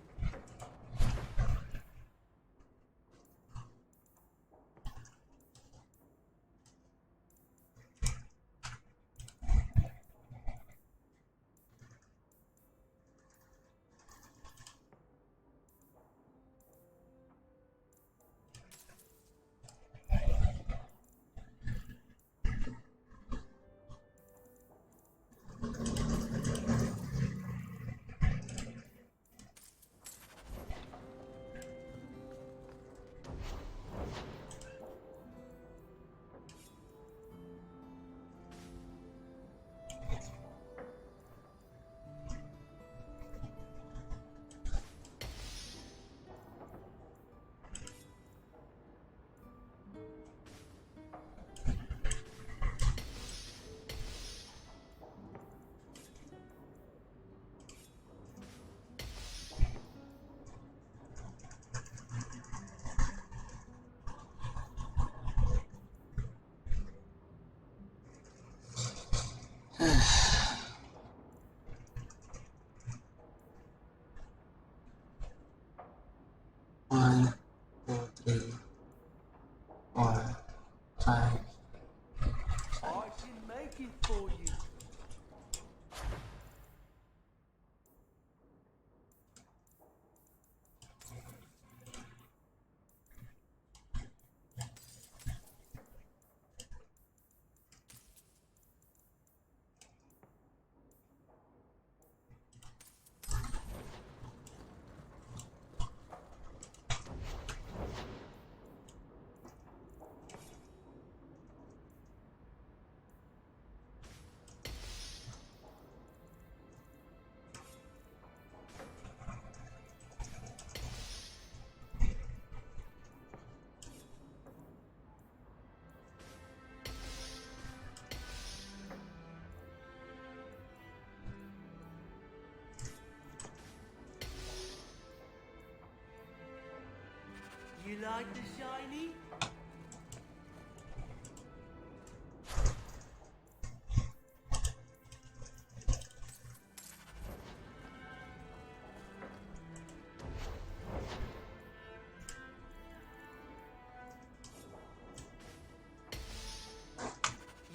S13: like the shiny?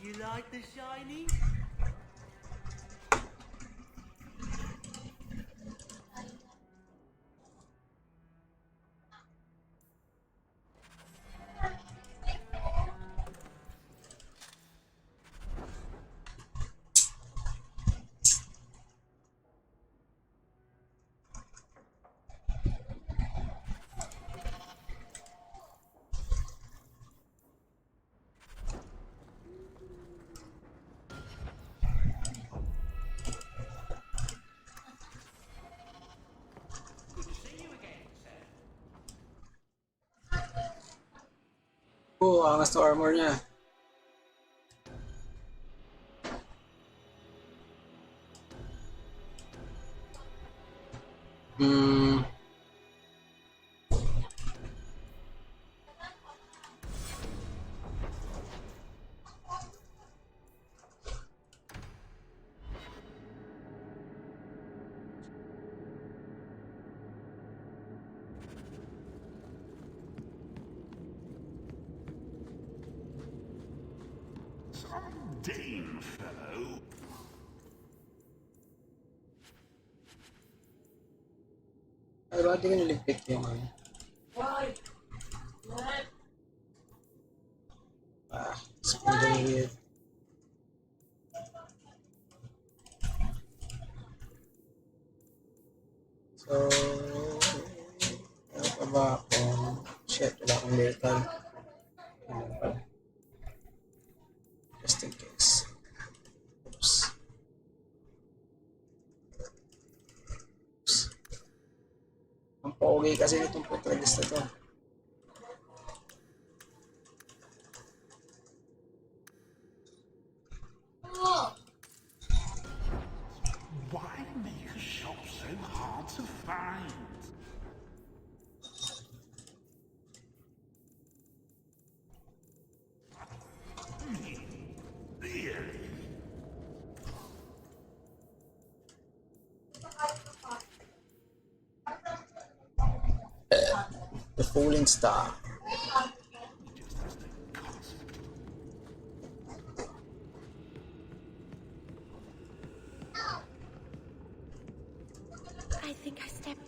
S13: You like the shiny? Good to see you again, sir.
S1: Oh, angas na armor niya.
S15: Some dame fellow.
S1: Ay, bakit di ka nilipik yung ano? Ah, it's really weird. So, ano pa ba kung shit, wala akong lethal. Just in case. Oops. Ang pogi kasi nitong protagonist na to.
S15: Why make a shop so hard to find? Really?
S1: The Falling Star.
S22: I think I stepped.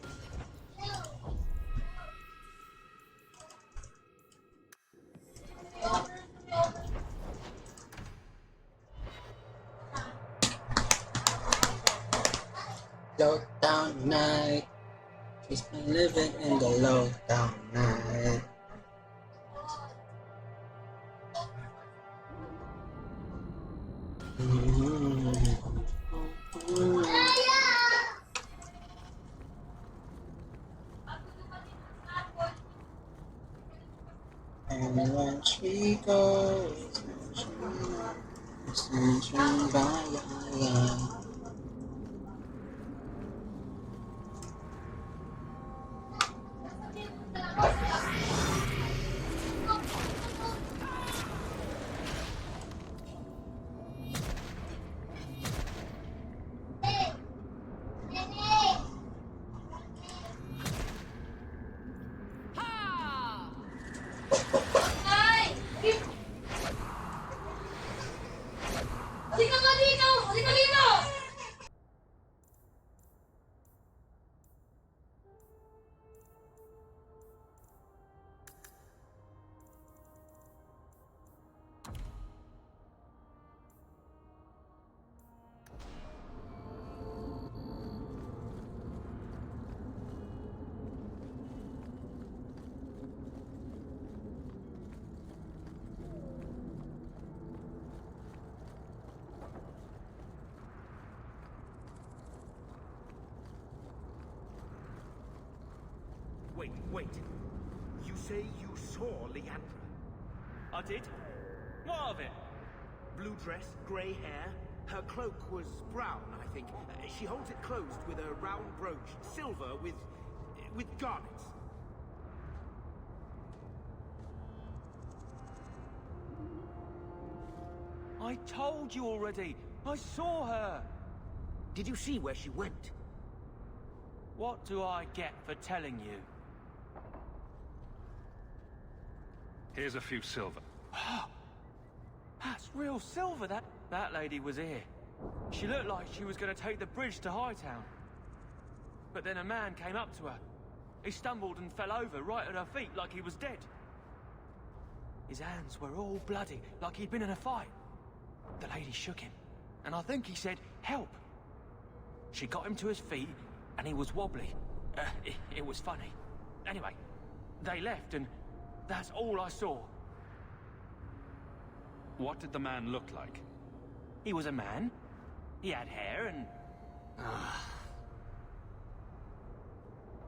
S1: Low down night. She's been living in the low down night. And when she goes, sunshine by.
S10: Wait. You say you saw Leandra? I did? What of it? Blue dress, grey hair. Her cloak was brown, I think. She holds it closed with a round brooch, silver with garnets. I told you already. I saw her.
S16: Did you see where she went?
S10: What do I get for telling you?
S12: Here's a few silver.
S10: That's real silver. That lady was here. She looked like she was going to take the bridge to Hightown. But then a man came up to her. He stumbled and fell over right at her feet like he was dead. His hands were all bloody, like he'd been in a fight. The lady shook him, and I think he said, "Help." She got him to his feet, and he was wobbly. It was funny. Anyway, they left, and that's all I saw.
S12: What did the man look like?
S10: He was a man. He had hair and...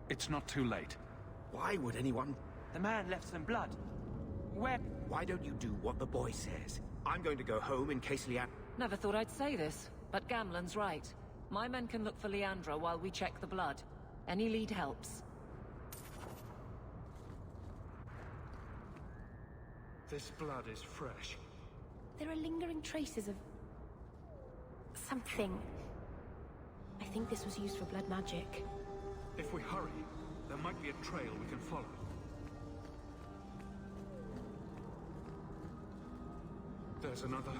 S12: It's not too late.
S16: Why would anyone...
S10: The man left some blood. Where...
S16: Why don't you do what the boy says? I'm going to go home in case Leanne...
S20: Never thought I'd say this, but Gamlen's right. My men can look for Leandra while we check the blood. Any lead helps.
S12: This blood is fresh.
S22: There are lingering traces of... something. I think this was used for blood magic.
S12: If we hurry, there might be a trail we can follow. There's another.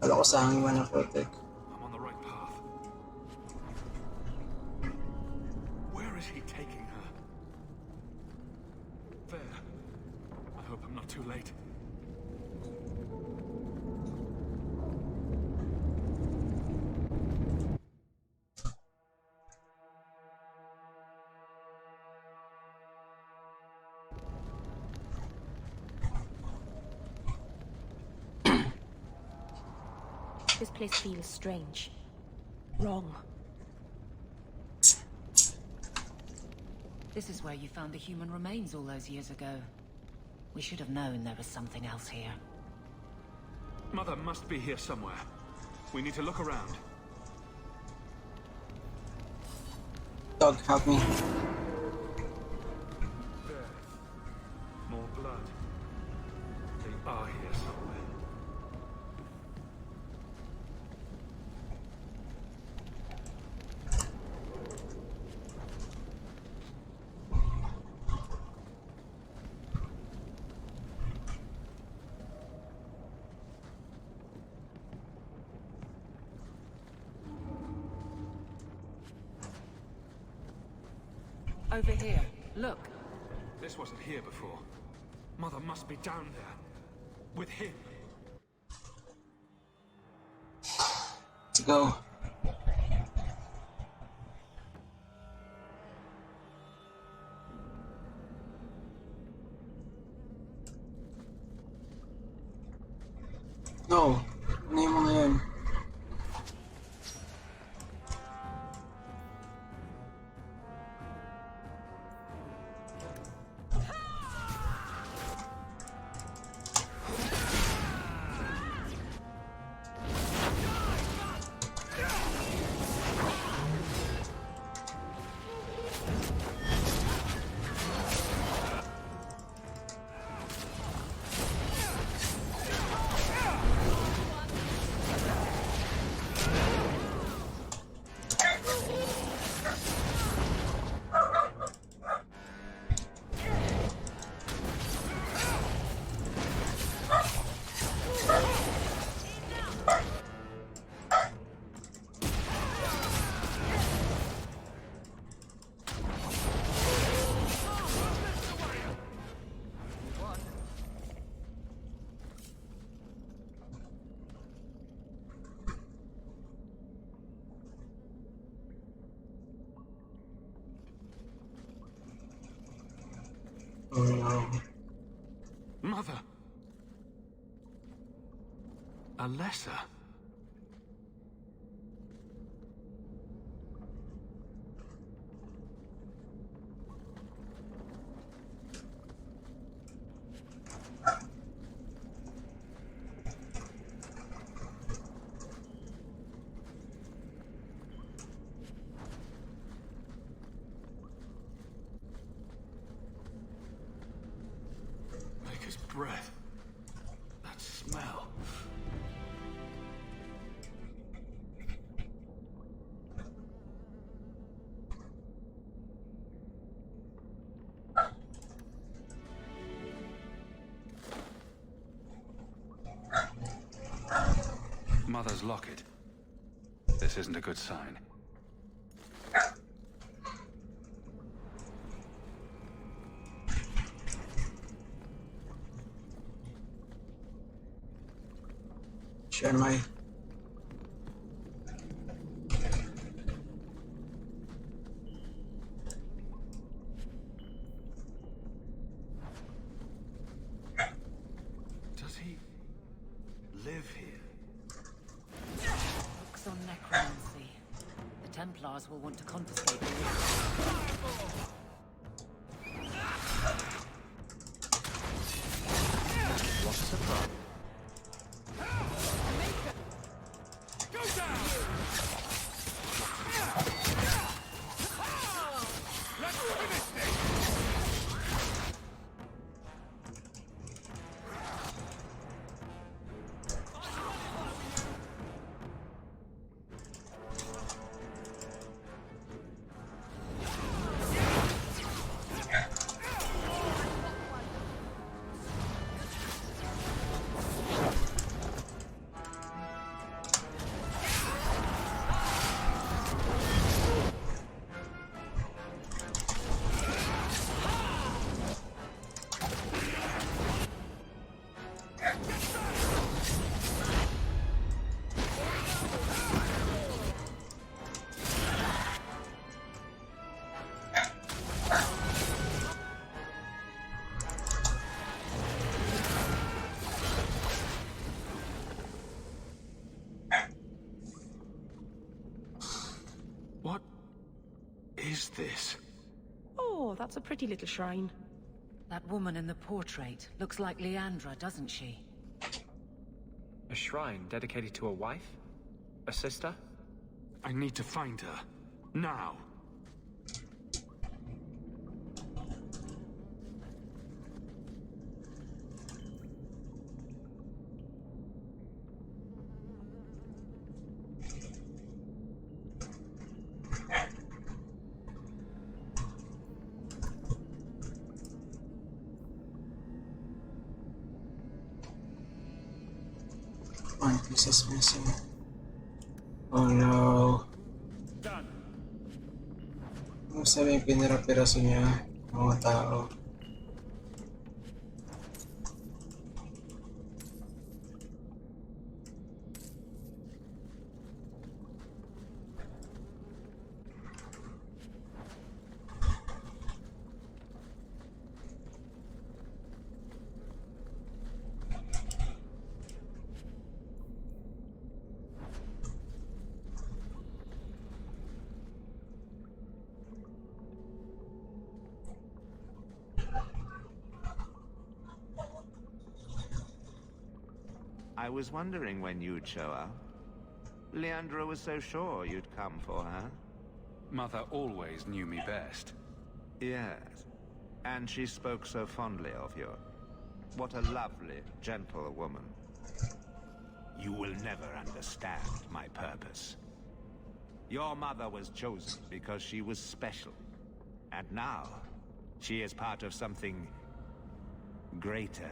S1: Wala ko sa hangin na protect.
S12: I'm on the right path. Where is he taking her? There. I hope I'm not too late.
S22: This place feels strange. Wrong.
S20: This is where you found the human remains all those years ago. We should have known there was something else here.
S12: Mother must be here somewhere. We need to look around.
S1: Dog, help me.
S12: There. More blood. They are here somewhere.
S20: Over here. Look.
S12: This wasn't here before. Mother must be down there. With him.
S1: Let's go. No. Ano yung mga yun? Oh no.
S12: Mother. Alessa.
S3: breath. That smell. Mother's locket. This isn't a good sign.
S1: Share my.
S3: Does he live here?
S20: Books on necromancy. The Templars will want to confiscate the
S14: What's the problem?
S3: What is this?
S22: Oh, that's a pretty little shrine.
S20: That woman in the portrait looks like Leandra, doesn't she?
S14: A shrine dedicated to a wife? A sister?
S3: I need to find her. Now.
S1: One piece is missing. Oh no. Ano sabi yung pinira-piraso niya? Mga tao.
S18: I was wondering when you'd show up. Leandra was so sure you'd come for her.
S3: Mother always knew me best.
S18: Yes. And she spoke so fondly of you. What a lovely, gentle woman. You will never understand my purpose. Your mother was chosen because she was special. And now, she is part of something greater.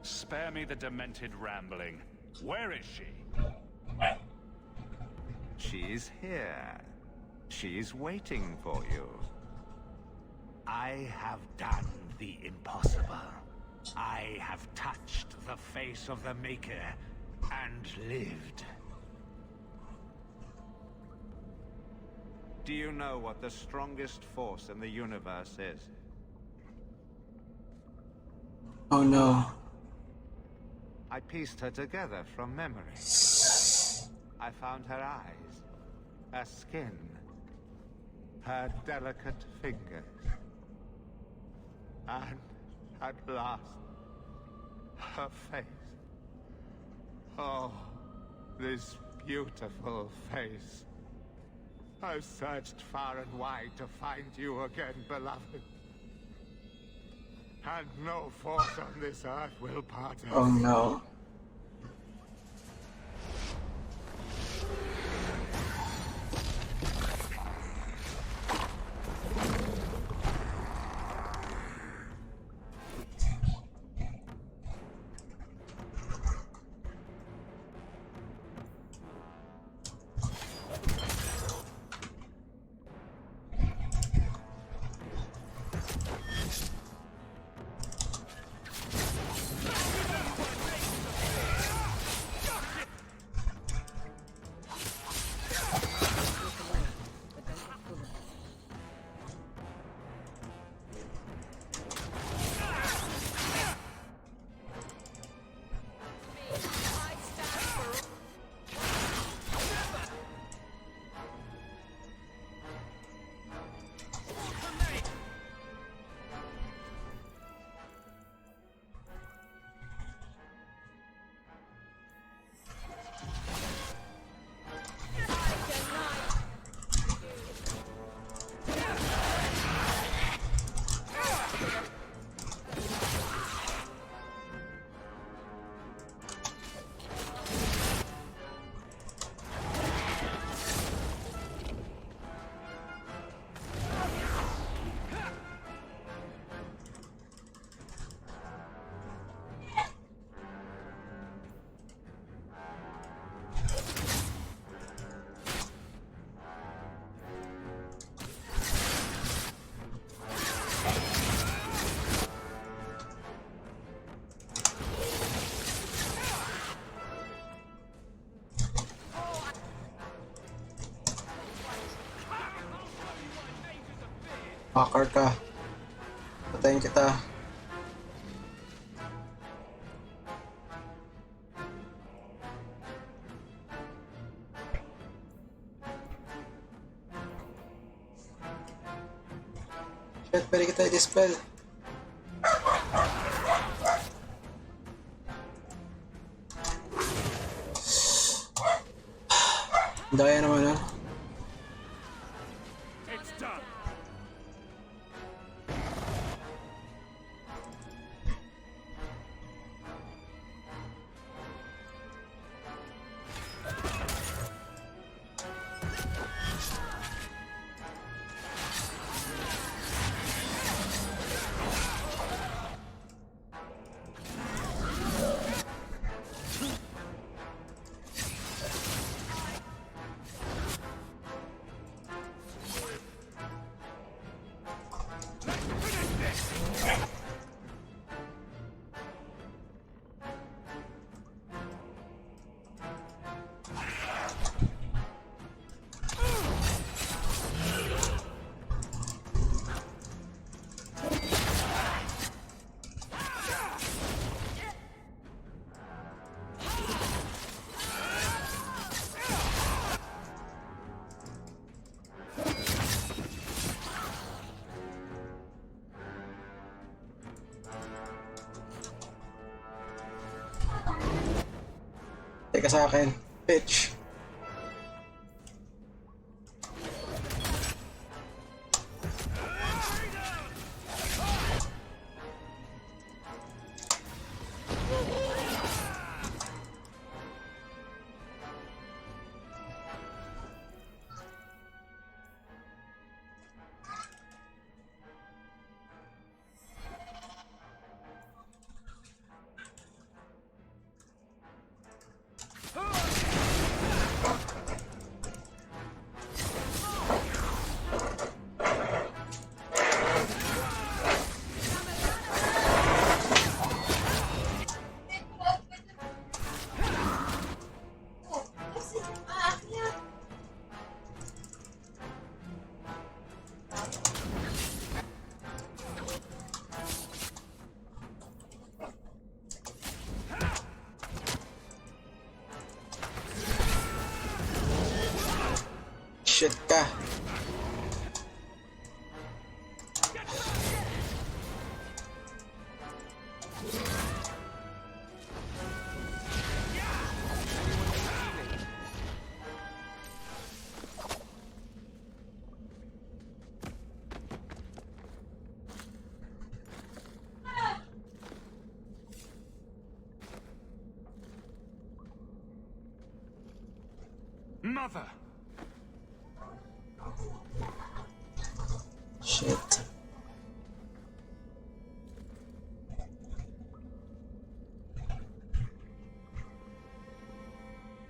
S3: Spare me the demented rambling. Where is she?
S18: She's here. She's waiting for you. I have done the impossible. I have touched the face of the Maker and lived. Do you know what the strongest force in the universe is?
S1: Oh no.
S18: I pieced her together from memory. I found her eyes, her skin, her delicate fingers. And at last, her face. Oh, this beautiful face. I've searched far and wide to find you again, beloved.
S15: And no force on this earth will part us.
S1: Oh no. Hacker ka. Patayin kita. Shit, pwede kita i-dispel. Daya naman ah. Teka sa akin, bitch. Shit ka.
S12: Mother!
S1: Shit.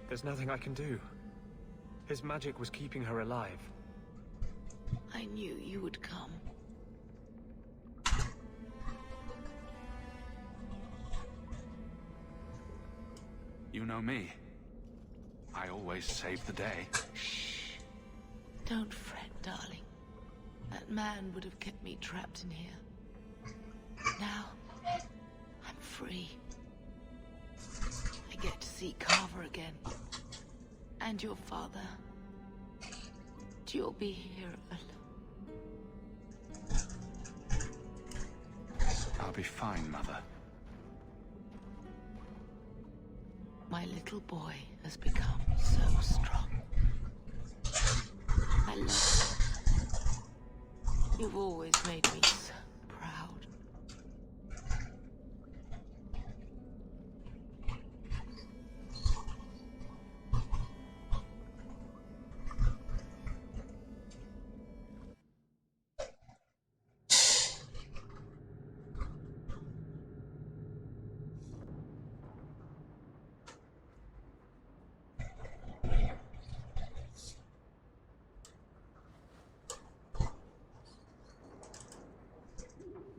S14: There's nothing I can do. His magic was keeping her alive.
S2: I knew you would come.
S12: You know me. I always save the day.
S2: Shh. Don't fret, darling. That man would have kept me trapped in here. Now, I'm free. I get to see Carver again. And your father. You'll be here alone.
S12: I'll be fine, Mother.
S2: My little boy has become so strong. I love you. You've always made me so proud.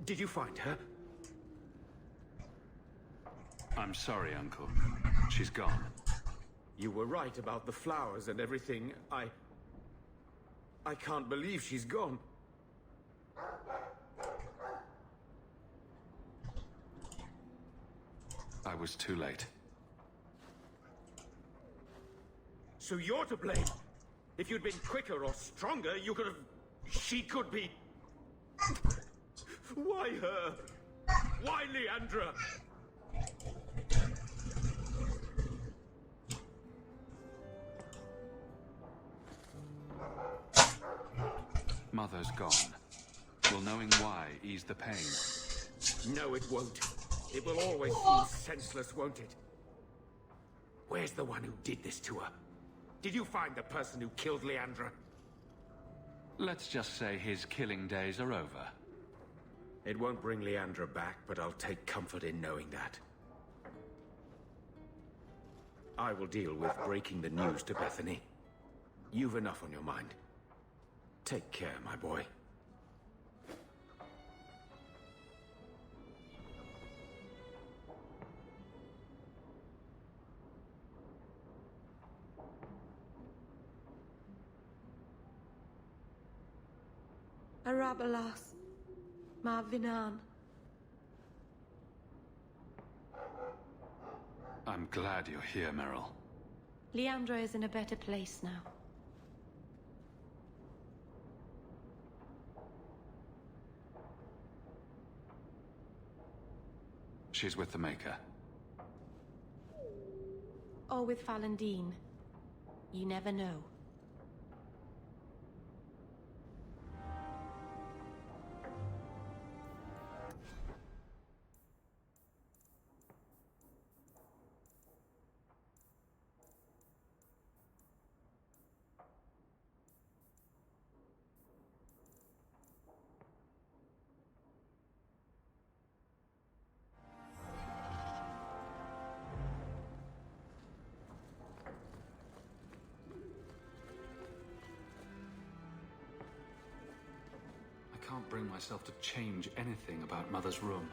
S10: Did you find her?
S12: I'm sorry, Uncle. She's gone.
S10: You were right about the flowers and everything. I can't believe she's gone.
S12: I was too late.
S10: So you're to blame. If you'd been quicker or stronger, you could have... She could be... Why her? Why Leandra?
S12: Mother's gone. Will knowing why ease the pain?
S10: No, it won't. It will always seem senseless, won't it? Where's the one who did this to her? Did you find the person who killed Leandra?
S12: Let's just say his killing days are over.
S10: It won't bring Leandra back, but I'll take comfort in knowing that. I will deal with breaking the news to Bethany. You've enough on your mind. Take care, my boy.
S22: Arabalas. Marvinan.
S12: I'm glad you're here, Meryl.
S22: Leandra is in a better place now.
S12: She's with the Maker.
S22: Or with Falendine. You never know.
S12: I can't bring myself to change anything about Mother's room.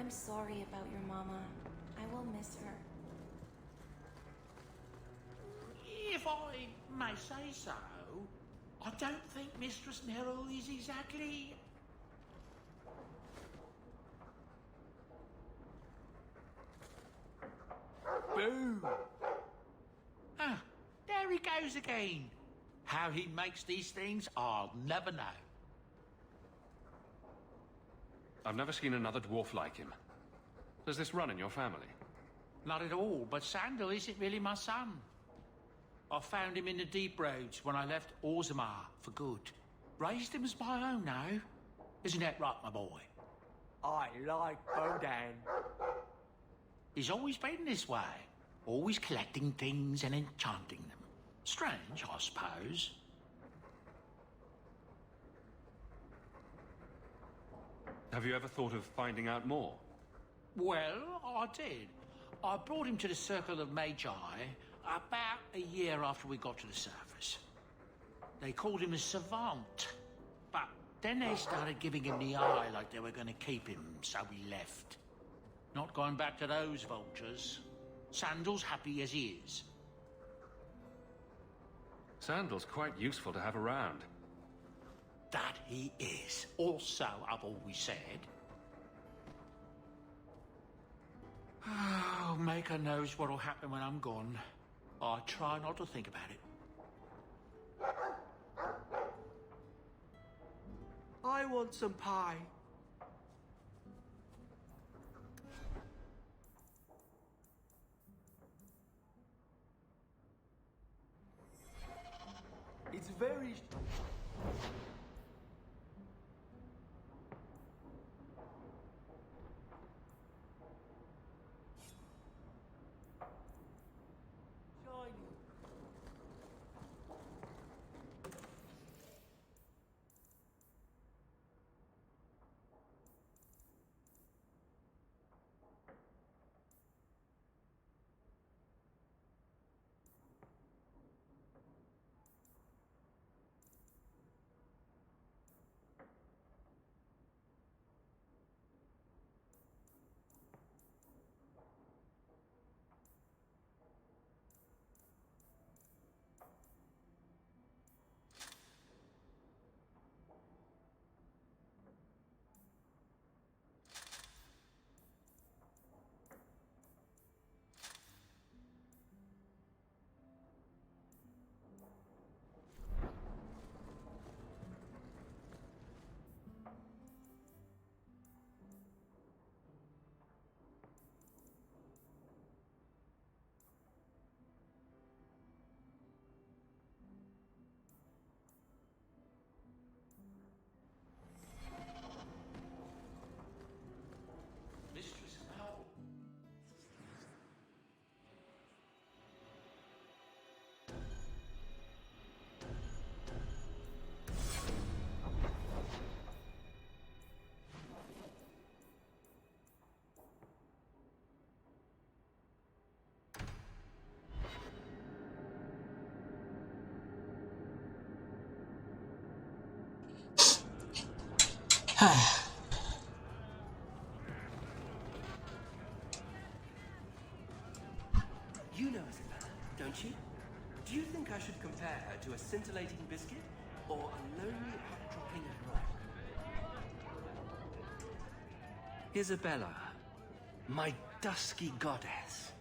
S22: I'm sorry about your mama. I will miss her.
S5: If I may say so, I don't think Mistress Meryl is exactly... Boom! Ah, there he goes again. How he makes these things, I'll never know.
S12: I've never seen another dwarf like him. Does this run in your family?
S5: Not at all, but Sandal isn't really my son. I found him in the deep roads when I left Orzammar for good. Raised him as my own now. Isn't that right, my boy?
S10: I like Bodan.
S5: He's always been this way. Always collecting things and enchanting them. Strange, I suppose.
S12: Have you ever thought of finding out more?
S5: Well, I did. I brought him to the Circle of Magi about a year after we got to the surface. They called him a savant, but then they started giving him the eye like they were going to keep him, so we left. Not going back to those vultures. Sandal's happy as he is.
S12: Sandal's quite useful to have around.
S5: That he is. Also, I've always said. Oh, Maker knows what'll happen when I'm gone. I try not to think about it.
S10: I want some pie. It's very...
S6: You know Isabella, don't you? Do you think I should compare her to a scintillating biscuit or a lonely outcropping of rock? Isabella, my dusky goddess,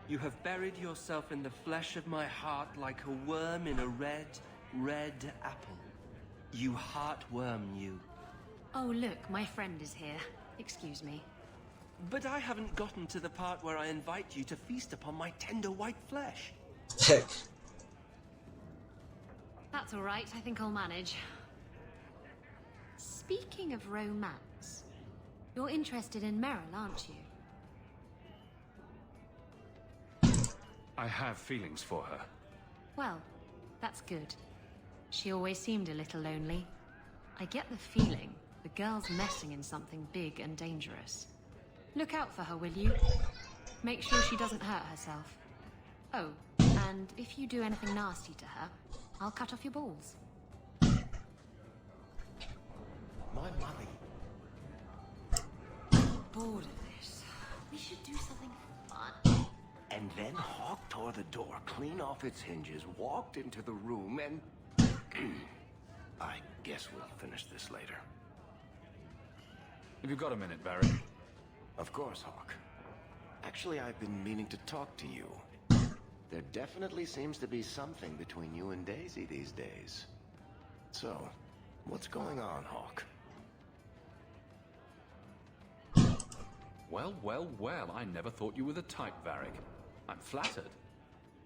S6: you have buried yourself in the flesh of my heart like a worm in a red, red apple. You heartworm, you.
S19: Oh, look, my friend is here. Excuse me.
S6: But I haven't gotten to the part where I invite you to feast upon my tender white flesh.
S19: That's all right. I think I'll manage. Speaking of romance, you're interested in Meryl, aren't you?
S12: I have feelings for her.
S19: Well, that's good. She always seemed a little lonely. I get the feeling the girl's messing in something big and dangerous. Look out for her, will you? Make sure she doesn't hurt herself. Oh, and if you do anything nasty to her, I'll cut off your balls.
S6: My money.
S19: Bored of this. We should do something fun.
S9: And then Hawk tore the door clean off its hinges, walked into the room, and... I guess we'll finish this later.
S14: Have you got a minute, Barry?
S9: Of course, Hawk. Actually, I've been meaning to talk to you. There definitely seems to be something between you and Daisy these days. So, what's going on, Hawk?
S3: Well, well, well, I never thought you were the type, Varric. I'm flattered.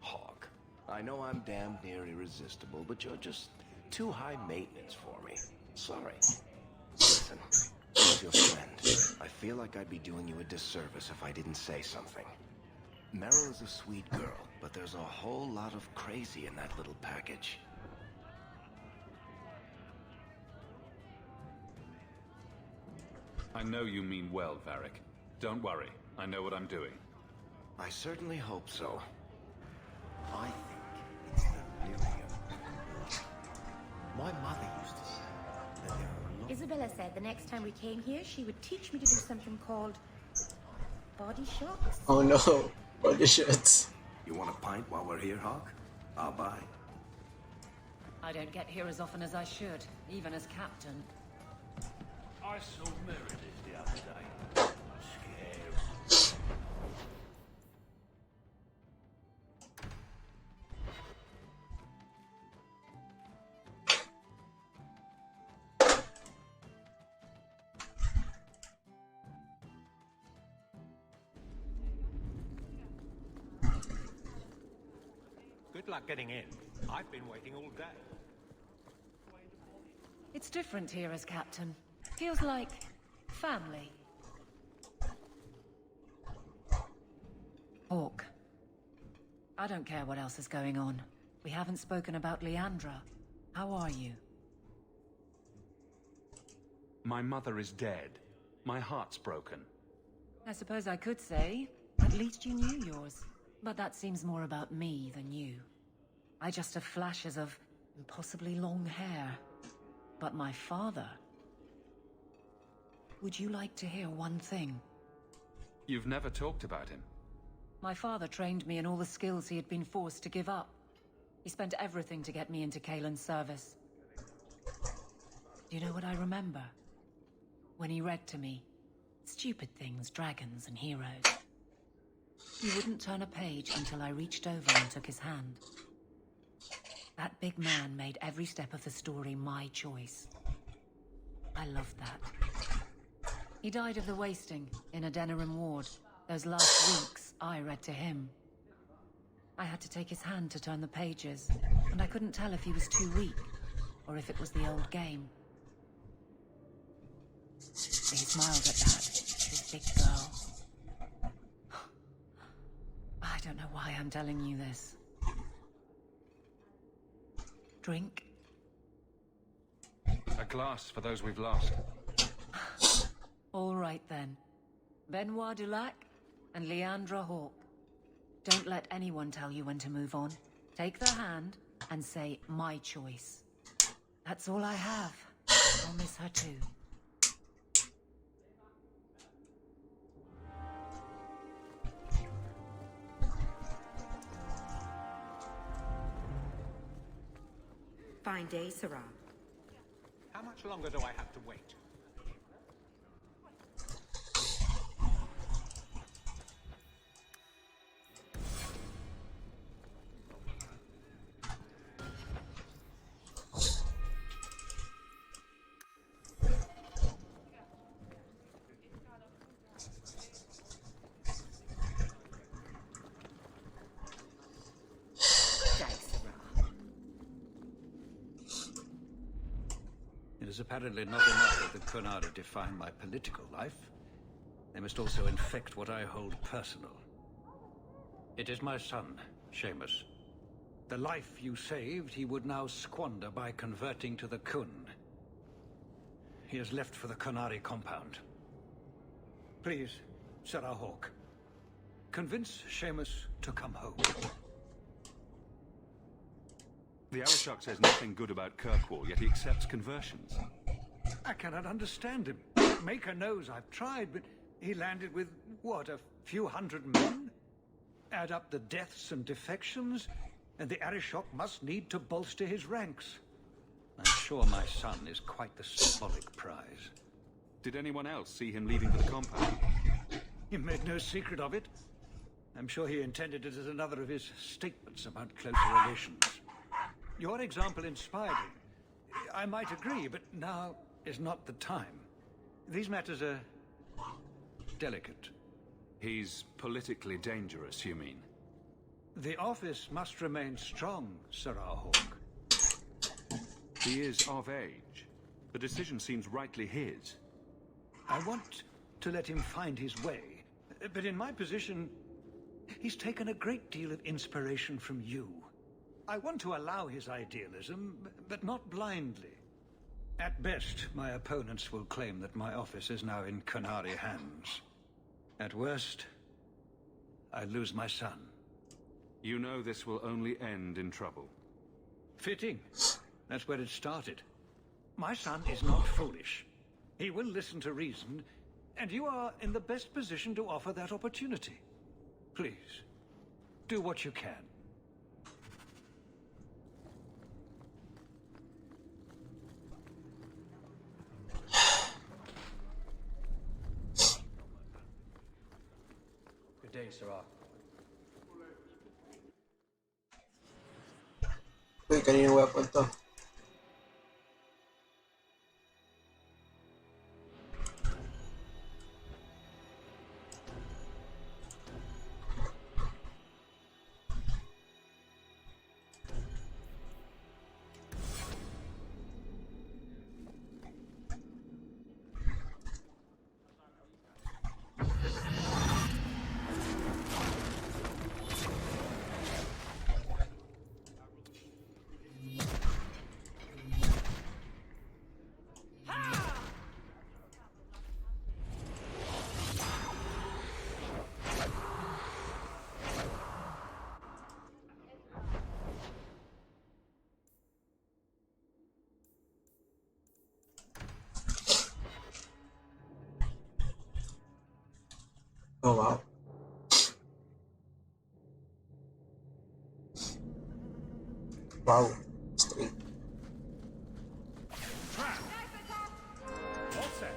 S9: Hawk, I know I'm damned near irresistible, but you're just too high maintenance for me. Sorry. Listen, as your friend, I feel like I'd be doing you a disservice if I didn't say something. Meryl is a sweet girl, but there's a whole lot of crazy in that little package.
S3: I know you mean well, Varric. Don't worry, I know what I'm doing.
S9: I certainly hope so. I think it's the lyrium. My mother used to say that there are lots...
S4: Isabella said the next time we came here, she would teach me to do something called body shots.
S1: Oh no, body shots.
S9: You want a pint while we're here, Hawk? I'll buy.
S20: I don't get here as often as I should, even as captain.
S5: I saw Meredith the other day. Scary.
S17: Good luck getting in. I've been waiting all day.
S20: It's different here as captain. Feels like family. Hawk. I don't care what else is going on. We haven't spoken about Leandra. How are you?
S3: My mother is dead. My heart's broken.
S20: I suppose I could say, at least you knew yours. But that seems more about me than you. I just have flashes of impossibly long hair. But my father... Would you like to hear one thing?
S3: You've never talked about him.
S20: My father trained me in all the skills he had been forced to give up. He spent everything to get me into Kaelin's service. Do you know what I remember? When he read to me, stupid things, dragons and heroes. He wouldn't turn a page until I reached over and took his hand. That big man made every step of the story my choice. I loved that. He died of the wasting in a Denerim ward. Those last weeks, I read to him. I had to take his hand to turn the pages, and I couldn't tell if he was too weak, or if it was the old game. He smiled at that, this big girl. I don't know why I'm telling you this. Drink?
S3: A glass for those we've lost.
S20: All right then. Benoit Dulac and Leandra Hawk. Don't let anyone tell you when to move on. Take their hand and say, my choice. That's all I have. I'll miss her too.
S11: Fine day, Sarah.
S17: How much longer do I have to wait? It is apparently not enough that the Kunada define my political life. They must also infect what I hold personal. It is my son, Seamus. The life you saved, he would now squander by converting to the Kun. He has left for the Kunari compound. Please, Sarah Hawk, convince Seamus to come home.
S3: The Arishok says nothing good about Kirkwall, yet he accepts conversions.
S17: I cannot understand him. Maker knows I've tried, but he landed with, what, a few hundred men? Add up the deaths and defections, and the Arishok must need to bolster his ranks. I'm sure my son is quite the symbolic prize.
S3: Did anyone else see him leaving for the compound?
S17: He made no secret of it. I'm sure he intended it as another of his statements about closer relations. Your example inspired him. I might agree, but now is not the time. These matters are delicate.
S3: He's politically dangerous, you mean?
S17: The office must remain strong, Sarah Hawke.
S3: He is of age. The decision seems rightly his.
S17: I want to let him find his way, but in my position, he's taken a great deal of inspiration from you. I want to allow his idealism, but not blindly. At best, my opponents will claim that my office is now in Qunari hands. At worst, I lose my son.
S3: You know this will only end in trouble.
S17: Fitting. That's where it started. My son is not foolish. He will listen to reason, and you are in the best position to offer that opportunity. Please, do what you can.
S14: Good day, Sarah.
S1: Uy, kanina weapon to. Oh wow. Wow. Straight.
S10: All set.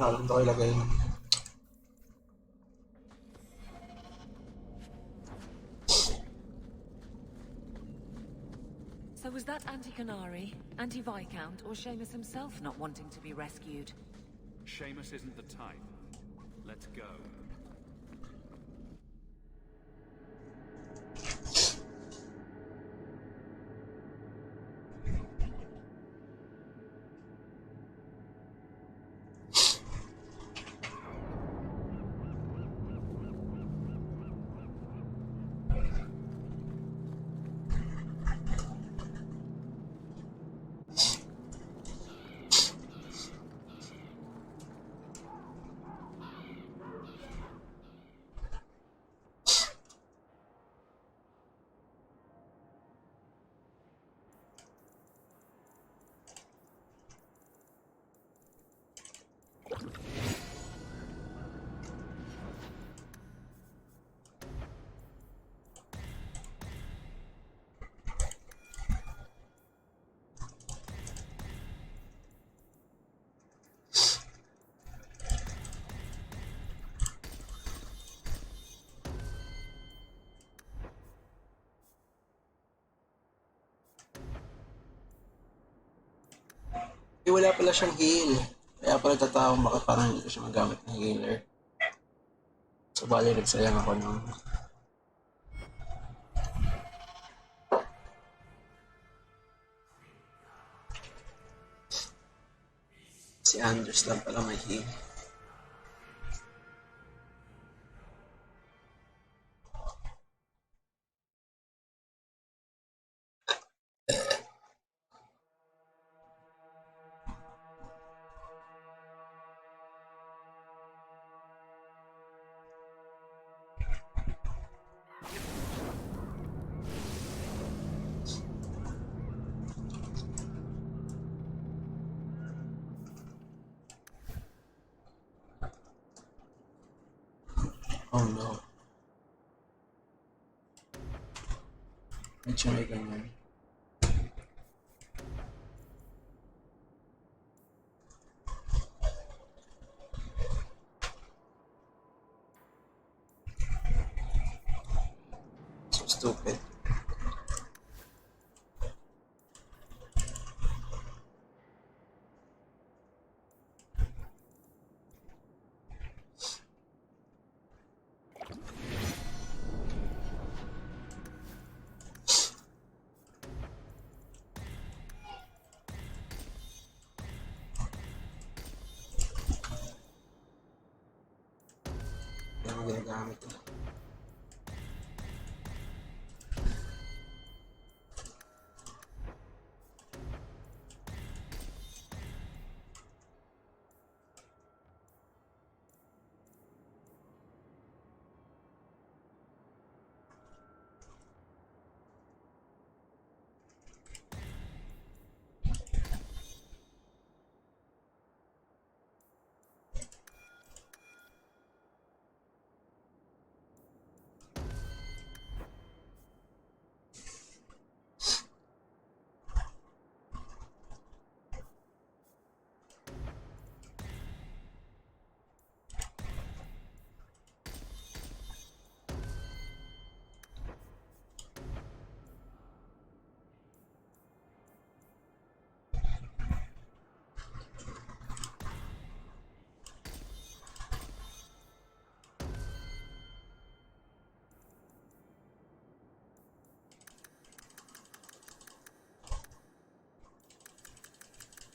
S1: Nalang to ilagay mo.
S20: So was that anti-Canary, anti-Viscount, or Seamus himself not wanting to be rescued?
S3: Seamus isn't the type. Let's go.
S1: Wala pala siyang heal. Kaya ako nagtatawang bakit parang hindi ko siya magamit na healer. So bali nagsayang ako ng si Anders lang pala may heal. Oh no. Medyo may ganyan. So stupid. Hindi mo ginagamit ito.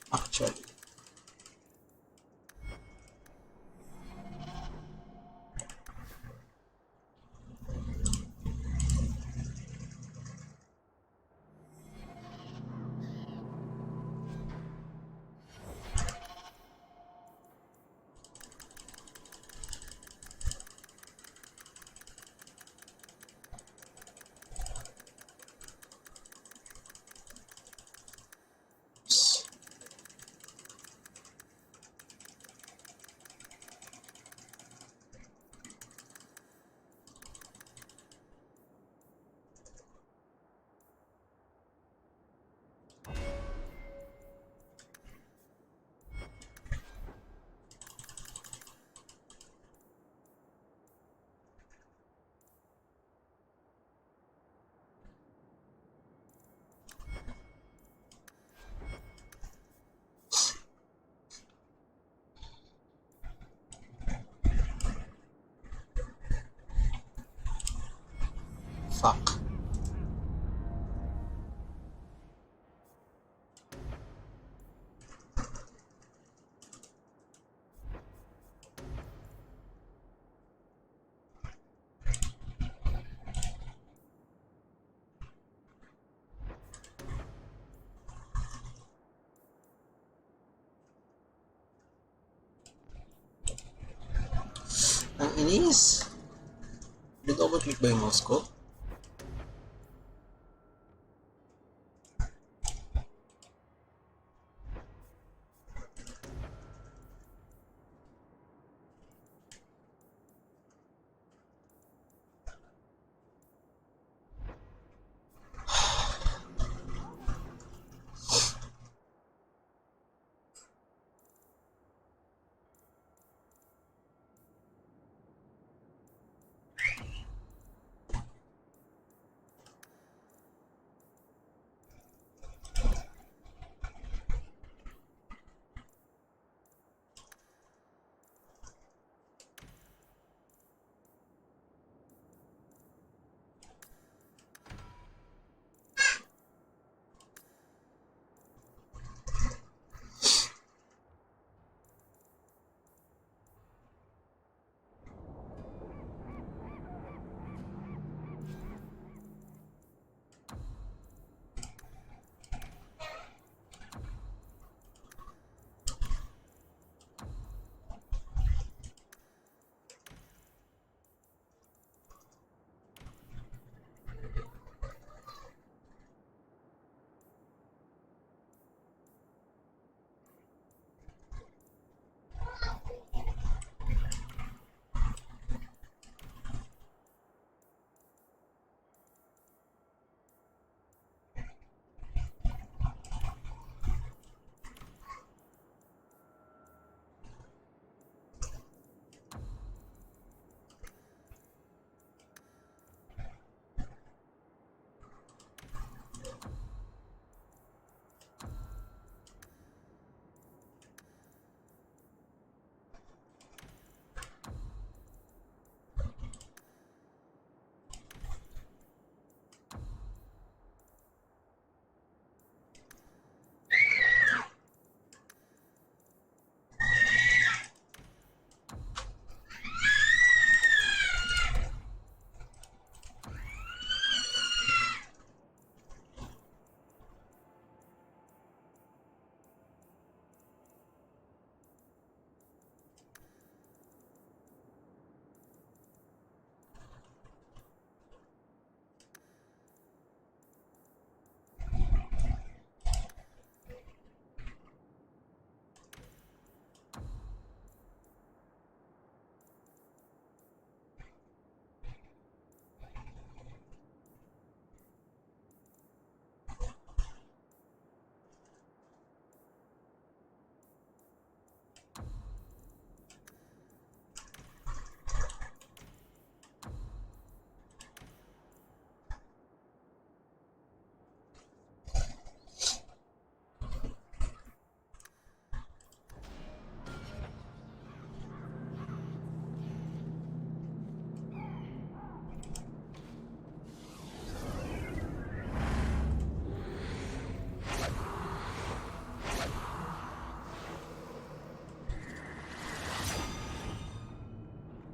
S1: Actually. Fuck. Ang inis. Double click ba yung mouse ko?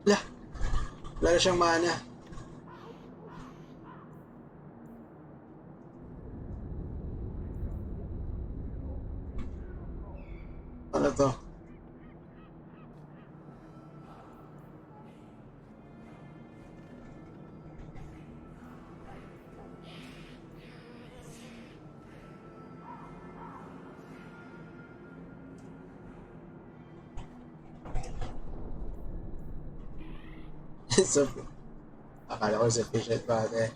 S1: Wala. Wala na siyang mana. Ano to? So, akala ko sufficient pa ate.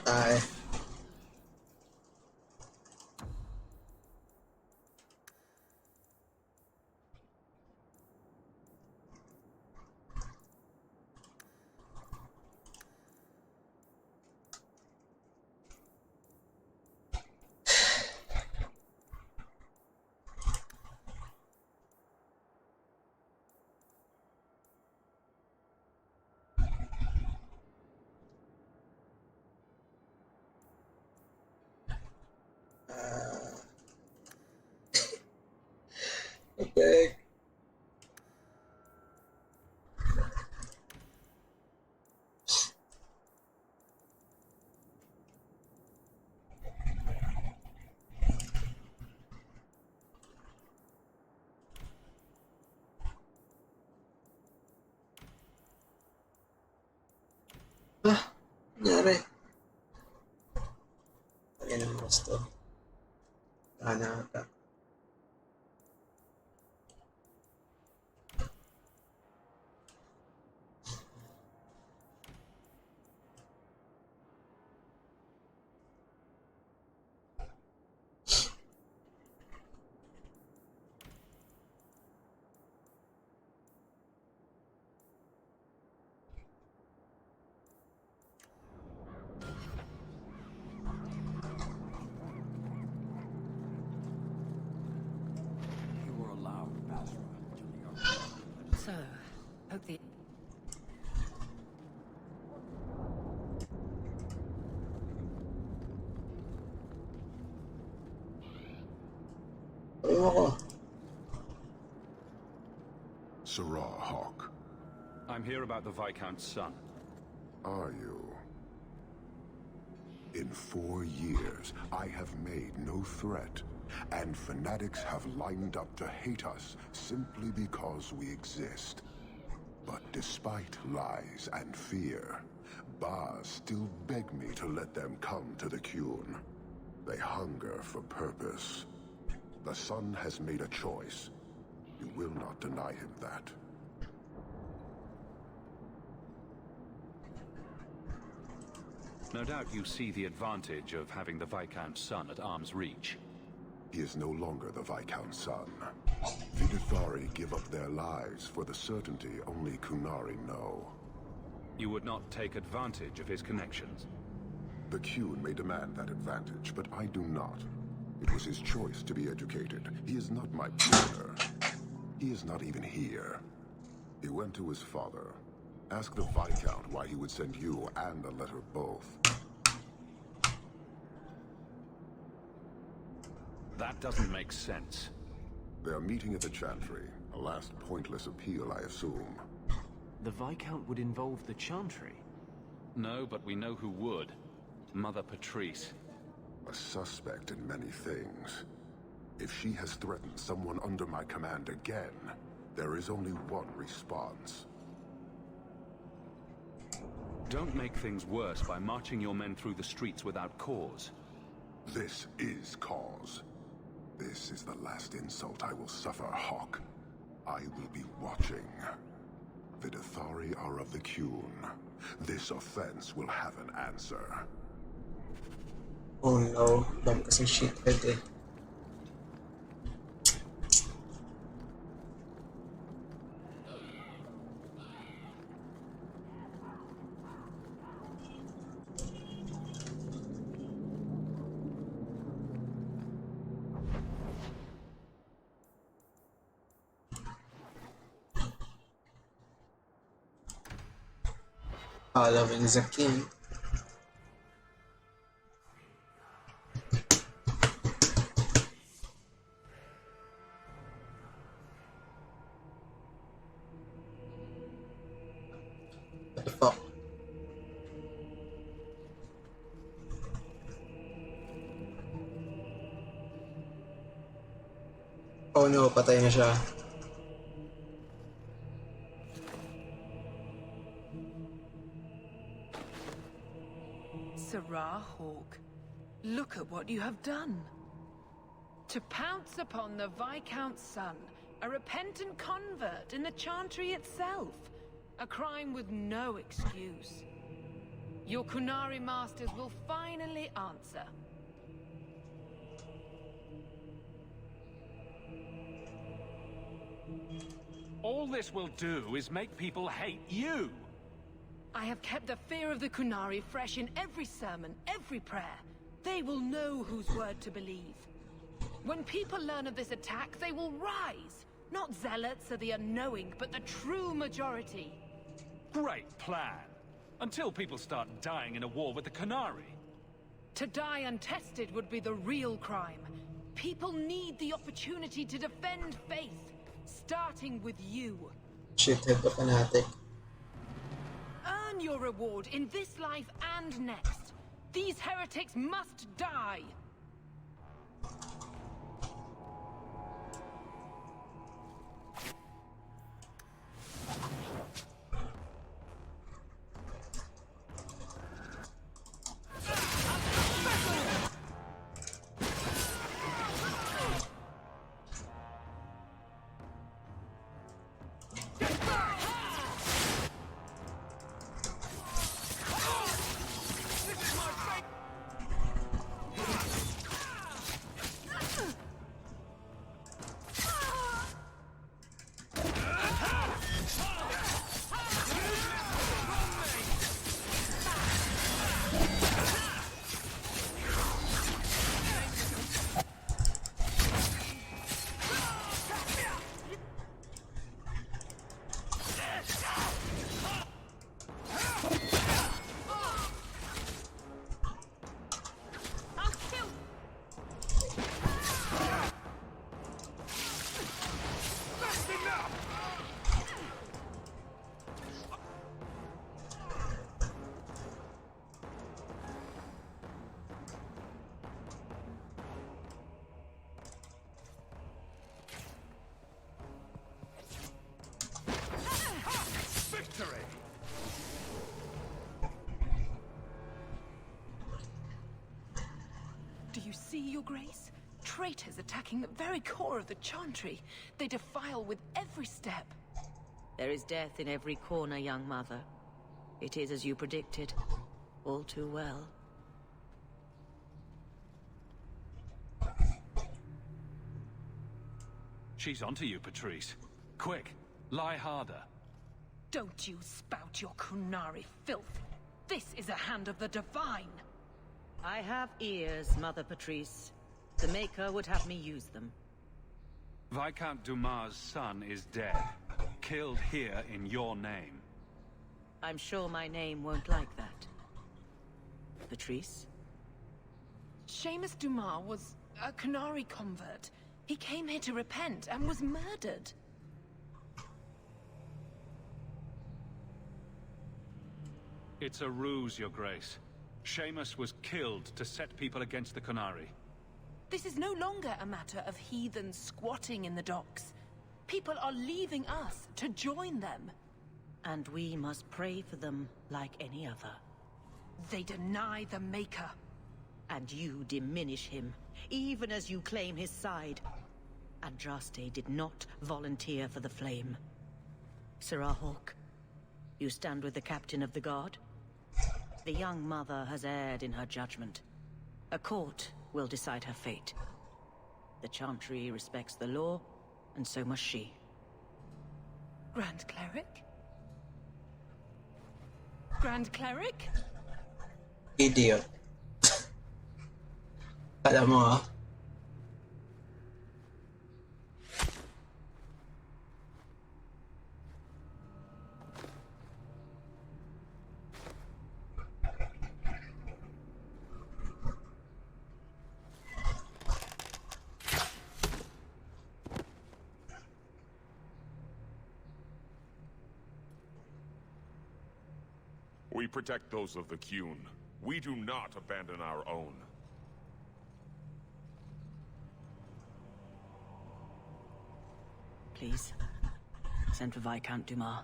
S1: Ay. Okay. Ah, nangyari. Lagyan ng gusto. Sana ata.
S20: So, hope the...
S15: Sirrah Hawk.
S3: I'm here about the Viscount's son.
S15: Are you? In 4 years, I have made no threat, and fanatics have lined up to hate us simply because we exist. But despite lies and fear, Baz still beg me to let them come to the Qun. They hunger for purpose. The son has made a choice. You will not deny him that.
S3: No doubt you see the advantage of having the Viscount's son at arm's reach.
S15: He is no longer the Viscount's son. Vidithari give up their lives for the certainty only Kunari know.
S3: You would not take advantage of his connections?
S15: The Qun may demand that advantage, but I do not. It was his choice to be educated. He is not my prisoner. He is not even here. He went to his father. Ask the Viscount why he would send you and the letter both.
S3: That doesn't make sense.
S15: They are meeting at the Chantry. A last pointless appeal, I assume.
S14: The Viscount would involve the Chantry?
S3: No, but we know who would. Mother Patrice.
S15: A suspect in many things. If she has threatened someone under my command again, there is only one response.
S3: Don't make things worse by marching your men through the streets without cause.
S15: This is cause. This is the last insult I will suffer, Hawk. I will be watching. Vidithari are of the Qun. This offense will have an answer.
S1: Oh no, dami kasing shithead eh. Loving the king. Oh no, patay na siya.
S2: Sirrah Hawke, look at what you have done. To pounce upon the Viscount's son, a repentant convert in the Chantry itself. A crime with no excuse. Your Kunari masters will finally answer.
S3: All this will do is make people hate you.
S2: I have kept the fear of the Kunari fresh in every sermon, every prayer. They will know whose word to believe. When people learn of this attack, they will rise. Not zealots or the unknowing, but the true majority.
S3: Great plan. Until people start dying in a war with the Kunari.
S2: To die untested would be the real crime. People need the opportunity to defend faith, starting with you.
S1: Shithead the fanatic.
S2: Earn your reward in this life and next. These heretics must die. Do you see, Your Grace? Traitors attacking the very core of the Chantry. They defile with every step.
S4: There is death in every corner, young mother. It is as you predicted. All too well.
S3: She's onto you, Patrice. Quick, lie harder.
S2: Don't you spout your Kunari filth. This is a hand of the divine.
S4: I have ears, Mother Patrice. The Maker would have me use them.
S3: Viscount Dumas' son is dead. Killed here in your name.
S4: I'm sure my name won't like that. Patrice?
S2: Seamus Dumas was a Kunari convert. He came here to repent and was murdered.
S3: It's a ruse, Your Grace. Seamus was killed to set people against the Kunari.
S2: This is no longer a matter of heathens squatting in the docks. People are leaving us to join them.
S4: And we must pray for them like any other.
S2: They deny the Maker.
S4: And you diminish him, even as you claim his side. Andraste did not volunteer for the flame. Sirrah Hawke, you stand with the captain of the guard? The young mother has erred in her judgment. A court will decide her fate. The Chantry respects the law, and so must she.
S2: Grand Cleric? Grand Cleric?
S1: Idiot. Alam mo ah.
S7: We protect those of the Qun. We do not abandon our own.
S8: please. Send for Viscount Dumas.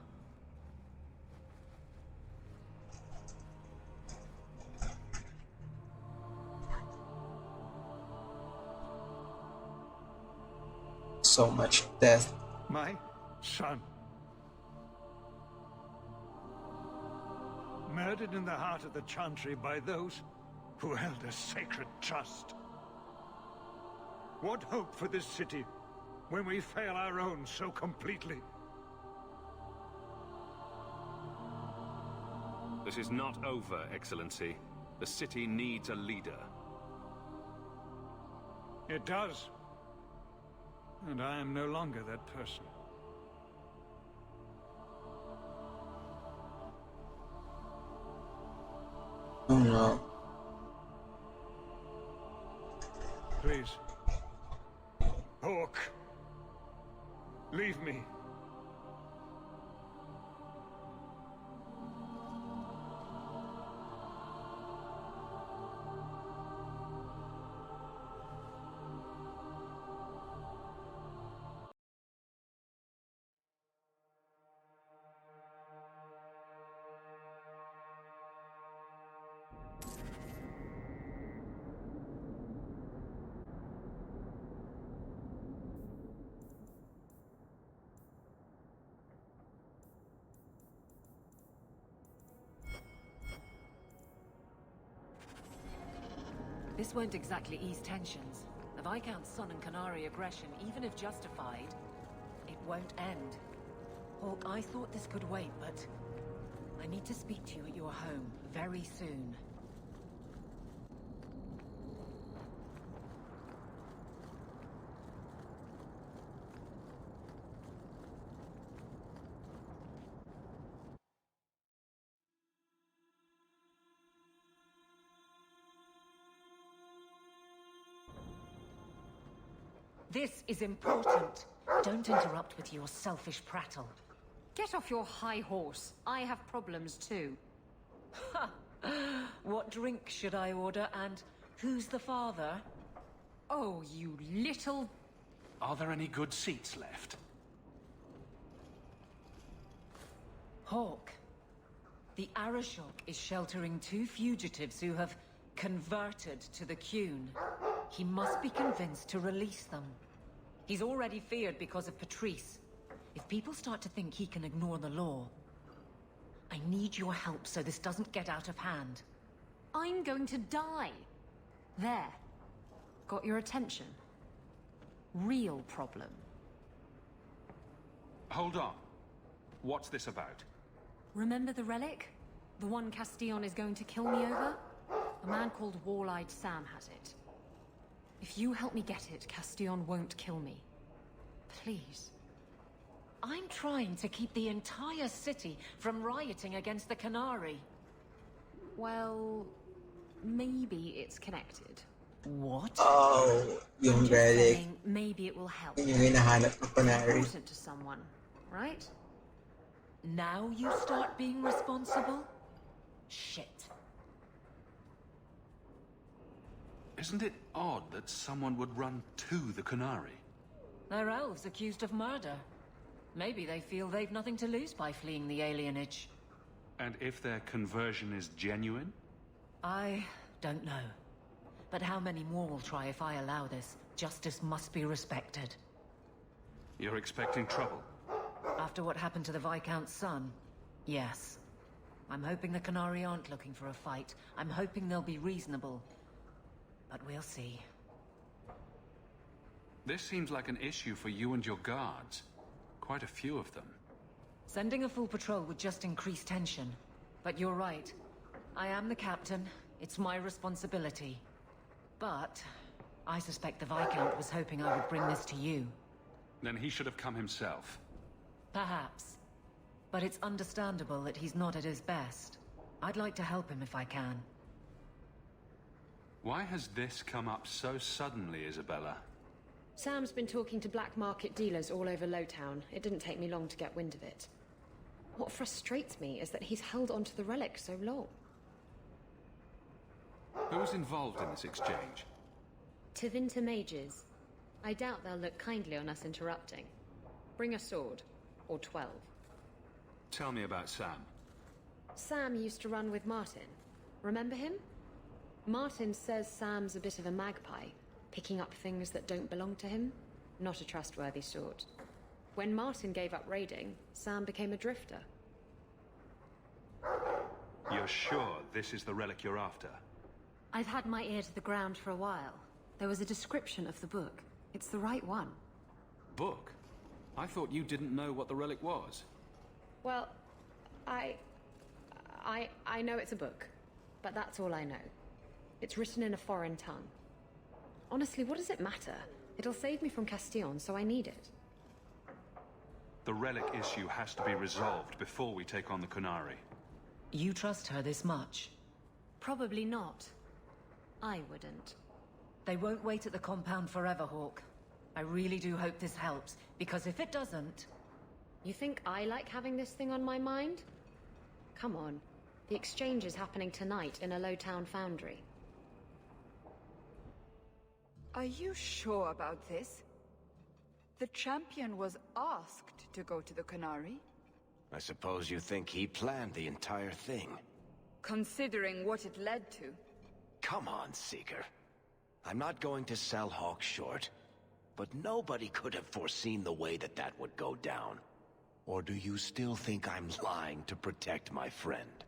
S1: So much death.
S17: My son. Murdered in the heart of the Chantry by those who held a sacred trust. What hope for this city when we fail our own so completely?
S3: This is not over, Excellency. The city needs a leader.
S17: It does. And I am no longer that person.
S1: Oh no.
S17: Please. Hawk. Leave me.
S20: This won't exactly ease tensions. The Viscount's son and Canary aggression, even if justified, it won't end. Hawk, I thought this could wait, but I need to speak to you at your home very soon. This is important. Don't interrupt with your selfish prattle.
S19: Get off your high horse. I have problems too.
S20: Ha! What drink should I order, and who's the father?
S19: Oh, you little...
S3: Are there any good seats left?
S20: Hawk. The Arashok is sheltering 2 fugitives who have converted to the Qun. He must be convinced to release them. He's already feared because of Patrice. If people start to think he can ignore the law, I need your help so this doesn't get out of hand.
S19: I'm going to die. There. Got your attention? Real problem.
S3: Hold on. What's this about?
S19: Remember the relic? The one Castillon is going to kill me over? A man called Wall-Eyed Sam has it. If you help me get it, Castillon won't kill me. Please.
S20: I'm trying to keep the entire city from rioting against the Canary.
S19: Well, maybe it's connected.
S20: What?
S1: Oh, yung
S19: I'm just
S1: relic.
S19: saying, maybe it will help.
S1: Yung hinahanap ng Canary.
S19: Important to someone, right?
S20: Now you start being responsible? Shit.
S3: Isn't it odd that someone would run to the Canary?
S20: They're elves accused of murder. Maybe they feel they've nothing to lose by fleeing the alienage.
S3: And if their conversion is genuine?
S20: I don't know. But how many more will try if I allow this? Justice must be respected.
S3: You're expecting trouble?
S20: After what happened to the Viscount's son, yes. I'm hoping the Canary aren't looking for a fight. I'm hoping they'll be reasonable. But we'll see.
S3: This seems like an issue for you and your guards. Quite a few of them.
S20: Sending a full patrol would just increase tension. But you're right. I am the captain. It's my responsibility. But I suspect the Viscount was hoping I would bring this to you.
S3: Then he should have come himself.
S20: Perhaps. But it's understandable that he's not at his best. I'd like to help him if I can.
S3: Why has this come up so suddenly, Isabella?
S21: Sam's been talking to black market dealers all over Lowtown. It didn't take me long to get wind of it. What frustrates me is that he's held onto the relic so long.
S3: Who's involved in this exchange?
S21: Tevinter mages. I doubt they'll look kindly on us interrupting. Bring a sword. Or 12.
S3: Tell me about Sam.
S21: Sam used to run with Martin. Remember him? Martin says Sam's a bit of a magpie, picking up things that don't belong to him. Not a trustworthy sort. When Martin gave up raiding, Sam became a drifter.
S3: You're sure this is the relic you're after?
S19: I've had my ear to the ground for a while. There was a description of the book. It's the right one.
S3: Book? I thought you didn't know what the relic was.
S21: Well, I know it's a book, but that's all I know. It's written in a foreign tongue. Honestly, what does it matter? It'll save me from Castillon, so I need it.
S3: The relic issue has to be resolved before we take on the Qunari.
S20: You trust her this much?
S19: Probably not. I wouldn't.
S20: They won't wait at the compound forever, Hawk. I really do hope this helps, because if it doesn't...
S21: You think I like having this thing on my mind? Come on. The exchange is happening tonight in a low-town foundry.
S13: Are you sure about this? The champion was asked to go to the Qunari.
S9: I suppose you think he planned the entire thing.
S13: Considering what it led to.
S9: Come on, Seeker. I'm not going to sell Hawk short, but nobody could have foreseen the way that that would go down. Or do you still think I'm lying to protect my friend?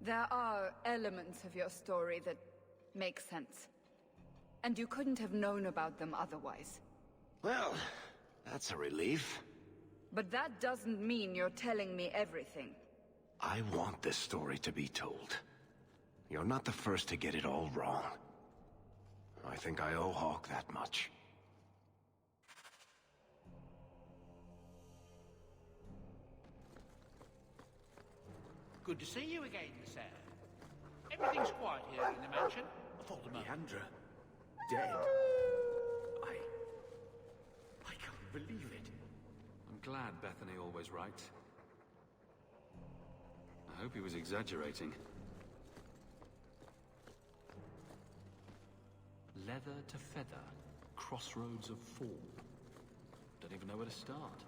S13: There are elements of your story that make sense. And you couldn't have known about them otherwise.
S9: Well, that's a relief.
S13: But that doesn't mean you're telling me everything.
S9: I want this story to be told. You're not the first to get it all wrong. I think I owe Hawk that much.
S5: Good to see you again, Sam. Everything's quiet here in the mansion. I thought the
S10: Leandra, dead. I can't believe it.
S3: I'm glad Bethany always right. I hope he was exaggerating. Leather to feather, crossroads of fall. Don't even know where to start.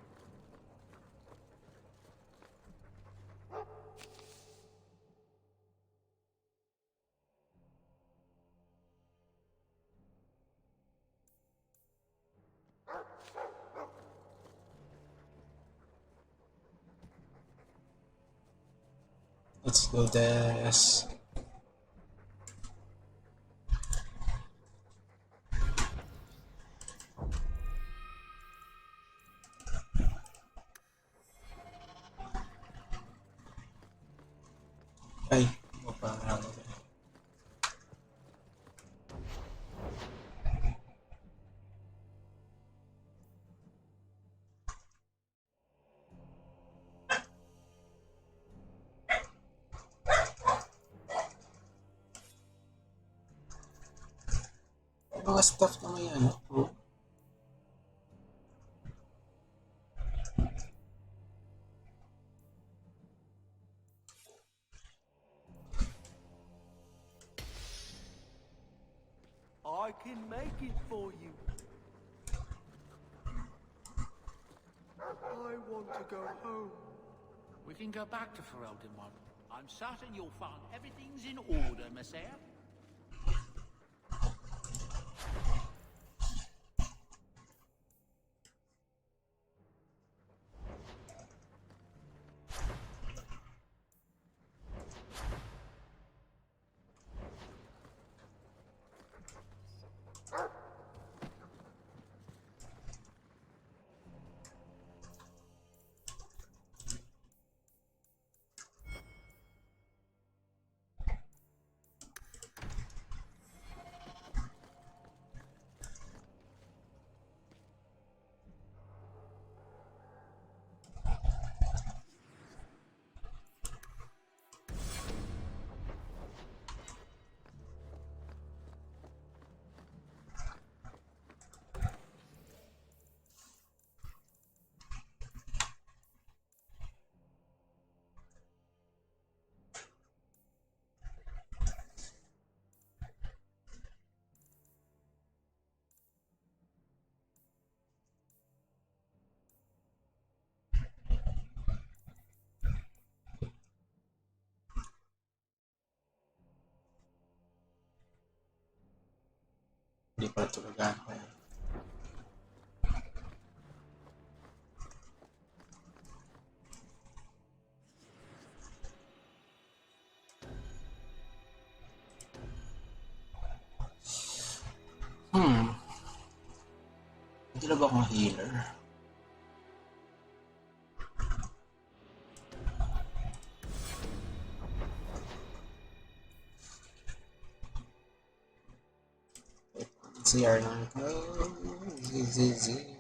S1: Let's do this. Ay, baba na ako. Mga stuff na may ano, bro.
S10: I can make it for you. I want to go home.
S5: We can go back to Ferelden. I'm certain you'll find everything's in order, Messiah.
S1: Hindi pala ito gagana ko yan. Hindi na ba akong healer? CR lang ito. ZZZ.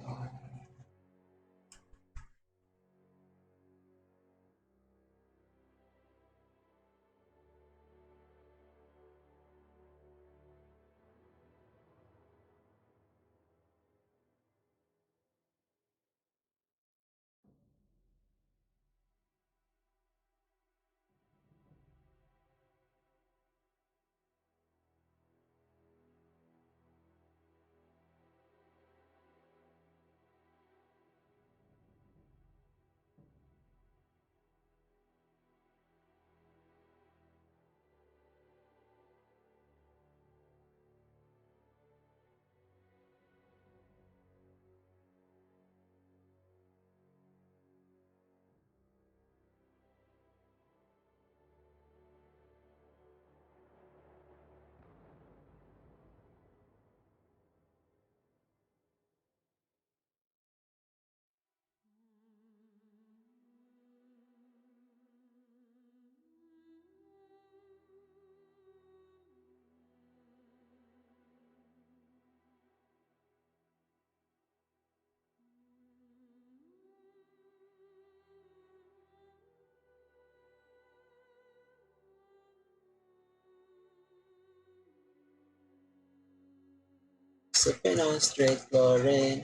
S1: Sipping on straight chlorine.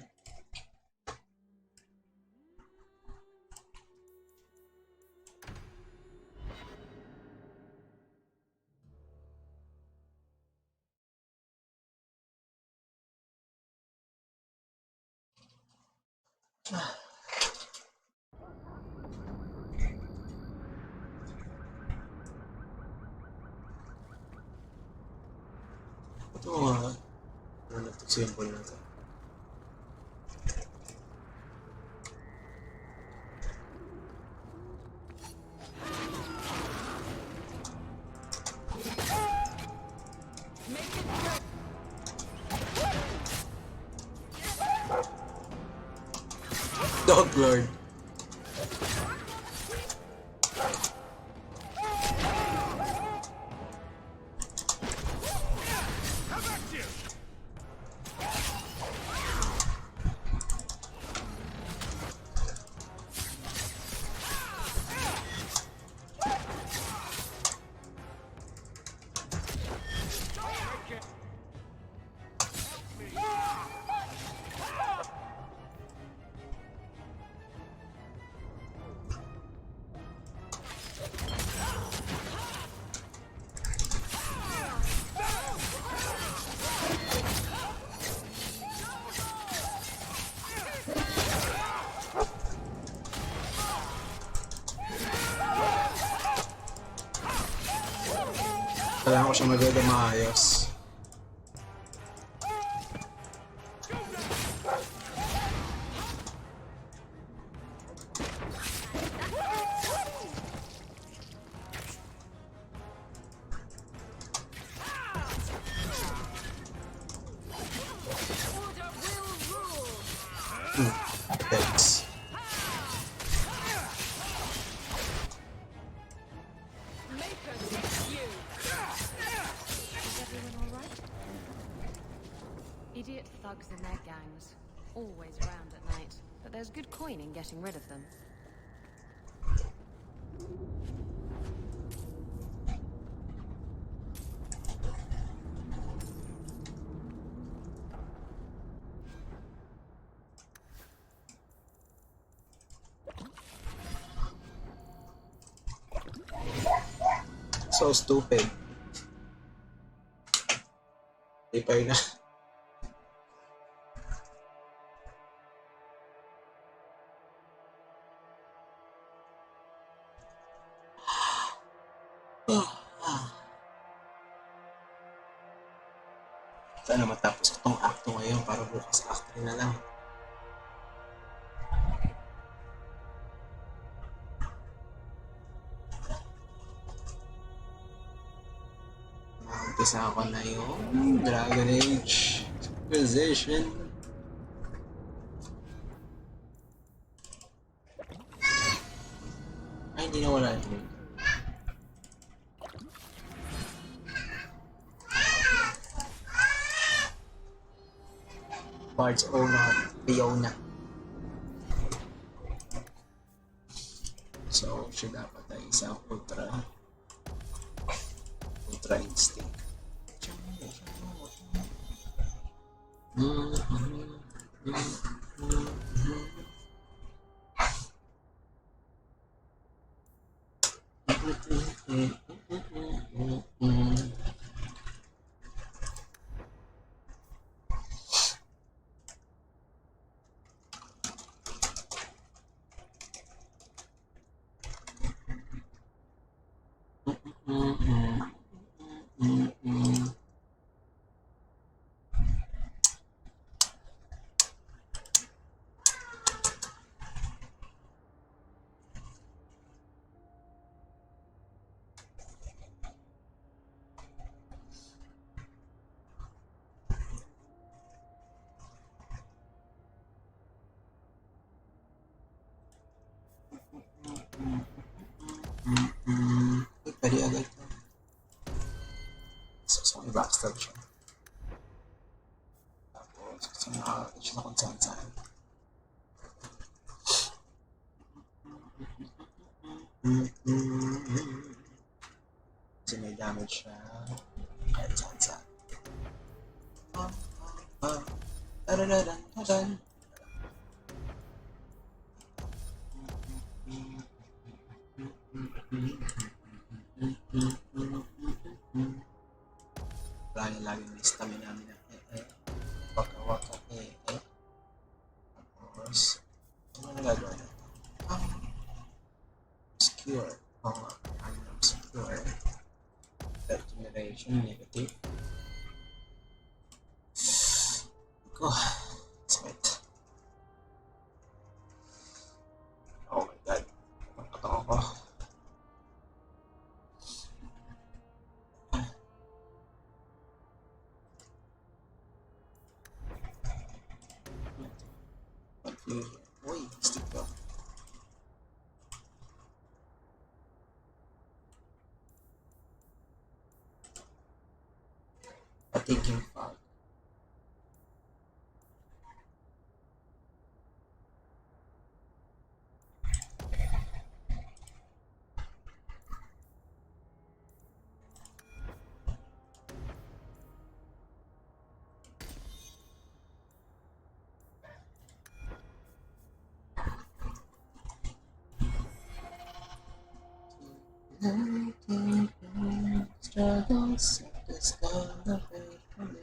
S1: Ito mga symbol na ito. Dog Lord. Kailangan ko siya maganda maayos. Thanks.
S19: Idiot thugs and their gangs. Always round at night. But there's good coin in getting rid of them.
S1: So stupid. Di pa yun na. Sana matapos itong acto ngayon para bukas act 3 na lang. Umpisa ako na yung Dragon Age Inquisition. Ay, hindi na wala ito. Parts owner, Fiona. So, siya dapat ay isang ultra instinct. Pwede agad ito. So, may backstab siya. Tapos, kasi nakakakit siya na kung saan-saan. Kasi may damage siya kahit saan-saan. Tararararan. Lagi may stamina namin na waka-waka tapos ano nagagawa natin? Obscure. Obscure. Third generation, negative. Go. Smite. Oh my god. Napagpatang ako. Uy, stick ko. Taking fog. Struggles, discover for me.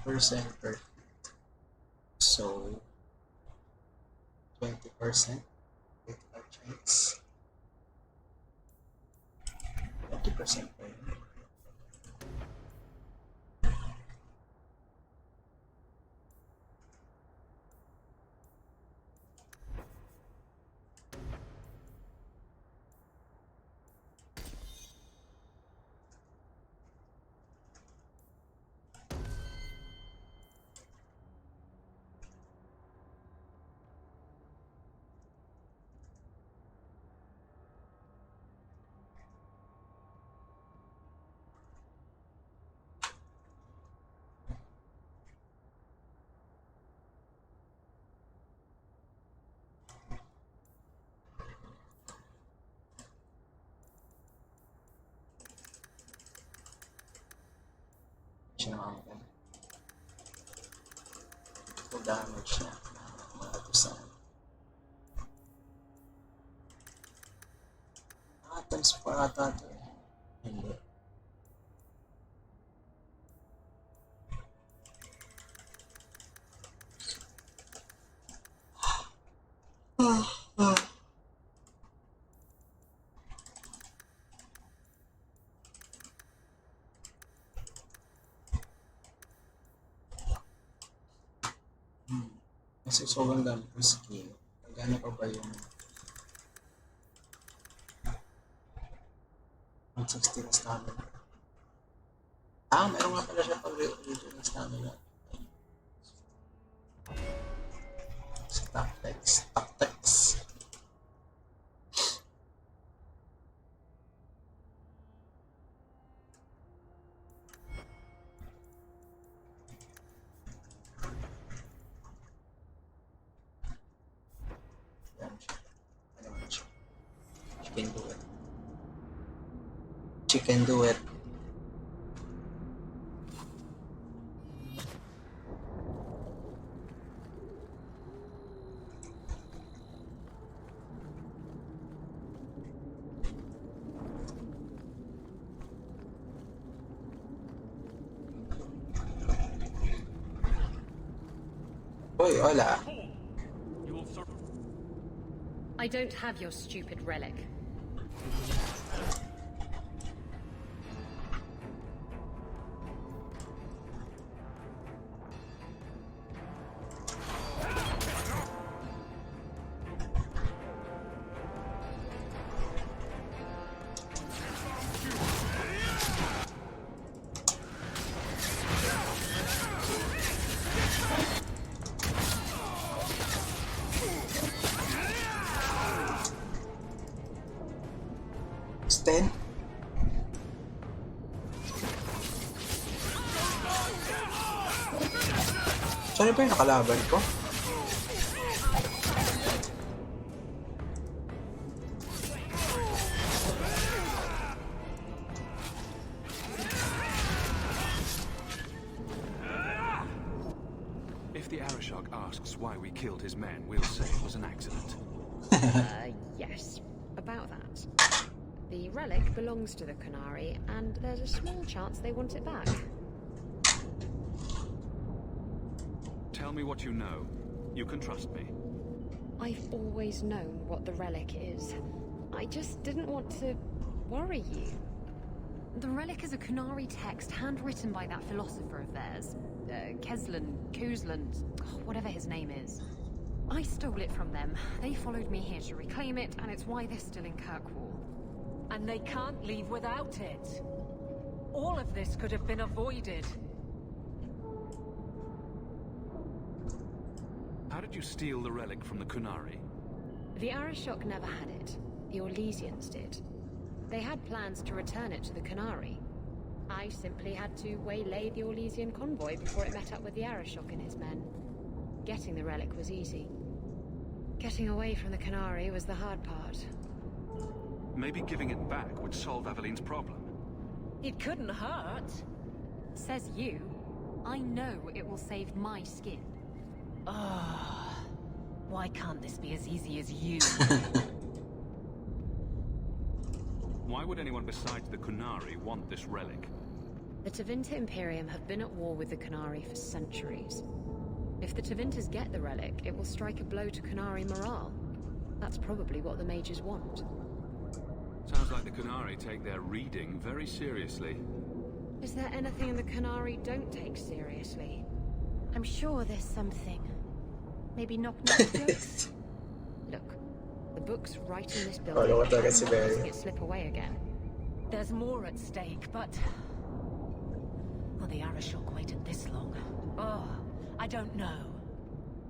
S1: perfect. So 20% critical chance. 20% right? Full damage na mga tusan. Items pa ata ito eh. Hindi. Kasi sobrang dami ko skill. Magana pa ba yung 160 na stamina? Meron nga pala siya pag-reorigin ng stamina. Tactics. She can do it. Uy, hola.
S21: I don't have your stupid relic.
S1: Sten? Saan ba yung nakalaban ko?
S3: If the Arashok asks why we killed his men, we'll say it was an accident.
S21: Yes. About that. The relic belongs to the Qunari, and there's a small chance they want it back.
S3: Tell me what you know. You can trust me.
S21: I've always known what the relic is. I just didn't want to worry you.
S19: The relic is a Qunari text handwritten by that philosopher of theirs. Kuzlan, whatever his name is. I stole it from them. They followed me here to reclaim it, and it's why they're still in Kirkwall.
S20: And they can't leave without it. All of this could have been avoided.
S3: How did you steal the relic from the Qunari?
S21: The Arashok never had it. The Orlesians did. They had plans to return it to the Qunari. I simply had to waylay the Orlesian convoy before it met up with the Arashok and his men. Getting the relic was easy. Getting away from the Qunari was the hard part.
S3: Maybe giving it back would solve Evelyn's problem.
S20: It couldn't hurt.
S19: Says you. I know it will save my skin.
S20: Why can't this be as easy as you?
S3: Why would anyone besides the Qunari want this relic?
S21: The Tevinter Imperium have been at war with the Qunari for centuries. If the Tevinters get the relic, it will strike a blow to Qunari morale. That's probably what the mages want.
S3: Sounds like the Qunari take their reading very seriously.
S21: Is there anything the Qunari don't take seriously?
S4: I'm sure there's something. Maybe knock-knock jokes?
S21: Look, the book's right in this
S1: Wala
S21: building.
S1: ko talaga si
S21: I'm not
S1: Barry.
S21: letting it slip away again.
S20: There's more at stake, but... Will the Arashok waited this long? Oh, I don't know.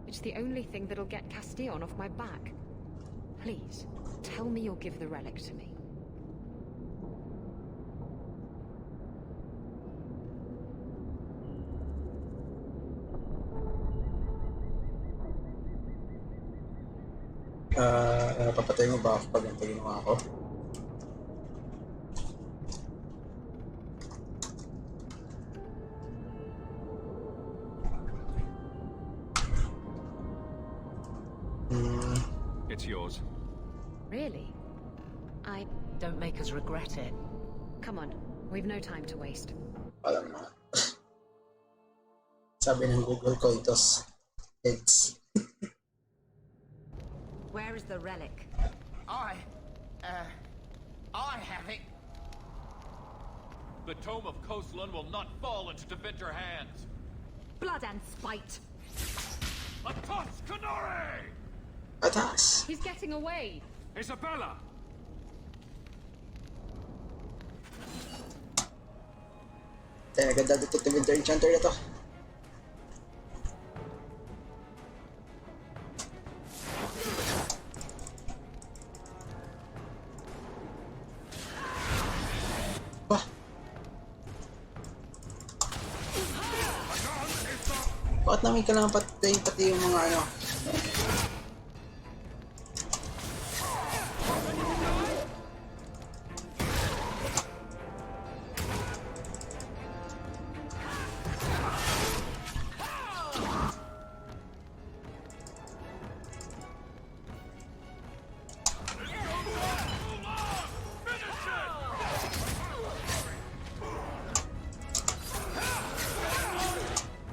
S21: It's the only thing that'll get Castillon off my back. Please, tell me you'll give the relic to me.
S1: Papatay mo ba ako pag ganito ginawa ko?
S3: It's yours.
S21: Really?
S20: Don't make us regret it.
S21: Come on, we've no time to waste.
S1: Alam na. Sabi ng Google ko, itos heads.
S4: Where is the relic?
S10: I have it.
S16: The Tome of Koslan will not fall into Tevinter hands.
S21: Blood and spite!
S16: Atas Qunari!
S1: Atas!
S21: He's getting away!
S3: Isabella!
S1: Tayo, ganda dito Tevinter Enchanter na to. Wah! Bakit namin kailangan patayin pati yung mga ano?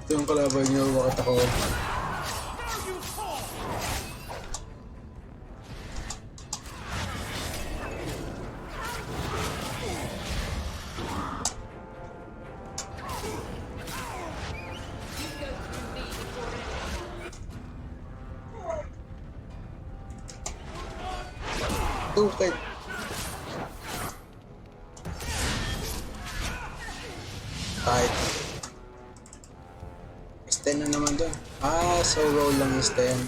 S1: Ito yung kalaban niyo, bakit ako? Stupid. Kahit Sten na naman doon. So roll lang yung Sten.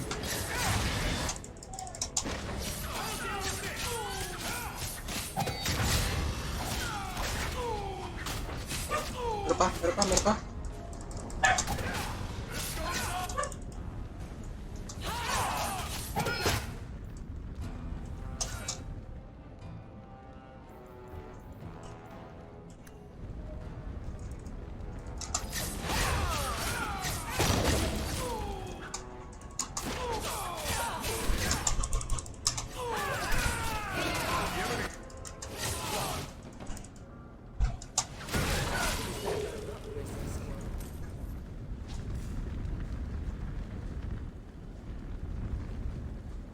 S1: Meron pa.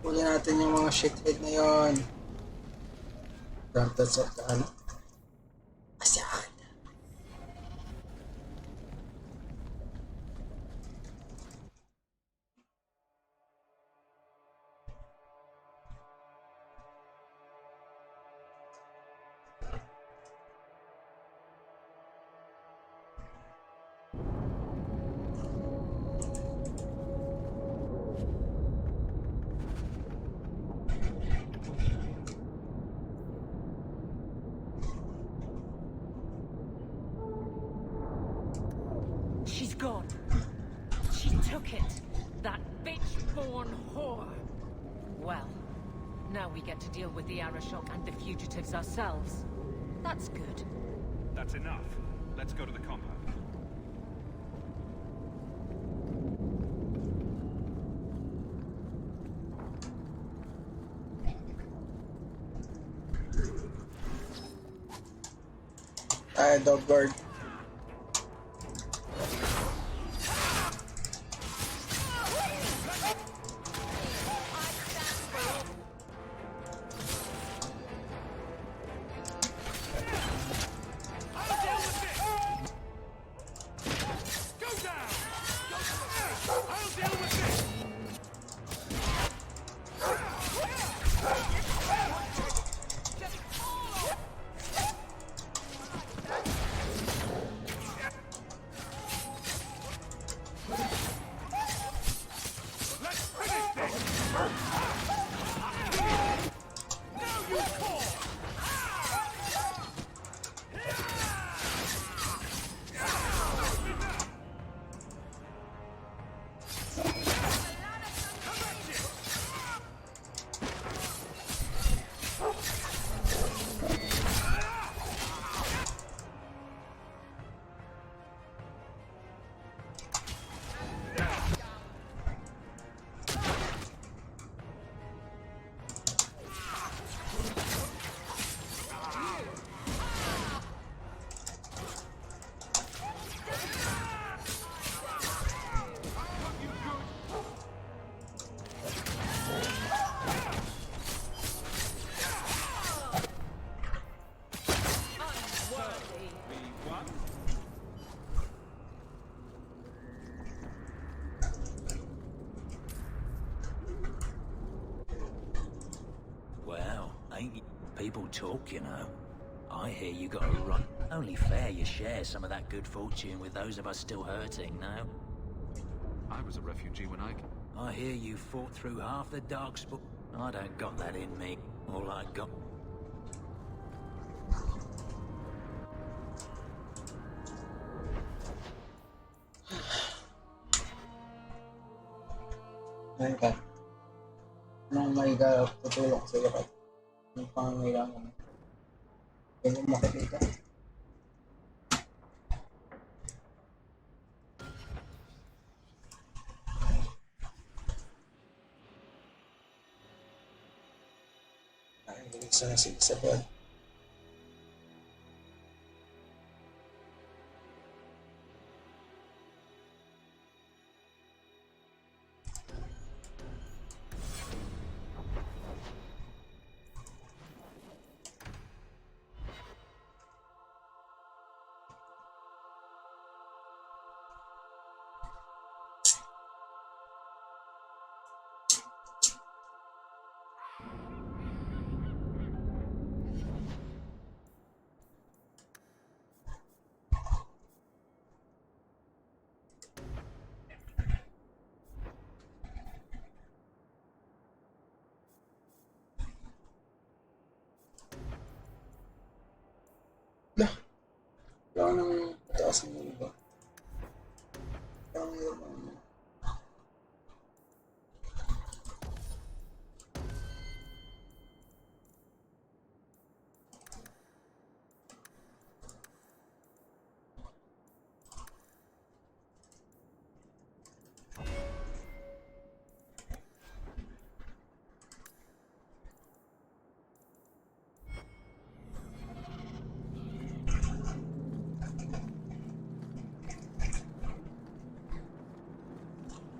S1: Huli natin yung mga shithead na yon. Granted sa ano? Asan?
S20: She's gone. She took it. That bitch-born whore. Well, now we get to deal with the Arashok and the fugitives ourselves. That's good.
S3: That's enough. Let's go to the compound.
S1: Dog guard.
S16: Let's finish this! Now you call!
S18: Well, ain't you people talk, you know. I hear you got a run. Only fair you share some of that good fortune with those of us still hurting, no?
S3: I was a refugee when
S18: I hear you fought through half the Darkspawn. I don't got that in me. All I got...
S1: Ngayon ka. Anong may tutulong sa iyo? Anong pangangailangan mo? Pwede mo makikita. Ay, isa na si Isabel. Wala nang pataas ng iba. Parang yun ang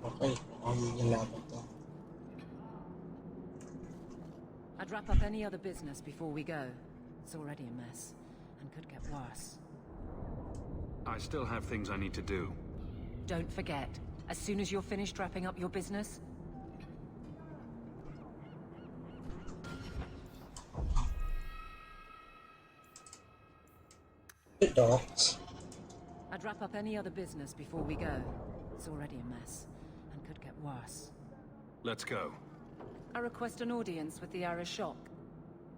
S1: okay, magiging laban to.
S20: I'd wrap up any other business before we go. It's already a mess, and could get worse.
S3: I still have things I need to do.
S20: Don't forget, as soon as you're finished wrapping up your business,
S1: The dogs.
S20: I'd wrap up any other business before we go. It's already a mess, and could get worse.
S3: Let's go.
S20: I request an audience with the Arashok.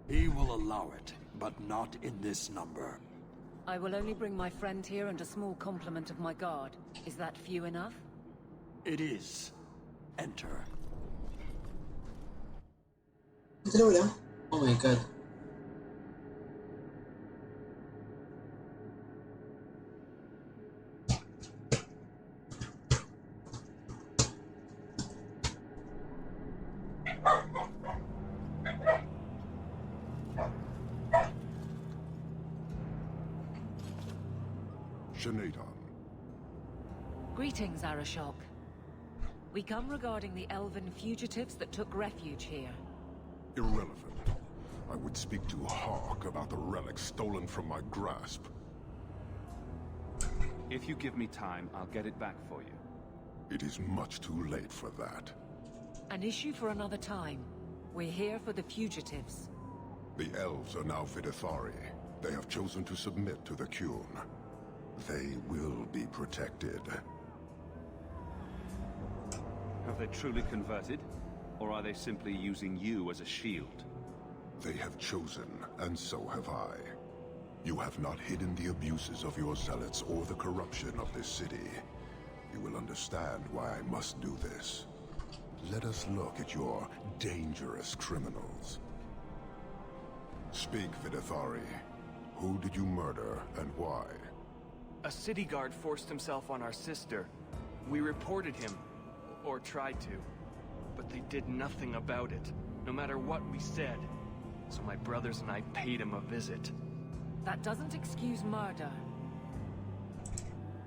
S22: He will allow it, but not in this number.
S20: I will only bring my friend here and a small complement of my guard. Is that few enough?
S22: It is. Enter.
S1: Dalawa lang? Oh my god.
S20: Greetings, Arashok. We come regarding the elven fugitives that took refuge here.
S15: Irrelevant. I would speak to Hawk about the relics stolen from my grasp.
S3: If you give me time, I'll get it back for you.
S15: It is much too late for that.
S20: An issue for another time. We're here for the fugitives.
S15: The elves are now Vidithari. They have chosen to submit to the Qun. They will be protected.
S3: Have they truly converted? Or are they simply using you as a shield?
S15: They have chosen, and so have I. You have not hidden the abuses of your zealots or the corruption of this city. You will understand why I must do this. Let us look at your dangerous criminals. Speak, Vidithari. Who did you murder, and why?
S14: A city guard forced himself on our sister. We reported him, or tried to, but they did nothing about it, no matter what we said. So my brothers and I paid him a visit.
S20: That doesn't excuse murder.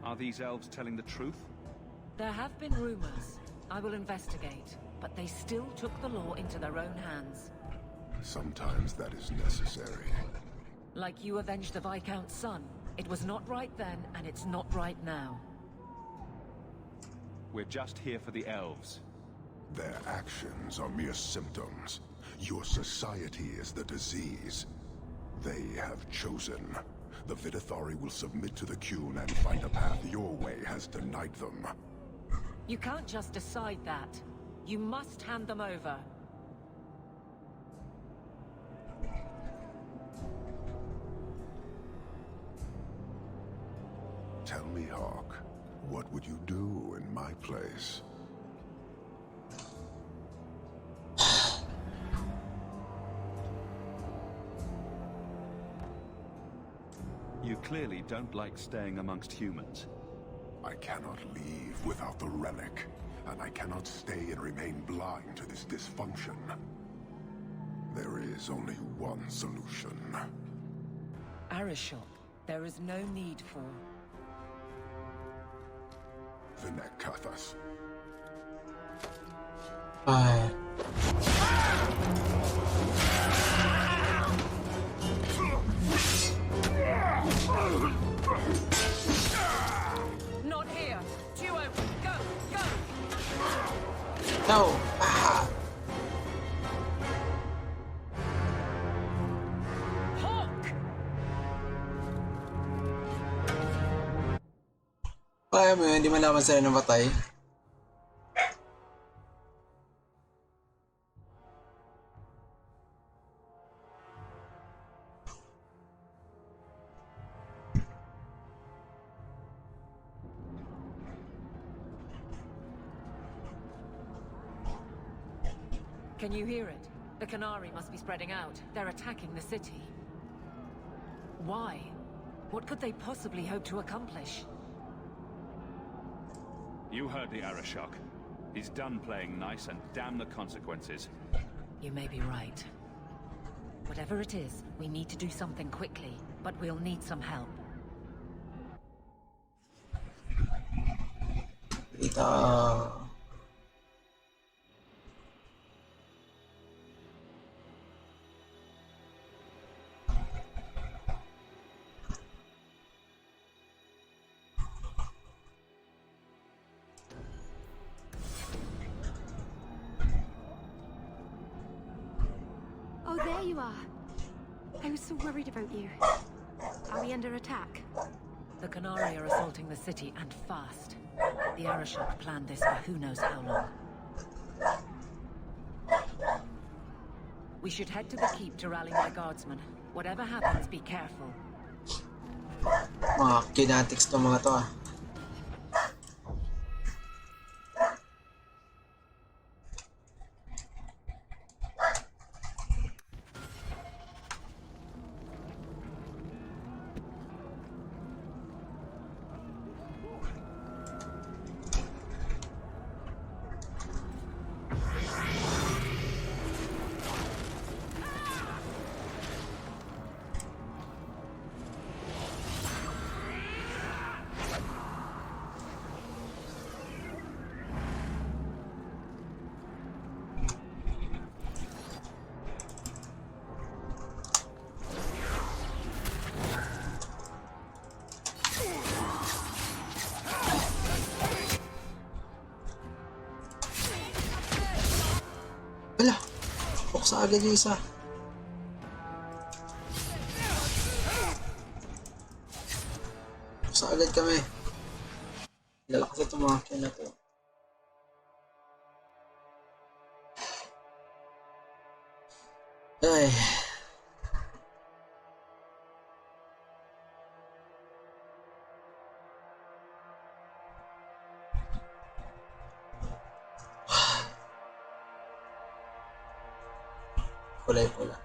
S3: Are these elves telling the truth?
S20: There have been rumors. I will investigate, but they still took the law into their own hands.
S15: Sometimes that is necessary.
S20: Like you avenged the Viscount's son. It was not right then, and it's not right now.
S3: We're just here for the elves.
S15: Their actions are mere symptoms. Your society is the disease. They have chosen. The Vidithari will submit to the Qun and find a path your way has denied them.
S20: You can't just decide that. You must hand them over.
S15: Tell me, Hawk, what would you do in my place?
S3: You clearly don't like staying amongst humans.
S15: I cannot leave without the relic, and I cannot stay and remain blind to this dysfunction. There is only one solution.
S20: Arishok, there is no need for...
S15: Vinekathas.
S20: Not here! Two open! Go! Go!
S1: No!
S20: Hawk!
S1: Kaya mo yun, hindi malaman sila ng patay.
S20: Can you hear it? The Canary must be spreading out. They're attacking the city. Why? What could they possibly hope to accomplish?
S3: You heard the Arishok. He's done playing nice and damn the consequences.
S20: You may be right. Whatever it is, we need to do something quickly, but we'll need some help.
S1: Ito.
S4: Oh, there you are. I was so worried about you. Are we under attack?
S20: The Canary are assaulting the city, and fast. The Arishok planned this for who knows how long. We should head to the keep to rally my guardsmen. Whatever happens, be careful.
S1: Mga kinatics to mga to ah. Wala, buksa agad yung isa. Buksa agad kami. Lalakas ito mga kaya na to. Ay. Kulay pula.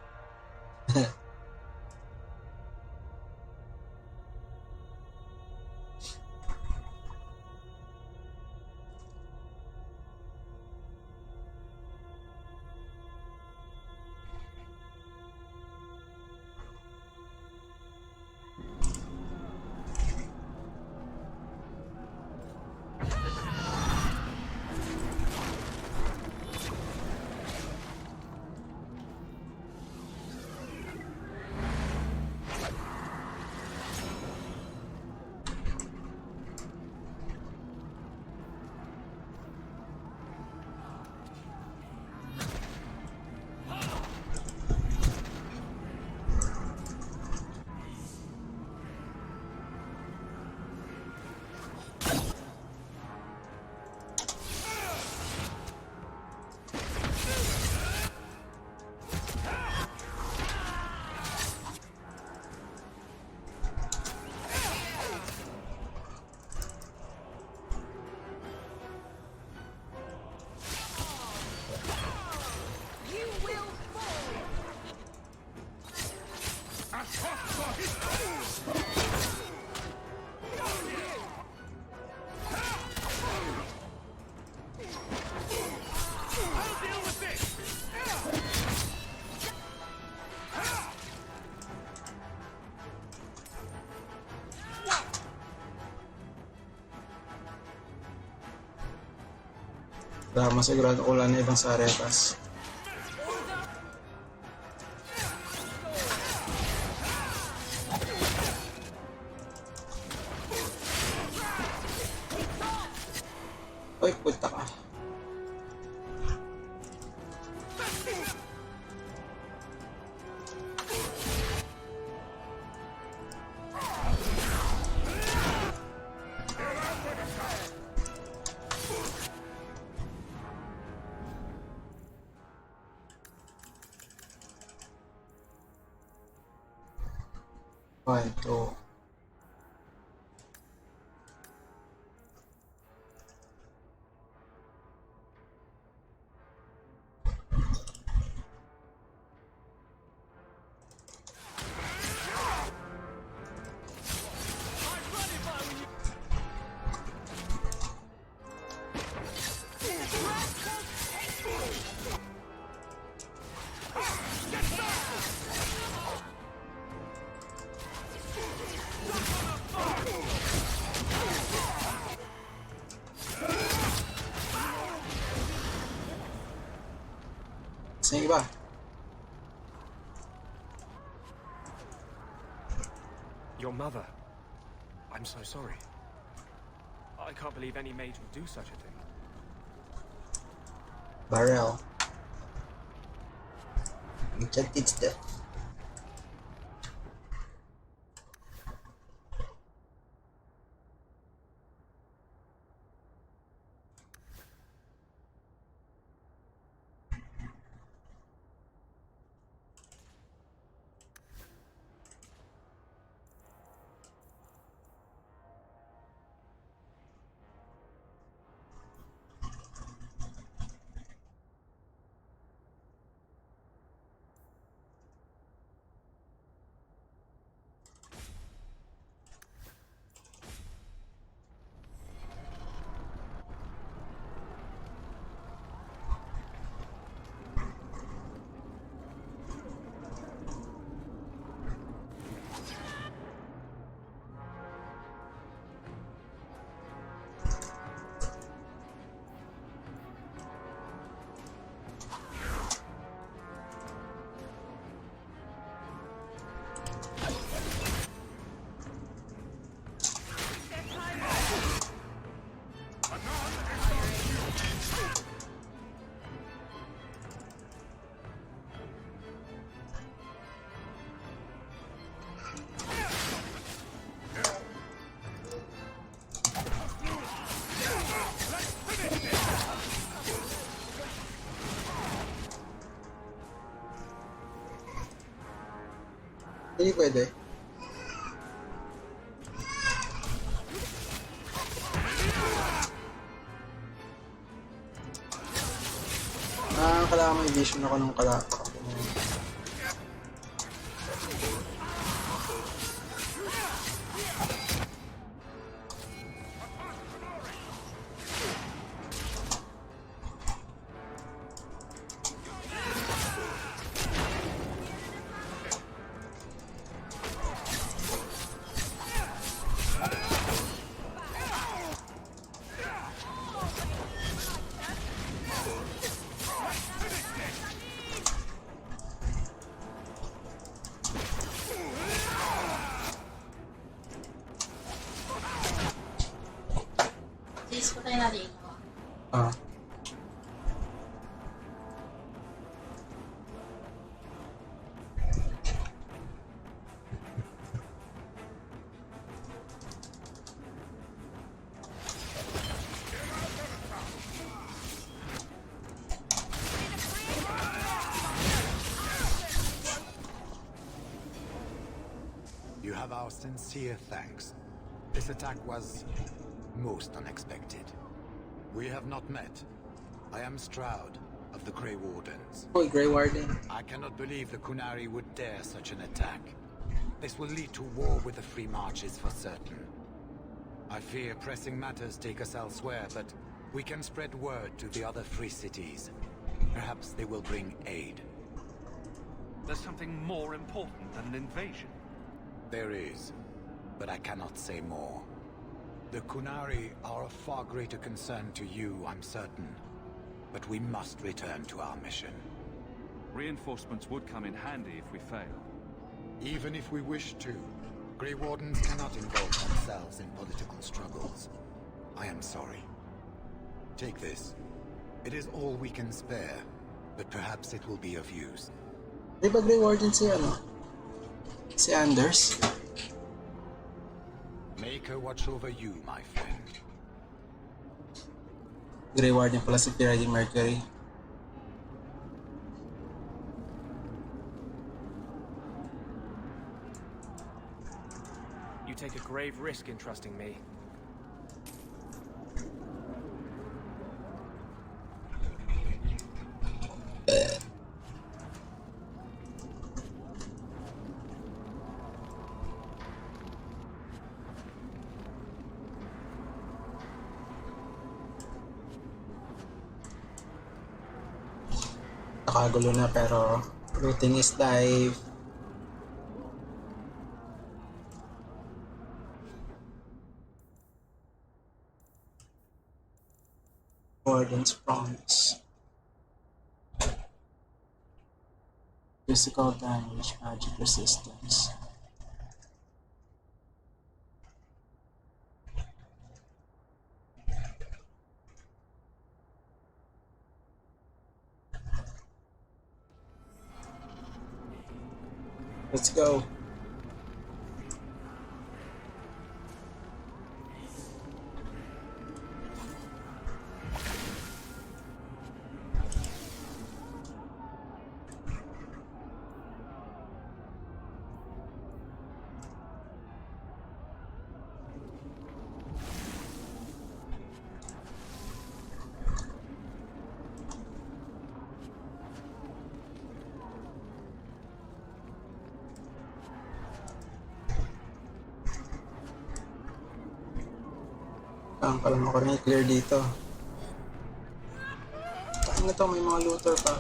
S1: Masigurado ko lang na ibang sa aretas. Uy, punta ka. One, two. Sige ba?
S14: Your mother. I'm so sorry. I can't believe any mage would do such a thing.
S1: Barrel. Enchanted stuff. Hindi pwede. Kailangan may vision ako ng kalapa.
S6: You have our sincere thanks. This attack was most unexpected. We have not met. I am Stroud of the Grey Wardens.
S1: Oh, Grey Warden.
S6: I cannot believe the Kunari would dare such an attack. This will lead to war with the Free Marches for certain. I fear pressing matters take us elsewhere, but we can spread word to the other free cities. Perhaps they will bring aid.
S16: There's something more important than an invasion.
S6: There is, but I cannot say more. The Kunari are of far greater concern to you, I'm certain. But we must return to our mission.
S3: Reinforcements would come in handy if we fail.
S6: Even if we wish to, Grey Wardens cannot involve themselves in political struggles. I am sorry. Take this. It is all we can spare, but perhaps it will be of use.
S1: Di ba Grey Warden si ano? Si Anders?
S6: Make her watch over you, my friend.
S1: Grey Warden pala si Freddie Mercury.
S14: You take a grave risk in trusting me.
S1: Nakagulo na pero looting is live. Warden's Promise. Physical damage, magic resistance. Let's go. Ang palang ako rin i-clear dito. Saan na to? May mga looter pa.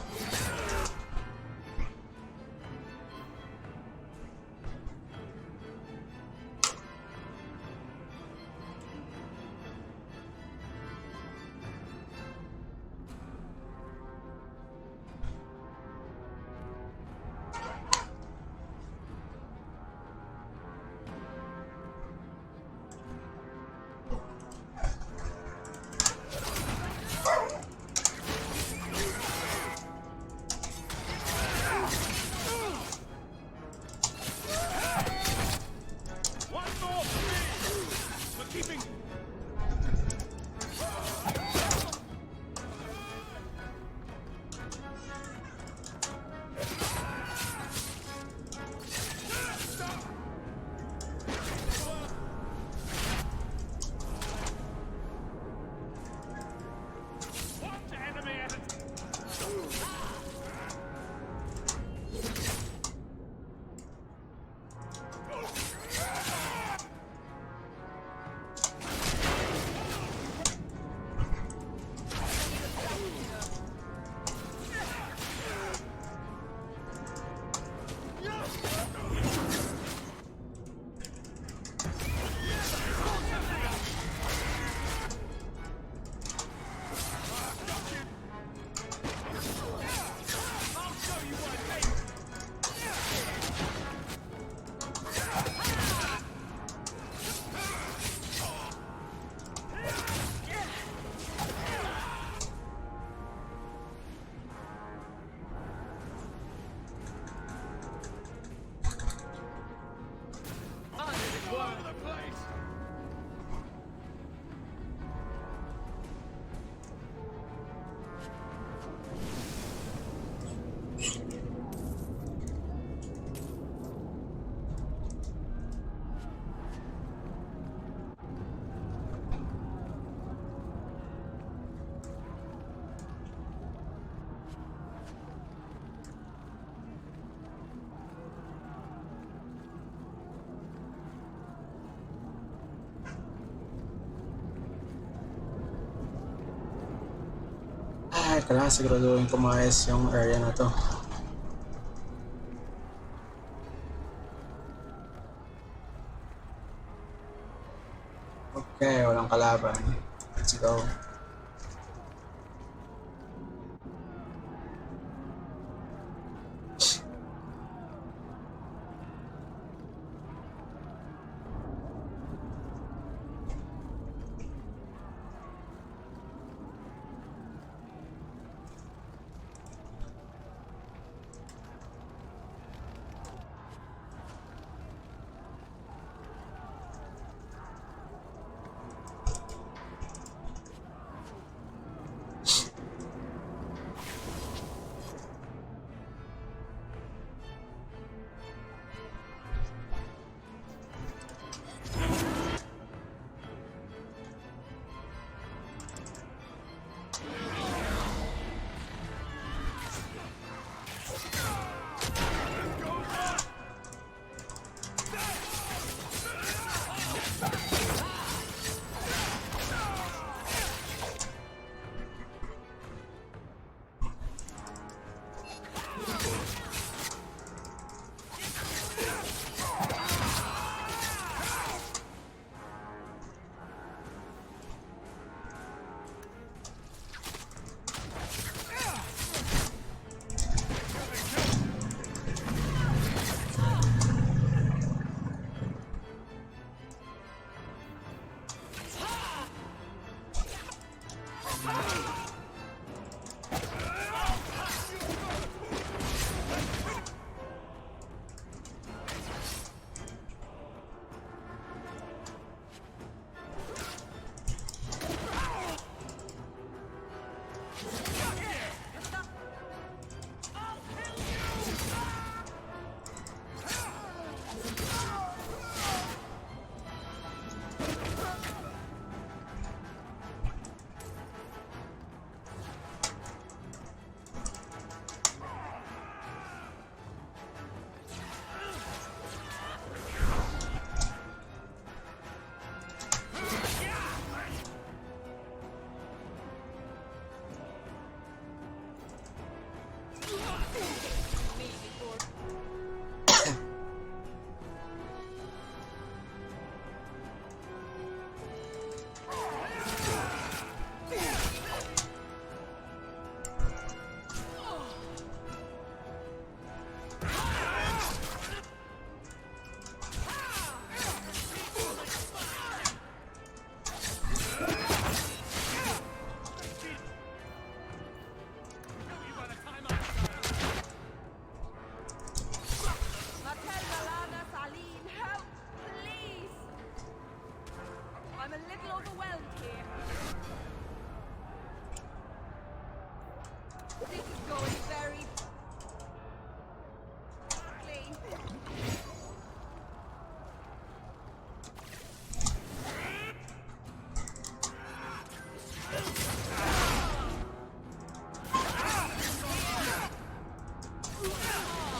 S1: kailangan siguraduhin ko maayos yung area na to. Okay, walang kalaban. Let's go.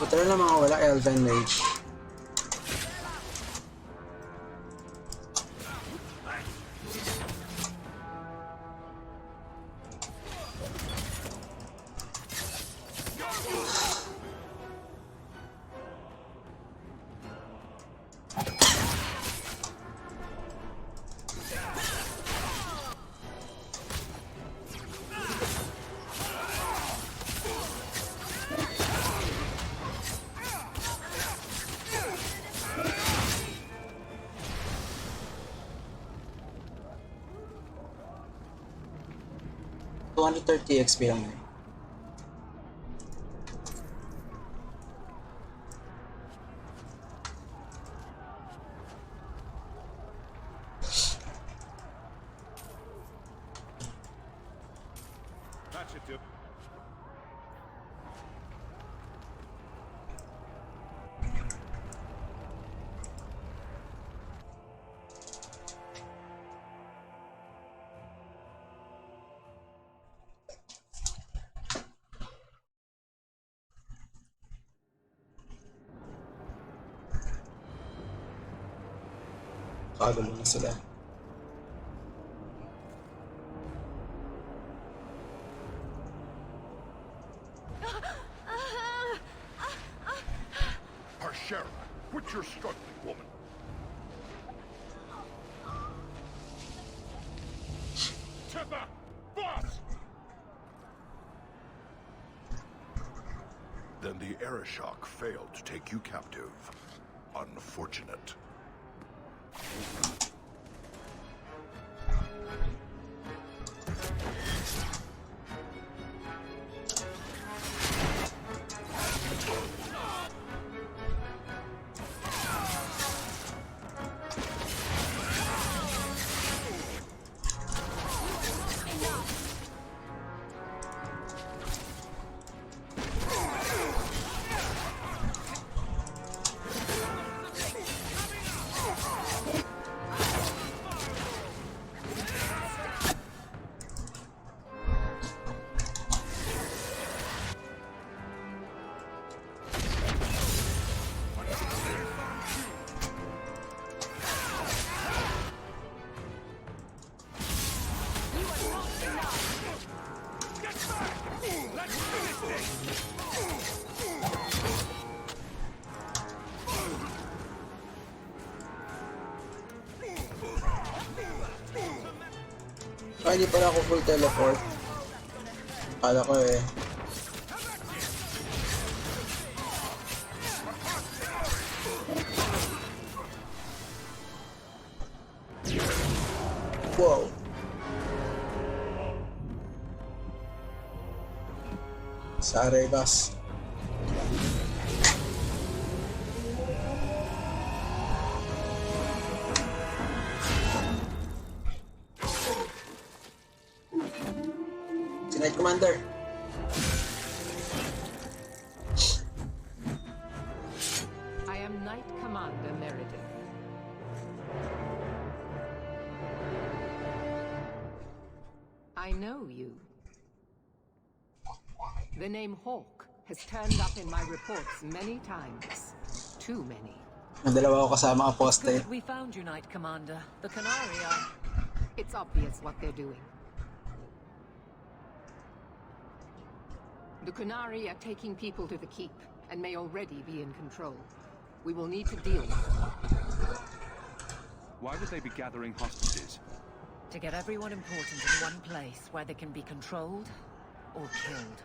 S1: Buti na lang mga wala Elven Mage. $230 XP lang yun.
S7: That should do.
S1: Kagulo na sila.
S15: Sheriff, quit your struggling, woman.
S16: Tipper! Boss!
S15: Then the Arishok failed to take you captive. Unfortunate.
S1: Hindi pala ako full teleport. Kala ko eh. Wow. Sorry, boss. Knight Commander.
S2: I am Knight Commander Meredith. I know you. The name Hawk has turned up in my reports many times. Too many.
S1: Dalawa ako kasama ang poste.
S20: Good we found you, Knight Commander. The Canary are...
S2: It's obvious what they're doing. The Kunari are taking people to the keep, and may already be in control. We will need to deal with them.
S3: Why would they be gathering hostages?
S20: To get everyone important in one place where they can be controlled or killed.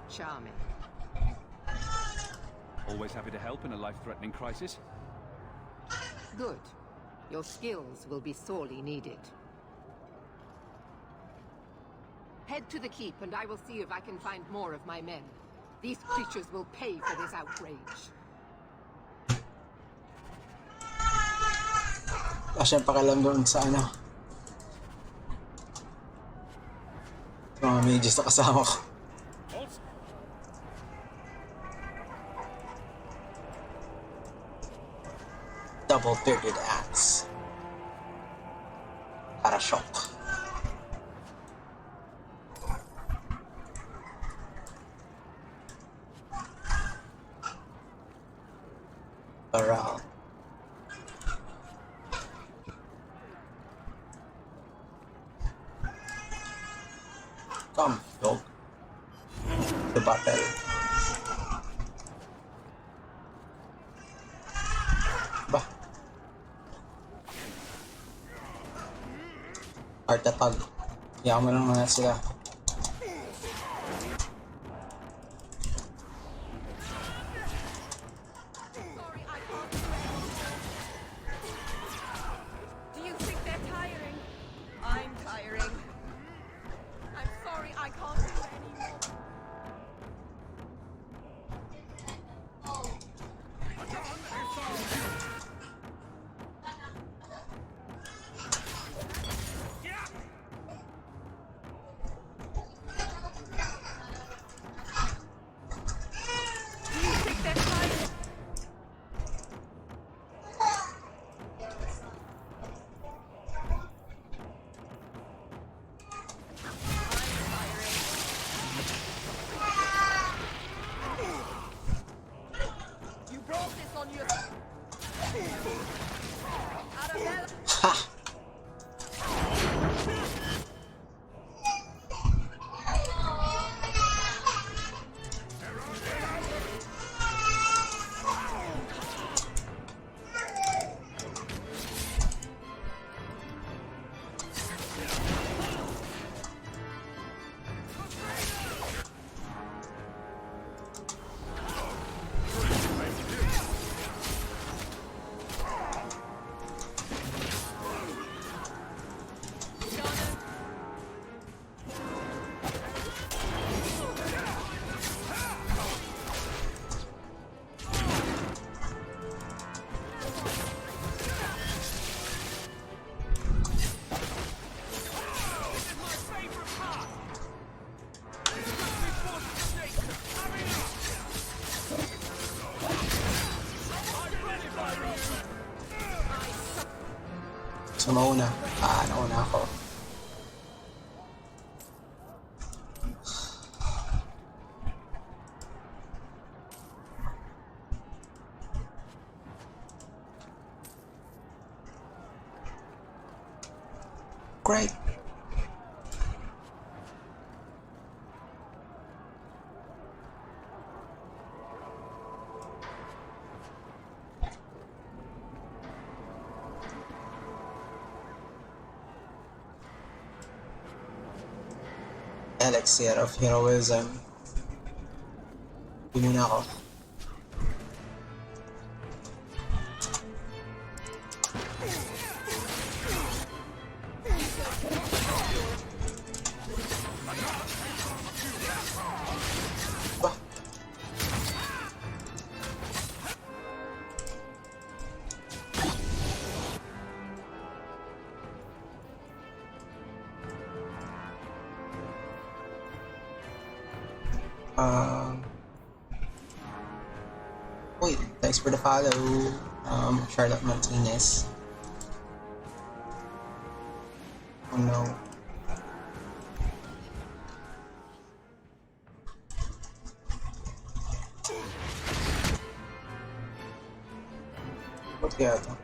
S2: Charming.
S3: Always happy to help in a life-threatening crisis?
S2: Good. Your skills will be sorely needed. Head to the keep, and I will see if I can find more of my men. These creatures will pay for this outrage.
S1: Asya pakialam doon sa ano. Mga mages na kasama ko. Double-thirted axe. Parashok. Around. Come, dog. The battle. Bah. Art attack. Yaman lang mga sila. Sa mauna. Nauna ako. Great. Elixir of Heroism. Hindi muna ako. Wait, thanks for the follow, Charlotte Martinez. Oh no. What kaya ito?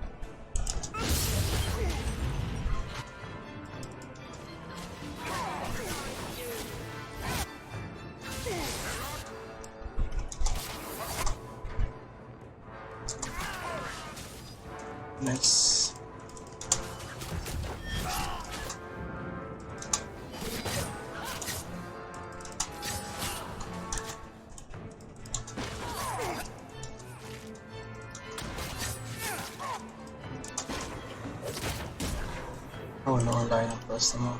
S1: Nice. Oh no, line of first mo.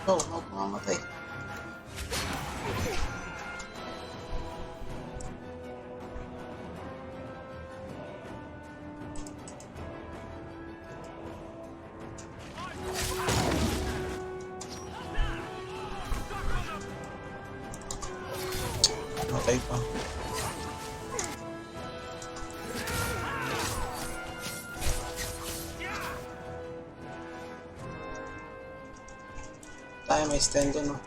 S1: Oh, no pumamatay. Matay pa. Tayo may stand dun, oh.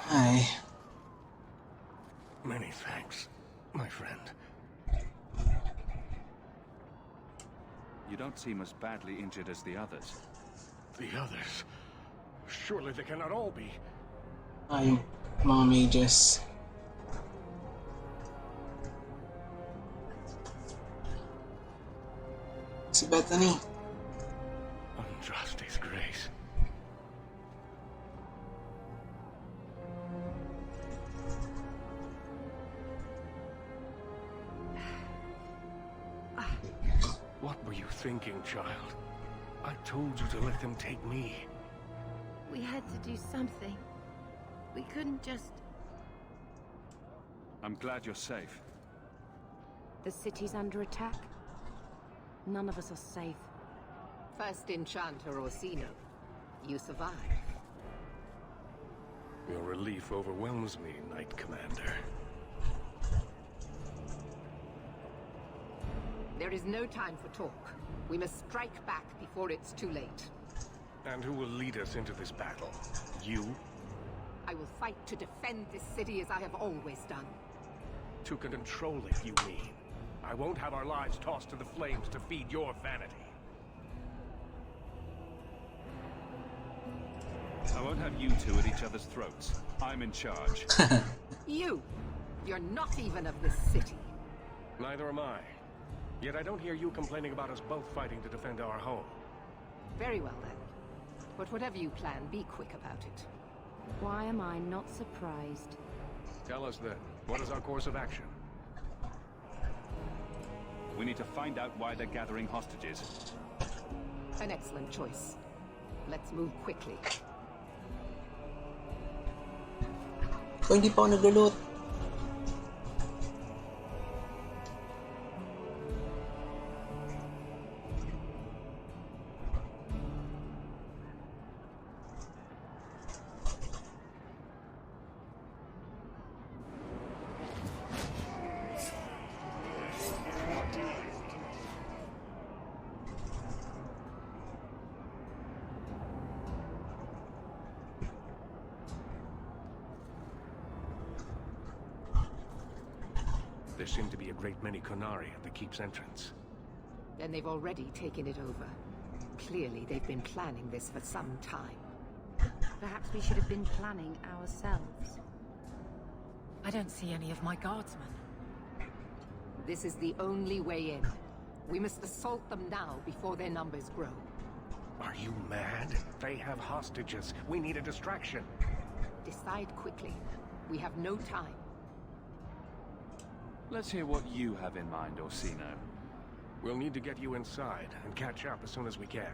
S1: Hi.
S9: Many thanks, my friend.
S3: You don't seem as badly injured as the others.
S9: The others? Surely they cannot all be.
S1: Yung mga mages. Si Bethany.
S9: Andraste's grace. What were you thinking, child? I told you to let them take me.
S4: We had to do something. We couldn't just...
S3: I'm glad you're safe.
S4: The city's under attack. None of us are safe.
S11: First Enchanter Orsino, you survive.
S9: Your relief overwhelms me, Knight Commander.
S11: There is no time for talk. We must strike back before it's too late.
S9: And who will lead us into this battle? You?
S11: I will fight to defend this city as I have always done.
S8: To control it, you mean? I won't have our lives tossed to the flames to feed your vanity.
S3: I won't have you two at each other's throats. I'm in charge.
S11: You're not even of this city.
S8: Neither am I. Yet I don't hear you complaining about us both fighting to defend our home.
S11: Very well then. But whatever you plan, be quick about it.
S4: Why am I not surprised?
S8: Tell us then, what is our course of action?
S3: We need to find out why they're gathering hostages.
S11: An excellent choice. Let's move quickly.
S1: Kung hindi pa ako naglulot.
S8: There seem to be a great many Qunari at the keep's entrance.
S11: Then they've already taken it over. Clearly, they've been planning this for some time.
S4: Perhaps we should have been planning ourselves.
S20: I don't see any of my guardsmen.
S11: This is the only way in. We must assault them now before their numbers grow.
S8: Are you mad? They have hostages. We need a distraction.
S11: Decide quickly. We have no time.
S3: Let's hear what you have in mind, Orsino.
S8: We'll need to get you inside and catch up as soon as we can.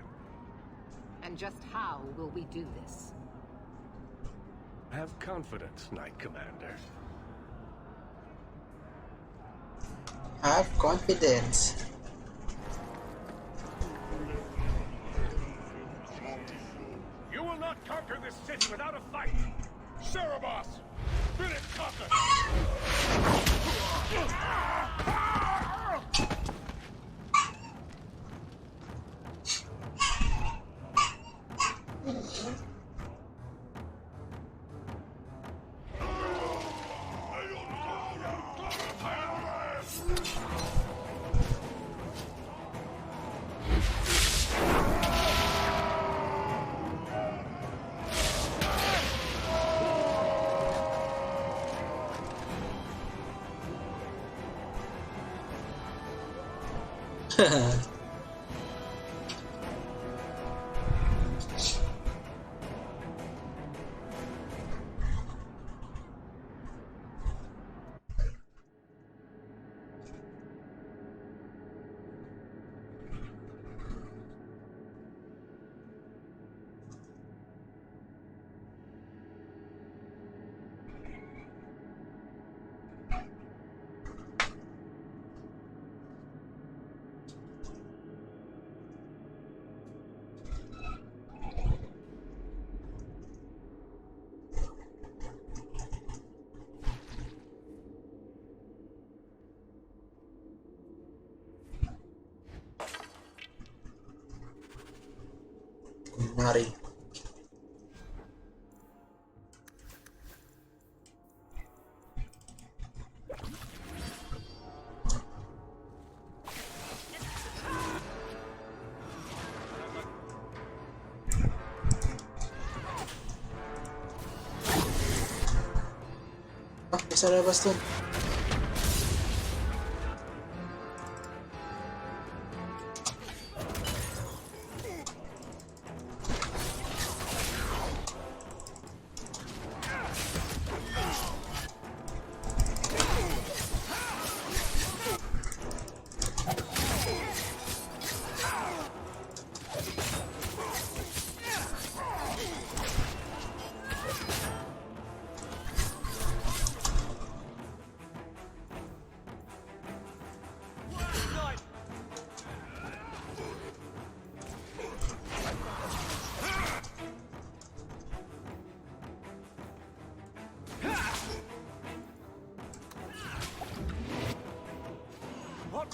S11: And just how will we do this?
S8: Have confidence, Knight Commander.
S1: Have confidence.
S8: You will not conquer this city without a fight! Cerebos! Finish conquer!
S1: Mari. Sa labas dun.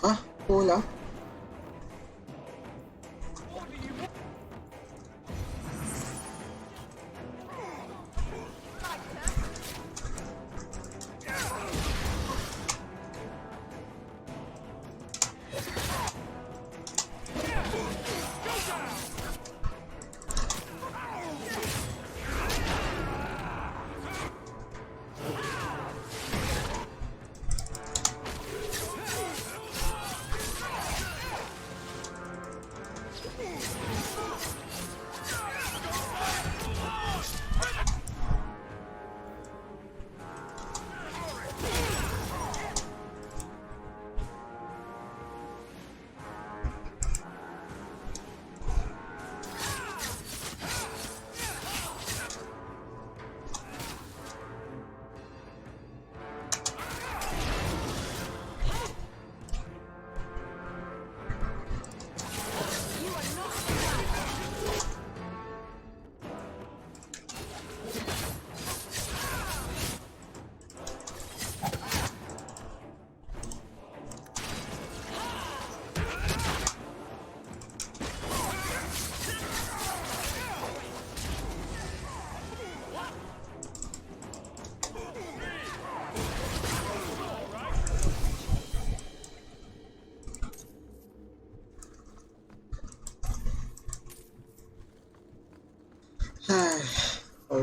S1: Ah, wala.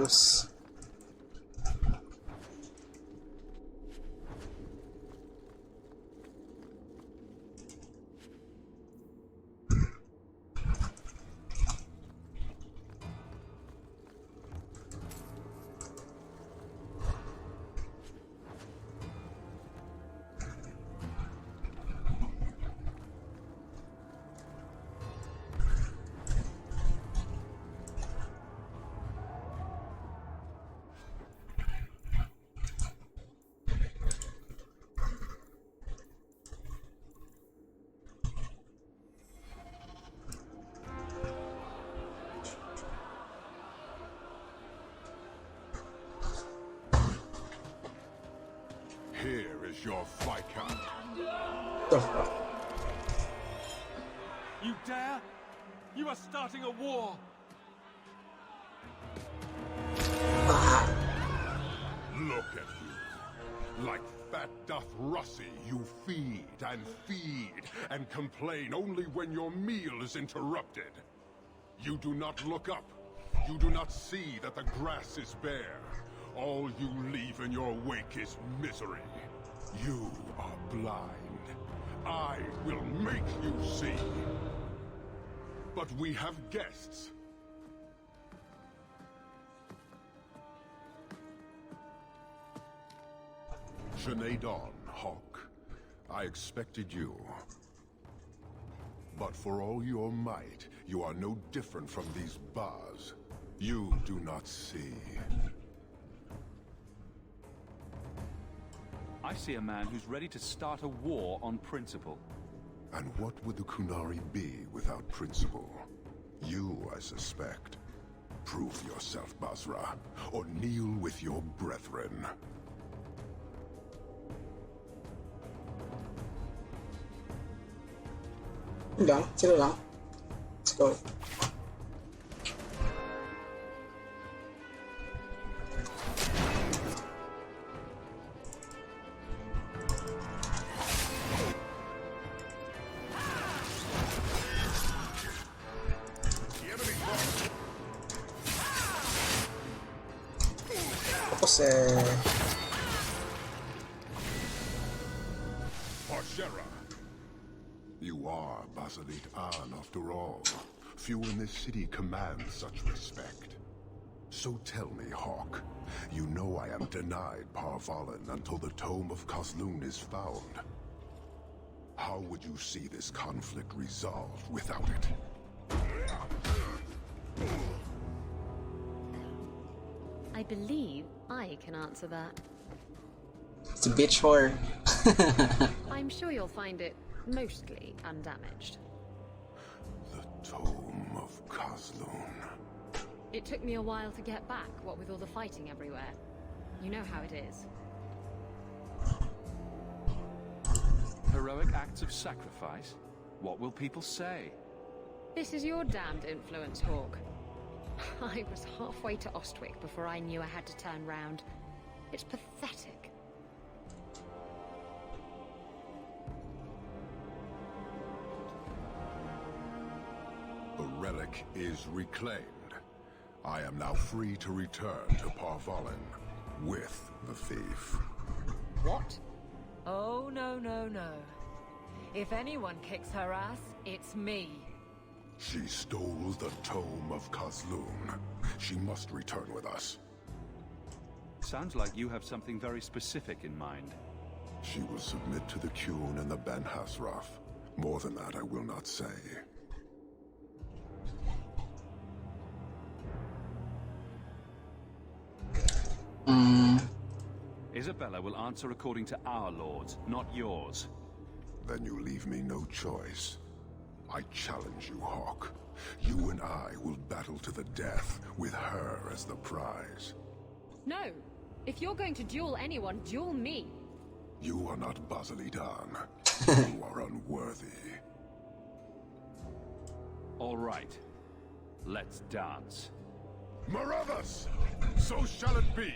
S1: Sus.
S15: Here is your Viscount.
S16: You dare? You are starting a war!
S15: Look at you. Like fat doth Russie, you feed and complain only when your meal is interrupted. You do not look up. You do not see that the grass is bare. All you leave in your wake is misery. You are blind. I will make you see. But we have guests. Sinead Dawn, Hawk. I expected you. But for all your might, you are no different from these bars. You do not see.
S3: I see a man who's ready to start a war on principle.
S15: And what would the Qunari be without principle? You, I suspect. Prove yourself, Basra, or kneel with your brethren.
S1: Lang, sila lang. Let's go. Tapos
S15: Parshera. You are Basalit An, after all. Few in this city command such respect. So tell me, Hawk, you know I am denied Parvalan until the Tome of Kozlun is found. How would you see this conflict resolved without it?
S21: I believe I can answer that.
S1: it's a bitch whore.
S21: I'm sure you'll find it mostly undamaged.
S15: The Tome of Kozlun.
S21: It took me a while to get back, what with all the fighting everywhere. You know how it is.
S3: Heroic acts of sacrifice? What will people say?
S21: This is your damned influence, Hawk. I was halfway to Ostwick before I knew I had to turn round. It's pathetic.
S15: The relic is reclaimed. I am now free to return to Parvalan with the thief.
S20: What? Oh, no, no, no. If anyone kicks her ass, it's me.
S15: She stole the Tome of Kozlun. She must return with us.
S3: Sounds like you have something very specific in mind.
S15: She will submit to the Qun and the Ben Hasraf. More than that, I will not say.
S3: Isabella will answer according to our laws, not yours.
S15: Then you leave me no choice. I challenge you, Hawk. You and I will battle to the death, with her as the prize.
S21: No! If you're going to duel anyone, duel me!
S15: You are not Basilidan. You are unworthy.
S3: All right. Let's dance.
S15: Marathas! So shall it be!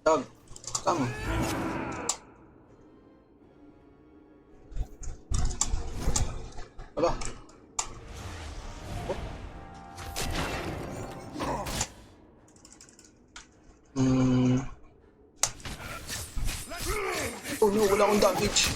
S1: Dog, come. Aba. Oh. Oh no, wala akong damage.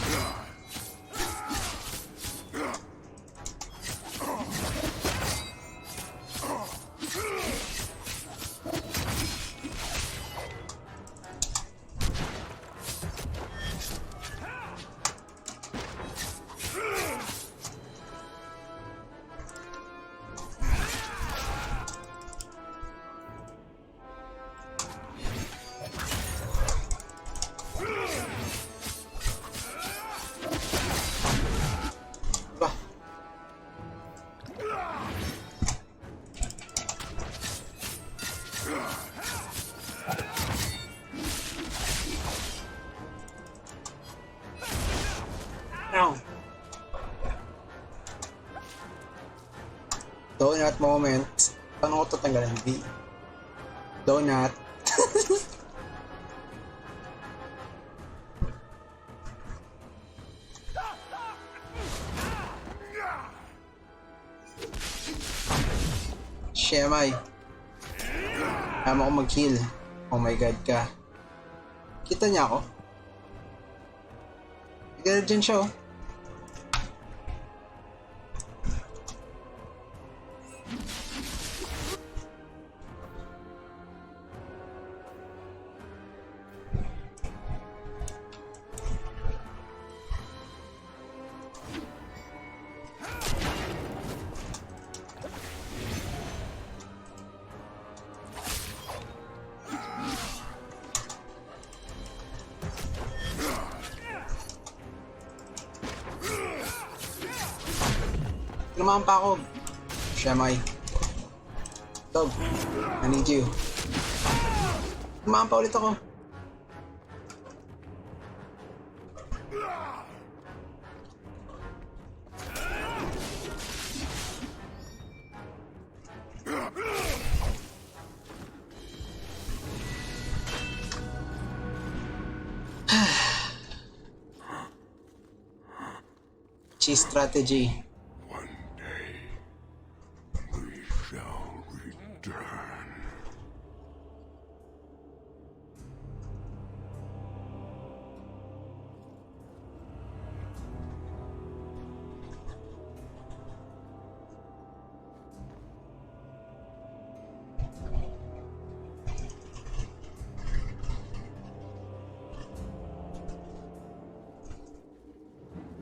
S1: Donut moment. Paano ko tatanggalan? B. Donut. Shemay. Tama ko mag-heal. Oh my god ka. Kita niya ako? Ganun dyan siya oh. Lumahan pa ako. Shemay. Dog, I need you. Lumahan pa ulit ako. Cheese strategy.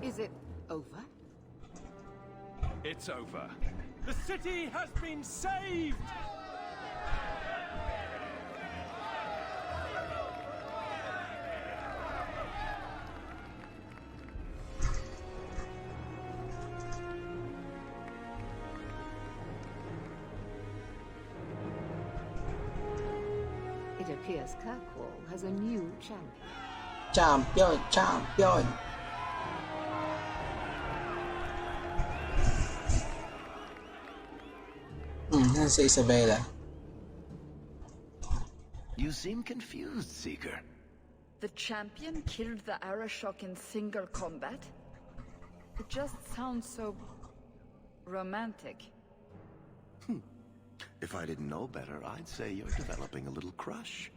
S11: Is it over?
S16: It's over. The city has been saved!
S11: It appears Kirkwall has a new champion.
S1: Champion! Sa Isabella.
S9: You seem confused, Seeker.
S13: The champion killed the Arashok in single combat? It just sounds so romantic.
S9: If I didn't know better, I'd say you're developing a little crush.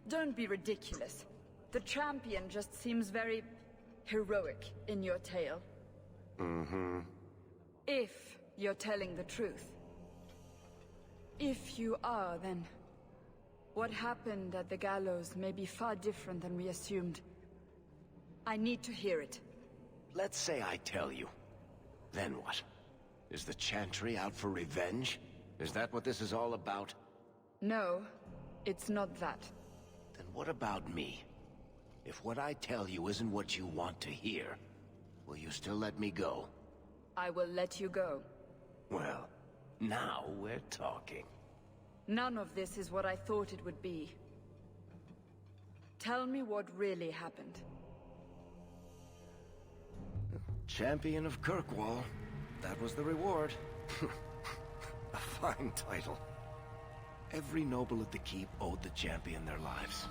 S13: Don't be ridiculous. The champion just seems very heroic in your tale.
S9: Mm-hmm.
S13: If you're telling the truth. If you are, then what happened at the gallows may be far different than we assumed. I need to hear it.
S9: Let's say I tell you. Then what? Is the Chantry out for revenge? Is that what this is all about?
S13: No, it's not that.
S9: Then what about me? If what I tell you isn't what you want to hear, will you still let me go?
S13: I will let you go.
S9: Well, now we're talking.
S13: None of this is what I thought it would be. Tell me what really happened.
S9: Champion of Kirkwall. That was the reward. A fine title. Every noble at the keep owed the champion their lives.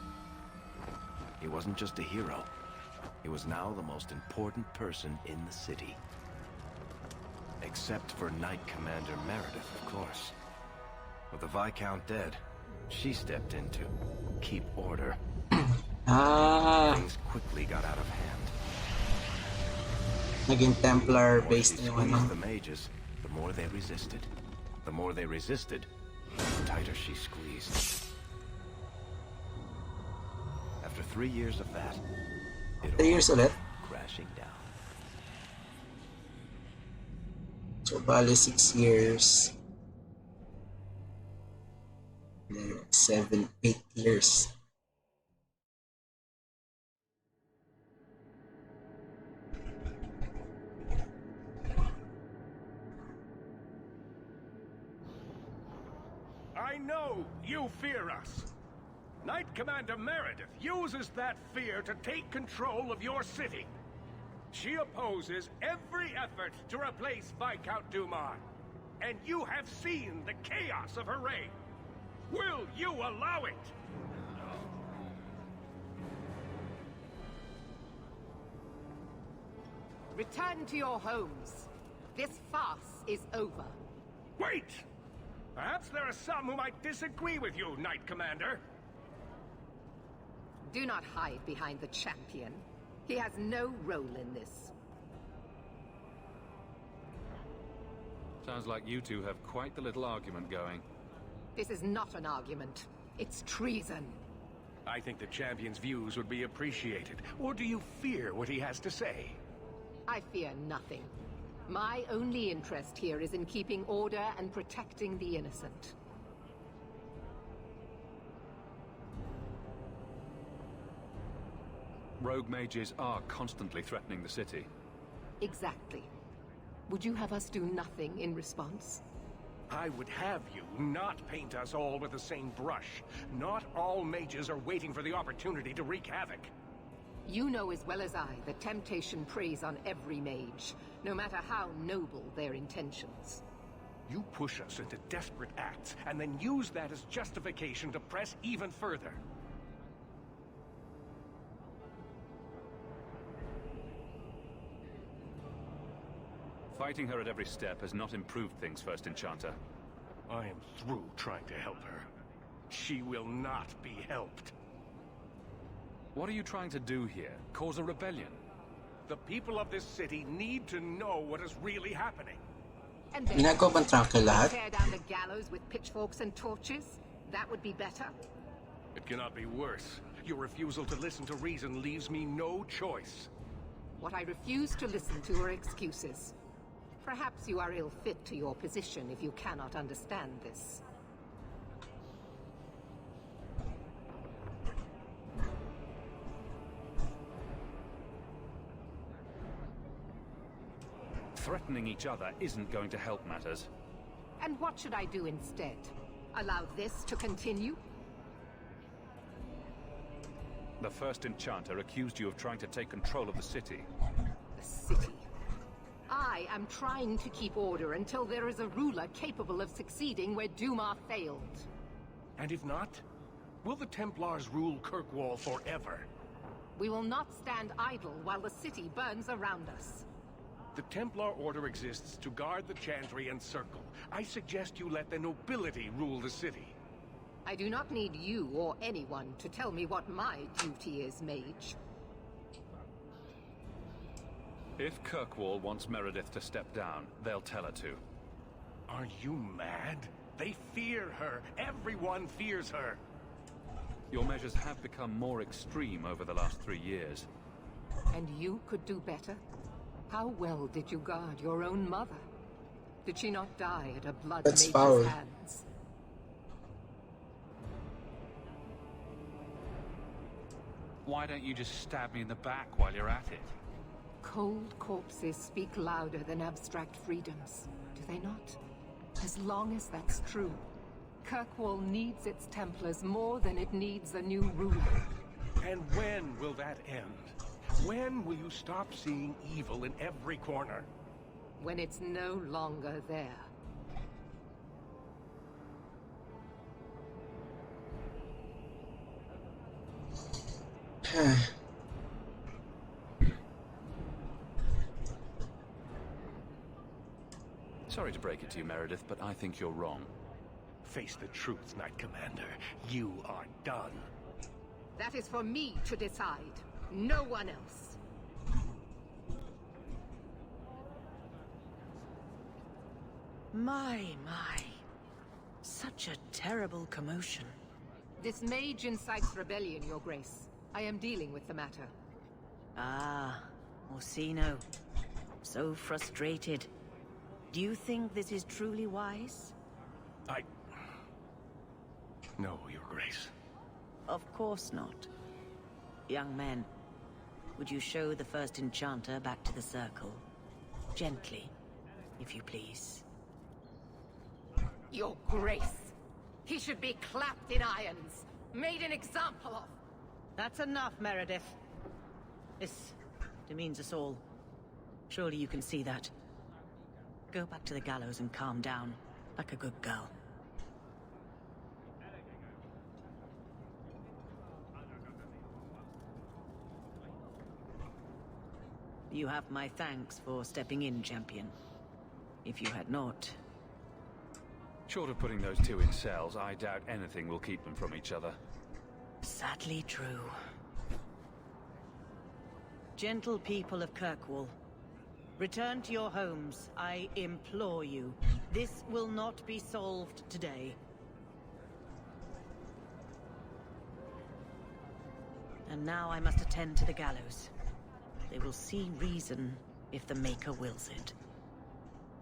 S9: He wasn't just a hero. He was now the most important person in the city. Except for Knight Commander Meredith, of course. With the Viscount dead, she stepped in to keep order.
S1: Ah,
S9: Things quickly got out of hand.
S1: naging Templar
S9: The more
S1: based
S9: she
S1: na yung
S9: squeezed
S1: ano.
S9: the mages, the more they resisted. The more they resisted, the tighter she squeezed. After 3 years of that, it
S1: 3 years
S9: all
S1: ulit.
S9: came crashing down.
S1: So, bali 6 years. Then 7, 8 years.
S8: I know you fear us. Knight Commander Meredith uses that fear to take control of your city. She opposes every effort to replace Viscount Dumas. And you have seen the chaos of her reign. Will you allow it?
S11: Return to your homes. This farce is over.
S8: Wait! Perhaps there are some who might disagree with you, Knight Commander.
S11: Do not hide behind the champion. He has no role in this.
S3: Sounds like you two have quite the little argument going.
S11: This is not an argument. It's treason.
S8: I think the champion's views would be appreciated. Or do you fear what he has to say?
S11: I fear nothing. My only interest here is in keeping order and protecting the innocent.
S3: Rogue mages are constantly threatening the city.
S11: Exactly. Would you have us do nothing in response?
S8: I would have you not paint us all with the same brush. Not all mages are waiting for the opportunity to wreak havoc.
S11: You know as well as I that temptation preys on every mage, no matter how noble their intentions.
S8: You push us into desperate acts, and then use that as justification to press even further.
S3: Fighting her at every step has not improved things, First Enchanter.
S8: I am through trying to help her. She will not be helped.
S3: What are you trying to do here? Cause a rebellion?
S8: The people of this city need to know what is really happening.
S11: And then
S1: Ginagawa bang trangke lahat?
S11: tear down the gallows with pitchforks and torches? That would be better.
S8: It cannot be worse. Your refusal to listen to reason leaves me no choice.
S11: What I refuse to listen to are excuses. Perhaps you are ill fit to your position if you cannot understand this.
S3: Threatening each other isn't going to help matters.
S11: And what should I do instead? Allow this to continue?
S3: The First Enchanter accused you of trying to take control of the city.
S11: The city. I am trying to keep order until there is a ruler capable of succeeding where Dumas failed.
S8: And if not, will the Templars rule Kirkwall forever?
S11: We will not stand idle while the city burns around us.
S8: The Templar Order exists to guard the Chantry and Circle. I suggest you let the nobility rule the city.
S11: I do not need you or anyone to tell me what my duty is, mage.
S3: If Kirkwall wants Meredith to step down, they'll tell her to.
S8: Are you mad? They fear her. Everyone fears her.
S3: Your measures have become more extreme over the last 3 years.
S11: And you could do better? How well did you guard your own mother? Did she not die at a blood
S1: That's
S11: mage's
S1: foul.
S11: hands?
S3: Why don't you just stab me in the back while you're at it?
S11: Cold corpses speak louder than abstract freedoms, do they not? As long as that's true, Kirkwall needs its Templars more than it needs a new ruler.
S8: And when will that end? When will you stop seeing evil in every corner?
S11: When it's no longer there.
S3: Sorry to break it to you, Meredith, but I think you're wrong.
S8: Face the truth, Knight Commander. You are done.
S11: That is for me to decide. No one else.
S12: My. Such a terrible commotion.
S11: This mage incites rebellion, Your Grace. I am dealing with the matter.
S12: Ah, Orsino. So frustrated. Do you think this is truly wise?
S9: No, Your Grace.
S12: Of course not. Young men, would you show the first enchanter back to the circle? Gently, if you please.
S11: Your Grace! He should be clapped in irons, made an example of.
S12: That's enough, Meredith. This demeans us all. Surely you can see that. Go back to the gallows and calm down, like a good girl. You have my thanks for stepping in, champion. If you had not...
S3: Short of putting those two in cells, I doubt anything will keep them from each other.
S12: Sadly true. Gentle people of Kirkwall, return to your homes, I implore you. This will not be solved today. And now I must attend to the gallows. They will see reason if the Maker wills it.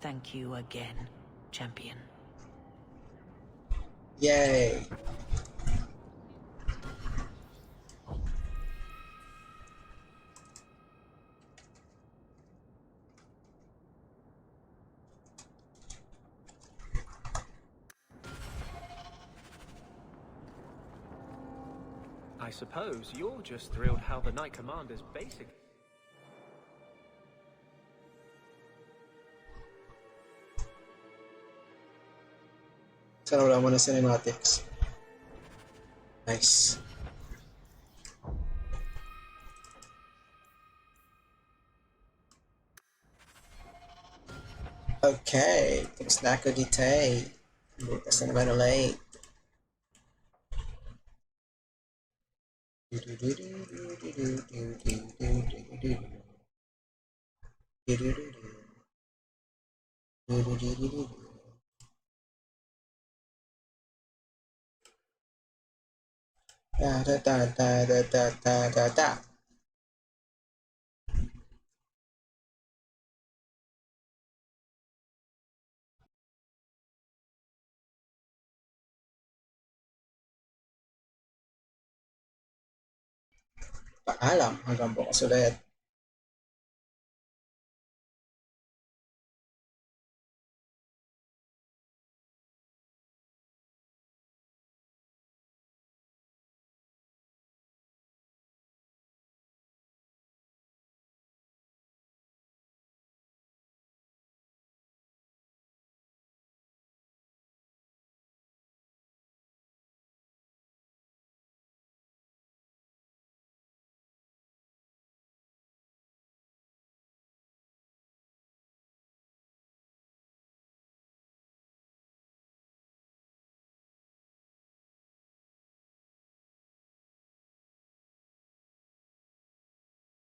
S12: Thank you again, champion.
S1: Yay!
S14: I suppose you're just thrilled how the Knight Commander's basic...
S1: Sana wala mo na cinematics. Nice. Okay, tapos na ako dito eh. Bukas na naman ulit. Da da da da da da da da da. Paalam hanggang bukas ulit.